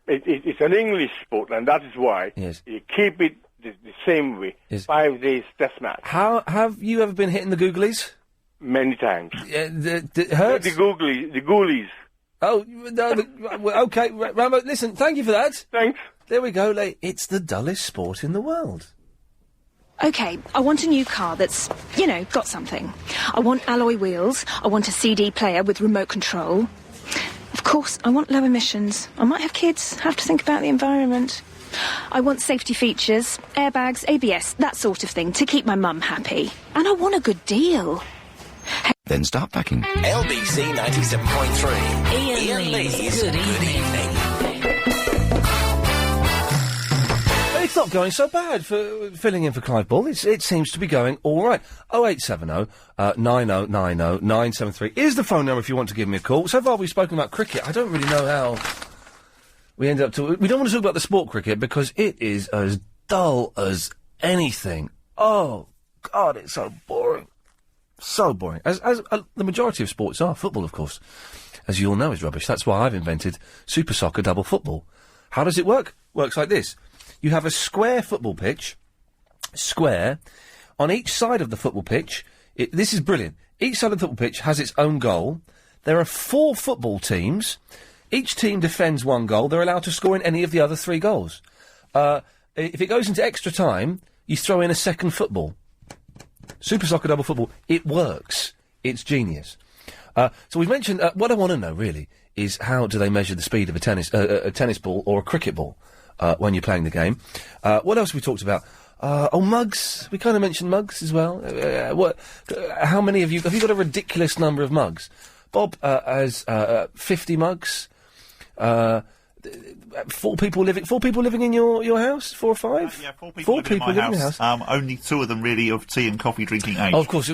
it's an English sport, and that is why you keep it the same way. 5 days test match. How have you ever been hitting the googlies? Many times. It hurts? The goolies. Oh, no, okay, Rambo, listen, thank you for that. Thanks. There we go, it's the dullest sport in the world. OK, I want a new car that's, got something. I want alloy wheels, I want a CD player with remote control. Of course, I want low emissions. I might have kids, have to think about the environment. I want safety features, airbags, ABS, that sort of thing, to keep my mum happy. And I want a good deal. Then start packing. LBC 97.3. Iain Lee's Good Evening. It's not going so bad for filling in for Clive Bull. It seems to be going all right. 0870 9090 973 is the phone number if you want to give me a call. So far we've spoken about cricket. I don't really know how we ended up to. We don't want to talk about the sport cricket because it is as dull as anything. Oh God, it's so boring. So boring. As the majority of sports are. Football, of course, as you all know, is rubbish. That's why I've invented Super Soccer Double Football. How does it work? Works like this. You have a square football pitch. Square. On each side of the football pitch, this is brilliant. Each side of the football pitch has its own goal. There are 4 football teams. Each team defends 1 goal. They're allowed to score in any of the other 3 goals. If it goes into extra time, you throw in a second football. Super Soccer Double Football, it works. It's genius. So we've mentioned, what I want to know, really, is how do they measure the speed of a tennis ball or a cricket ball when you're playing the game. What else have we talked about? Mugs. We kind of mentioned mugs as well. How many have you got a ridiculous number of mugs? Bob has 50 mugs. 4 people living in your house? 4 or 5? Yeah, 4 people living in my house. Only 2 of them really of tea and coffee drinking age. Oh, of course.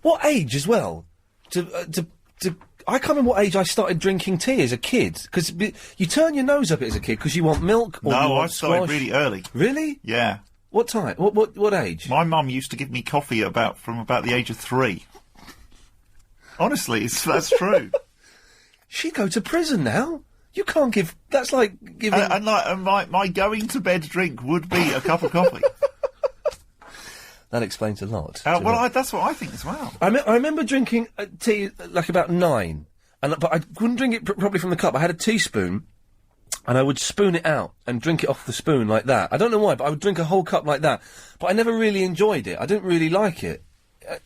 What age as well? I can't remember what age I started drinking tea as a kid. Because you turn your nose up as a kid because you want milk or you want I started squash. really early. Really? Yeah. What time? What age? My mum used to give me coffee from about the age of 3. Honestly, that's true. She'd go to prison now. You can't give... That's like giving... my going to bed drink would be a cup of coffee. That explains a lot. That's what I think as well. I remember drinking tea like about 9, but I couldn't drink it properly from the cup. I had a teaspoon, and I would spoon it out and drink it off the spoon like that. I don't know why, but I would drink a whole cup like that. But I never really enjoyed it. I didn't really like it.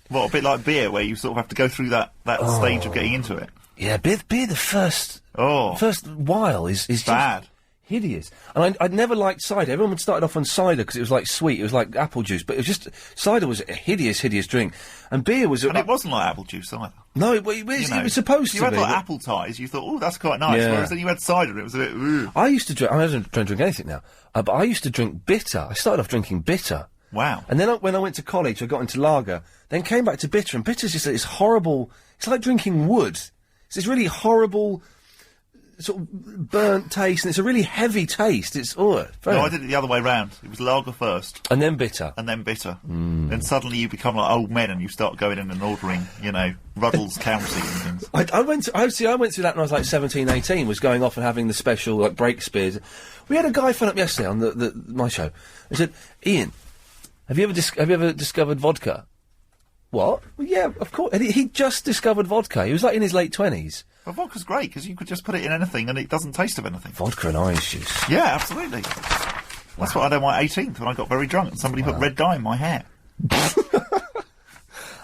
Well, a bit like beer, where you sort of have to go through that stage of getting into it. Yeah, beer the first while is bad. Just hideous. And I'd never liked cider. Everyone started off on cider because it was like sweet. It was like apple juice, but it was just... Cider was a hideous drink. And beer was... And it wasn't like apple juice either. No, it was supposed to be. You had like apple ties, you thought, oh, that's quite nice, whereas then you had cider and it was a bit... Ugh. I used to drink... I don't drink anything now, but I used to drink bitter. I started off drinking bitter. Wow. And then when I went to college, I got into lager, then came back to bitter, and bitter's just this horrible... It's like drinking wood. It's this really horrible... sort of burnt taste, and it's a really heavy taste. It's No, I did it the other way round. It was lager first, and then bitter, Then suddenly you become like old men, and you start going in and ordering, Ruddles County and things. I went through that when I was like 17, 18. Was going off and having the special like Breakspears. We had a guy phone up yesterday on my show. He said, "Ian, have you ever discovered vodka?" What? Well, yeah, of course. And he just discovered vodka. He was like in his late 20s. Well, vodka's great because you could just put it in anything and it doesn't taste of anything. Vodka and orange juice. Yeah, absolutely. That's what I did on my 18th when I got very drunk and somebody put red dye in my hair.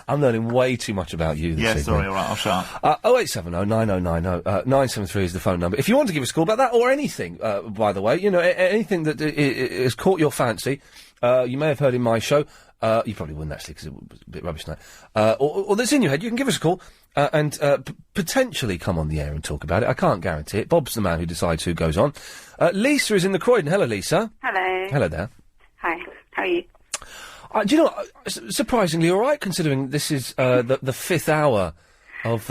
I'm learning way too much about you this evening. Sorry, all right, I'll shut up. 0870 9090 973 is the phone number. If you want to give us a call about that or anything, by the way, anything that has caught your fancy, you may have heard in my show. You probably wouldn't actually because it was a bit rubbish tonight. Or that's in your head, you can give us a call and potentially come on the air and talk about it. I can't guarantee it. Bob's the man who decides who goes on. Lisa is in the Croydon. Hello, Lisa. Hello. Hello there. Hi. How are you? Do you know, surprisingly all right, considering this is the fifth hour of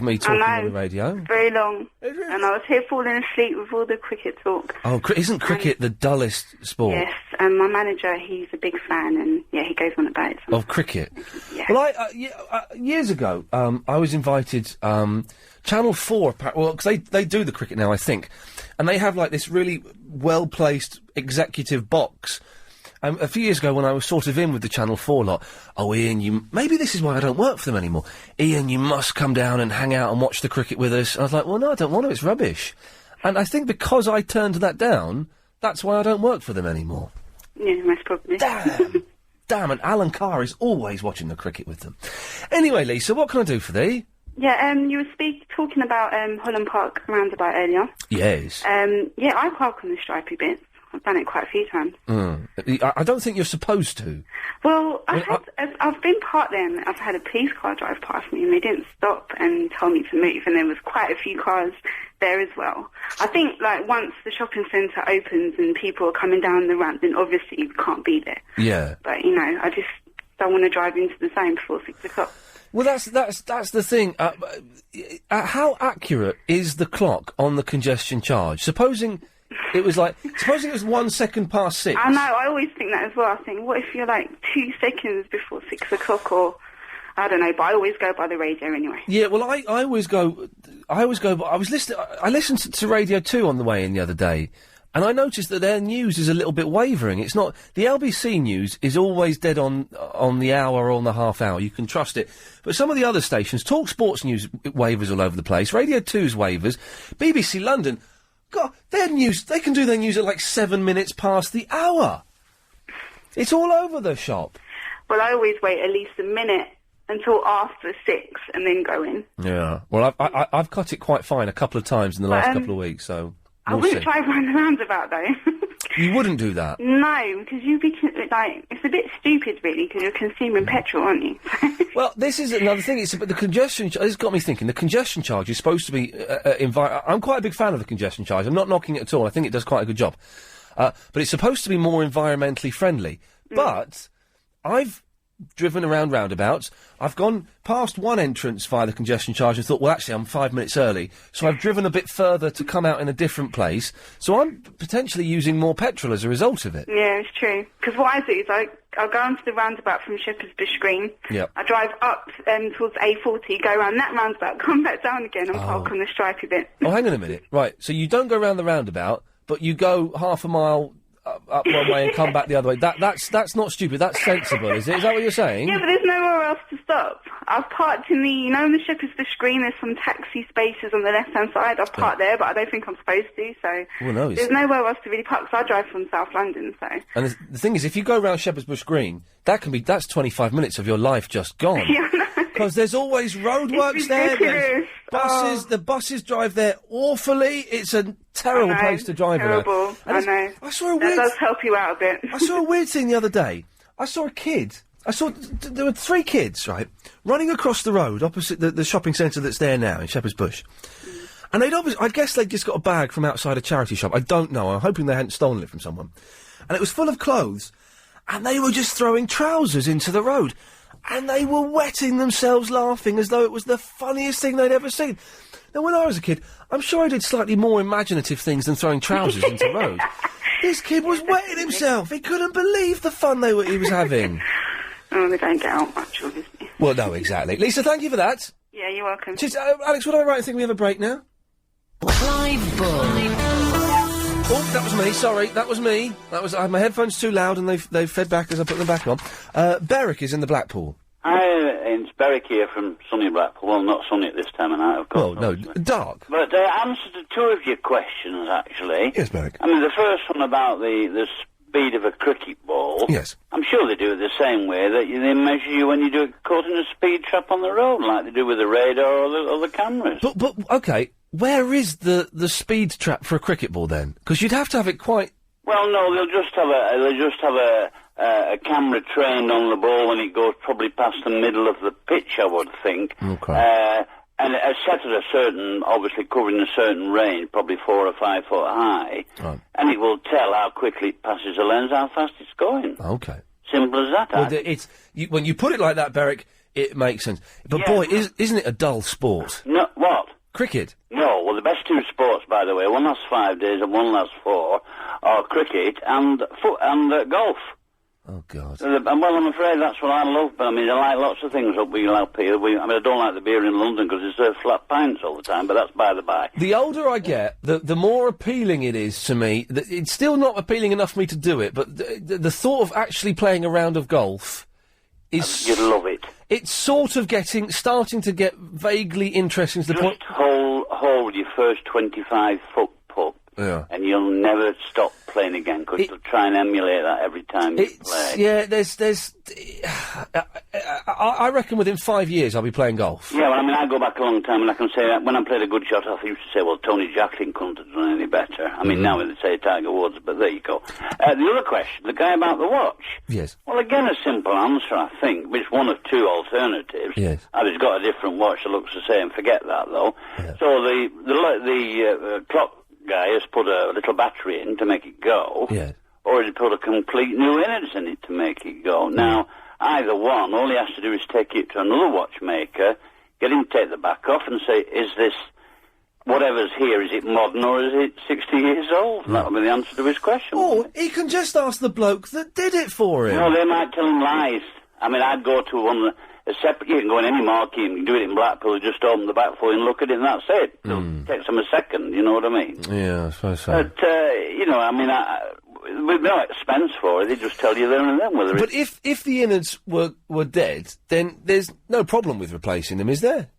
me talking on the radio. Very long. And I was here falling asleep with all the cricket talk. Oh, isn't cricket the dullest sport? Yes, and my manager, he's a big fan, and he goes on about it. Of cricket? Yeah. Well, years ago, I was invited, Channel 4, because they do the cricket now, I think, and they have, like, this really well-placed executive box. A few years ago when I was sort of in with the Channel 4 lot, Ian, maybe this is why I don't work for them anymore. Ian, you must come down and hang out and watch the cricket with us. And I was like, well, no, I don't want to, it's rubbish. And I think because I turned that down, that's why I don't work for them anymore. Yeah, most probably. Damn, and Alan Carr is always watching the cricket with them. Anyway, Lisa, what can I do for thee? Yeah, you were talking about Holland Park roundabout earlier. Yes. Yeah, I park on the stripy bits. I've done it quite a few times. I don't think you're supposed to. Well, I've been parked there and I've had a police car drive past me and they didn't stop and tell me to move, and there was quite a few cars there as well. I think, like, once the shopping centre opens and people are coming down the ramp, then obviously you can't be there. Yeah. But, I just don't want to drive into the zone before 6 o'clock. Well, that's the thing. How accurate is the clock on the congestion charge? Supposing it was 1 second past 6. I know, I always think that as well. I think, what if you're like 2 seconds before 6 o'clock, or I don't know, but I always go by the radio anyway. Yeah, well, I always go, I listened to Radio 2 on the way in the other day, and I noticed that their news is a little bit wavering. It's not, the LBC news is always dead on the hour or on the half hour. You can trust it. But some of the other stations, Talk Sports News wavers all over the place, Radio 2's wavers, BBC London, God, their news, they can do their news at like 7 minutes past the hour. It's all over the shop. Well, I always wait at least a minute until after 6 and then go in. Yeah. Well, I've cut it quite fine a couple of times in the last couple of weeks, so I wouldn't drive around the roundabout, though. You wouldn't do that? No, because you'd be, it's a bit stupid, really, because you're consuming petrol, aren't you? Well, this is another thing. It's about the congestion. This got me thinking. The congestion charge is supposed to be I'm quite a big fan of the congestion charge. I'm not knocking it at all. I think it does quite a good job. But it's supposed to be more environmentally friendly. But I've driven around roundabouts. I've gone past one entrance via the congestion charge and thought, well, actually, I'm 5 minutes early. So I've driven a bit further to come out in a different place. So I'm potentially using more petrol as a result of it. Yeah, it's true. Because what I do is I'll go onto the roundabout from Shepherd's Bush Green. Yep. I drive up towards A40, go around that roundabout, come back down again and park on the stripy bit. Oh, hang on a minute. Right, so you don't go round the roundabout, but you go half a mile up one way and come back the other way. That's not stupid. That's sensible, is it? Is that what you're saying? Yeah, but there's nowhere else to stop. I've parked in in the Shepherd's Bush Green, there's some taxi spaces on the left-hand side. I've parked there, but I don't think I'm supposed to, so... Well, no, there's nowhere else to really park, so I drive from South London, so... And the thing is, if you go round Shepherd's Bush Green, that's 25 minutes of your life just gone. Yeah, I know. Because there's always roadworks there. There's buses. The buses drive there awfully. It's a terrible place to drive around. Terrible. I know. I saw a that weird... does help you out a bit. I saw a weird thing the other day. I saw a kid. There were 3 kids, right, running across the road opposite the shopping centre that's there now in Shepherd's Bush. And I guess they'd just got a bag from outside a charity shop. I don't know. I'm hoping they hadn't stolen it from someone. And it was full of clothes. And they were just throwing trousers into the road. And they were wetting themselves laughing as though it was the funniest thing they'd ever seen. Now, when I was a kid, I'm sure I did slightly more imaginative things than throwing trousers into the road. This kid was wetting himself. He couldn't believe the fun he was having. Oh, they don't get out much, obviously. Well, no, exactly. Lisa, thank you for that. Yeah, you're welcome. Cheers. Alex, would I right in thinking we have a break now? Clive Bull. Oh, that was me. Sorry, that was me. I had my headphones too loud and they've fed back as I put them back on. Berwick is in the Blackpool. Hi, it's Berwick here from sunny Blackpool. Well, not sunny at this time of night, of course. Oh, no, dark. But answer to 2 of your questions, actually. Yes, Berwick. I mean, the first one about the speed of a cricket ball. Yes. I'm sure they do it the same way, that they measure you when you do it caught in a speed trap on the road, like they do with the radar or the cameras. But okay, where is the speed trap for a cricket ball then? Because you'd have to have it quite... Well, no, they'll just have a camera trained on the ball when it goes probably past the middle of the pitch, I would think. Okay. And set at a certain, obviously covering a certain range, probably 4 or 5 foot high. Right. And it will tell how quickly it passes the lens, how fast it's going. Okay. Simple as that. Well, when you put it like that, Berwick, it makes sense. But boy, isn't it a dull sport? No, what? Cricket. No, well, the best 2 sports, by the way, one lasts 5 days and one lasts 4, are cricket and golf. Oh, God. Well, I'm afraid that's what I love, but I mean, I like lots of things up here. I don't like the beer in London because they serve flat pints all the time, but that's by the by. The older I get, the more appealing it is to me. It's still not appealing enough for me to do it, but the thought of actually playing a round of golf is... You'd love it. It's sort of starting to get vaguely interesting to the point... Hold your first 25-foot putt. Yeah. And you'll never stop playing again because you'll try and emulate that every time you play. Yeah, I reckon within 5 years I'll be playing golf. Yeah, well, I mean, I go back a long time and I can say that when I played a good shot, I used to say, well, Tony Jacklin couldn't have done any better. I mean, now they say Tiger Woods, but there you go. The other question, the guy about the watch. Yes. Well, again, a simple answer, I think, which one of 2 alternatives. Yes. He's got a different watch that looks the same, forget that, though. Yeah. So the clock guy has put a little battery in to make it go, or he put a complete new innards in it to make it go. Now, either one, all he has to do is take it to another watchmaker, get him to take the back off and say, is this, whatever's here, is it modern or is it 60 years old? And that would be the answer to his question. Oh, he can just ask the bloke that did it for him. No, they might tell him lies. I mean, I'd go to one of a separate, you can go in any market, you can do it in Blackpool, just open the back for you and look at it and that's it. It takes them a second, you know what I mean? Yeah, I suppose so. But, I mean, with no expense for it, they just tell you there and then whether But if the innards were dead, then there's no problem with replacing them, is there?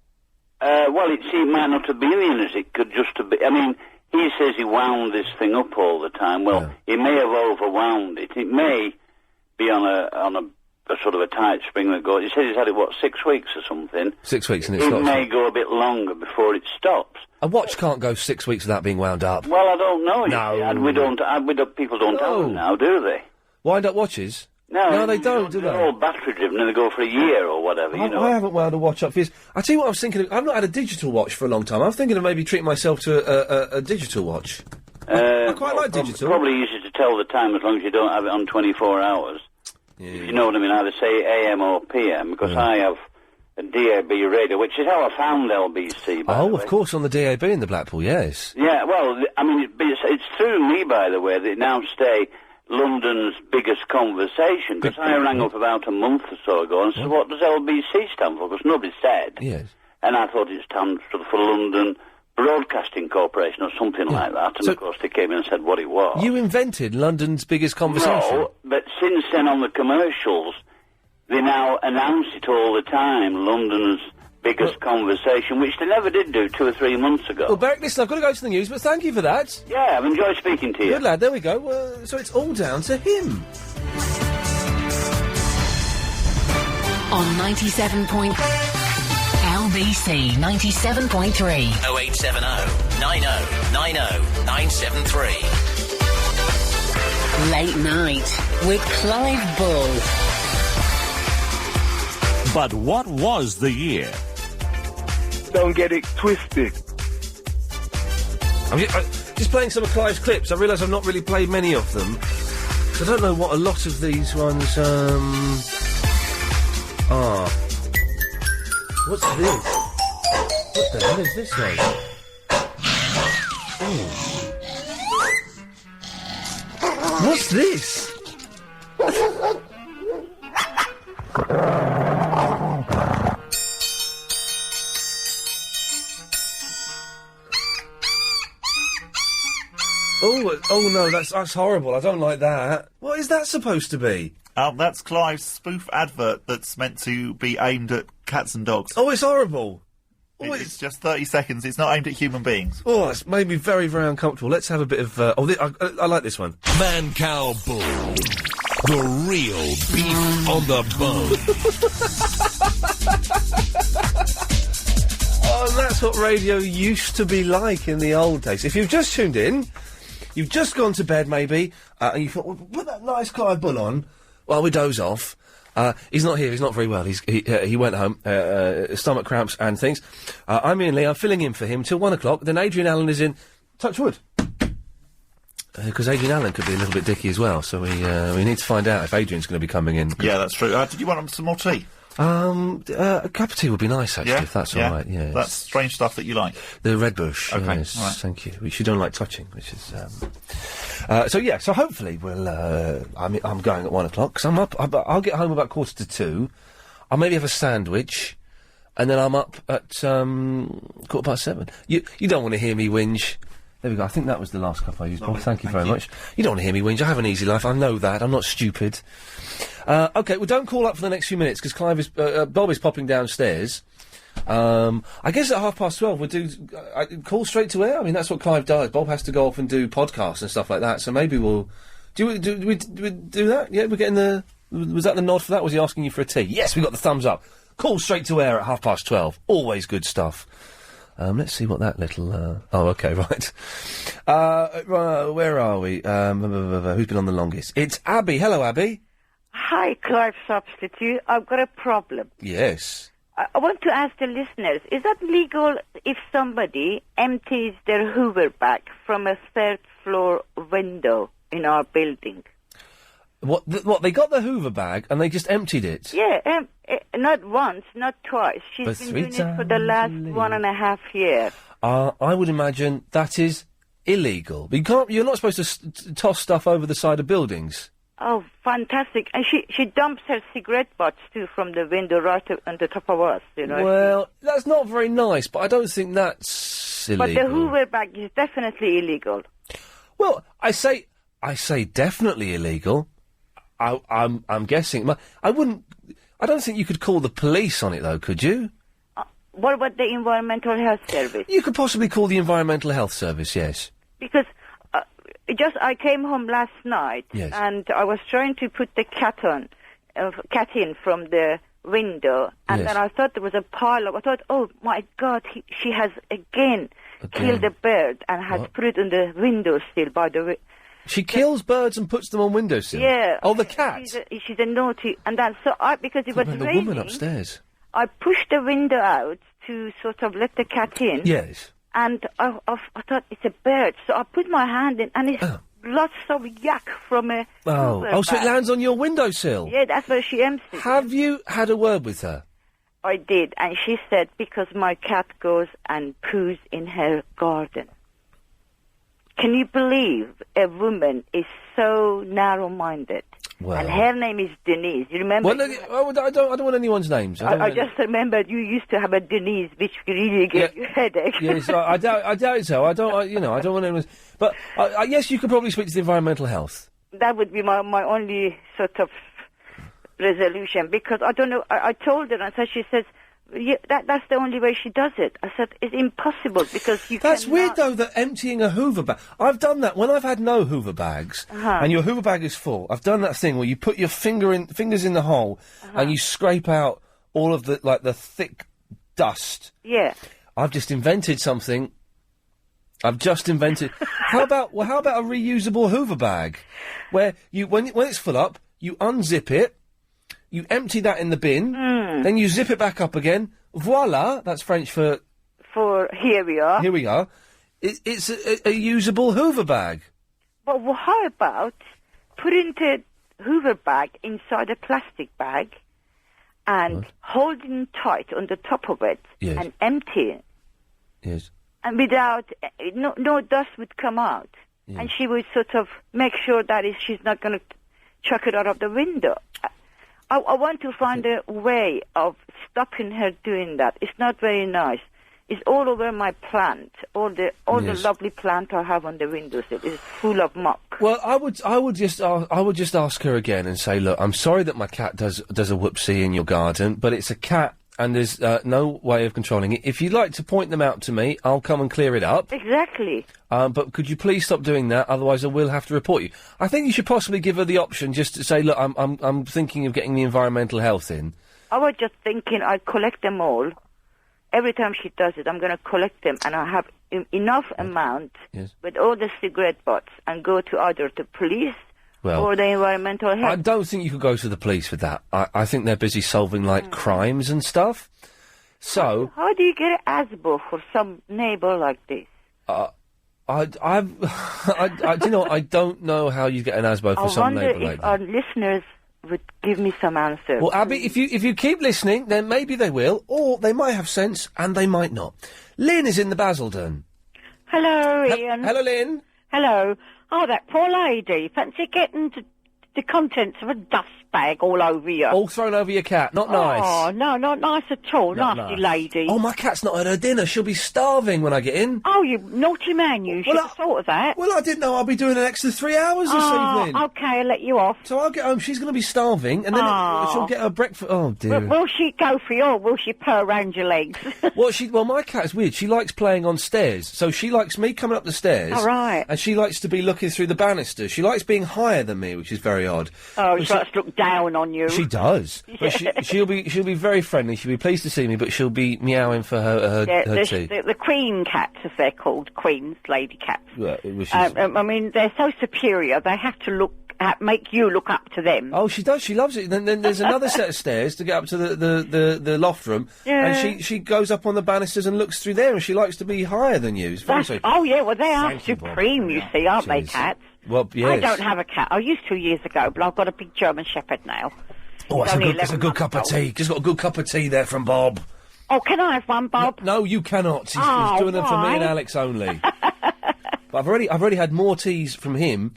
Well, it might not have been the innards, it could just have been, I mean, he says he wound this thing up all the time. Well, he may have overwound it. It may be on a sort of a tight spring that goes... He said he's had it, 6 weeks or something? 6 weeks and it stops. stops. It may go a bit longer before it stops. A watch can't go 6 weeks without being wound up. Well, I don't know. No. People don't have them now, do they? Wind up watches? No, they don't, do they? They're all battery driven and they go for a year or whatever, you know. I haven't wound a watch up for years. I tell you what I was thinking of, I've not had a digital watch for a long time. I'm thinking of maybe treating myself to a digital watch. I quite like digital. Probably easy to tell the time as long as you don't have it on 24 hours. You know what I mean? Either say AM or PM, because I have a DAB radio, which is how I found LBC, by the way. Of course, on the DAB in the Blackpool, yes. Yeah, well, I mean, it's through me, by the way, that now stay London's biggest conversation, because I rang up about a month or so ago and said, what does LBC stand for? Because nobody said. Yes. And I thought it stands for London Broadcasting Corporation or something like that. And, of course, they came in and said what it was. You invented London's biggest conversation? No, but since then on the commercials, they now announce it all the time, London's biggest conversation, which they never did do 2 or 3 months ago. Well, Beric, listen, I've got to go to the news, but thank you for that. Yeah, I've enjoyed speaking to you. Good lad, there we go. So it's all down to him. On 97 point... LBC 97.3. 0870 90 90 973. Late Night with Clive Bull. But what was the year? Don't get it twisted. I'm just playing some of Clive's clips. I realise I've not really played many of them. So I don't know what a lot of these ones, are. What's this? What the hell is this one? Ooh. What's this? Oh no, that's horrible. I don't like that. What is that supposed to be? That's Clive's spoof advert that's meant to be aimed at cats and dogs. Oh, it's horrible. It's just 30 seconds. It's not aimed at human beings. Oh, it's made me very, very uncomfortable. Let's have a bit of... I like this one. Man Cow Bull. The real beef on the bone. Oh, and that's what radio used to be like in the old days. If you've just tuned in, you've just gone to bed maybe, and you thought, well, put that nice Clive Bull on while we doze off. He's not here, he's not very well. He went home, stomach cramps and things. I'm Ian Lee, I'm filling in for him till 1 o'clock. Then Adrian Allen is in. Touch wood. Because Adrian Allen could be a little bit dicky as well, so we need to find out if Adrian's going to be coming in. Yeah, that's true. Did you want some more tea? A cup of tea would be nice, actually, if that's all right. Yeah, that's strange stuff that you like. The red bush. Okay, yes, all right. Thank you. Which you don't like touching, which is. So hopefully we'll. I'm going at 1 o'clock because I'm up. I'll get home about 1:45. I'll maybe have a sandwich, and then I'm up at 7:15. You don't want to hear me whinge. There we go. I think that was the last cup I used, Bob. Thank you very much. You don't want to hear me whinge. I have an easy life. I know that. I'm not stupid. OK, well, don't call up for the next few minutes, because Bob is popping downstairs. I guess at 12:30 we'll do... call straight to air? I mean, that's what Clive does. Bob has to go off and do podcasts and stuff like that, so maybe we'll... Do we do that? Yeah, we're getting the... Was that the nod for that? Was he asking you for a tea? Yes, we got the thumbs up. Call straight to air at 12:30. Always good stuff. Let's see what that little... Oh, OK, right. Where are we? Who's been on the longest? It's Abby. Hello, Abby. Hi, Clive Substitute. I've got a problem. Yes. I want to ask the listeners, is that legal if somebody empties their Hoover bag from a third-floor window in our building? What, they got the Hoover bag and they just emptied it? Yeah, not once, not twice. She's been doing it for the last 1.5 years. I would imagine that is illegal. You're not supposed to toss stuff over the side of buildings. Oh, fantastic. And she dumps her cigarette butts, too, from the window right on the top of us, you know. Well, that's not very nice, but I don't think that's illegal. But the Hoover bag is definitely illegal. Well, I say definitely illegal. I'm guessing. I don't think you could call the police on it, though, could you? What about the Environmental Health Service? You could possibly call the Environmental Health Service, yes. Because I came home last night, yes, and I was trying to put the cat in from the window, and yes, then I thought there was a pile of... I thought, oh, my God, she has again killed a bird and has put it on the windowsill by the way. She kills birds and puts them on windowsills? Yeah. Oh, the cat? She's a naughty... And then, because it was raining... the woman upstairs. I pushed the window out to sort of let the cat in. Yes. And I thought, it's a bird. So I put my hand in, and it's lots of yuck from a Hoover so it bag. lands on your windowsill? Yeah, that's where she empties. Have you had a word with her? I did, and she said, because my cat goes and poos in her garden. Can you believe a woman is so narrow-minded? Well. And her name is Denise. You remember? Well, I don't want anyone's names. I just remembered you used to have a Denise, which really gave you a headache. Yes, I doubt it so. I don't want anyone's... But, yes, you could probably speak to the environmental health. That would be my only sort of resolution, because I don't know, I told her, and so she says, yeah, that's the only way she does it. I said, it's impossible, because you That's cannot... weird, though, that emptying a Hoover bag... I've done that when I've had no Hoover bags, and your Hoover bag is full. I've done that thing where you put your fingers in the hole, and you scrape out all of the thick dust. Yeah. I've just invented something. How about a reusable Hoover bag, where you when it's full up, you unzip it, you empty that in the bin, then you zip it back up again. Voila! That's French for here we are. Here we are. It's a usable Hoover bag. But how about putting the Hoover bag inside a plastic bag and holding tight on the top of it and empty it? Yes. And without, no dust would come out. Yeah. And she would sort of make sure that she's not going to chuck it out of the window. I want to find a way of stopping her doing that. It's not very nice. It's all over my plant. All the lovely plant I have on the windowsill is full of muck. Well, I would just ask her again and say, look, I'm sorry that my cat does a whoopsie in your garden, but it's a cat. And there's no way of controlling it. If you'd like to point them out to me, I'll come and clear it up. Exactly. But could you please stop doing that? Otherwise, I will have to report you. I think you should possibly give her the option just to say, look, I'm thinking of getting the environmental health in. I was just thinking I'd collect them all. Every time she does it, I'm going to collect them, and I have enough amount with all the cigarette butts and go to either the police or the environmental health. I don't think you could go to the police with that. I think they're busy solving, crimes and stuff. So... How do you get an ASBO for some neighbour like this? do you know, I don't know how you get an ASBO for some neighbour like that. I wonder if our listeners would give me some answers. Well, Abby, if you keep listening, then maybe they will, or they might have sense, and they might not. Lynn is in the Basildon. Hello, Ian. Hello, Lynn. Hello. Oh, that poor lady. Fancy getting the contents of a dust bag all over you. All thrown over your cat. Not nice. Oh, no, not nice at all. Nasty lady. Oh, my cat's not had her dinner. She'll be starving when I get in. Oh, you naughty man, you should have thought of that. Well, I didn't know I'll be doing an extra 3 hours this evening. OK, I'll let you off. So I'll get home, she's going to be starving, and then she'll get her breakfast. Oh, dear. Will she go for you, or will she purr round your legs? Well, my cat's weird. She likes playing on stairs, so she likes me coming up the stairs. All right. And she likes to be looking through the banisters. She likes being higher than me, which is very odd. Oh, she likes to look down on you. She does. But she'll be very friendly. She'll be pleased to see me, but she'll be meowing for her tea. The queen cats, as they're called, queens, lady cats. Well, I mean, they're so superior, they have to make you look up to them. Oh, she does. She loves it. Then there's another set of stairs to get up to the loft room. Yeah. And she goes up on the banisters and looks through there, and she likes to be higher than you. It's very sweet. Oh, yeah, well, they are supreme, you see, aren't they, cats? Well, yes. I don't have a cat. I used to years ago, but I've got a big German Shepherd now. Oh, that's a good cup of tea. Just got a good cup of tea there from Bob. Oh, can I have one, Bob? No, you cannot. He's doing them for me and Alex only. But I've already had more teas from him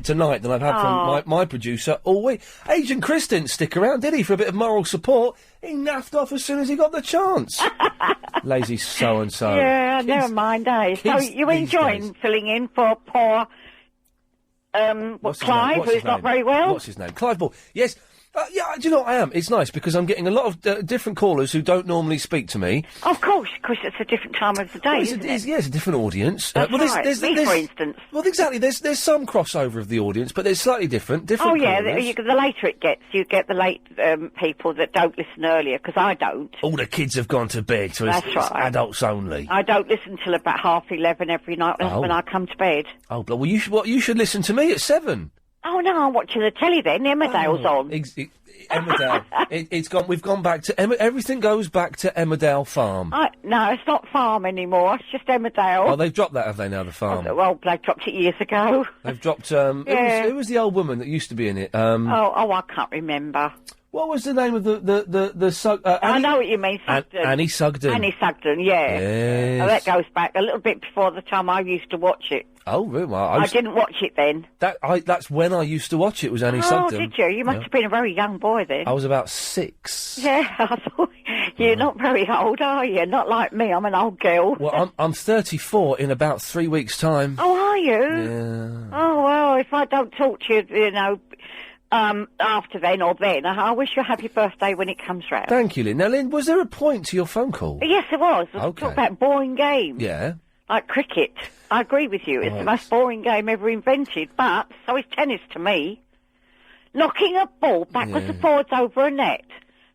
tonight than I've had from my producer all week. Agent Chris didn't stick around, did he, for a bit of moral support? He naffed off as soon as he got the chance. Lazy so-and-so. Yeah, never mind, eh? So you enjoying filling in for poor... Clive, who's not very well? What's his name? Clive Ball. Yes. Yeah, do you know what I am? It's nice because I'm getting a lot of different callers who don't normally speak to me. Of course, because it's a different time of the day, isn't it? Yeah, it's a different audience. That's right. Me, for instance. Well, exactly. There's some crossover of the audience, but there's slightly different. Oh, yeah. callers. The later it gets, you get the late people that don't listen earlier, because I don't. All the kids have gone to bed, so it's adults only. I don't listen till about 11:30 every night when I come to bed. Oh, well, you should listen to me at 7. Oh, no, I'm watching the telly then. Emmerdale's on. Emmerdale. It's gone. We've gone back to everything goes back to Emmerdale Farm. No, it's not Farm anymore. It's just Emmerdale. Oh, they've dropped that, have they, now, the Farm? Well, they dropped it years ago. They've dropped, Yeah. who was the old woman that used to be in it? I can't remember. What was the name of the I know what you mean, Sugden. Annie Sugden. Annie Sugden, yeah. Yes. Oh, that goes back a little bit before the time I used to watch it. Oh, really? Well, I didn't watch it then. That's when I used to watch it, was Annie Sugden. Oh, did you? You must have been a very young boy then. I was about 6. Yeah, I thought you're not very old, are you? Not like me. I'm an old girl. Well, I'm 34 in about 3 weeks' time. Oh, are you? Yeah. Oh, well, if I don't talk to you, after then or then, I wish you a happy birthday when it comes round. Thank you, Lynn. Now, Lynn, was there a point to your phone call? Yes, there was. Okay. Talk about boring games. Yeah. Like cricket. I agree with you. It's the most boring game ever invented, but so is tennis to me. Knocking a ball backwards and forwards over a net.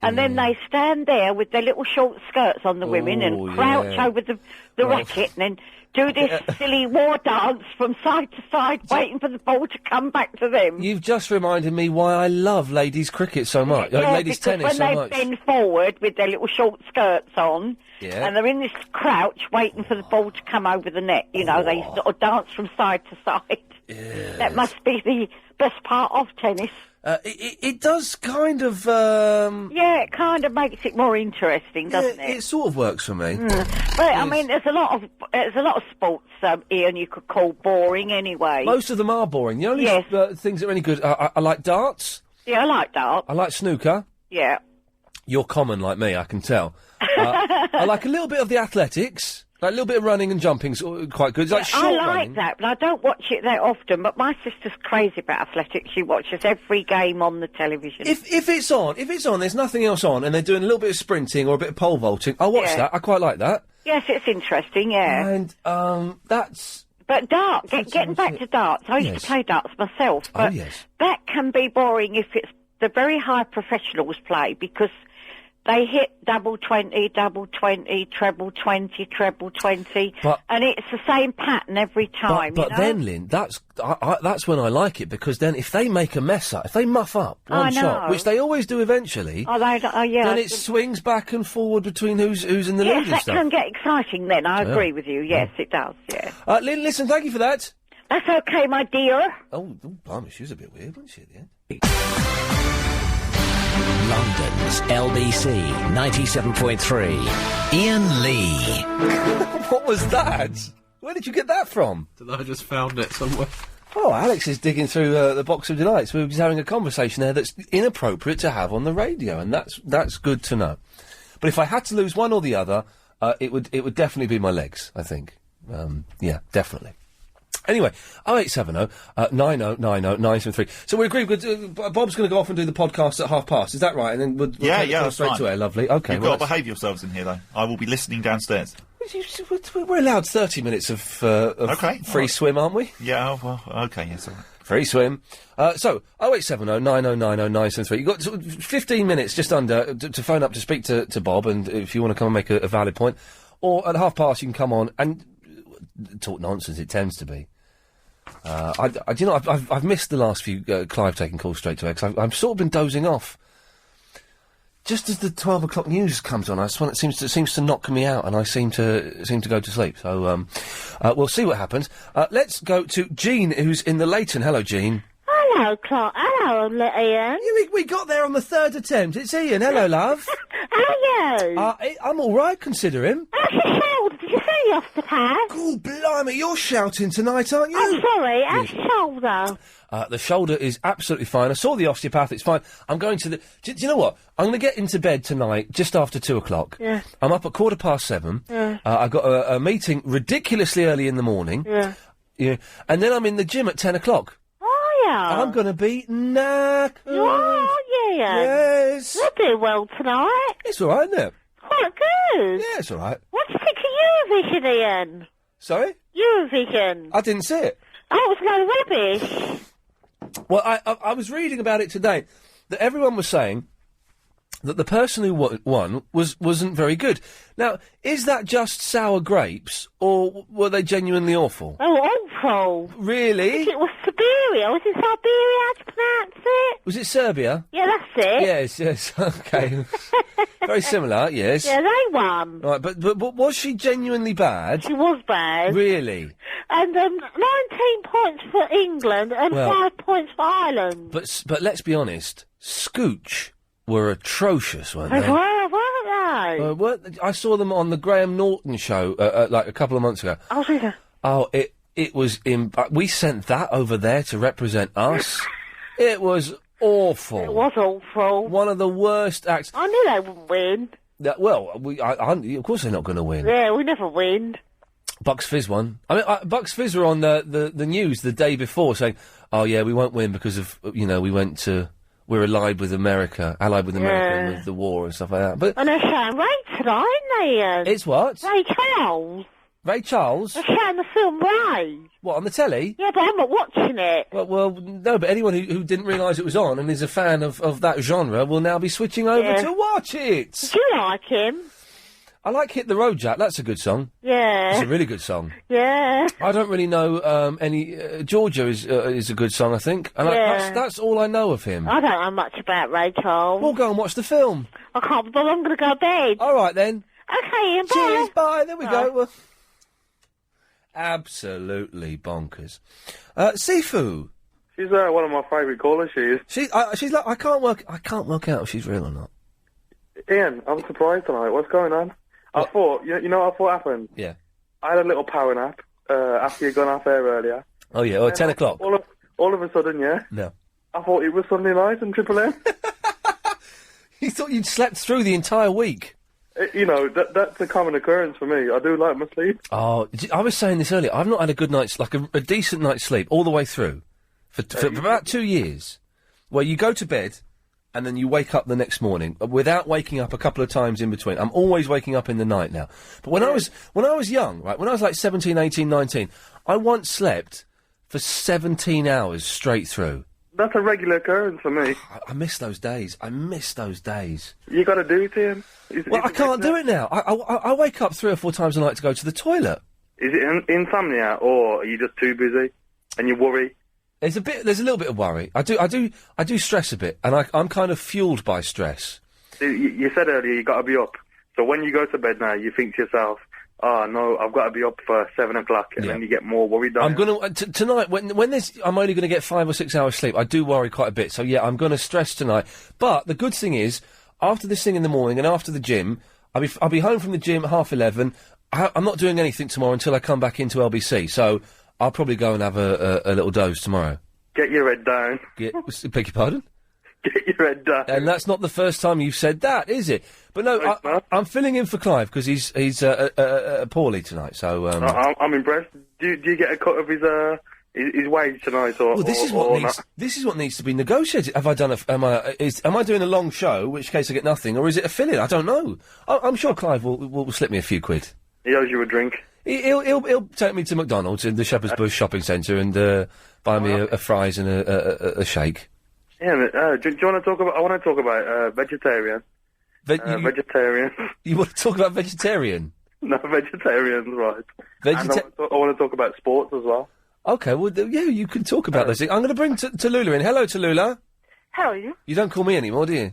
And then they stand there with their little short skirts on, the women, and crouch over the racket and then do this silly war dance from side to side, waiting for the ball to come back to them. You've just reminded me why I love ladies' cricket so much. Ladies' tennis so much. When they bend forward with their little short skirts on, and they're in this crouch waiting for the ball to come over the net, they sort of dance from side to side. Yes. That must be the best part of tennis. It does kind of... Yeah, it kind of makes it more interesting, doesn't it? It sort of works for me. But I mean, there's a lot of sports, Ian, you could call boring anyway. Most of them are boring. The only things that are any good, I like darts. Yeah, I like darts. I like snooker. Yeah. You're common like me, I can tell. I like a little bit of the athletics. Like a little bit of running and jumping's quite good. It's like short I like running. that, but I don't watch it that often. But my sister's crazy about athletics. She watches every game on the television. If it's on, there's nothing else on, and they're doing a little bit of sprinting or a bit of pole vaulting, I'll watch that. I quite like that. Yes, it's interesting, yeah. And, that's... But darts, getting back to darts, I used to play darts myself, but that can be boring if it's the very high professionals play, because they hit double 20, treble 20, treble 20, and it's the same pattern every time. But then, Lynn, that's when I like it, because then if they make a mess up, if they muff up one shot, which they always do eventually, then it swings back and forward between who's in the lead and Yes, stuff. that can get exciting then, I agree with you, yes, it does, yeah. Lynn, listen, thank you for that. That's okay, my dear. Oh, blimey, she was a bit weird, wasn't she, at the end? London's LBC 97.3. Iain Lee. What was that? Where did you get that from? I just found it somewhere. Oh, Alex is digging through the box of delights. We were just having a conversation there that's inappropriate to have on the radio, and that's good to know. But if I had to lose one or the other, it would definitely be my legs, I think. Yeah, definitely. Anyway, 0870 9090 973. So we agreed with Bob's going to go off and do the podcast at 5:30. Is that right? And then we'll that's straight fine. to air. Lovely. Okay. You've got to behave yourselves in here, though. I will be listening downstairs. We're allowed 30 minutes of free swim, aren't we? Yeah. Well. Okay. Yes. All right. Free swim. So 0870 9090 973. You've got sort of 15 minutes, just under, to phone up to speak to Bob, and if you want to come and make a valid point, or at 5:30 you can come on and talk nonsense. It tends to be. I've missed the last few Clive taking calls straight to air, because I've sort of been dozing off. Just as the 12 o'clock news comes on, it seems to knock me out, and I seem to go to sleep. So we'll see what happens. Let's go to Jean, who's in the Leighton. Hello, Jean. Hello, Clark. Hello, Ian. We got there on the third attempt. It's Ian. Hello, love. How are you? I'm all right, consider him. Did you see the osteopath? Oh, blimey, you're shouting tonight, aren't you? I'm sorry, how's your shoulder? The shoulder is absolutely fine. I saw the osteopath, it's fine. I'm going to the... Do you know what? I'm going to get into bed tonight just after 2 o'clock. Yeah. I'm up at 7:15. Yeah. I've got a meeting ridiculously early in the morning. Yeah. Yeah. And then I'm in the gym at 10 o'clock. Oh, yeah. I'm going to be knackered. You are, yeah. Yes. You'll do well tonight. It's all right, isn't it? Quite good. Yeah, it's all right. What do you think of Eurovision, Ian? Sorry? Eurovision. I didn't see it. Oh, it was no rubbish. Well, I was reading about it today, that everyone was saying that the person who won wasn't very good. Now, is that just sour grapes, or were they genuinely awful? Oh, awful. Really? I think it was Siberia. Was it Siberia? How to pronounce it? Was it Serbia? Yeah, that's it. Yes, okay. Very similar, yes. Yeah, they won. Right, but was she genuinely bad? She was bad. Really? And 19 points for England and Well- 5 points for Ireland. But let's be honest, Scooch were atrocious, weren't they? They were, weren't they? I saw them on the Graham Norton show like a couple of months ago. Oh, really? Oh, it was we sent that over there to represent us. It was awful. It was awful. One of the worst acts. I knew they wouldn't win. Well, of course they're not going to win. Yeah, we never win. Bucks Fizz won. I mean, Bucks Fizz were on the news the day before saying, "Oh yeah, we won't win because of we're allied with America and with the war and stuff like that." But And they're showing Ray tonight, aren't they, Ian? it's what? Ray Charles. Ray Charles? They're showing the film Ray. What, on the telly? Yeah, but I'm not watching it. Well, no, but anyone who didn't realise it was on and is a fan of that genre will now be switching over Yeah. to watch it. Did you like him? I like Hit the Road Jack. That's a good song. Yeah. It's a really good song. Yeah. I don't really know any. Georgia is a good song, I think, and Yeah. that's all I know of him. I don't know much about Ray Charles. We'll go and watch the film. I can't, but I'm going to go to bed. All right then. Okay, Ian, bye. Cheers, bye. There we go. Well, absolutely bonkers. Sifu. She's one of my favourite callers. She is. She's like I can't work out if she's real or not. Ian, I'm surprised tonight. What's going on? I thought, you know what I thought happened? Yeah. I had a little power nap after you'd gone off air earlier. Oh yeah, or 10 o'clock. All of a sudden, yeah. No. I thought it was Sunday night in Triple M. You thought you'd slept through the entire week. That's a common occurrence for me. I do like my sleep. Oh, I was saying this earlier. I've not had a good night's, like a decent night's sleep all the way through for about 2 years, where you go to bed and then you wake up the next morning without waking up a couple of times in between. I'm always waking up in the night now. But when I was young, right, when I was like 17, 18, 19, I once slept for 17 hours straight through. That's a regular occurrence for me. I miss those days. You got to do it, Ian. Well, I can't do it now. I wake up 3 or 4 times a night to go to the toilet. Is it insomnia, or are you just too busy and you worry? There's a little bit of worry. I do stress a bit, and I'm kind of fueled by stress. You said earlier you got to be up. So when you go to bed now, you think to yourself, "Oh no, I've got to be up for 7 o'clock," and then you get more worried. I'm gonna tonight when I'm only gonna get 5 or 6 hours sleep. I do worry quite a bit. So yeah, I'm gonna stress tonight. But the good thing is, after this thing in the morning and after the gym, I'll be home from the gym at 11:30. I'm not doing anything tomorrow until I come back into LBC. So I'll probably go and have a little doze tomorrow. Get your head down. Beg your pardon? Get your head down. And that's not the first time you've said that, is it? But no, I'm filling in for Clive because he's poorly tonight. So I'm impressed. Do you get a cut of his wage tonight, or? Well, this is what needs to be negotiated. Have I done am I doing a long show, in which case I get nothing, or is it a fill-in? I don't know. I'm sure Clive will slip me a few quid. He owes you a drink. He'll take me to McDonald's in the Shepherd's Bush shopping centre and buy me a fries and a shake. Yeah, do you want to talk about? I want to talk about vegetarian. Vegetarian. You want to talk about vegetarian? No, vegetarians, right? And I want to talk about sports as well. Okay, well, yeah, you can talk about those things. I'm going to bring Tallulah in. Hello, Tallulah. How are you? You don't call me anymore, do you?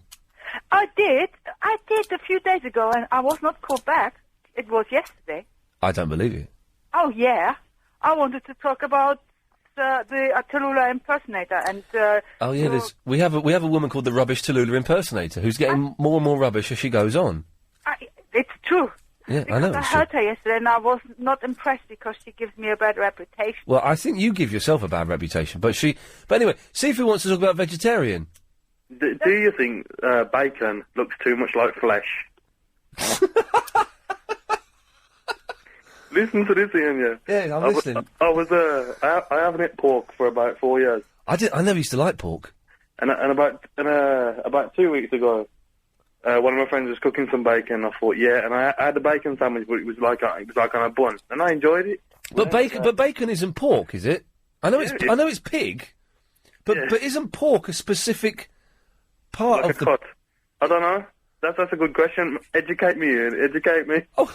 I did a few days ago, and I was not called back. It was yesterday. I don't believe you. Oh, yeah. I wanted to talk about the Tallulah impersonator and... oh, yeah, we have a woman called the Rubbish Tallulah impersonator who's getting more and more rubbish as she goes on. It's true. Yeah, because I know. I heard her yesterday, and I was not impressed because she gives me a bad reputation. Well, I think you give yourself a bad reputation, but anyway, Sifu wants to talk about vegetarian. Do you think bacon looks too much like flesh? Listen to this, Ian. Yeah, I'm listening. I haven't eaten pork for about 4 years. I never used to like pork. And about 2 weeks ago, one of my friends was cooking some bacon. I thought, yeah, and I had a bacon sandwich, but it was like on a bun, and I enjoyed it. But bacon isn't pork, is it? I know it's pig, but isn't pork a specific part like of the cut? I don't know. That's a good question. Educate me, Ian. Educate me. Oh,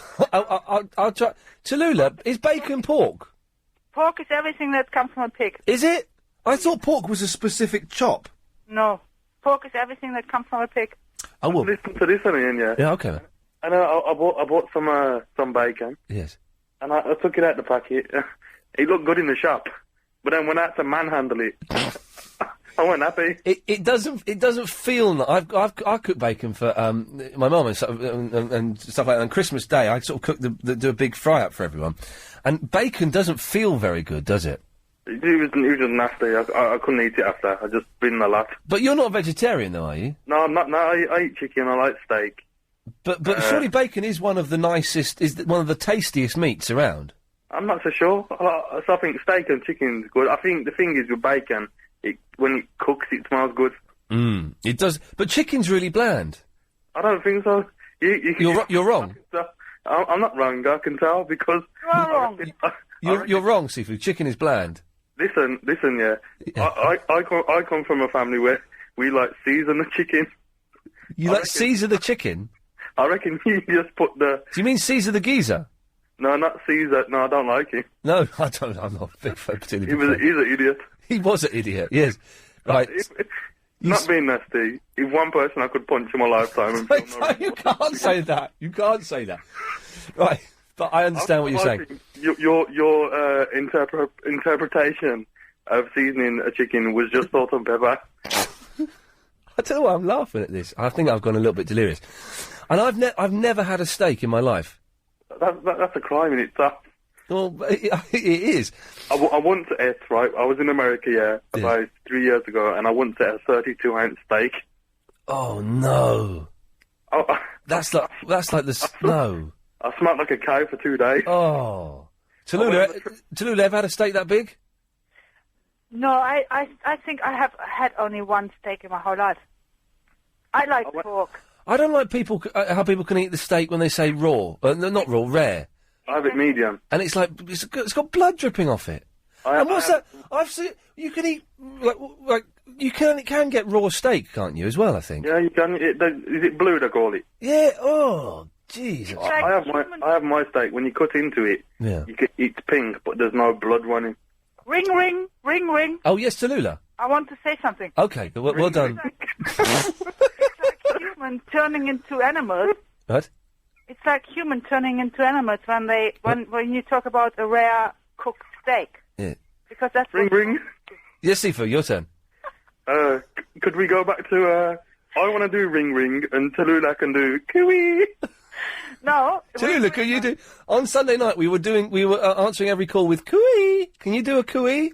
I'll try. Tallulah, is bacon pork? Pork is everything that comes from a pig. Is it? I thought pork was a specific chop. No. Pork is everything that comes from a pig. Oh, well. Listen to this one, Ian, yeah? Yeah, okay. And I bought some bacon. Yes. And I took it out the packet. It looked good in the shop. But then when I had to manhandle it, I wasn't happy. It doesn't feel. I cook bacon for my mum and stuff like that. On Christmas Day, I sort of do a big fry up for everyone, and bacon doesn't feel very good, does it? It was just nasty. I couldn't eat it after. I just been a lot. But you're not a vegetarian, though, are you? No, I'm not. No, I eat chicken. I like steak. But surely bacon is one of the nicest, one of the tastiest meats around. I'm not so sure. So I think steak and chicken's good. I think the thing is with bacon, when it cooks, it smells good. It does. But chicken's really bland. I don't think so. You're wrong. I'm not wrong. I can tell because you're wrong. You're wrong, Seafood. Chicken is bland. Listen, yeah. I come from a family where we like season the chicken. You like Caesar the chicken? I reckon you just put the... Do you mean Caesar the geezer? No, not Caesar. No, I don't like him. No, I don't. I'm not a big fan. He's an idiot. He was an idiot, yes. Right. Not being nasty. If one person I could punch in my lifetime... And you can't say that. You can't say that. Right, but I understand what you're saying. Your interpretation of seasoning a chicken was just salt and pepper. I tell you what, I'm laughing at this. I think I've gone a little bit delirious. And I've never had a steak in my life. That's a crime in itself. Well, it is. I once ate, right, I was in America, about 3 years ago, and I once ate a 32-ounce steak. Oh, no. Oh, that's like the... No. I smelled like a cow for 2 days. Oh. Tallulah, ever had a steak that big? No, I think I have had only one steak in my whole life. I like pork. I don't like how people can eat the steak when they say raw. Not raw, rare. I have it medium. And it's like, it's got blood dripping off it. What's that? I've seen, you can eat, like you can get raw steak, can't you, as well, I think? Yeah, you can. Is it blue, they call it? Yeah, oh, Jesus. I have my steak, when you cut into it, it's pink, but there's no blood running. Ring, ring, ring, ring. Oh, yes, Tallulah. I want to say something. Okay, well done. It's like human turning into animals. What? It's like human turning into animals when you talk about a rare cooked steak. Yeah. Because that's ring. Yes, Sifu, your turn. Could we go back to I want to do ring ring and Tallulah can do cooey. No. Tallulah, can you do on Sunday night? We were answering every call with cooey. Can you do a cooey?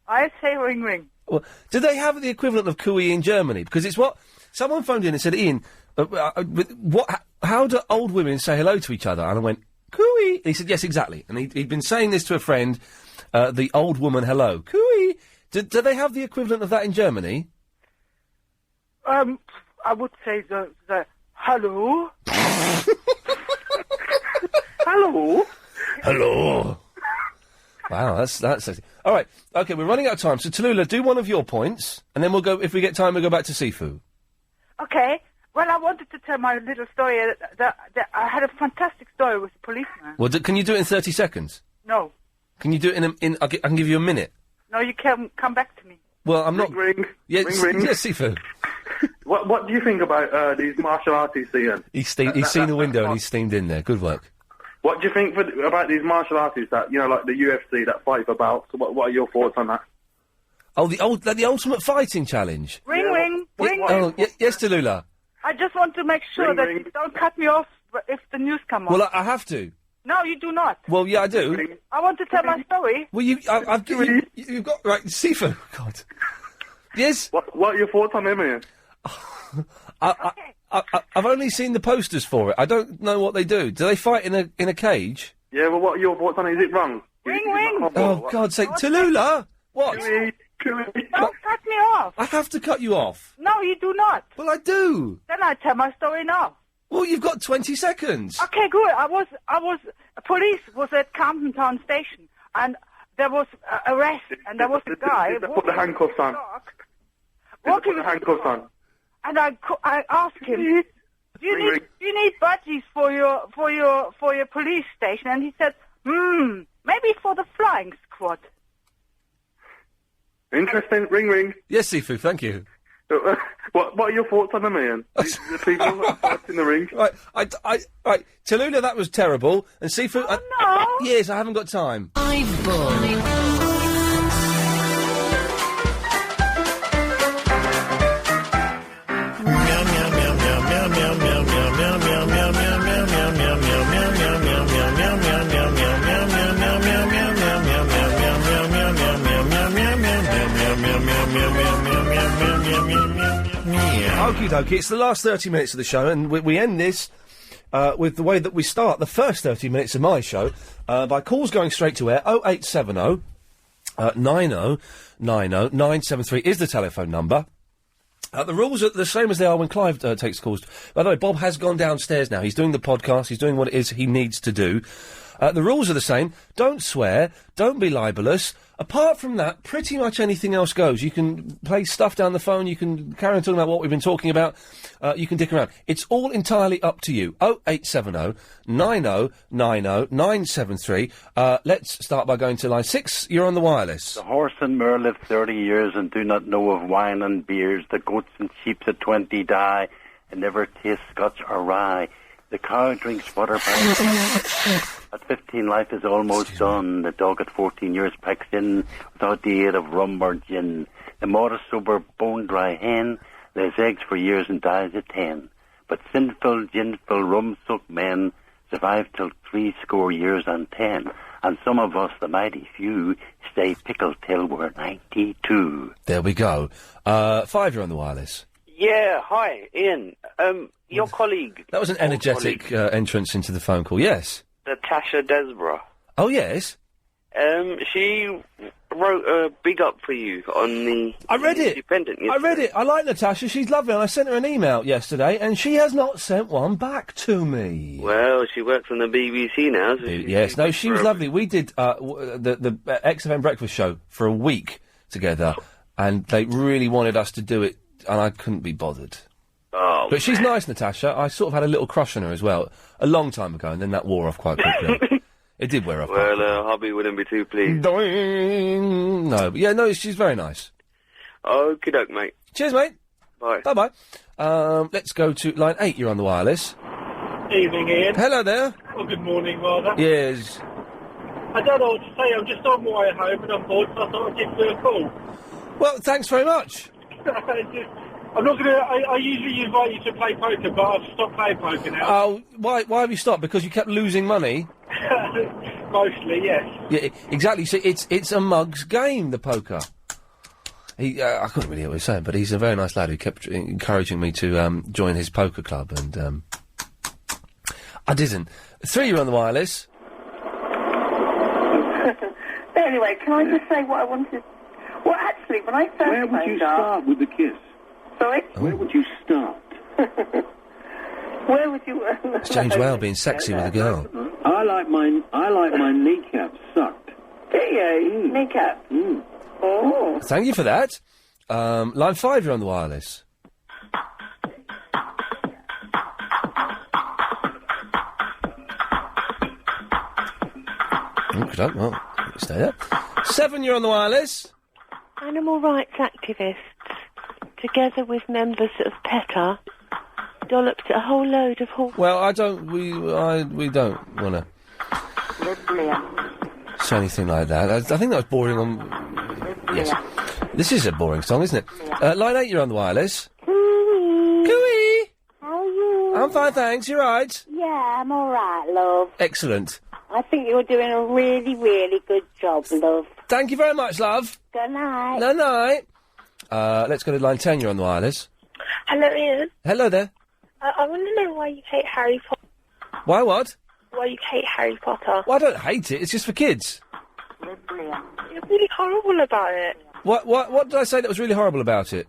I say ring ring. Well, do they have the equivalent of cooey in Germany? Because it's what someone phoned in and said, Ian, how do old women say hello to each other? And I went, cooey. And he said, yes, exactly. And he'd been saying this to a friend, the old woman hello. Cooey. Do they have the equivalent of that in Germany? I would say the hello. Hello. Hello. Wow, that's all right. Okay, we're running out of time. So Tallulah, do one of your points, and then we'll go. If we get time, we'll go back to Sifu. Okay. Well, I wanted to tell my little story. That I had a fantastic story with a policeman. Well, can you do it in 30 seconds? No. Can you do it in? I can give you a minute. No, you can come back to me. Well, I'm not. Ring. Yes, ring. Yes, Sifu. What do you think about these martial artists, Ian? He's seen the window and he's steamed in there. Good work. What do you think about these martial artists that, like the UFC, that fight for belts? What are your thoughts on that? Oh, the Ultimate Fighting Challenge. Ring, ring, ring. Oh, yes, Tallulah. I just want to make sure that you don't cut me off if the news come on. Well, I have to. No, you do not. Well, yeah, I do. I want to tell my story. Well, I've given you've got right, Sifu. God. Yes. What are your thoughts on him, Ian? I've only seen the posters for it. I don't know what they do. Do they fight in a cage? Yeah, well, what are your thoughts on it? Is it wrong? Ring, ring. Oh, God's sake. Tallulah! What? Don't cut me off. I have to cut you off. No, you do not. Well, I do. Then I tell my story now. Well, you've got 20 seconds. Okay, good. Police was at Camden Town Station, and there was arrest, and there was a guy. Did they put the handcuffs on? Walking the handcuffs on? and I asked him, do you need budgies for your police station? And he said, maybe for the flying squad. Interesting. Ring. Yes, Sifu, thank you. What are your thoughts on them, Ian? The people that fight in the ring? Right, right, Tallulah, that was terrible, and Sifu... no! Yes, I haven't got time. Okie dokie, it's the last 30 minutes of the show, and we end this with the way that we start the first 30 minutes of my show by calls going straight to air. 0870 90 90 973 is the telephone number. The rules are the same as they are when Clive takes calls. By the way, Bob has gone downstairs now. He's doing the podcast. He's doing what it is he needs to do. The rules are the same. Don't swear. Don't be libelous. Apart from that, pretty much anything else goes. You can play stuff down the phone. You can carry on talking about what we've been talking about. You can dick around. It's all entirely up to you. 0870 90 90 973. Let's start by going to line 6. You're on the wireless. The horse and mare live 30 years and do not know of wine and beers. The goats and sheep at 20 die and never taste scotch or rye. The cow drinks water by... At 15, life is almost done. The dog at 14 years packs in without the aid of rum or gin. The modest, sober, bone-dry hen lays eggs for years and dies at 10. But sinful, ginful, rum-soaked men survive till 70 years and 10. And some of us, the mighty few, stay pickled till we're 92. There we go. 5, you're on the wireless. Yeah, hi, Ian. Your colleague... That was an energetic entrance into the phone call, yes. Natasha Desborough. Oh, yes? She wrote a big up for you on the... I read it. Independent I read it. I like Natasha. She's lovely. And I sent her an email yesterday, and she has not sent one back to me. Well, she works on the BBC now. So Yes, no, she was lovely. We did the XFM Breakfast Show for a week together, and they really wanted us to do it, and I couldn't be bothered. Oh, but she's nice, Natasha. I sort of had a little crush on her as well, a long time ago, and then that wore off quite quickly. It did wear off. Well, hubby wouldn't be too pleased. Doing. No, but yeah, no, she's very nice. Okie doke, mate. Cheers, mate. Bye. Bye-bye. Let's go to line 8. You're on the wireless. Evening, Ian. Hello there. Well, good morning, rather. Yes. I don't know what to say. I'm just on my way home and I'm bored, so I thought I'd give you a call. Well, thanks very much. I'm not going to... I usually invite you to play poker, but I've stopped playing poker now. Oh, why have you stopped? Because you kept losing money? Mostly, yes. Yeah, exactly. So it's a mug's game, the poker. I couldn't really hear what he was saying, but he's a very nice lad who kept encouraging me to join his poker club, and I didn't. 3, you're on the wireless. Anyway, can I just say what I wanted... Well, actually, when I first Where would you start with the kiss? Sorry? Where would you start? Where would you... It's James Whale being sexy with a girl. I like my kneecap sucked. Do you? Kneecap? Mm. Oh. Thank you for that. Line 5, you're on the wireless. Okay, well, stay there. 7, you're on the wireless. Animal rights activists, together with members of PETA, dolloped a whole load of horses. Well, we don't want to say anything like that. I think that was boring on... Yes. This is a boring song, isn't it? Line 8, you're on the wireless. Cooey! How are you? I'm fine, thanks. You right? Yeah, I'm all right, love. Excellent. I think you're doing a really, really good job, love. Thank you very much, love. Good night. Good night. Let's go to line 10, you're on the wireless. Hello, Ian. Hello there. I want to know why you hate Harry Potter. Why what? Why you hate Harry Potter. Well, I don't hate it, it's just for kids. You're really horrible about it. What did I say that was really horrible about it?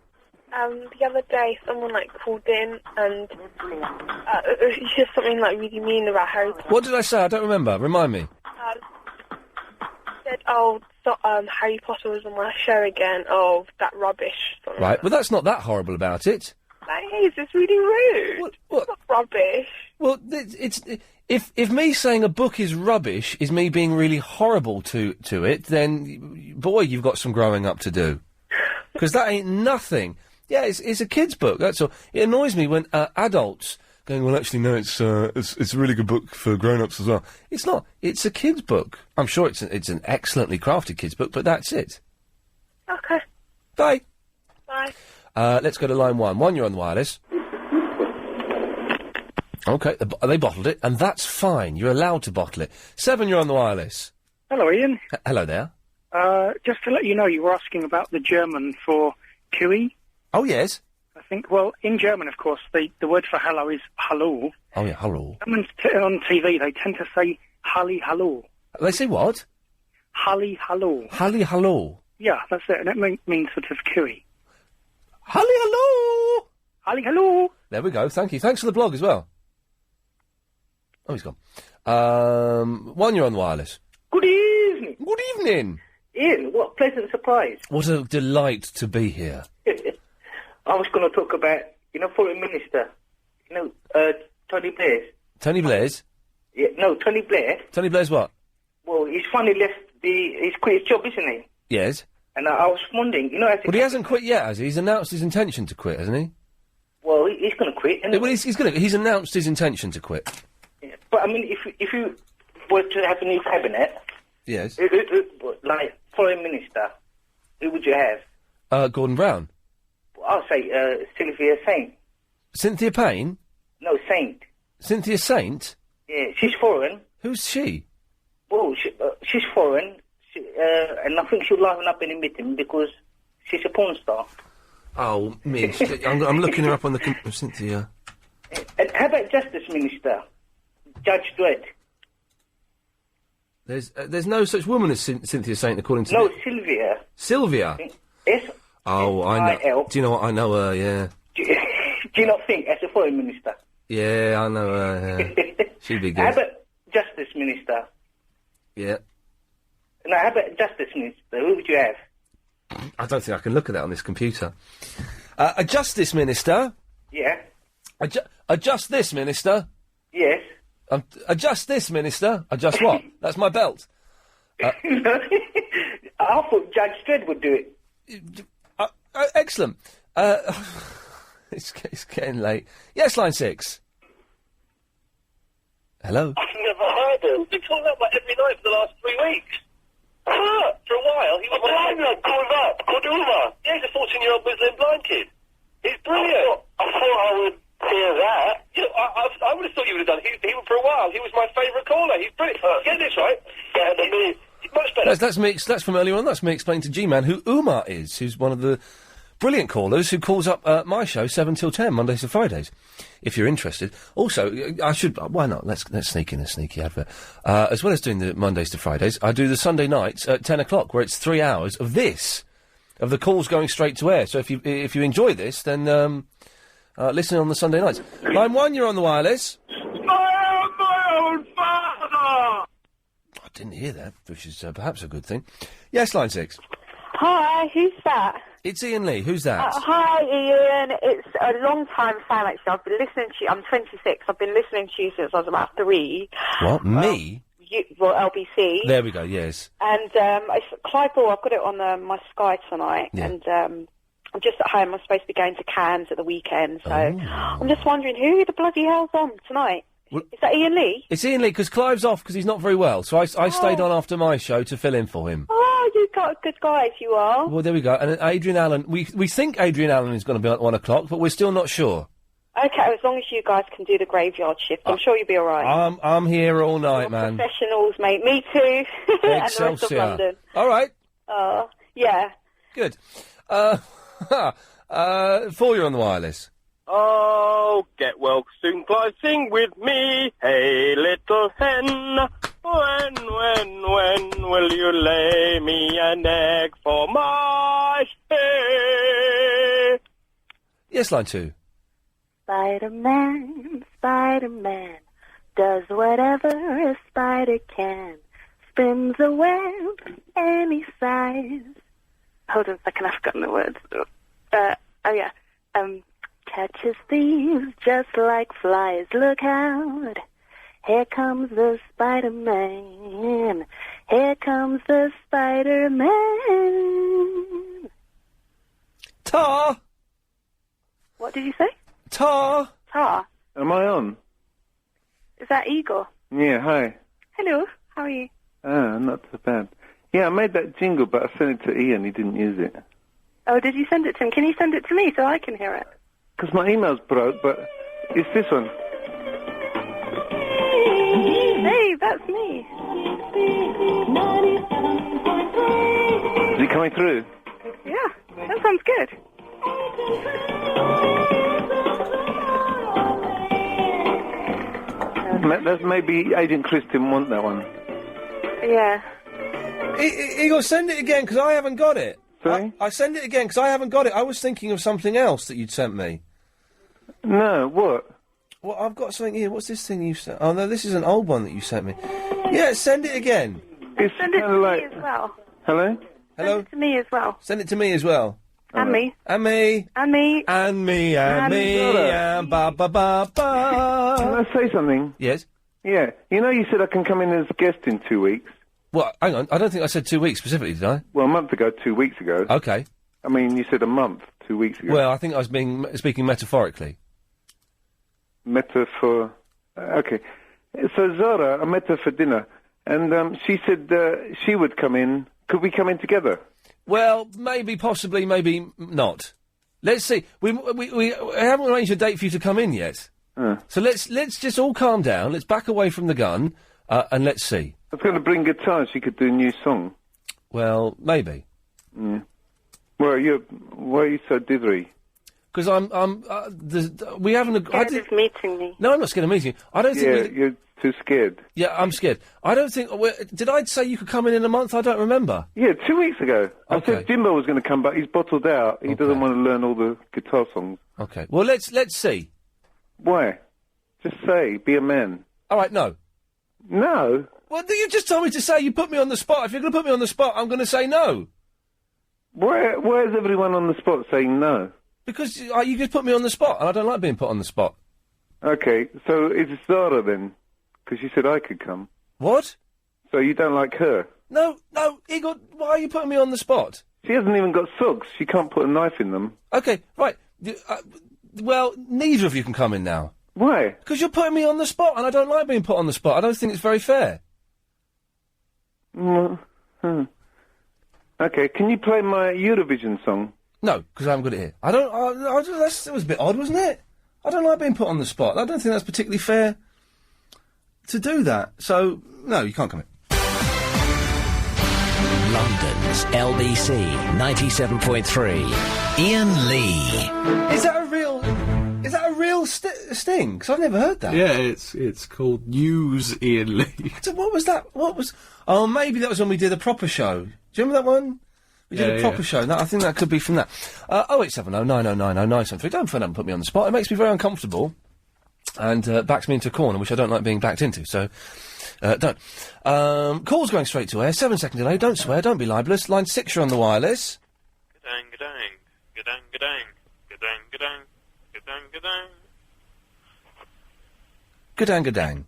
The other day, someone, called in and it said something, really mean about Harry Potter. What did I say? I don't remember. Remind me. Said, Harry Potter was on my show again. Oh, that rubbish. Right, well, that's not that horrible about it. Like, he's just really rude. What? Rubbish. Well, if me saying a book is rubbish is me being really horrible to it, then, boy, you've got some growing up to do. Because that ain't nothing. Yeah, it's a kid's book, that's all. It annoys me when adults going, well, actually, no, it's a really good book for grown-ups as well. It's not. It's a kid's book. I'm sure it's an excellently crafted kid's book, but that's it. Okay. Bye. Bye. Let's go to line 1. 1, you're on the wireless. Okay, they bottled it, and that's fine. You're allowed to bottle it. 7, you're on the wireless. Hello, Ian. Hello there. Just to let you know, you were asking about the German for QE. Oh, yes. I think, well, in German, of course, the word for hello is hallo. Oh, yeah, hello. Someone's on TV, they tend to say halli hallo. They say what? Halli hallo. Halli hallo. Yeah, that's it, and it means sort of QE. Halli hallo! Halli hallo! There we go, thank you. Thanks for the blog as well. Oh, he's gone. 1, you're on the wireless. Good evening. Good evening. Ian, what a pleasant surprise. What a delight to be here. I was going to talk about, Foreign Minister, Tony Blair. Tony Blair's? Yeah, no, Tony Blair. Tony Blair's what? Well, he's finally left he's quit his job, isn't he? Yes. And I was wondering, But he hasn't quit yet, has he? He's announced his intention to quit, hasn't he? Well, he's going to quit. Well, he's announced his intention to quit. Yeah. But, I mean, if you were to have a new cabinet... Yes. Like, Foreign Minister, who would you have? Gordon Brown. I'll say Sylvia Saint. Cynthia Payne? No, Saint. Cynthia Saint? Yeah, she's foreign. Who's she? Well, she's foreign, and I think she'll liven up any meeting because she's a porn star. Oh, Mitch, I'm looking her up on the... Cynthia. And how about Justice Minister? Judge Dredd. There's no such woman as Cynthia Saint, according to... No, Sylvia. Sylvia? Yes. Oh, I know. Do you know what? I know her, yeah. Do you not think, as a Foreign Minister? Yeah, I know her, yeah. She'd be good. How about Justice Minister? Yeah. No, how about Justice Minister? Who would you have? I don't think I can look at that on this computer. A Justice Minister? Yeah. Adjust this, Minister? Yes. Adjust this, Minister? Adjust what? That's my belt. I thought Judge Dredd would do it. Excellent. It's getting late. Yes, line 6. Hello? I've never heard him. He's been calling up like every night for the last 3 weeks. For a while, he was blind lad, called up, called Uma. Yeah, he's a 14-year-old Muslim blind kid. He's brilliant. I thought I would hear that. Yeah, I would have thought you would have done. He for a while, he was my favourite caller. He's brilliant. Get this right. Yeah, he's much better. That's me. That's from earlier on. That's me explaining to G-Man who Uma is, who's one of the brilliant callers who calls up my show 7 till 10 Mondays to Fridays. If you're interested. Also, I should. Why not? Let's sneak in a sneaky advert. As well as doing the Mondays to Fridays, I do the Sunday nights at 10 o'clock, where it's 3 hours of the calls going straight to air. So if you enjoy this, then listen on the Sunday nights. Line 1, you're on the wireless. My own father! I didn't hear that, which is perhaps a good thing. Yes, line 6. Hi, who's that? It's Iain Lee. Who's that? Hi, Ian. It's a long-time fan, actually. I've been listening to you. I'm 26. I've been listening to you since I was about 3. What? Me? LBC. There we go, yes. And it's Clive Ball. I've got it on my Sky tonight. Yeah. And I'm just at home. I'm supposed to be going to Cannes at the weekend. So I'm just wondering, who the bloody hell's on tonight? Well, is that Iain Lee? It's Iain Lee, because Clive's off because he's not very well. So I stayed on after my show to fill in for him. Oh, you got good guys, you are. Well, there we go. And Adrian Allen, we think Adrian Allen is going to be on at 1 o'clock, but we're still not sure. Okay, as long as you guys can do the graveyard shift, I'm sure you'll be all right. I'm here all night, man. Professionals, mate. Me too. And the rest of Excelsior. London. All right. Yeah. Good. 4, you're on the wireless. Oh, get well soon, Clive, sing with me. Hey, little hen, when will you lay me an egg for my hay? Yes, line 2. Spider-Man, Spider-Man, does whatever a spider can. Spins a web any size. Hold on a second, I've forgotten the words. catches thieves just like flies. Look out. Here comes the Spider-Man. Here comes the Spider-Man. Tar! What did you say? Tar! Tar. Am I on? Is that Igor? Yeah, hi. Hello, how are you? Not so bad. Yeah, I made that jingle, but I sent it to Iain. He didn't use it. Oh, did you send it to him? Can you send it to me so I can hear it? Because my email's broke, but it's this one. Hey, that's me. Is it coming through? Yeah, that sounds good. That's maybe Agent Chris didn't want that one. Yeah. Igor, send it again, because I haven't got it. Sorry? I send it again, because I haven't got it. I was thinking of something else that you'd sent me. No, what? Well, I've got something here. What's this thing you sent? Oh, no, this is an old one that you sent me. Yeah, send it again. Send it to me as well. Hello? Hello? Send it to me as well. Send it to me as well. And me. And me. And me. And me, and me, and ba ba ba ba. Can I say something? Yes? Yeah. You know you said I can come in as a guest in 2 weeks? Well, hang on. I don't think I said 2 weeks specifically, did I? Well, a month ago, 2 weeks ago. Okay. I mean, you said a month 2 weeks ago. Well, I think I was speaking metaphorically. Metaphor. Okay. So Zara, I met her for dinner, and she said she would come in. Could we come in together? Well, maybe, possibly, maybe not. Let's see. We haven't arranged a date for you to come in yet. So let's just all calm down. Let's back away from the gun, and let's see. I was going to bring guitar. She could do a new song. Well, maybe. Yeah. Why are you so dithery? Because we haven't. Scared of meeting me. No, I'm not scared of meeting you. I don't think. You're too scared. Yeah, I'm scared. I don't think. Did I say you could come in a month? I don't remember. Yeah, 2 weeks ago. I Okay. said Jimbo was going to come, but he's bottled out. He doesn't want to learn all the guitar songs. Okay. Well, let's see. Why? Just say, be a man. All right, no. No? Well, you just told me to say. You put me on the spot. If you're going to put me on the spot, I'm going to say no. Why is everyone on the spot saying no? Because you just put me on the spot, and I don't like being put on the spot. Okay, so it's Zara then? Because you said I could come. What? So you don't like her? No, Igor, why are you putting me on the spot? She hasn't even got socks. She can't put a knife in them. Okay, right. Well, neither of you can come in now. Why? Because you're putting me on the spot, and I don't like being put on the spot. I don't think it's very fair. Okay, can you play my Eurovision song? No, because I haven't got it here. I don't. That was a bit odd, wasn't it? I don't like being put on the spot. I don't think that's particularly fair to do that. So, no, you can't come in. London's LBC 97.3. Iain Lee. Is that a real sting? Because I've never heard that. Yeah, it's called News Iain Lee. So what was that? Oh, maybe that was when we did a proper show. Do you remember that one? We did a proper show. I think that could be from that. 0870 909 973. Don't phone up and put me on the spot. It makes me very uncomfortable and backs me into a corner, which I don't like being backed into. So, don't. Calls going straight to air. 7 second delay. Don't swear. Don't be libelous. Line 6, you're on the wireless. Gadang, gadang. Gadang, gadang. Gadang, gadang. Gadang, gadang. Gadang, gadang.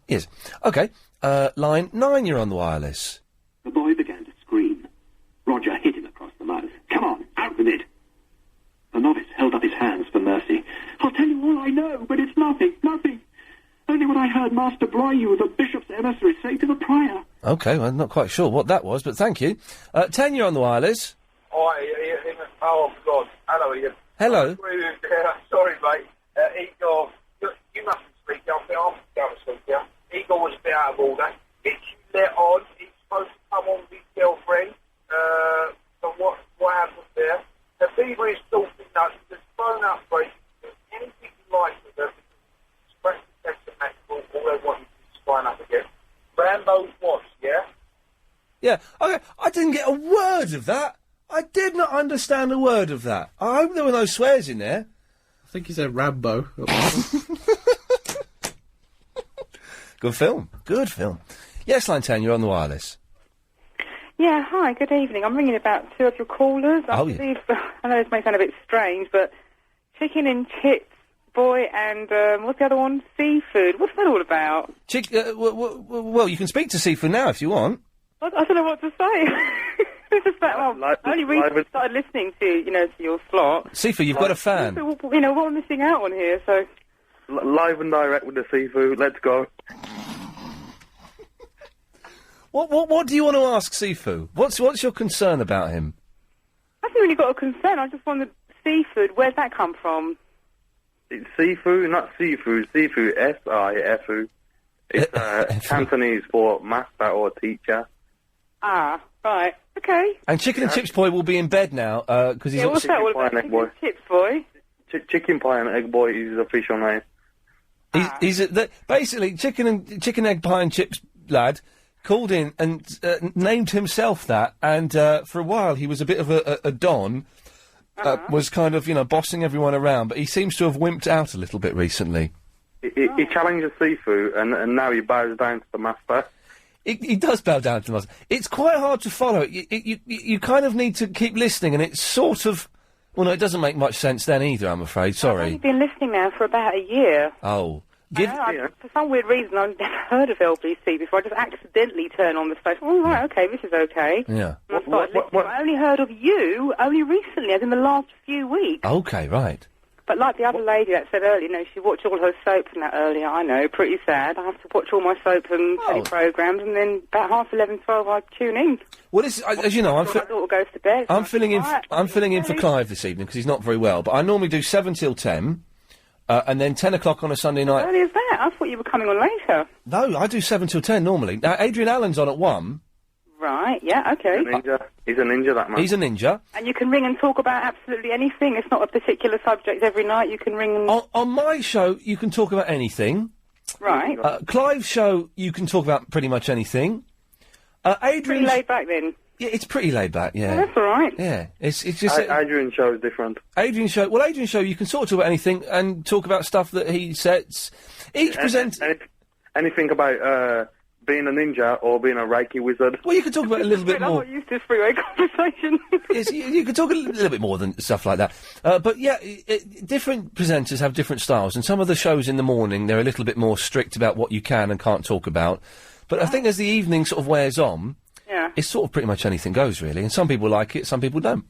Yes. Okay. Line 9, you're on the wireless. The boy began to scream. Roger hit him across the mouth. Come on, out with it. The novice held up his hands for mercy. I'll tell you all I know, but it's nothing. Only what I heard Master Bryu, the bishop's emissary, say to the prior. Okay, well, I'm not quite sure what that was, but thank you. 10, you're on the wireless. Oh, God. Hello, Ian. Hello. Sorry, mate. Igor, you mustn't speak. I'm going to speak, yeah? Igor was a bit out of order. If you let on, he's supposed to come on with his girlfriend. So what happened there? The Beaver is talking nuts. There's phone upgrade. Anything you like with her, express the text and that's all they want is to sign up again. Rambo's watch, yeah? Yeah, okay, I didn't get a word of that. I did not understand a word of that. I hope there were no swears in there. I think he said Rambo. Good film. Good film. Yes, line 10, you're on the wireless. Yeah, hi, good evening. I'm ringing about two of your callers. I believe, I know this may sound a bit strange, but Chicken and Chips Boy and, what's the other one? Seafood. What's that all about? Well, you can speak to Seafood now if you want. I don't know what to say. It's just that, I only recently started listening to, to your slot. Seafood, you've got a fan. So, what am I missing out on here, so... Live and direct with the Seafood. Let's go. What do you want to ask Seafood? What's your concern about him? I haven't really got a concern. I just wondered, Seafood, where'd that come from? It's Seafood, not Seafood. Seafood, S-I-F-U. It's Cantonese for master or teacher. Ah, right. Okay. And Chicken and Chips Boy will be in bed now, because he's... what's that all about? Chicken and Chips Boy? Chicken Pie and Egg Boy is his official name. He's basically chicken egg pie and chips lad called in and named himself that, and for a while he was a bit of a don, was kind of bossing everyone around, but he seems to have wimped out a little bit recently. He challenges Seafood, and now he bows down to the master. He does bow down to the master. It's quite hard to follow. You kind of need to keep listening, and it's sort of... Well, no, it doesn't make much sense then either, I'm afraid. Sorry. I've only been listening now for about a year. Oh. For some weird reason, I've never heard of LBC before. I just accidentally turn on the station. Oh, right, okay, this is okay. Yeah. And I started listening. I only heard of you only recently, as in the last few weeks. Okay, right. But like the other lady that said earlier, she watched all her soaps and that earlier. I know, pretty sad. I have to watch all my soap and telly programmes, and then about 11:30, 12, I tune in. Well, this, as you know, my daughter goes to bed. I'm filling in for Clive this evening because he's not very well. But I normally do 7 till 10, and then 10 o'clock on a Sunday night. How early is that? I thought you were coming on later. No, I do 7 till 10 normally. Now, Adrian Allen's on at 1. Right, yeah, okay. He's a ninja, that man. He's a ninja. And you can ring and talk about absolutely anything. It's not a particular subject every night. You can ring and... On my show, you can talk about anything. Right. Clive's show, you can talk about pretty much anything. Adrian's... Pretty laid back, then? Yeah, it's pretty laid back, yeah. Oh, that's all right. Yeah, it's just... Adrian's show is different. Adrian's show, you can sort of talk about anything and talk about stuff that he sets. Each presenter... Anything about, being a ninja or being a Reiki wizard. Well, you could talk about a little bit more. I'm not used to this freeway conversation. Yes, you could talk a little bit more than stuff like that. But yeah, different presenters have different styles, and some of the shows in the morning, they're a little bit more strict about what you can and can't talk about. But I think as the evening sort of wears on, it's sort of pretty much anything goes, really. And some people like it, some people don't.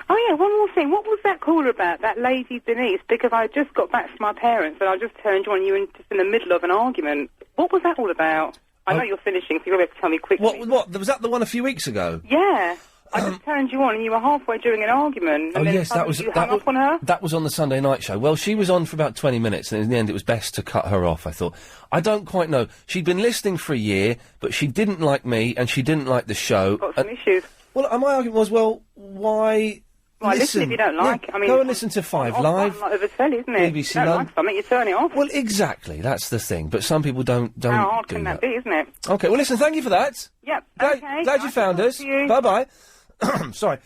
Oh, yeah, one more thing. What was that caller about, that lady Denise? Because I just got back from my parents, and I just turned you on, you were just in the middle of an argument. What was that all about? I know you're finishing, so you're going to have to tell me quickly. What? Was that the one a few weeks ago? Yeah. I just turned you on and you were halfway during an argument. And then yes, that was... You hung up on her? That was on the Sunday night show. Well, she was on for about 20 minutes, and in the end it was best to cut her off, I thought. I don't quite know. She'd been listening for a year, but she didn't like me, and she didn't like the show. Got some issues. Well, my argument was, well, why... Well, listen if you don't like it. I mean, go and listen to 5 Live. Like over telly, isn't it? BBC you don't like something, you turn it off. Well, exactly. That's the thing. But some people don't How hard do can that be, isn't it? Okay, well, listen, thank you for that. Yep, Glad you found us. Bye-bye. Sorry.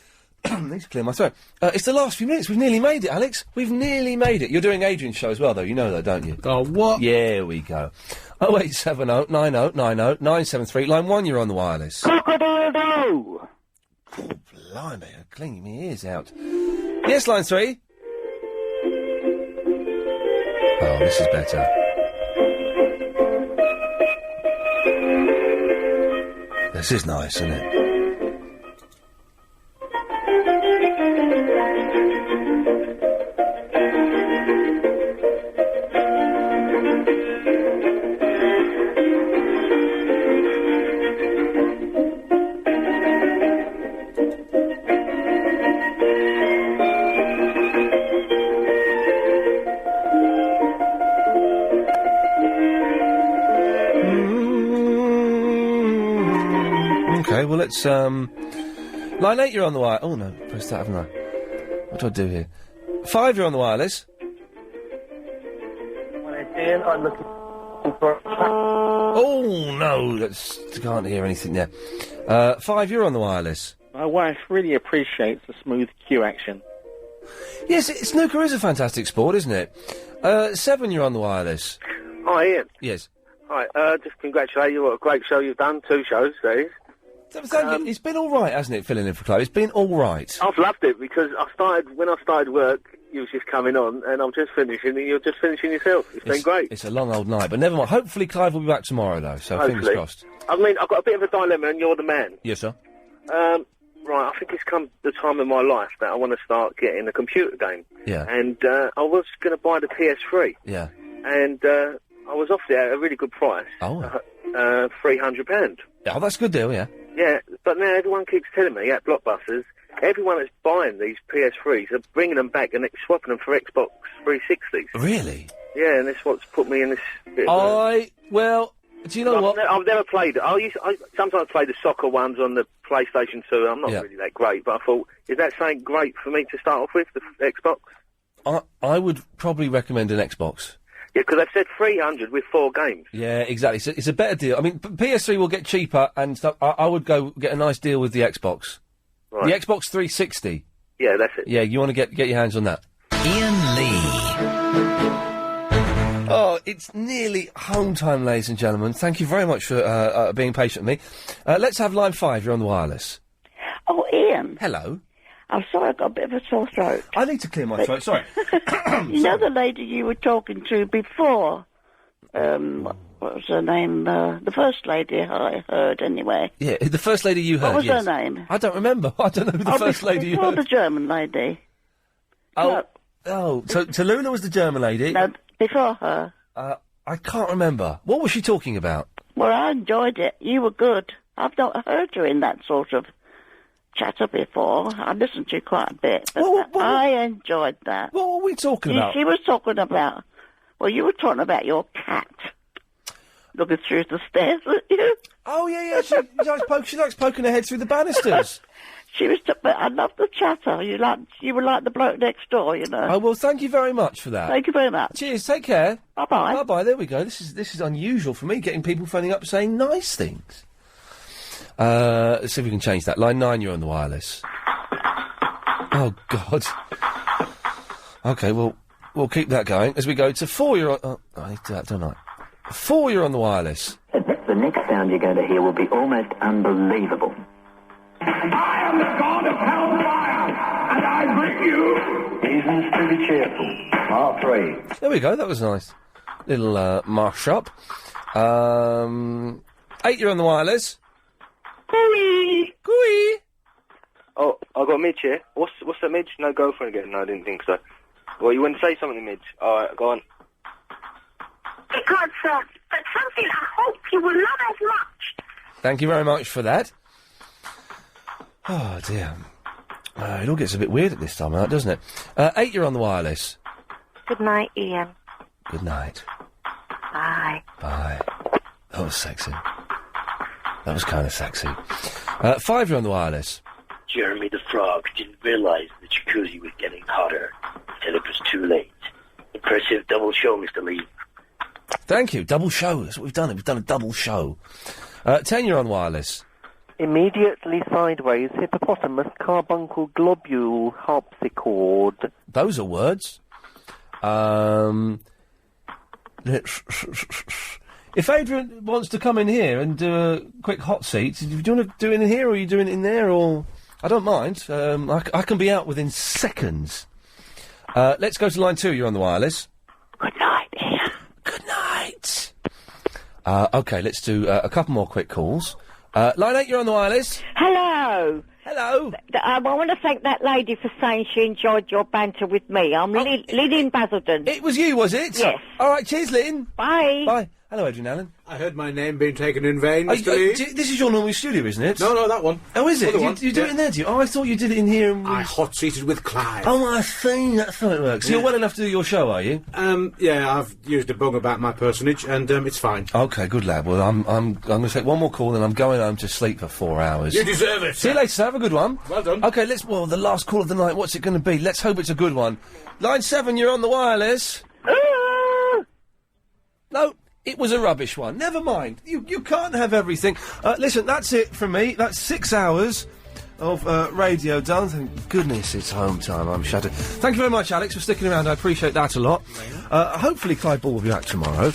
Need to clear my throat. It's the last few minutes. We've nearly made it, Alex. We've nearly made it. You're doing Adrian's show as well, though. You know that, don't you? Oh, what? Yeah, here we go. 0870 90 90 973. Line 1, you're on the wireless. Cock-a-doodle-doo! Oh, blimey, I'm cleaning my ears out. Yes, line 3. Oh, this is better. This is nice, isn't it? Okay, well, let's, line 8, you're on the wire. Oh, no, press that, haven't I? What do I do here? 5, you're on the wireless. Iain, I'm looking for... Oh, no, can't hear anything there. 5, you're on the wireless. My wife really appreciates the smooth cue action. Yes, snooker is a fantastic sport, isn't it? 7, you're on the wireless. Hi, Ian. Yes. Hi, just congratulate you. What a great show you've done. 2 shows, that is. It's been all right, hasn't it, filling in for Clive? It's been all right. I've loved it because when I started work, you was just coming on, and I'm just finishing, and you're just finishing yourself. It's been great. It's a long old night, but never mind. Hopefully Clive will be back tomorrow, though, so fingers Hopefully. crossed. I mean, I've got a bit of a dilemma, and you're the man. Yes, sir. Right, I think it's come the time of my life that I want to start getting a computer game. Yeah. And I was going to buy the PS3. Yeah. And I was offered it at a really good price. Oh. £300. Oh, that's a good deal, yeah. Yeah, but now everyone keeps telling me at Blockbusters, everyone that's buying these PS3s are bringing them back and swapping them for Xbox 360s. Really? Yeah, and that's what's put me in this bit. Well, do you know what? I've never played it. I sometimes play the soccer ones on the PlayStation 2. I'm not really that great, but I thought, is that something great for me to start off with, the Xbox? I would probably recommend an Xbox. Yeah, because they've said 300 with 4 games. Yeah, exactly. So it's a better deal. I mean, PS3 will get cheaper and stuff. I would go get a nice deal with the Xbox. Right. The Xbox 360. Yeah, that's it. Yeah, you want to get your hands on that. Iain Lee. Oh, it's nearly home time, ladies and gentlemen. Thank you very much for being patient with me. Let's have line 5. You're on the wireless. Oh, Iain. Hello. I'm sorry, I've got a bit of a sore throat. I need to clear my throat, sorry. You know the lady you were talking to before? What was her name? The first lady I heard, anyway. Yeah, the first lady you heard, What was yes. her name? I don't remember. I don't know who the first lady you before heard. the German lady. So Tallulah was the German lady? No, before her. I can't remember. What was she talking about? Well, I enjoyed it. You were good. I've not heard you in that sort of chatter before. I listened to you quite a bit, but I enjoyed that. What were we talking about? She was talking about... Well, you were talking about your cat looking through the stairs at you. Oh, yeah. She likes poking her head through the banisters. She was... But I love the chatter. You were like the bloke next door, you know. Oh, well, thank you very much for that. Thank you very much. Cheers, take care. Bye-bye. Bye-bye, there we go. This is unusual for me, getting people phoning up saying nice things. Let's see if we can change that. Line 9, you're on the wireless. Oh, God. OK, well, we'll keep that going as we go to 4, you're on... Oh, I need to do that, don't I? 4, you're on the wireless. The next sound you're going to hear will be almost unbelievable. I am the god of hellfire, and I bring you... Reasons to be cheerful. Part 3. There we go, that was a nice little mash-up. 8, you're on the wireless. Gooey! Gooey! Oh, I got Midge here. What's that, Midge? No girlfriend again? No, I didn't think so. Well, you wouldn't say something, Midge. Alright, go on. Because, but something I hope you will love as much. Thank you very much for that. Oh, dear. It all gets a bit weird at this time of night, doesn't it? 8, you're on the wireless. Good night, Iain. Good night. Bye. Bye. That was sexy. That was kind of sexy. 5, you're on the wireless. Jeremy the Frog didn't realise the jacuzzi was getting hotter until it was too late. Impressive double show, Mr. Lee. Thank you. Double show. That's what we've done. We've done a double show. 10, you're on wireless. Immediately sideways, hippopotamus, carbuncle, globule, harpsichord. Those are words. If Adrian wants to come in here and do a quick hot seat, do you want to do it in here, or are you doing it in there, or... I don't mind. I can be out within seconds. Let's go to line 2. You're on the wireless. Good night, Iain. Good night. OK, let's do a couple more quick calls. Line 8, you're on the wireless. Hello. Hello. I want to thank that lady for saying she enjoyed your banter with me. I'm Lynn Basildon. It was you, was it? Yes. All right, cheers, Lynn. Bye. Bye. Hello, Adrian Allen. I heard my name being taken in vain, Mr. Lee. This is your normal studio, isn't it? No, that one. Oh, is it? Other one. You do it in there, do you? Oh, I thought you did it in here. I hot-seated with Clive. Oh, I see. That's how it works. So you're well enough to do your show, are you? Yeah, I've used a bung about my personage, and it's fine. OK, good lad. Well, I'm going to take one more call, and I'm going home to sleep for 4 hours. You deserve it. See you later, sir. Have a good one. Well done. OK, the last call of the night. What's it going to be? Let's hope it's a good one. Line 7, you're on the wireless. No. It was a rubbish one. Never mind. You can't have everything. Listen, that's it from me. That's 6 hours of radio done. Thank goodness it's home time. I'm shattered. Thank you very much, Alex, for sticking around. I appreciate that a lot. Hopefully Clive Ball will be back tomorrow.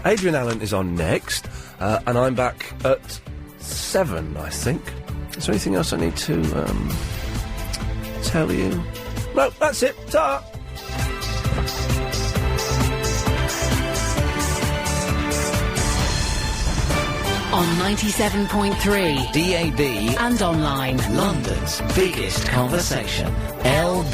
Adrian Allen is on next. And I'm back at 7, I think. Is there anything else I need to tell you? No, that's it. Ta! On 97.3 DAB and online. London's biggest conversation. LB